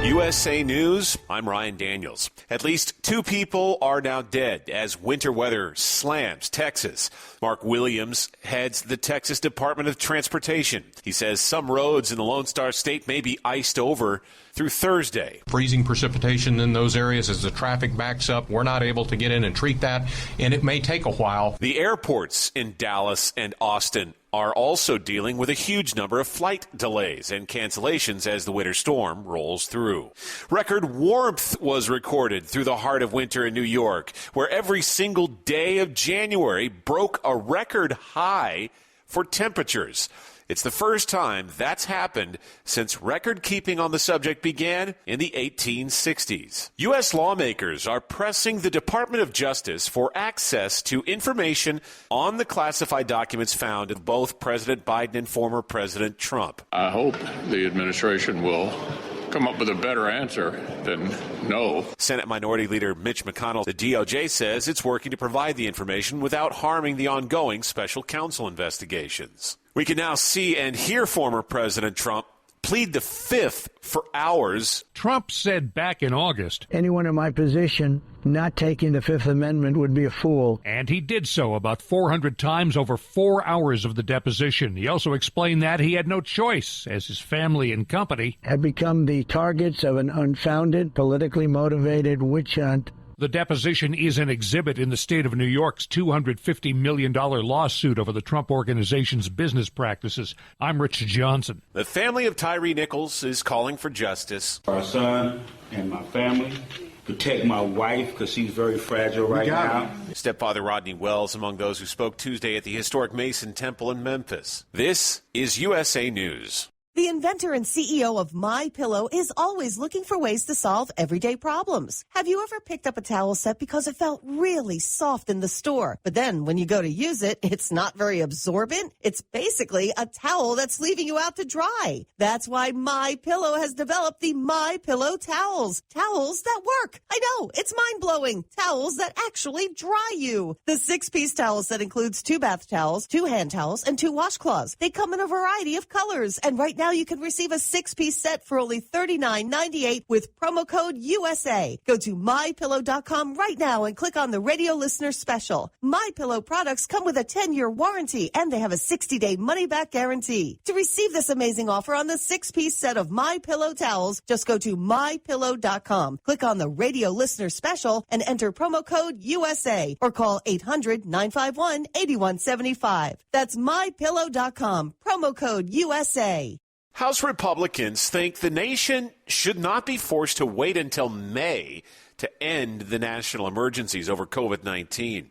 USA News, I'm Ryan Daniels. At least 2 people are now dead as winter weather slams Texas. Mark Williams heads the Texas Department of Transportation. He says some roads in the Lone Star State may be iced over through Thursday. Freezing precipitation in those areas as the traffic backs up. We're not able to get in and treat that, and it may take a while. The airports in Dallas and Austin are also dealing with a huge number of flight delays and cancellations as the winter storm rolls through. Record warmth was recorded through the heart of winter in New York, where every single day of January broke a record high for temperatures. It's the first time that's happened since record keeping on the subject began in the 1860s. U.S. lawmakers are pressing the Department of Justice for access to information on the classified documents found in both President Biden and former President Trump. I hope the administration will come up with a better answer than no. Senate Minority Leader Mitch McConnell, the DOJ, says it's working to provide the information without harming the ongoing special counsel investigations. We can now see and hear former President Trump plead the Fifth for hours. Trump said back in August, anyone in my position not taking the Fifth Amendment would be a fool. And he did so about 400 times over 4 hours of the deposition. He also explained that he had no choice, as his family and company had become the targets of an unfounded, politically motivated witch hunt. The deposition is an exhibit in the state of New York's $250 million lawsuit over the Trump Organization's business practices. I'm Rich Johnson. The family of Tyree Nichols is calling for justice. Our son and my family. Protect my wife because she's very fragile right now. Stepfather Rodney Wells among those who spoke Tuesday at the historic Mason Temple in Memphis. This is USA News. The inventor and CEO of MyPillow is always looking for ways to solve everyday problems. Have you ever picked up a towel set because it felt really soft in the store, but then when you go to use it, it's not very absorbent? It's basically a towel that's leaving you out to dry. That's why MyPillow has developed the MyPillow towels. Towels that work. I know, it's mind-blowing. Towels that actually dry you. The 6-piece towel set includes 2 bath towels, 2 hand towels, and 2 washcloths. They come in a variety of colors, and right now you can receive a 6-piece set for only $39.98 with promo code USA. Go to MyPillow.com right now and click on the radio listener special. MyPillow products come with a 10-year warranty and they have a 60-day money-back guarantee. To receive this amazing offer on the 6-piece set of MyPillow towels, just go to MyPillow.com. Click on the radio listener special and enter promo code USA or call 800-951-8175. That's MyPillow.com. Promo code USA. House Republicans think the nation should not be forced to wait until May to end the national emergencies over COVID-19.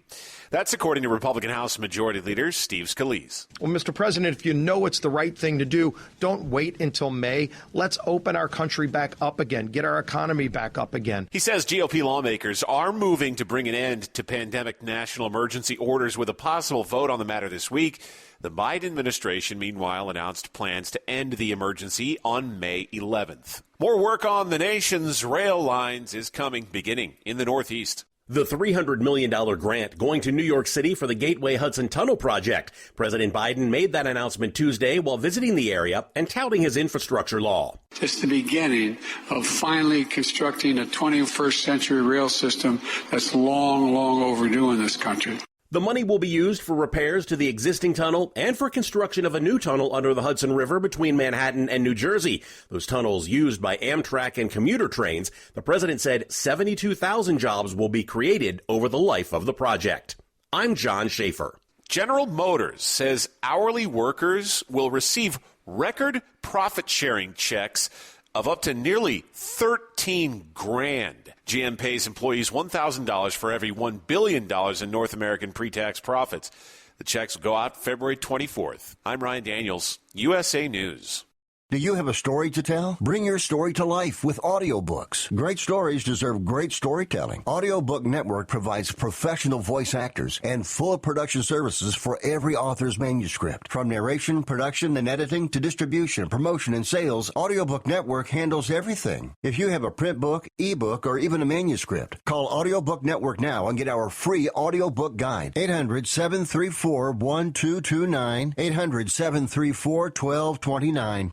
That's according to Republican House Majority Leader Steve Scalise. Well, Mr. President, if you know it's the right thing to do, don't wait until May. Let's open our country back up again, get our economy back up again. He says GOP lawmakers are moving to bring an end to pandemic national emergency orders with a possible vote on the matter this week. The Biden administration, meanwhile, announced plans to end the emergency on May 11th. More work on the nation's rail lines is coming, beginning in the Northeast. The $300 million grant going to New York City for the Gateway Hudson Tunnel project. President Biden made that announcement Tuesday while visiting the area and touting his infrastructure law. It's the beginning of finally constructing a 21st century rail system that's long, long overdue in this country. The money will be used for repairs to the existing tunnel and for construction of a new tunnel under the Hudson River between Manhattan and New Jersey. Those tunnels used by Amtrak and commuter trains. The president said 72,000 jobs will be created over the life of the project. I'm John Schaefer. General Motors says hourly workers will receive record profit-sharing checks of up to nearly $13,000. GM pays employees $1,000 for every $1 billion in North American pre-tax profits. The checks will go out February 24th. I'm Ryan Daniels, USA News. Do you have a story to tell? Bring your story to life with audiobooks. Great stories deserve great storytelling. Audiobook Network provides professional voice actors and full production services for every author's manuscript. From narration, production, and editing to distribution, promotion, and sales, Audiobook Network handles everything. If you have a print book, ebook, or even a manuscript, call Audiobook Network now and get our free audiobook guide. 800-734-1229. 800-734-1229.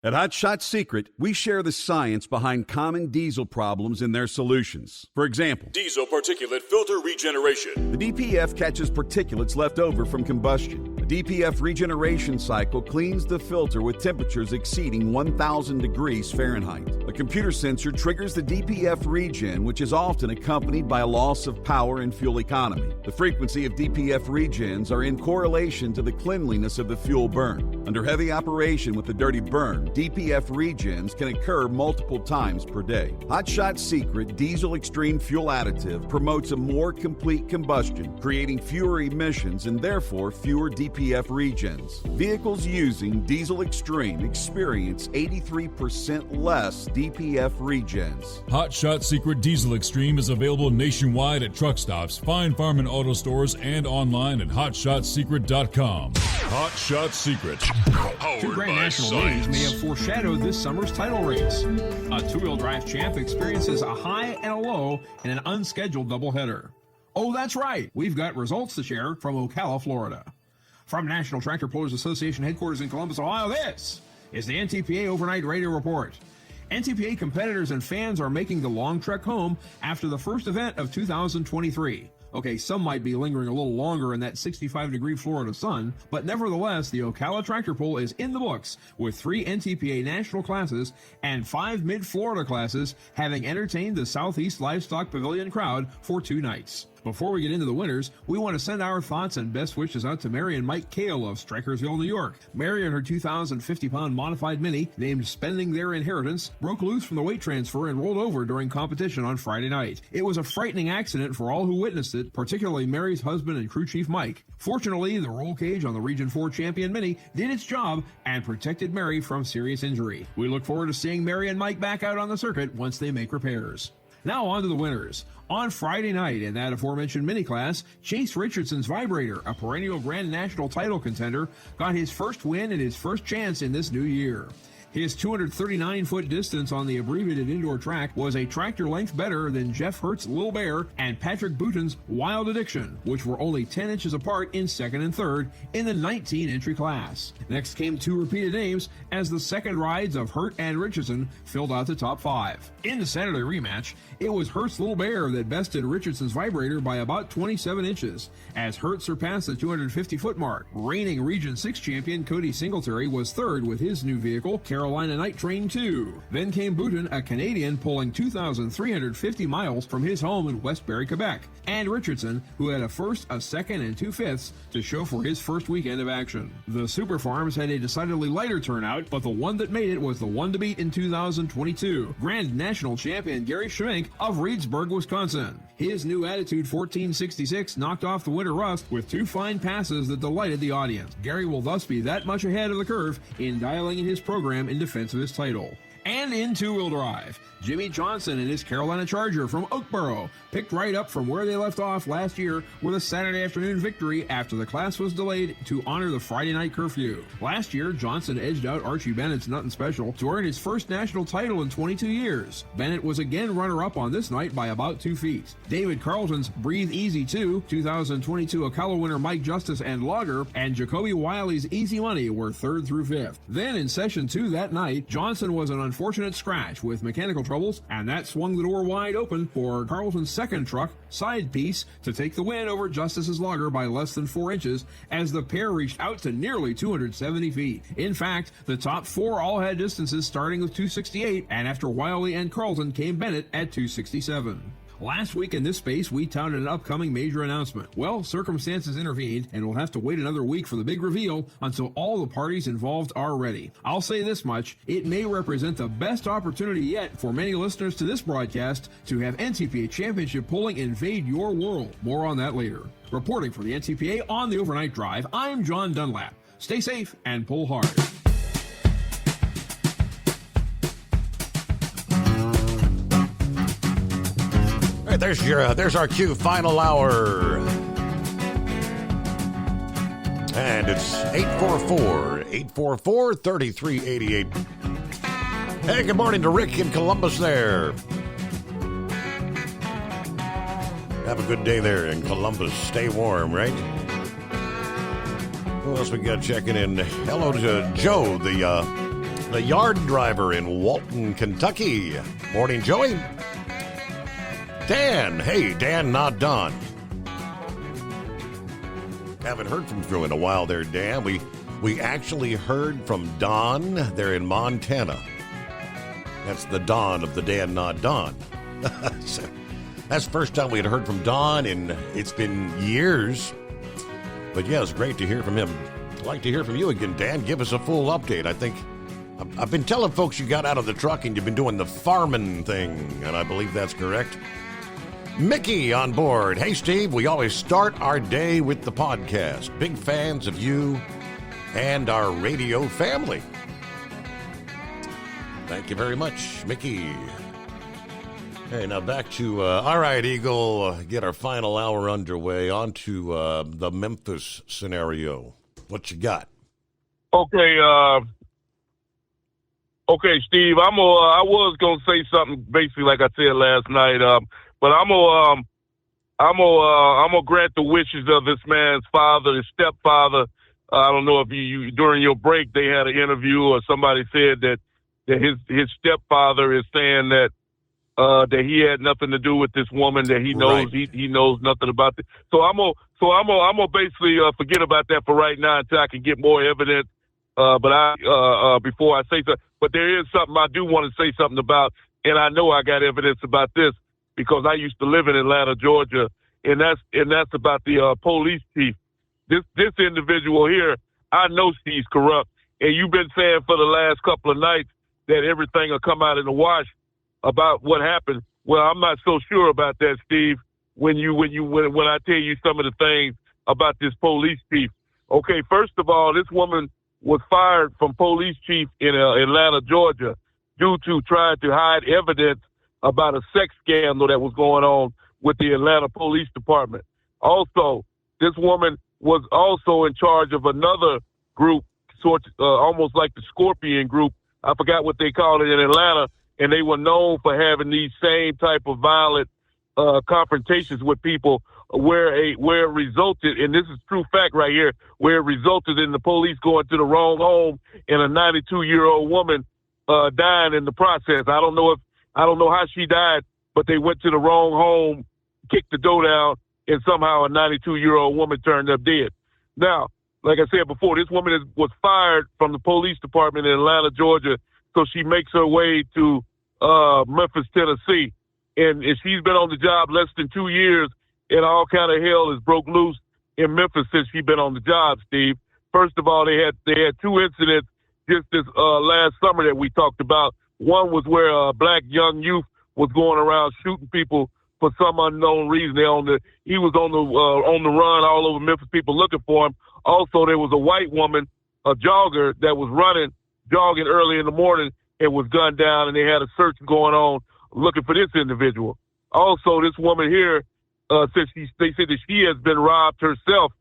At Hot Shot Secret, we share the science behind common diesel problems and their solutions. For example, diesel particulate filter regeneration. The DPF catches particulates left over from combustion. The A DPF regeneration cycle cleans the filter with temperatures exceeding 1,000 degrees Fahrenheit. A computer sensor triggers the DPF regen, which is often accompanied by a loss of power and fuel economy. The frequency of DPF regens are in correlation to the cleanliness of the fuel burn. Under heavy operation with a dirty burn, DPF regens can occur multiple times per day. Hot Shot Secret Diesel Extreme Fuel Additive promotes a more complete combustion, creating fewer emissions and therefore fewer DPF regens. Vehicles using Diesel Extreme experience 83% less DPF regens. Hot Shot Secret Diesel Extreme is available nationwide at truck stops, fine farm and auto stores, and online at hotshotsecret.com. Hot Shot Secret. Two Grand National names may have foreshadowed this summer's title race. A two-wheel drive champ experiences a high and a low in an unscheduled doubleheader. Oh, that's right. We've got results to share from Ocala, Florida. From National Tractor Pullers Association headquarters in Columbus, Ohio, this is the NTPA Overnight Radio Report. NTPA competitors and fans are making the long trek home after the first event of 2023. Okay, some might be lingering a little longer in that 65-degree Florida sun, but nevertheless, the Ocala Tractor Pull is in the books with 3 NTPA national classes and 5 mid-Florida classes, having entertained the Southeast Livestock Pavilion crowd for 2 nights. Before we get into the winners, we want to send our thoughts and best wishes out to Mary and Mike Kale of Strykersville, New York. Mary and her 2,050-pound modified Mini, named Spending Their Inheritance, broke loose from the weight transfer and rolled over during competition on Friday night. It was a frightening accident for all who witnessed it, particularly Mary's husband and crew chief Mike. Fortunately, the roll cage on the Region 4 champion Mini did its job and protected Mary from serious injury. We look forward to seeing Mary and Mike back out on the circuit once they make repairs. Now on to the winners. On Friday night, in that aforementioned mini class, Chase Richardson's Vibrator, a perennial Grand National title contender, got his first win and his first chance in this new year. His 239-foot distance on the abbreviated indoor track was a tractor length better than Jeff Hurt's Lil Bear and Patrick Bouton's Wild Addiction, which were only 10 inches apart in second and third in the 19-entry class. Next came 2 repeated names as the second rides of Hurt and Richardson filled out the top 5. In the Saturday rematch, it was Hurt's Lil Bear that bested Richardson's Vibrator by about 27 inches, as Hurt surpassed the 250-foot mark. Reigning Region 6 champion Cody Singletary was third with his new vehicle, Carolina Night Train 2. Then came Bouton, a Canadian, pulling 2,350 miles from his home in Westbury, Quebec, and Richardson, who had a first, a second, and 2/5 to show for his first weekend of action. The Super Farms had a decidedly lighter turnout, but the one that made it was the one to beat in 2022, Grand National champion Gary Schmink of Reedsburg, Wisconsin. His new Attitude 1466 knocked off the winter rust with 2 fine passes that delighted the audience. Gary will thus be that much ahead of the curve in dialing in his program in defense of his title. And in two-wheel drive, Jimmy Johnson and his Carolina Charger from Oakboro picked right up from where they left off last year with a Saturday afternoon victory after the class was delayed to honor the Friday night curfew. Last year, Johnson edged out Archie Bennett's Nothing Special to earn his first national title in 22 years. Bennett was again runner-up on this night by about 2 feet. David Carlton's Breathe Easy 2, 2022 Ocala winner Mike Justice and Logger, and Jacoby Wiley's Easy Money were 3rd through 5th. Then in session 2 that night, Johnson was an unfortunate scratch with mechanical troubles, and that swung the door wide open for Carlton's second truck, Side Piece, to take the win over Justice's Logger by less than 4 inches as the pair reached out to nearly 270 feet. In fact, the top 4 all had distances starting with 268, and after Wiley and Carlton came Bennett at 267. Last week in this space, we touted an upcoming major announcement. Well, circumstances intervened, and we'll have to wait another week for the big reveal until all the parties involved are ready. I'll say this much, it may represent the best opportunity yet for many listeners to this broadcast to have NTPA Championship pulling invade your world. More on that later. Reporting for the NTPA on the Overnight Drive, I'm John Dunlap. Stay safe and pull hard. There's our cue, final hour. And it's 844-3388. Hey, good morning to Rick in Columbus there. Have a good day there in Columbus. Stay warm, right? Who else we got checking in? Hello to Joe, the yard driver in Walton, Kentucky. Morning, Joey. Dan, hey, Dan, not Don. Haven't heard from Drew in a while there, Dan. We actually heard from Don there in Montana. That's the Don of the Dan Not Don. So, that's the first time we had heard from Don, and it's been years. But yeah, it's great to hear from him. I'd like to hear from you again, Dan. Give us a full update. I think I've been telling folks you got out of the truck and you've been doing the farming thing, and I believe that's correct. Mickey on board. Hey, Steve, we always start our day with the podcast. Big fans of you and our radio family. Thank you very much, Mickey. Hey, now back to, all right, Eagle, get our final hour underway. On to the Memphis scenario. What you got? Okay, Steve, I was gonna say something basically like I said last night, but I'm gonna grant the wishes of this man's father, his stepfather. I don't know if you during your break they had an interview or somebody said that his stepfather is saying that he had nothing to do with this woman, that he knows he knows nothing about it. So I'm gonna basically forget about that for right now until I can get more evidence. Before I say so, but there is something I do want to say something about, and I know I got evidence about this because I used to live in Atlanta, Georgia, and that's about the police chief. This individual here, I know he's corrupt, and you've been saying for the last couple of nights that everything will come out in the wash about what happened. Well, I'm not so sure about that, Steve. When I tell you some of the things about this police chief. Okay, first of all, this woman was fired from police chief in Atlanta, Georgia, due to trying to hide evidence about a sex scandal that was going on with the Atlanta Police Department. Also, this woman was also in charge of another group, almost like the Scorpion Group. I forgot what they called it in Atlanta, and they were known for having these same type of violent confrontations with people where it resulted, and this is true fact right here, where it resulted in the police going to the wrong home and a 92-year-old woman dying in the process. I don't know how she died, but they went to the wrong home, kicked the door down, and somehow a 92-year-old woman turned up dead. Now, like I said before, this woman was fired from the police department in Atlanta, Georgia, so she makes her way to Memphis, Tennessee, and she's been on the job less than 2 years, and all kind of hell has broke loose in Memphis since she's been on the job, Steve. First of all, they had two incidents just this last summer that we talked about. One was where a black young youth was going around shooting people for some unknown reason. He was on the run all over Memphis, people looking for him. Also, there was a white woman, a jogger, that was jogging early in the morning and was gunned down, and they had a search going on looking for this individual. Also, this woman here, they said that she has been robbed herself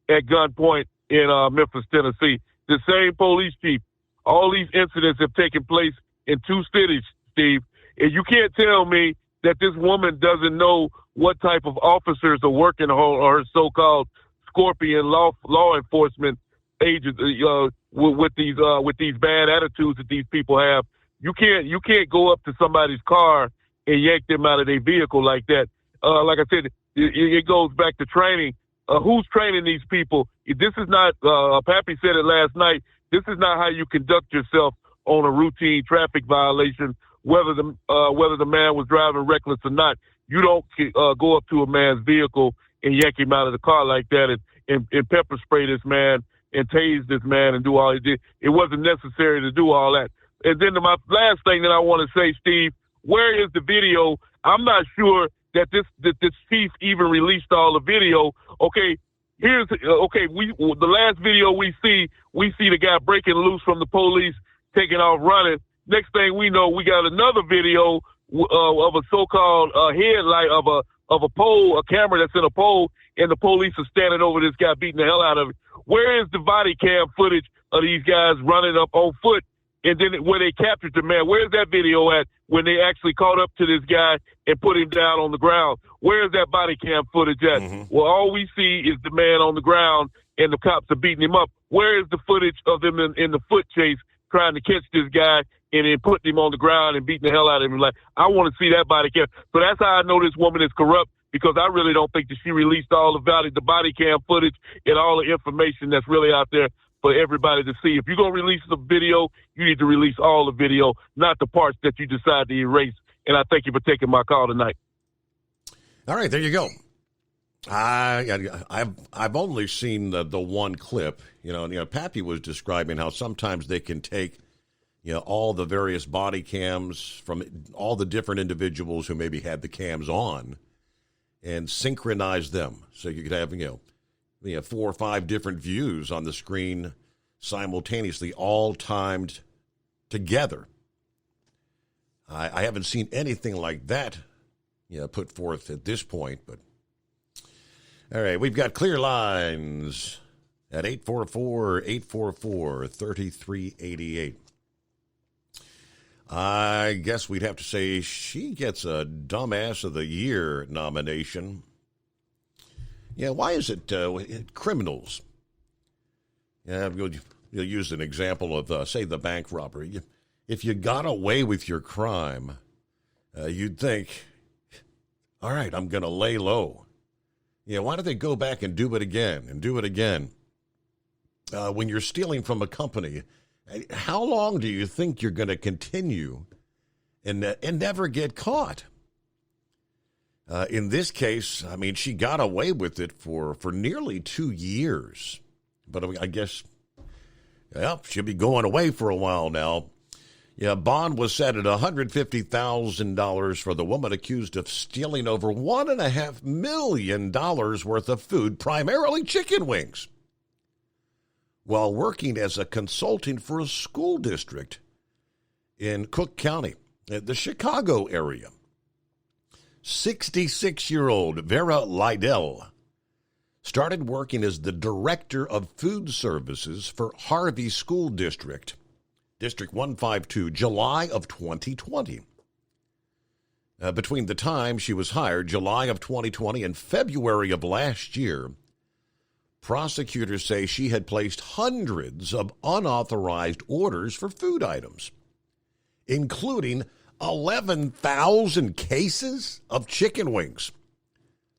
at gunpoint in Memphis, Tennessee. The same police chief. All these incidents have taken place in two cities, Steve. And you can't tell me that this woman doesn't know what type of officers are working on her so-called Scorpion law enforcement agents with these bad attitudes that these people have. You can't go up to somebody's car and yank them out of their vehicle like that. Like I said, it goes back to training. Who's training these people? This is not, Pappy said it last night, this is not how you conduct yourself on a routine traffic violation, whether the man was driving reckless or not. You don't go up to a man's vehicle and yank him out of the car like that and pepper spray this man and tase this man and do all he did. It wasn't necessary to do all that. And then my last thing that I want to say, Steve, where is the video? I'm not sure that this chief even released all the video. Okay, the last video we see the guy breaking loose from the police, taking off running. Next thing we know, we got another video of a so-called headlight of a pole, a camera that's in a pole, and the police are standing over this guy beating the hell out of him. Where is the body cam footage of these guys running up on foot? And then where they captured the man, where's that video at when they actually caught up to this guy and put him down on the ground? Where's that body cam footage at? Mm-hmm. Well, all we see is the man on the ground and the cops are beating him up. Where is the footage of them in the foot chase trying to catch this guy and then putting him on the ground and beating the hell out of him? Like, I want to see that body cam. So that's how I know this woman is corrupt, because I really don't think that she released all the body cam footage and all the information that's really out there for everybody to see. If you're going to release the video, you need to release all the video, not the parts that you decide to erase. And I thank you for taking my call tonight. All right, there you go. I've only seen the one clip. Pappy was describing how sometimes they can take all the various body cams from all the different individuals who maybe had the cams on and synchronize them. So you could have, 4 or 5 different views on the screen simultaneously, all timed together. I haven't seen anything like that, put forth at this point. But all right, we've got clear lines at 844-844-3388. I guess we'd have to say she gets a Dumbass of the Year nomination. Yeah, why is it criminals? Yeah, you'll use an example of, say, the bank robbery. If you got away with your crime, you'd think, all right, I'm going to lay low. Why do they go back and do it again and do it again? When you're stealing from a company, how long do you think you're going to continue and never get caught? In this case, I mean, she got away with it for nearly 2 years. But I guess, she'll be going away for a while now. Yeah, bond was set at $150,000 for the woman accused of stealing over $1.5 million worth of food, primarily chicken wings, while working as a consultant for a school district in Cook County, the Chicago area. 66-year-old Vera Lydell started working as the director of food services for Harvey School District, District 152, July of 2020. Between the time she was hired, July of 2020 and February of last year, prosecutors say she had placed hundreds of unauthorized orders for food items, including 11,000 cases of chicken wings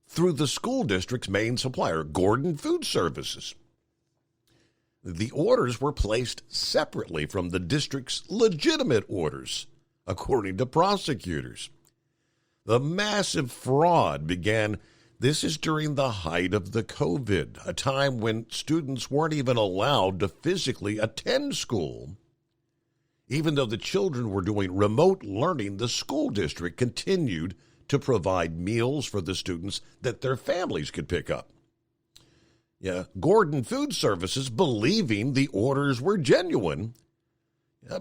through the school district's main supplier, Gordon Food Services. The orders were placed separately from the district's legitimate orders, according to prosecutors. The massive fraud began. This is during the height of the COVID, a time when students weren't even allowed to physically attend school. Even though the children were doing remote learning, the school district continued to provide meals for the students that their families could pick up. Yeah, Gordon Food Services, believing the orders were genuine,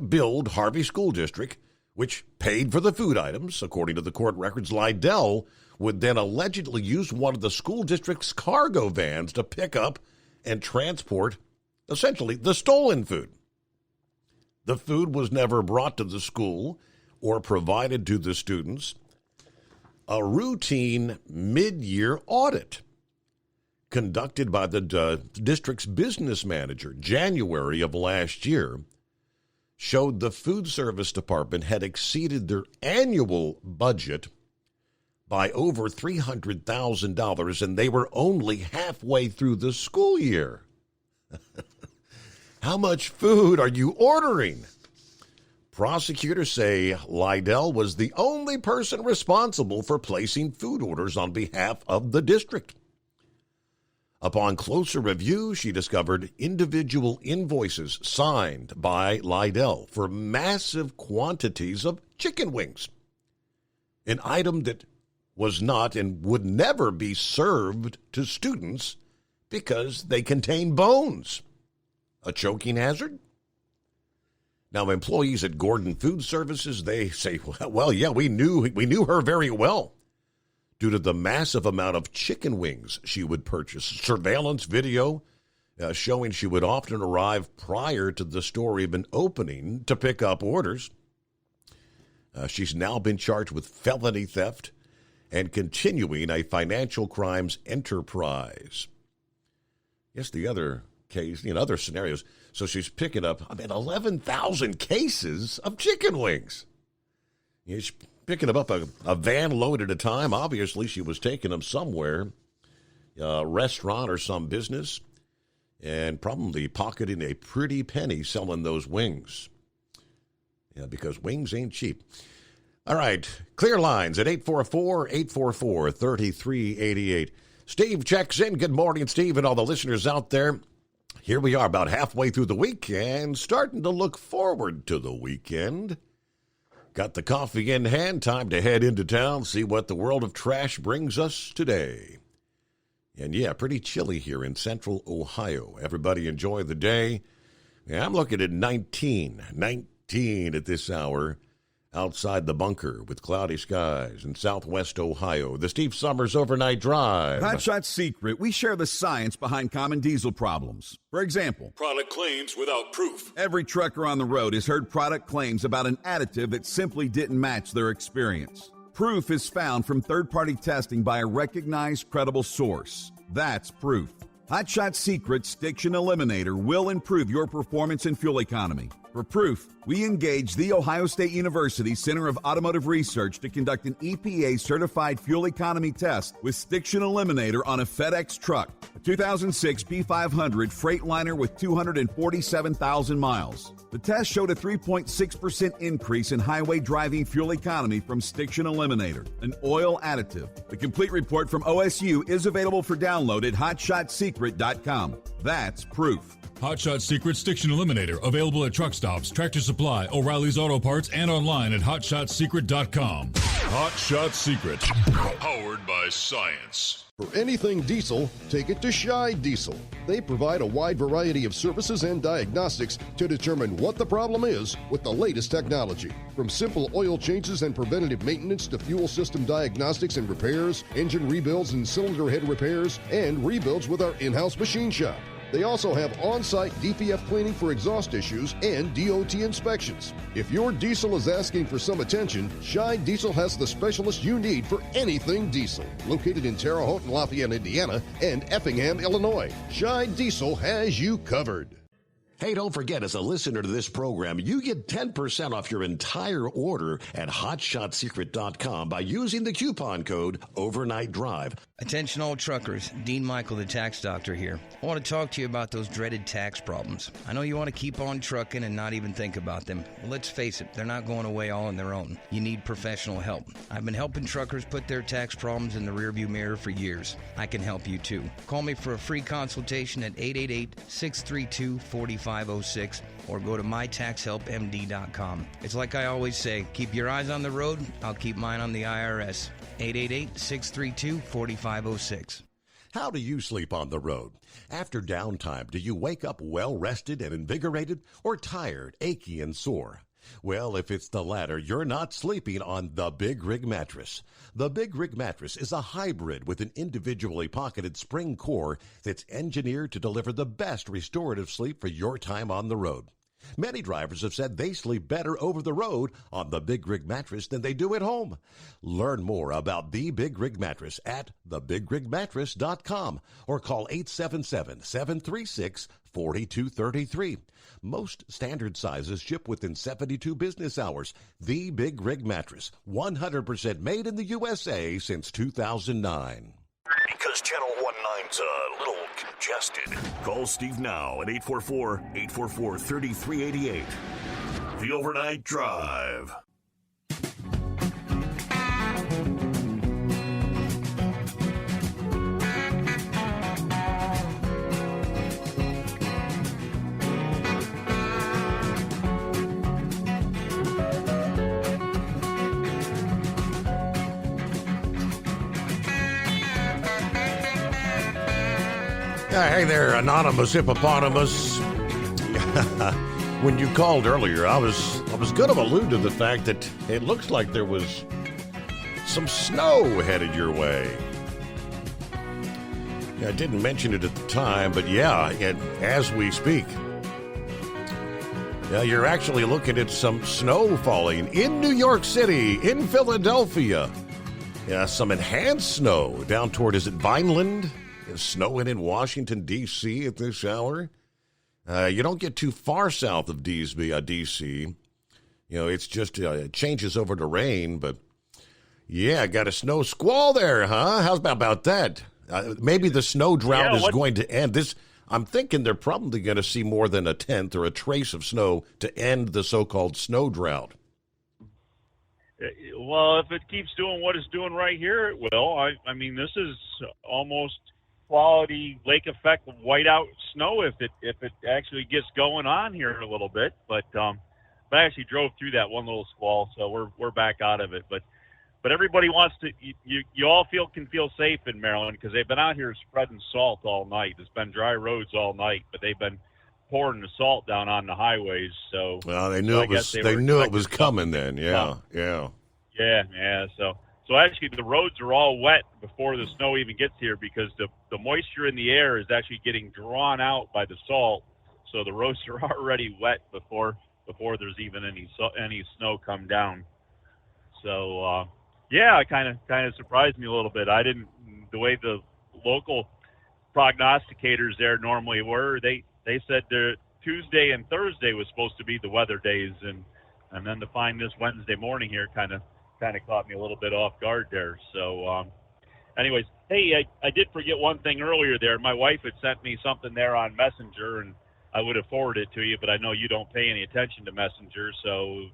billed Harvey School District, which paid for the food items. According to the court records, Lydell would then allegedly use one of the school district's cargo vans to pick up and transport, essentially, the stolen food. The food was never brought to the school or provided to the students. A routine mid-year audit conducted by the district's business manager, January of last year, showed the food service department had exceeded their annual budget by over $300,000, and they were only halfway through the school year. How much food are you ordering? Prosecutors say Lydell was the only person responsible for placing food orders on behalf of the district. Upon closer review, she discovered individual invoices signed by Lydell for massive quantities of chicken wings, an item that was not and would never be served to students because they contain bones. A choking hazard? Now, employees at Gordon Food Services, they say, well, yeah, we knew her very well due to the massive amount of chicken wings she would purchase. Surveillance video showing she would often arrive prior to the store even opening to pick up orders. She's now been charged with felony theft and continuing a financial crimes enterprise. Yes, the other case, in other scenarios, so she's picking up, 11,000 cases of chicken wings. She's picking them up a van load at a time. Obviously, she was taking them somewhere, a restaurant or some business, and probably pocketing a pretty penny selling those wings. Yeah, because wings ain't cheap. All right, clear lines at 844-844-3388. Steve checks in. Good morning, Steve, and all the listeners out there. Here we are about halfway through the week and starting to look forward to the weekend. Got the coffee in hand, time to head into town, see what the world of trash brings us today. And yeah, pretty chilly here in central Ohio. Everybody enjoy the day. Yeah, I'm looking at 19 at this hour outside the bunker with cloudy skies in southwest Ohio. The Steve Summers Overnight Drive. Hotshot Secret, we share the science behind common diesel problems. For example, product claims without proof. Every trucker on the road has heard product claims about an additive that simply didn't match their experience. Proof is found from third-party testing by a recognized, credible source. That's proof. Hotshot Secret Stiction Eliminator will improve your performance and fuel economy. For proof, we engaged the Ohio State University Center of Automotive Research to conduct an EPA-certified fuel economy test with Stiction Eliminator on a FedEx truck, a 2006 P500 Freightliner with 247,000 miles. The test showed a 3.6% increase in highway driving fuel economy from Stiction Eliminator, an oil additive. The complete report from OSU is available for download at hotshotsecret.com. That's proof. Hotshot Secret Stiction Eliminator, available at truck stops, Tractor Supply, O'Reilly's Auto Parts, and online at hotshotsecret.com. Hotshot Secret, powered by science. For anything diesel, take it to Shai Diesel. They provide a wide variety of services and diagnostics to determine what the problem is with the latest technology. From simple oil changes and preventative maintenance to fuel system diagnostics and repairs, engine rebuilds and cylinder head repairs, and rebuilds with our in-house machine shop. They also have on-site DPF cleaning for exhaust issues and DOT inspections. If your diesel is asking for some attention, Shai Diesel has the specialist you need for anything diesel. Located in Terre Haute and Lafayette, Indiana, and Effingham, Illinois, Shai Diesel has you covered. Hey, don't forget, as a listener to this program, you get 10% off your entire order at hotshotsecret.com by using the coupon code Overnight Drive. Attention all truckers, Dean Michael, the tax doctor here. I want to talk to you about those dreaded tax problems. I know you want to keep on trucking and not even think about them. Well, let's face it, they're not going away all on their own. You need professional help. I've been helping truckers put their tax problems in the rearview mirror for years. I can help you too. Call me for a free consultation at 888-632-4506 or go to mytaxhelpmd.com. It's like I always say, keep your eyes on the road, I'll keep mine on the IRS. 888-632-4506. How do you sleep on the road? After downtime, do you wake up well-rested and invigorated or tired, achy, and sore? Well, if it's the latter, you're not sleeping on the Big Rig Mattress. The Big Rig Mattress is a hybrid with an individually pocketed spring core that's engineered to deliver the best restorative sleep for your time on the road. Many drivers have said they sleep better over the road on the Big Rig Mattress than they do at home. Learn more about the Big Rig Mattress at thebigrigmattress.com or call 877-736-4233. Most standard sizes ship within 72 business hours. The Big Rig Mattress, 100% made in the USA since 2009. Because Channel 19's a little congested. Call Steve now at 844-844-3388. The Overnight Drive. Hey there, anonymous hippopotamus. When you called earlier, I was going to allude to the fact that it looks like there was some snow headed your way. Yeah, I didn't mention it at the time, but yeah, as we speak, yeah, you're actually looking at some snow falling in New York City, in Philadelphia. Yeah, some enhanced snow down toward, is it Vineland? It's snowing in Washington, D.C. at this hour. You don't get too far south of D.C. You know, it's just it changes over to rain, but Yeah, got a snow squall there, huh? How's about that? Maybe the snow drought is going to end. I'm thinking they're probably going to see more than a tenth or a trace of snow to end the so-called snow drought. Well, if it keeps doing what it's doing right here, it will. I mean, this is almost quality lake effect whiteout snow if it actually gets going on here a little bit. But I actually drove through that one little squall, so we're back out of it. But everybody wants to. You all can feel safe in Maryland because they've been out here spreading salt all night. It's been dry roads all night, but they've been pouring the salt down on the highways. So they knew it was coming then. Yeah. So actually the roads are all wet before the snow even gets here because the moisture in the air is actually getting drawn out by the salt. So the roads are already wet before there's even any snow come down. So. Yeah, it kind of surprised me a little bit. The way the local prognosticators there normally were, they said Tuesday and Thursday was supposed to be the weather days, and then to find this Wednesday morning here kind of caught me a little bit off guard there. So, anyways, hey, I did forget one thing earlier there. My wife had sent me something there on Messenger, and I would have forwarded it to you, but I know you don't pay any attention to Messenger, so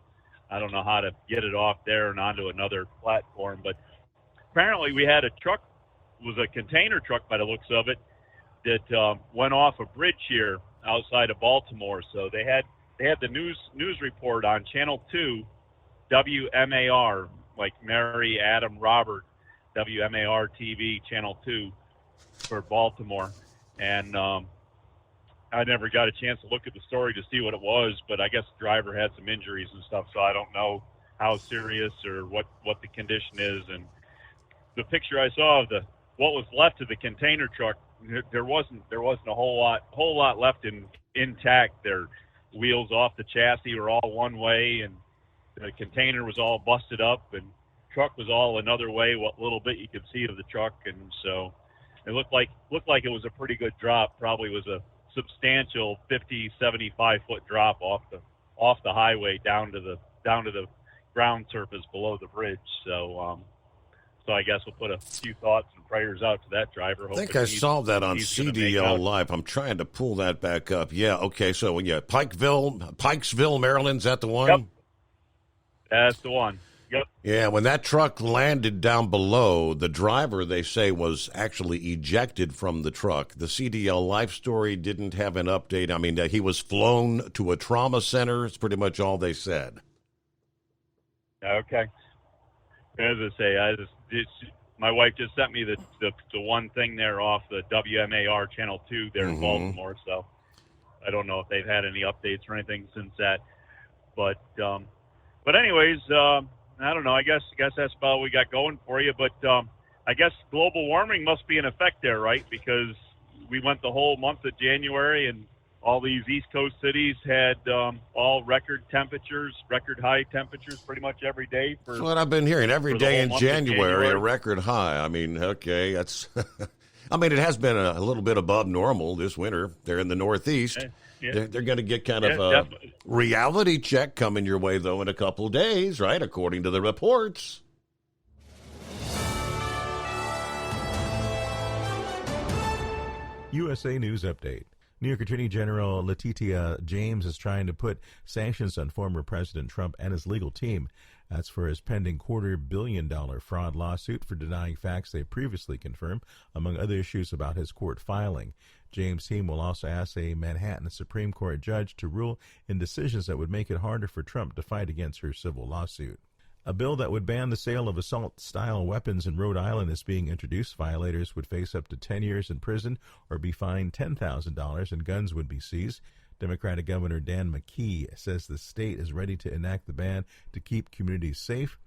I don't know how to get it off there and onto another platform, but apparently we had a truck, was a container truck by the looks of it, that went off a bridge here outside of Baltimore. So they had the news report on Channel 2, WMAR, like Mary, Adam, Robert, WMAR TV, Channel 2 for Baltimore. And I never got a chance to look at the story to see what it was, but I guess the driver had some injuries and stuff, so I don't know how serious or what the condition is. And the picture I saw of what was left of the container truck, there wasn't a whole lot left intact. Their wheels off the chassis were all one way, and the container was all busted up, and truck was all another way. What little bit you could see of the truck, and so it looked like it was a pretty good drop. Probably was a substantial 50, 75 foot drop off the highway down to the ground surface below the bridge. So I guess we'll put a few thoughts and prayers out to that driver. I think I saw that on CDL Live. I'm trying to pull that back up. Yeah, okay, so Pikesville, Maryland, is that the one? Yep. That's the one. Yep. Yeah, when that truck landed down below, the driver, they say, was actually ejected from the truck. The CDL Life story didn't have an update. I mean, he was flown to a trauma center. It's pretty much all they said. Okay. As I say, my wife just sent me the one thing there off the WMAR Channel 2 there in Baltimore, so I don't know if they've had any updates or anything since that. But anyways, I don't know. I guess that's about what we got going for you. But I guess global warming must be in effect there, right? Because we went the whole month of January, and all these East Coast cities had all record high temperatures pretty much every day. That's what I've been hearing. Every day in January, a record high. I mean, okay, that's... I mean, it has been a little bit above normal this winter. They're in the Northeast. Yeah. They're going to get kind of a reality check coming your way, though, in a couple of days, right, according to the reports. USA News Update. New York Attorney General Letitia James is trying to put sanctions on former President Trump and his legal team. That's for his pending $250 million fraud lawsuit for denying facts they previously confirmed, among other issues about his court filing. James' team will also ask a Manhattan Supreme Court judge to rule in decisions that would make it harder for Trump to fight against her civil lawsuit. A bill that would ban the sale of assault-style weapons in Rhode Island is being introduced. Violators would face up to 10 years in prison or be fined $10,000, and guns would be seized. Democratic Governor Dan McKee says the state is ready to enact the ban to keep communities safe.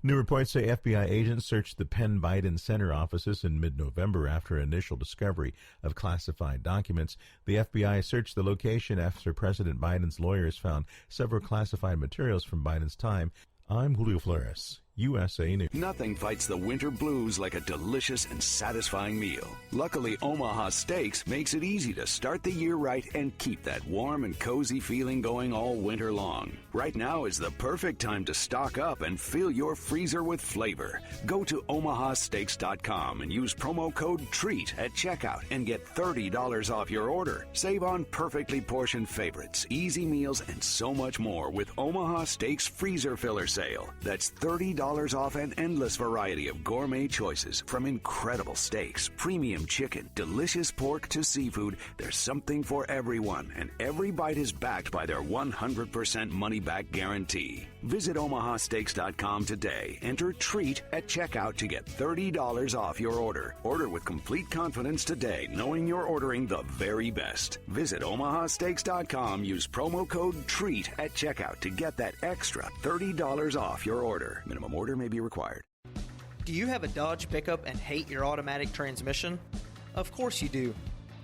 New reports say FBI agents searched the Penn Biden Center offices in mid-November after initial discovery of classified documents. The FBI searched the location after President Biden's lawyers found several classified materials from Biden's time. I'm Julio Flores, USA News. Nothing fights the winter blues like a delicious and satisfying meal. Luckily, Omaha Steaks makes it easy to start the year right and keep that warm and cozy feeling going all winter long. Right now is the perfect time to stock up and fill your freezer with flavor. Go to omahasteaks.com and use promo code TREAT at checkout and get $30 off your order. Save on perfectly portioned favorites, easy meals, and so much more with Omaha Steaks Freezer Filler Sale. That's $30 off an endless variety of gourmet choices, from incredible steaks, premium chicken, delicious pork to seafood. There's something for everyone, and every bite is backed by their 100% money-back guarantee. Visit omahasteaks.com today. Enter TREAT at checkout to get $30 off your order. Order with complete confidence today, knowing you're ordering the very best. Visit omahasteaks.com. Use promo code TREAT at checkout to get that extra $30 off your order. Minimum order may be required. Do you have a Dodge pickup and hate your automatic transmission? Of course you do.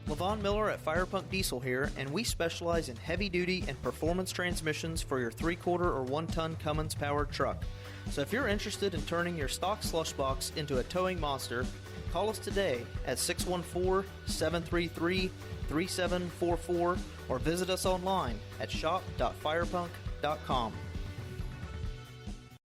LaVon Miller at Firepunk Diesel here, and we specialize in heavy-duty and performance transmissions for your 3-quarter or 1-ton Cummins-powered truck. So if you're interested in turning your stock slush box into a towing monster, call us today at 614-733-3744 or visit us online at shop.firepunk.com.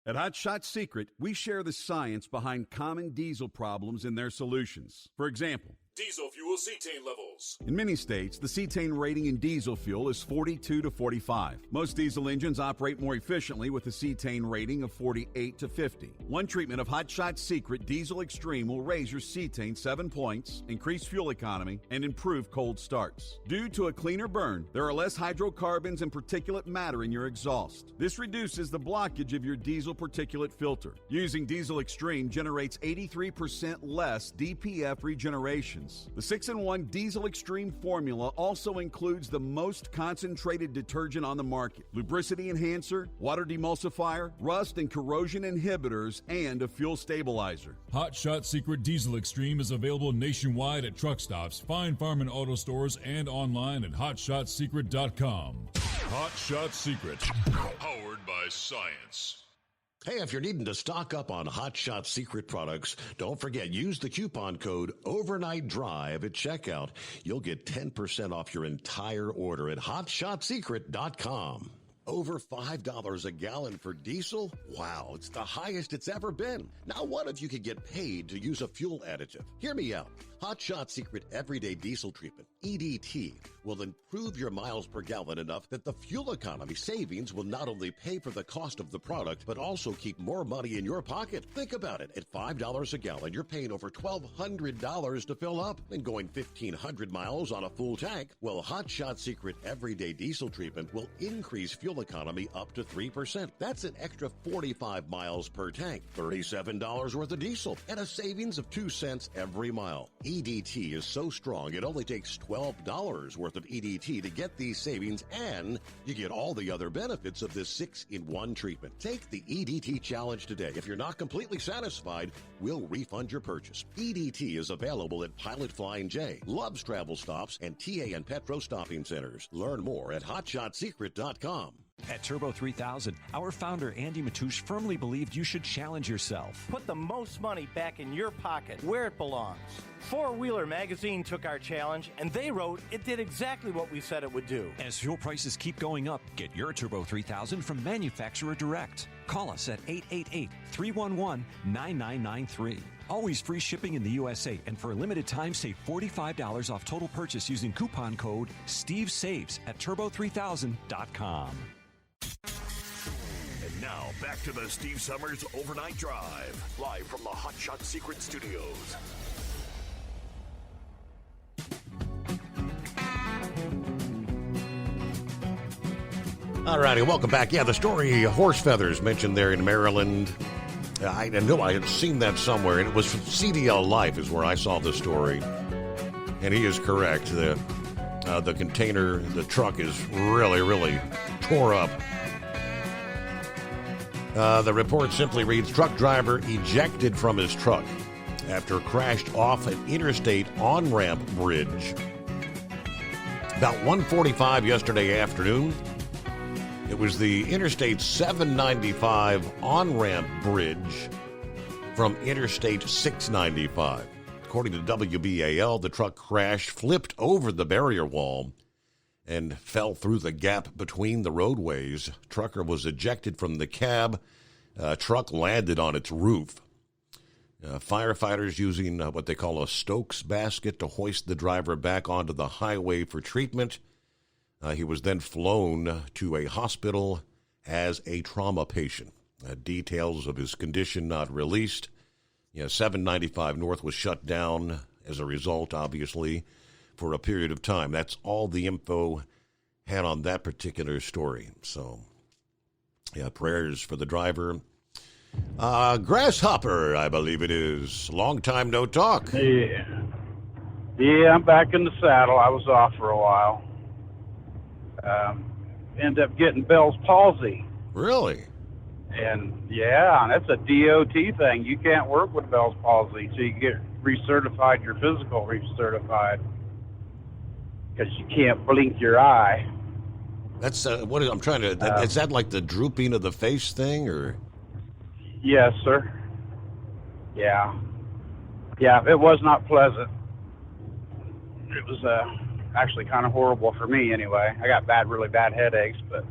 At Hot Shot Secret, we share the science behind common diesel problems and their solutions. For example, diesel fuel cetane levels. in many states, the cetane rating in diesel fuel is 42 to 45. Most diesel engines operate more efficiently with a cetane rating of 48 to 50. One treatment of Hot Shot Secret Diesel Extreme will raise your cetane 7 points, increase fuel economy, and improve cold starts. Due to a cleaner burn, there are less hydrocarbons and particulate matter in your exhaust. This reduces the blockage of your diesel particulate filter. Using Diesel Extreme generates 83% less DPF regenerations. The 6-in-1 Diesel Extreme formula also includes the most concentrated detergent on the market, lubricity enhancer, water demulsifier, rust and corrosion inhibitors, and a fuel stabilizer. Hot Shot Secret Diesel Extreme is available nationwide at truck stops, Fine Farm and auto stores, and online at hotshotsecret.com. Hot Shot Secret, powered by science. Hey, if you're needing to stock up on Hot Shot Secret products, don't forget, use the coupon code Overnight Drive at checkout. You'll get 10% off your entire order at hotshotsecret.com. Over $5 a gallon for diesel? Wow, it's the highest it's ever been. Now, what if you could get paid to use a fuel additive? Hear me out. Hot Shot Secret Everyday Diesel Treatment, EDT, will improve your miles per gallon enough that the fuel economy savings will not only pay for the cost of the product, but also keep more money in your pocket. Think about it. At $5 a gallon, you're paying over $1,200 to fill up and going 1,500 miles on a full tank. Well, Hot Shot Secret Everyday Diesel Treatment will increase fuel economy up to 3%. That's an extra 45 miles per tank, $37 worth of diesel, and a savings of 2 cents every mile. EDT is so strong, it only takes $12 worth of EDT to get these savings, and you get all the other benefits of this 6-in-1 treatment. Take the EDT challenge today. If you're not completely satisfied, we'll refund your purchase. EDT is available at Pilot Flying J, Love's Travel Stops, and TA and Petro Stopping Centers. Learn more at hotshotsecret.com. At Turbo 3000, our founder Andy Matoush firmly believed you should challenge yourself. Put the most money back in your pocket, where it belongs. Four Wheeler magazine took our challenge, and they wrote it did exactly what we said it would do. As fuel prices keep going up, get your Turbo 3000 from manufacturer direct. Call us at 888-311-9993. Always free shipping in the USA, and for a limited time, save $45 off total purchase using coupon code SteveSaves at turbo3000.com. And now, back to the Steve Summers Overnight Drive, live from the Hot Shot Secret Studios. All righty, welcome back. Yeah, the story, horse feathers mentioned there in Maryland. I know I had seen that somewhere, and it was from CDL Life is where I saw the story. And he is correct. The container, the truck is really, really tore up. The report simply reads, truck driver ejected from his truck after crashed off an interstate on-ramp bridge. About 1:45 yesterday afternoon, It was the Interstate 795 on-ramp bridge from Interstate 695. According to WBAL, the truck crashed, flipped over the barrier wall, and fell through the gap between the roadways. Trucker was ejected from the cab. Truck landed on its roof. Firefighters using what they call a Stokes basket to hoist the driver back onto the highway for treatment. He was then flown to a hospital as a trauma patient. Details of his condition not released. 795 North was shut down as a result, obviously, for a period of time. That's all the info had on that particular story. So, prayers for the driver. Grasshopper, I believe it is. Long time no talk. Yeah, I'm back in the saddle. I was off for a while. Ended up getting Bell's palsy. Really? And that's a DOT thing. You can't work with Bell's palsy until you get recertified, your physical recertified, because you can't blink your eye. That's what I'm trying to. Is that like the drooping of the face thing, or? Yes, sir. Yeah, it was not pleasant. It was actually kind of horrible for me anyway. I got really bad headaches, but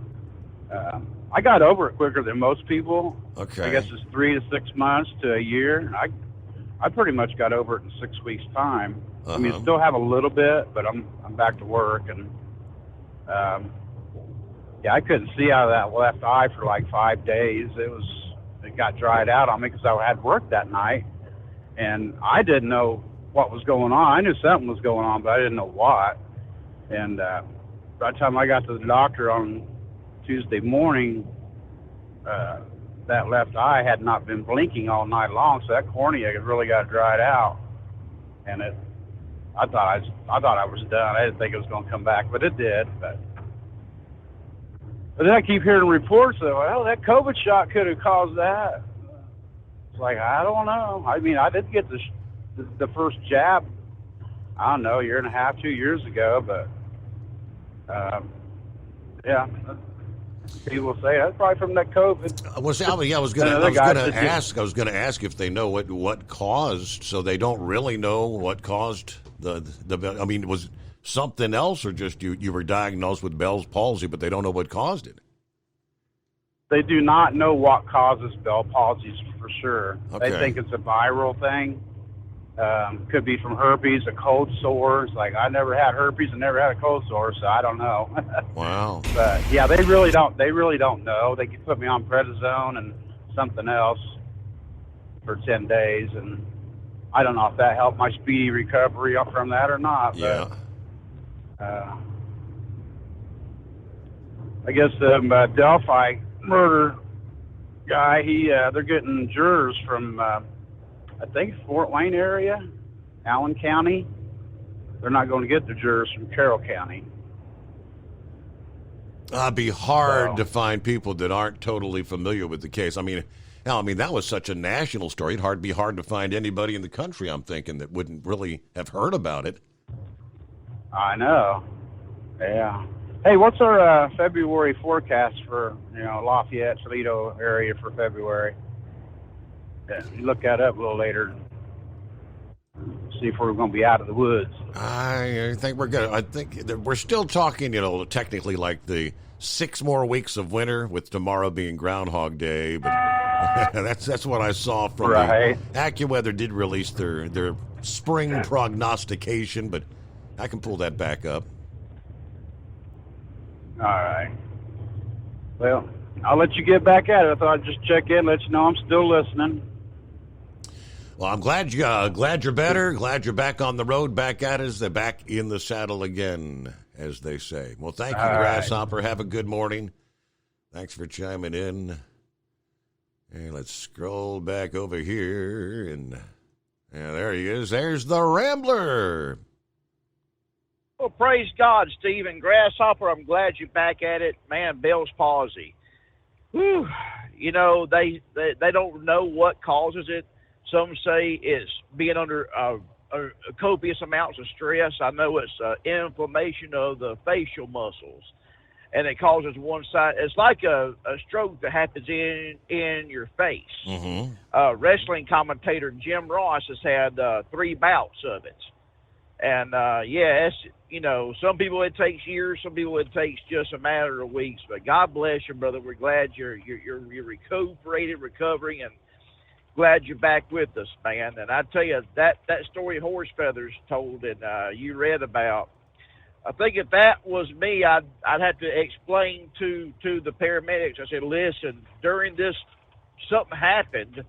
I got over it quicker than most people. Okay. I guess it's 3 to 6 months to a year. I pretty much got over it in 6 weeks' time. I mean, I still have a little bit, but I'm back to work, and I couldn't see out of that left eye for like 5 days. It got dried out on me because I had work that night, and I didn't know what was going on. I knew something was going on, but I didn't know what. And by the time I got to the doctor on Tuesday morning, that left eye had not been blinking all night long, so that cornea had really got dried out. And I thought I was done. I didn't think it was going to come back, but it did. But then I keep hearing reports that, well, that COVID shot could have caused that. It's like, I don't know. I mean, I did get the first jab, I don't know, 1.5 years, 2 years ago, but people say that's probably from that COVID. I was going to ask if they know what caused, so they don't really know what caused the. I mean, was something else, or just you were diagnosed with Bell's palsy, but they don't know what caused it? They do not know what causes Bell's palsy for sure. Okay. They think it's a viral thing. Could be from herpes, a cold sore. It's like, I never had herpes and never had a cold sore, so I don't know. Wow. But yeah, they really don't know. They could put me on prednisone and something else for 10 days, and I don't know if that helped my speedy recovery from that or not. Yeah. But, I guess the Delphi murder guy, they're getting jurors from I think Fort Wayne area, Allen County. They're not going to get the jurors from Carroll County. It'd be hard to find people that aren't totally familiar with the case. I mean, that was such a national story. It'd be hard to find anybody in the country, I'm thinking, that wouldn't really have heard about it. I know. Yeah. Hey, what's our February forecast for, Lafayette, Toledo area for February? Yeah, you look that up a little later. See if we're going to be out of the woods. I think we're good. I think we're still talking, technically like the 6 more weeks of winter, with tomorrow being Groundhog Day. But that's what I saw from right. AccuWeather did release their spring prognostication, but I can pull that back up. All right. Well, I'll let you get back at it. I thought I'd just check in, let you know I'm still listening. Well, I'm glad you're better. Glad you're back on the road, back at us. They're back in the saddle again, as they say. Well, thank you, Grasshopper. Right. Have a good morning. Thanks for chiming in. And let's scroll back over here, and there he is. There's the Rambler. Well, praise God, Stephen. Grasshopper, I'm glad you're back at it. Man, Bell's palsy. Whew. They don't know what causes it. Some say it's being under copious amounts of stress. I know it's inflammation of the facial muscles. and it causes one side. It's like a stroke that happens in your face. Mm-hmm. Wrestling commentator Jim Ross has had 3 bouts of it. And, it's, some people it takes years, some people it takes just a matter of weeks. But God bless you, brother. We're glad you're recovering, and glad you're back with us, man. And I tell you, that story Horse Feathers told and you read about, I think if that was me, I'd have to explain to the paramedics. I said, listen, during this, something happened.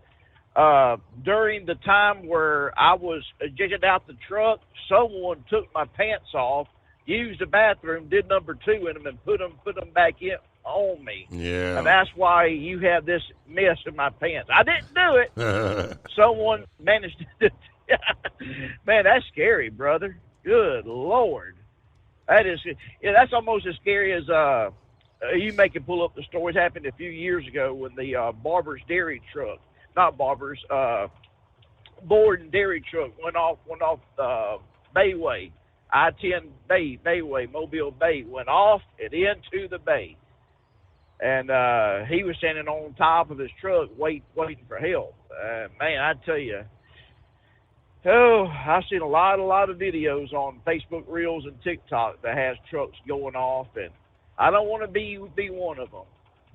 During the time where I was ejected out the truck, someone took my pants off, used the bathroom, did number 2 in them, and put them back in on me. Yeah. And that's why you have this mess in my pants. I didn't do it. Someone managed to. Man, that's scary, brother. Good Lord. That's almost as scary as you may can pull up the stories happened a few years ago when the Barber's Dairy truck, not Barber's, Borden Dairy truck went off Bayway, I-10 Bayway, Mobile Bay, went off and into the bay. And he was standing on top of his truck waiting for help. Man, I tell you, I've seen a lot of videos on Facebook Reels and TikTok that has trucks going off, and I don't want to be one of them.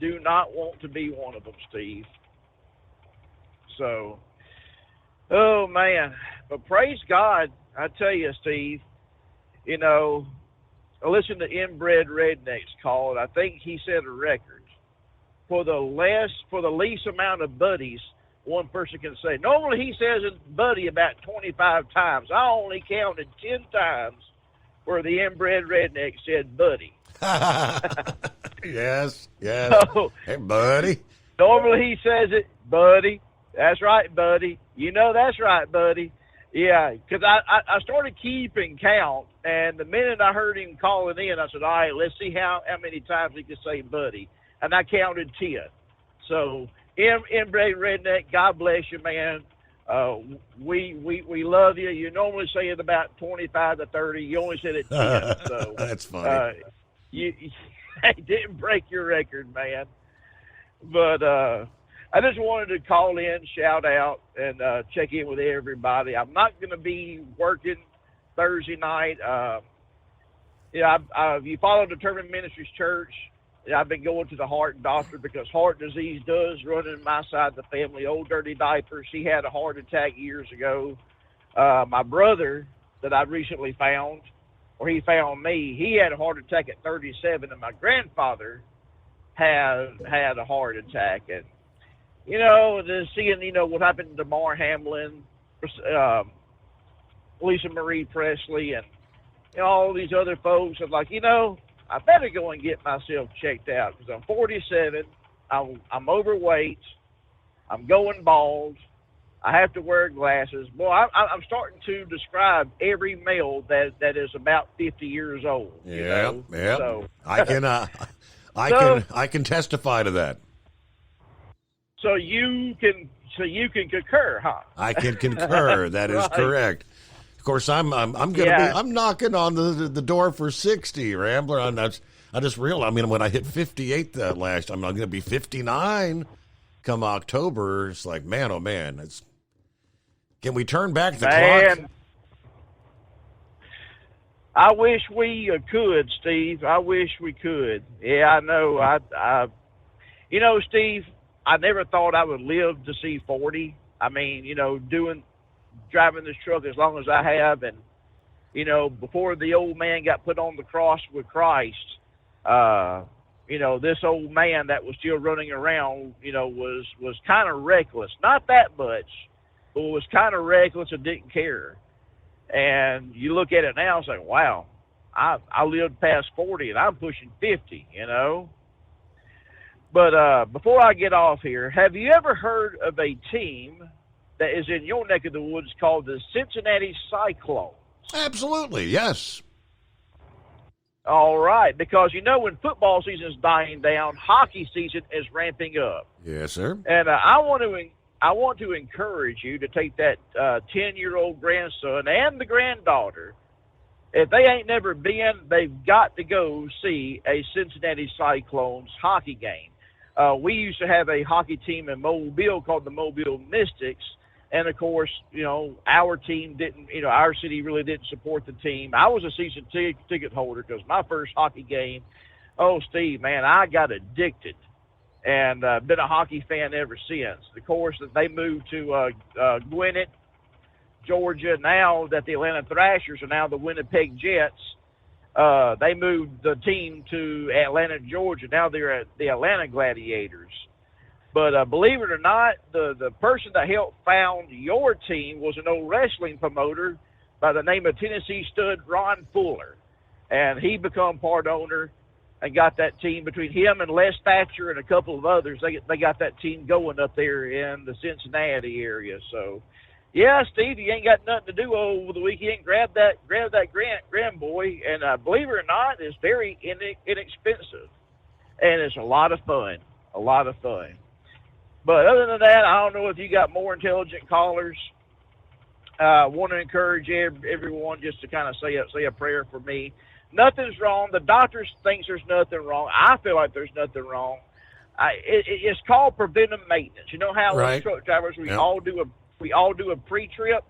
Do not want to be one of them, Steve. So, oh, man. But praise God, I tell you, Steve, I listened to Inbred Rednecks call it. I think he set a record for the least amount of buddies one person can say. Normally he says buddy about 25 times. I only counted 10 times where the Inbred Redneck said buddy. Yes. So, hey, buddy. Normally he says it, buddy. That's right, buddy. That's right, buddy. Yeah, because I started keeping count, and the minute I heard him calling in, I said, all right, let's see how many times he can say buddy. And I counted 10. So, Inbred Redneck, God bless you, man. We love you. You normally say it about 25 to 30. You only said it 10. So that's funny. You didn't break your record, man. But I just wanted to call in, shout out, and check in with everybody. I'm not going to be working Thursday night. You follow Determined Ministries Church. I've been going to the heart doctor because heart disease does run in my side of the family. Old Dirty Diapers, he had a heart attack years ago. My brother that I recently found, or he found me, he had a heart attack at 37, and my grandfather had a heart attack. And, just seeing, what happened to Damar Hamlin, Lisa Marie Presley, and all these other folks, I'm like, I better go and get myself checked out because I'm 47, I'm overweight, I'm going bald, I have to wear glasses. Boy, I'm starting to describe every male that is about 50 years old. Yeah. So, I can testify to that. So you can concur, huh? I can concur. That is right. Correct. Of course, I'm knocking on the door for 60, Rambler. I just realized. When I hit 58 I'm going to be 59 come October. It's like, man, oh man, can we turn back the clock? I wish we could, Steve. I wish we could. Yeah, I know. Steve, I never thought I would live to see 40. Driving this truck as long as I have, and before the old man got put on the cross with Christ, this old man that was still running around, was kind of reckless. Not that much, but was kind of reckless and didn't care. And you look at it now and say, wow, I lived past 40 and I'm pushing 50, But before I get off here, have you ever heard of a team that is in your neck of the woods called the Cincinnati Cyclones? Absolutely, yes. All right, because when football season is dying down, hockey season is ramping up. Yes, sir. And I want to encourage you to take that 10-year-old grandson and the granddaughter if they ain't never been, they've got to go see a Cincinnati Cyclones hockey game. We used to have a hockey team in Mobile called the Mobile Mystics. And, of course, our team didn't, our city really didn't support the team. I was a season ticket holder because my first hockey game, Steve, man, I got addicted and been a hockey fan ever since. Of course, they moved to Gwinnett, Georgia. Now that the Atlanta Thrashers are now the Winnipeg Jets, they moved the team to Atlanta, Georgia. Now they're at the Atlanta Gladiators. But believe it or not, the person that helped found your team was an old wrestling promoter by the name of Tennessee stud Ron Fuller. And he become part owner and got that team between him and Les Thatcher and a couple of others. They got that team going up there in the Cincinnati area. So, yeah, Steve, you ain't got nothing to do over the weekend. Grab that Grand Boy. And believe it or not, it's very inexpensive. And it's a lot of fun. A lot of fun. But other than that, I don't know if you got more intelligent callers. I want to encourage everyone just to kind of say a prayer for me. Nothing's wrong. The doctor thinks there's nothing wrong. I feel like there's nothing wrong. It's called preventive maintenance. You know how as truck drivers we all do a pre-trip.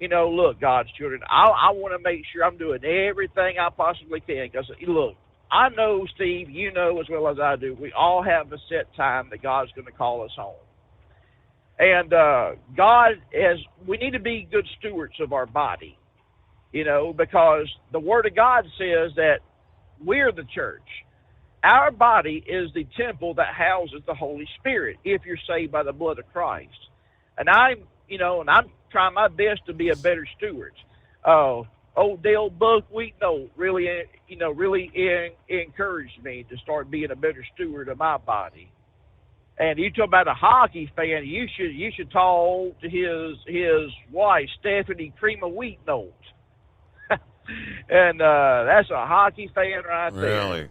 Look, God's children, I want to make sure I'm doing everything I possibly can. Because look, I know, Steve, you know as well as I do, we all have a set time that God's going to call us home. And we need to be good stewards of our body, because the Word of God says that we're the church. Our body is the temple that houses the Holy Spirit if you're saved by the blood of Christ. And I'm trying my best to be a better steward. Old Dale Buckwheat, really encouraged me to start being a better steward of my body. And you talk about a hockey fan, you should talk to his wife, Stephanie Crema Wheat Note. And that's a hockey fan right there. Really?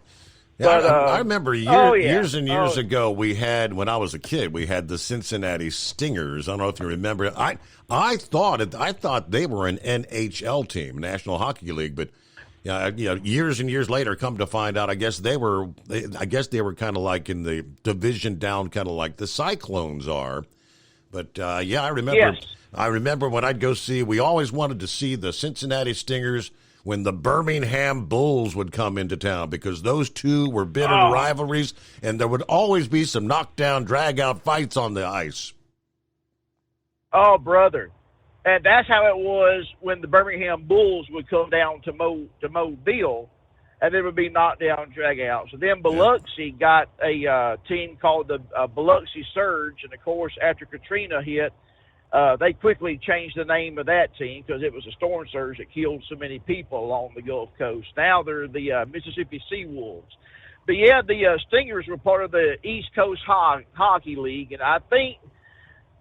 Yeah, but, I remember years and years ago when I was a kid, we had the Cincinnati Stingers. I don't know if you remember. I thought they were an NHL team, National Hockey League, but years and years later, come to find out, I guess they were kind of like in the division down, kind of like the Cyclones are. But I remember. Yes. I remember when I'd go see. We always wanted to see the Cincinnati Stingers when the Birmingham Bulls would come into town, because those two were bitter rivalries, and there would always be some knockdown, drag-out fights on the ice. Oh, brother. And that's how it was when the Birmingham Bulls would come down to Mobile, and there would be knockdown, drag-outs. And then Biloxi got a team called the Biloxi Surge, and, of course, after Katrina hit, they quickly changed the name of that team because it was a storm surge that killed so many people along the Gulf Coast. Now they're the Mississippi Seawolves. But, the Stingers were part of the East Coast Hockey League, and I think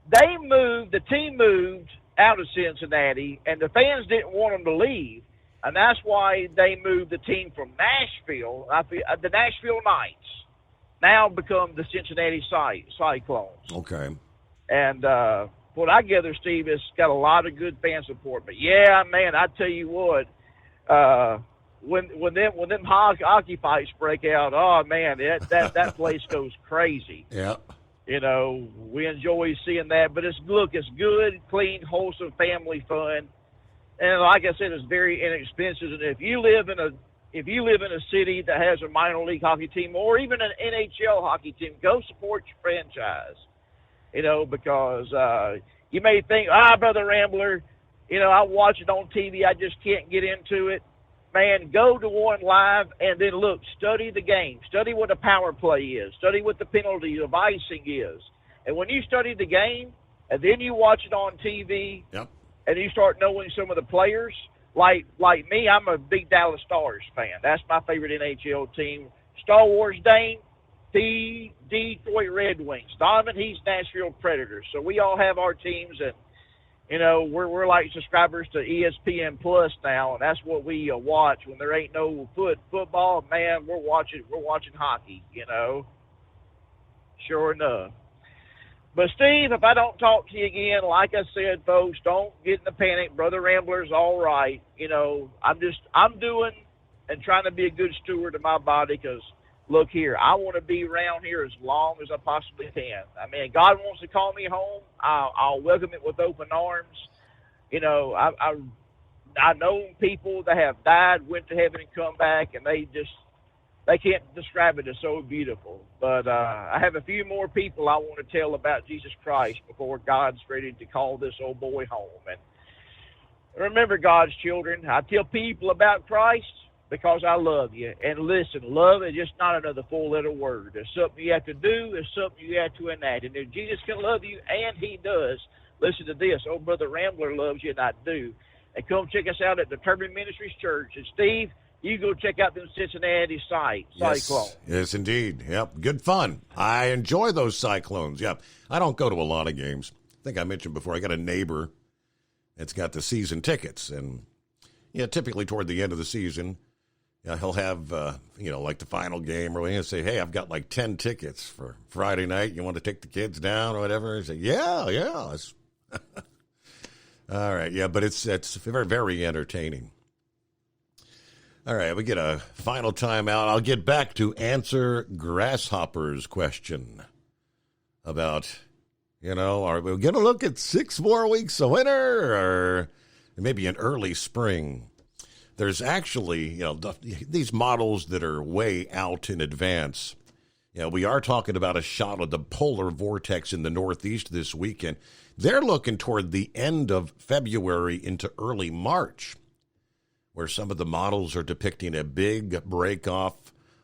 the team moved out of Cincinnati, and the fans didn't want them to leave, and that's why they moved the team from Nashville. The Nashville Knights now become the Cincinnati Cyclones. Okay. And what I gather, Steve, it's got a lot of good fan support. But yeah, man, I tell you what, when them hockey fights break out, oh man, that place goes crazy. Yeah. We enjoy seeing that. But it's good, clean, wholesome family fun. And like I said, it's very inexpensive. And if you live in a city that has a minor league hockey team or even an NHL hockey team, go support your franchise. Because you may think, Brother Rambler, I watch it on TV, I just can't get into it. Man, go to one live and then look, study the game. Study what a power play is. Study what the penalty of icing is. And when you study the game and then you watch it on TV and you start knowing some of the players, like me, I'm a big Dallas Stars fan. That's my favorite NHL team. Star Wars Dane, the Detroit Red Wings. Donovan, he's Nashville Predators. So we all have our teams, and we're like subscribers to ESPN Plus now, and that's what we watch when there ain't no football. Man, we're watching hockey. Sure enough. But, Steve, if I don't talk to you again, like I said, folks, don't get in a panic. Brother Rambler's all right. You know, I'm doing and trying to be a good steward of my body because, look here, I want to be around here as long as I possibly can. I mean, God wants to call me home. I'll welcome it with open arms. You know, I know people that have died, went to heaven, and come back, and they can't describe it as so beautiful. But I have a few more people I want to tell about Jesus Christ before God's ready to call this old boy home. And remember, God's children, I tell people about Christ because I love you. And listen, love is just not another four-letter word. It's something you have to do. It's something you have to enact. And if Jesus can love you, and he does, listen to this. Old Brother Rambler loves you, and I do. And come check us out at the Turbine Ministries Church. And, Steve, you go check out them Cincinnati Cyclones. Yes, indeed. Yep, good fun. I enjoy those Cyclones. Yep. I don't go to a lot of games. I think I mentioned before, I got a neighbor that's got the season tickets. And, typically toward the end of the season, he'll have, like the final game, or he'll say, hey, I've got like 10 tickets for Friday night. You want to take the kids down or whatever? I say, yeah. All right, yeah, but it's very, very entertaining. All right, we get a final timeout. I'll get back to answer Grasshopper's question about, are we going to look at 6 more weeks of winter or maybe an early spring? There's actually, these models that are way out in advance. We are talking about a shot of the polar vortex in the Northeast this weekend. They're looking toward the end of February into early March, where some of the models are depicting a big break-off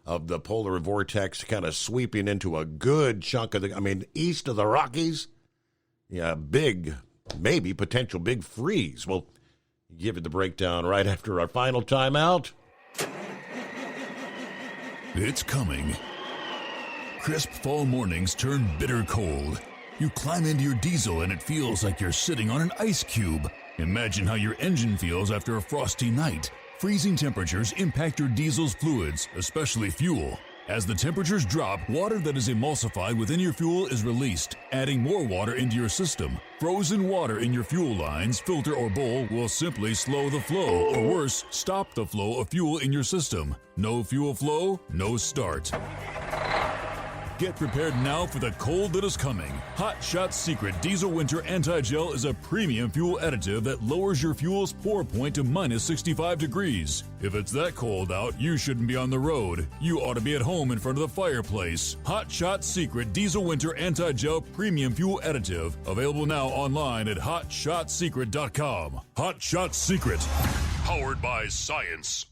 of the polar vortex kind of sweeping into a good chunk of east of the Rockies. Big, maybe potential big freeze. We'll give it the breakdown right after our final timeout. It's coming. Crisp fall mornings turn bitter cold. You climb into your diesel and it feels like you're sitting on an ice cube. Imagine how your engine feels after a frosty night. Freezing temperatures impact your diesel's fluids, especially fuel. As the temperatures drop, water that is emulsified within your fuel is released, adding more water into your system. Frozen water in your fuel lines, filter, or bowl will simply slow the flow, or worse, stop the flow of fuel in your system. No fuel flow, no start. Get prepared now for the cold that is coming. Hot Shot Secret Diesel Winter Anti-Gel is a premium fuel additive that lowers your fuel's pour point to minus 65 degrees. If it's that cold out, you shouldn't be on the road. You ought to be at home in front of the fireplace. Hot Shot Secret Diesel Winter Anti-Gel Premium Fuel Additive. Available now online at HotShotSecret.com. Hot Shot Secret. Powered by science.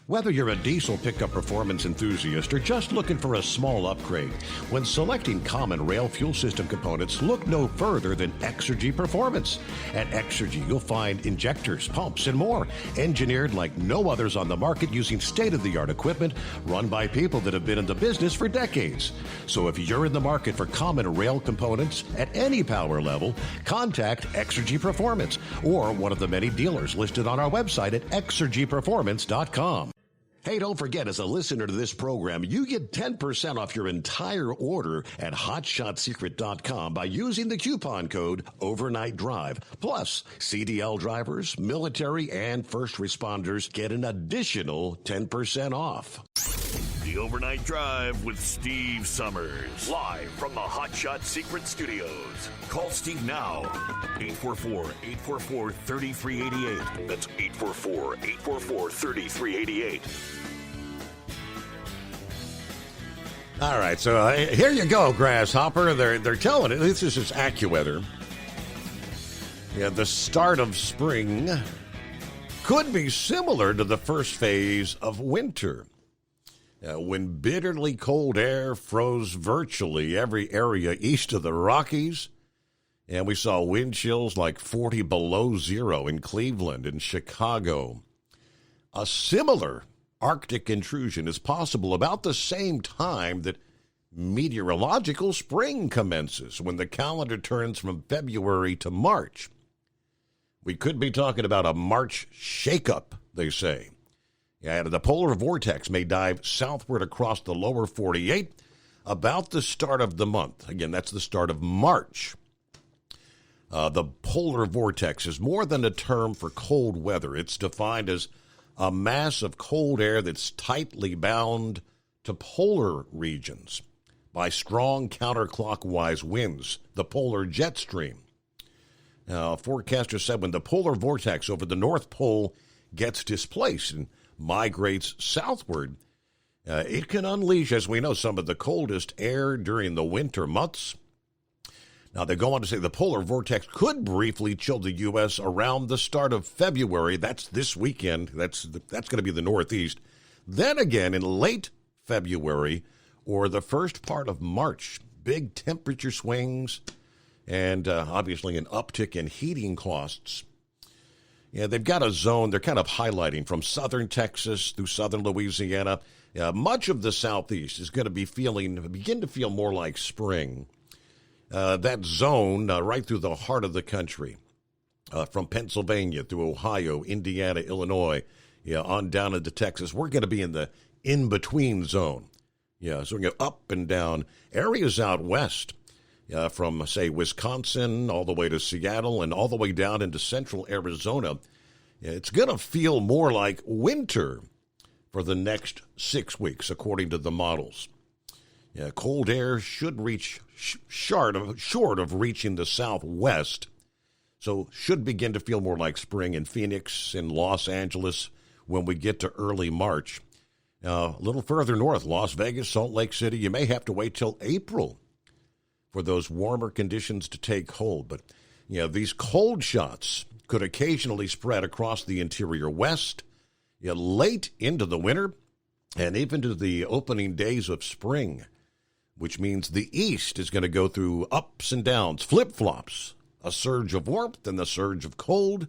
Whether you're a diesel pickup performance enthusiast or just looking for a small upgrade, when selecting common rail fuel system components, look no further than Exergy Performance. At Exergy, you'll find injectors, pumps, and more, engineered like no others on the market using state-of-the-art equipment run by people that have been in the business for decades. So if you're in the market for common rail components at any power level, contact Exergy Performance or one of the many dealers listed on our website at exergyperformance.com. Hey, don't forget, as a listener to this program, you get 10% off your entire order at HotShotSecret.com by using the coupon code Overnight Drive. Plus, CDL drivers, military, and first responders get an additional 10% off. The Overnight Drive with Steve Summers. Live from the Hot Shot Secret Studios. Call Steve now. 844-844-3388. That's 844-844-3388. All right, so here you go, Grasshopper. They're telling it. This is just AccuWeather. Yeah, the start of spring could be similar to the first phase of winter, when bitterly cold air froze virtually every area east of the Rockies, and we saw wind chills like 40 below zero in Cleveland and Chicago. A similar Arctic intrusion is possible about the same time that meteorological spring commences, when the calendar turns from February to March. We could be talking about a March shakeup, they say. Yeah, the polar vortex may dive southward across the lower 48 about the start of the month. Again, that's the start of March. The polar vortex is more than a term for cold weather. It's defined as a mass of cold air that's tightly bound to polar regions by strong counterclockwise winds, the polar jet stream. Now, forecasters said when the polar vortex over the North Pole gets displaced and migrates southward, it can unleash, as we know, some of the coldest air during the winter months. Now, they go on to say the polar vortex could briefly chill the U.S. around the start of February. That's this weekend. That's going to be the Northeast. Then again, in late February or the first part of March, big temperature swings and obviously an uptick in heating costs. Yeah, they've got a zone they're kind of highlighting from southern Texas through southern Louisiana. Much of the Southeast is going to begin to feel more like spring. That zone right through the heart of the country, from Pennsylvania through Ohio, Indiana, Illinois, on down into Texas, we're going to be in the in-between zone. Yeah, so we're going to go up and down. Areas out west, from, say, Wisconsin all the way to Seattle and all the way down into central Arizona, it's going to feel more like winter for the next 6 weeks, according to the models. Cold air should reach short of reaching the southwest, so should begin to feel more like spring in Phoenix and Los Angeles when we get to early March. A little further north, Las Vegas, Salt Lake City, you may have to wait till April for those warmer conditions to take hold. But these cold shots could occasionally spread across the interior west, late into the winter, and even to the opening days of spring, which means the east is going to go through ups and downs, flip-flops, a surge of warmth and a surge of cold.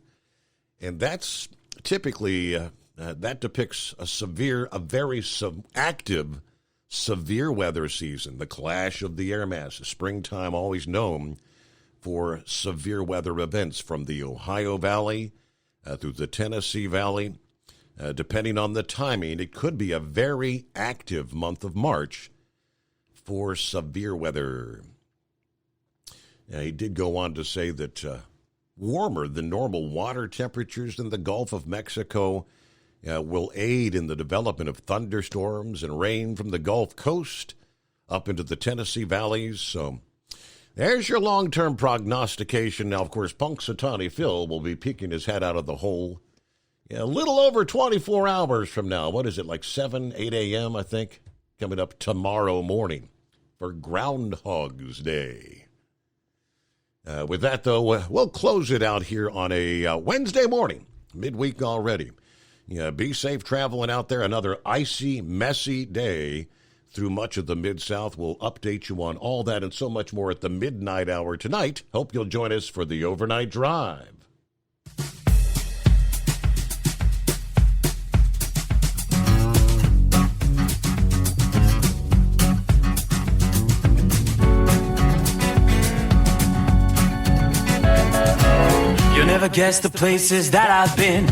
And that's typically, that depicts a very active, severe weather season, the clash of the air masses. Springtime always known for severe weather events from the Ohio Valley through the Tennessee Valley. Depending on the timing, it could be a very active month of March for severe weather. He did go on to say that warmer than normal water temperatures in the Gulf of Mexico will aid in the development of thunderstorms and rain from the Gulf Coast up into the Tennessee valleys. So there's your long-term prognostication. Now, of course, Punxsutawney Phil will be peeking his head out of the hole a little over 24 hours from now. What is it, like 7, 8 a.m., I think, coming up tomorrow morning for Groundhog's Day. With that, though, we'll close it out here on a Wednesday morning, midweek already. Be safe traveling out there. Another icy, messy day through much of the Mid-South. We'll update you on all that and so much more at the midnight hour tonight. Hope you'll join us for the Overnight Drive. Never guess the places that I've been.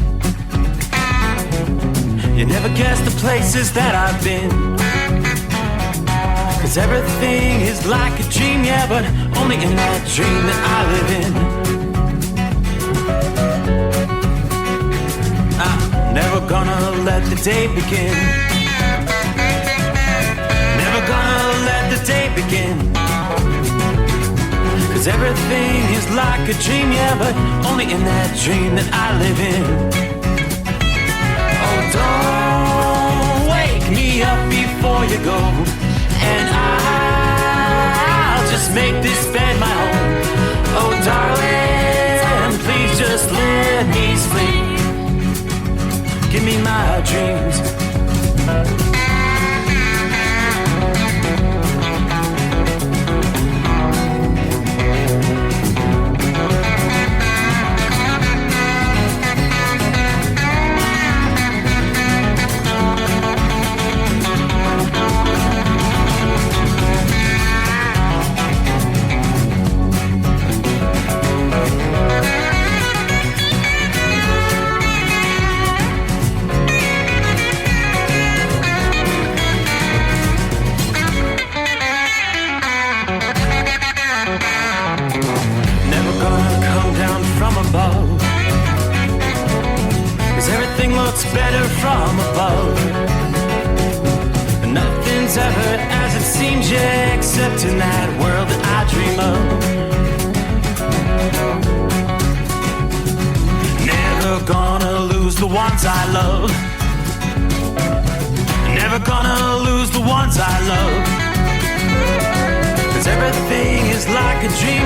You never guess the places that I've been. 'Cause everything is like a dream, yeah, but only in that dream that I live in. I'm never gonna let the day begin. Never gonna let the day begin. 'Cause everything is like a dream, yeah, but only in that dream that I live in. Oh, don't wake me up before you go, and I'll just make this bed my home. Oh, darling, please just let me sleep. Give me my dreams. Never gonna come down from above, 'cause everything looks better from above. Nothing's ever as it seems, yeah, except in that world that I dream of. Never gonna lose the ones I love. Never gonna lose the ones I love. 'Cause everything is like a dream,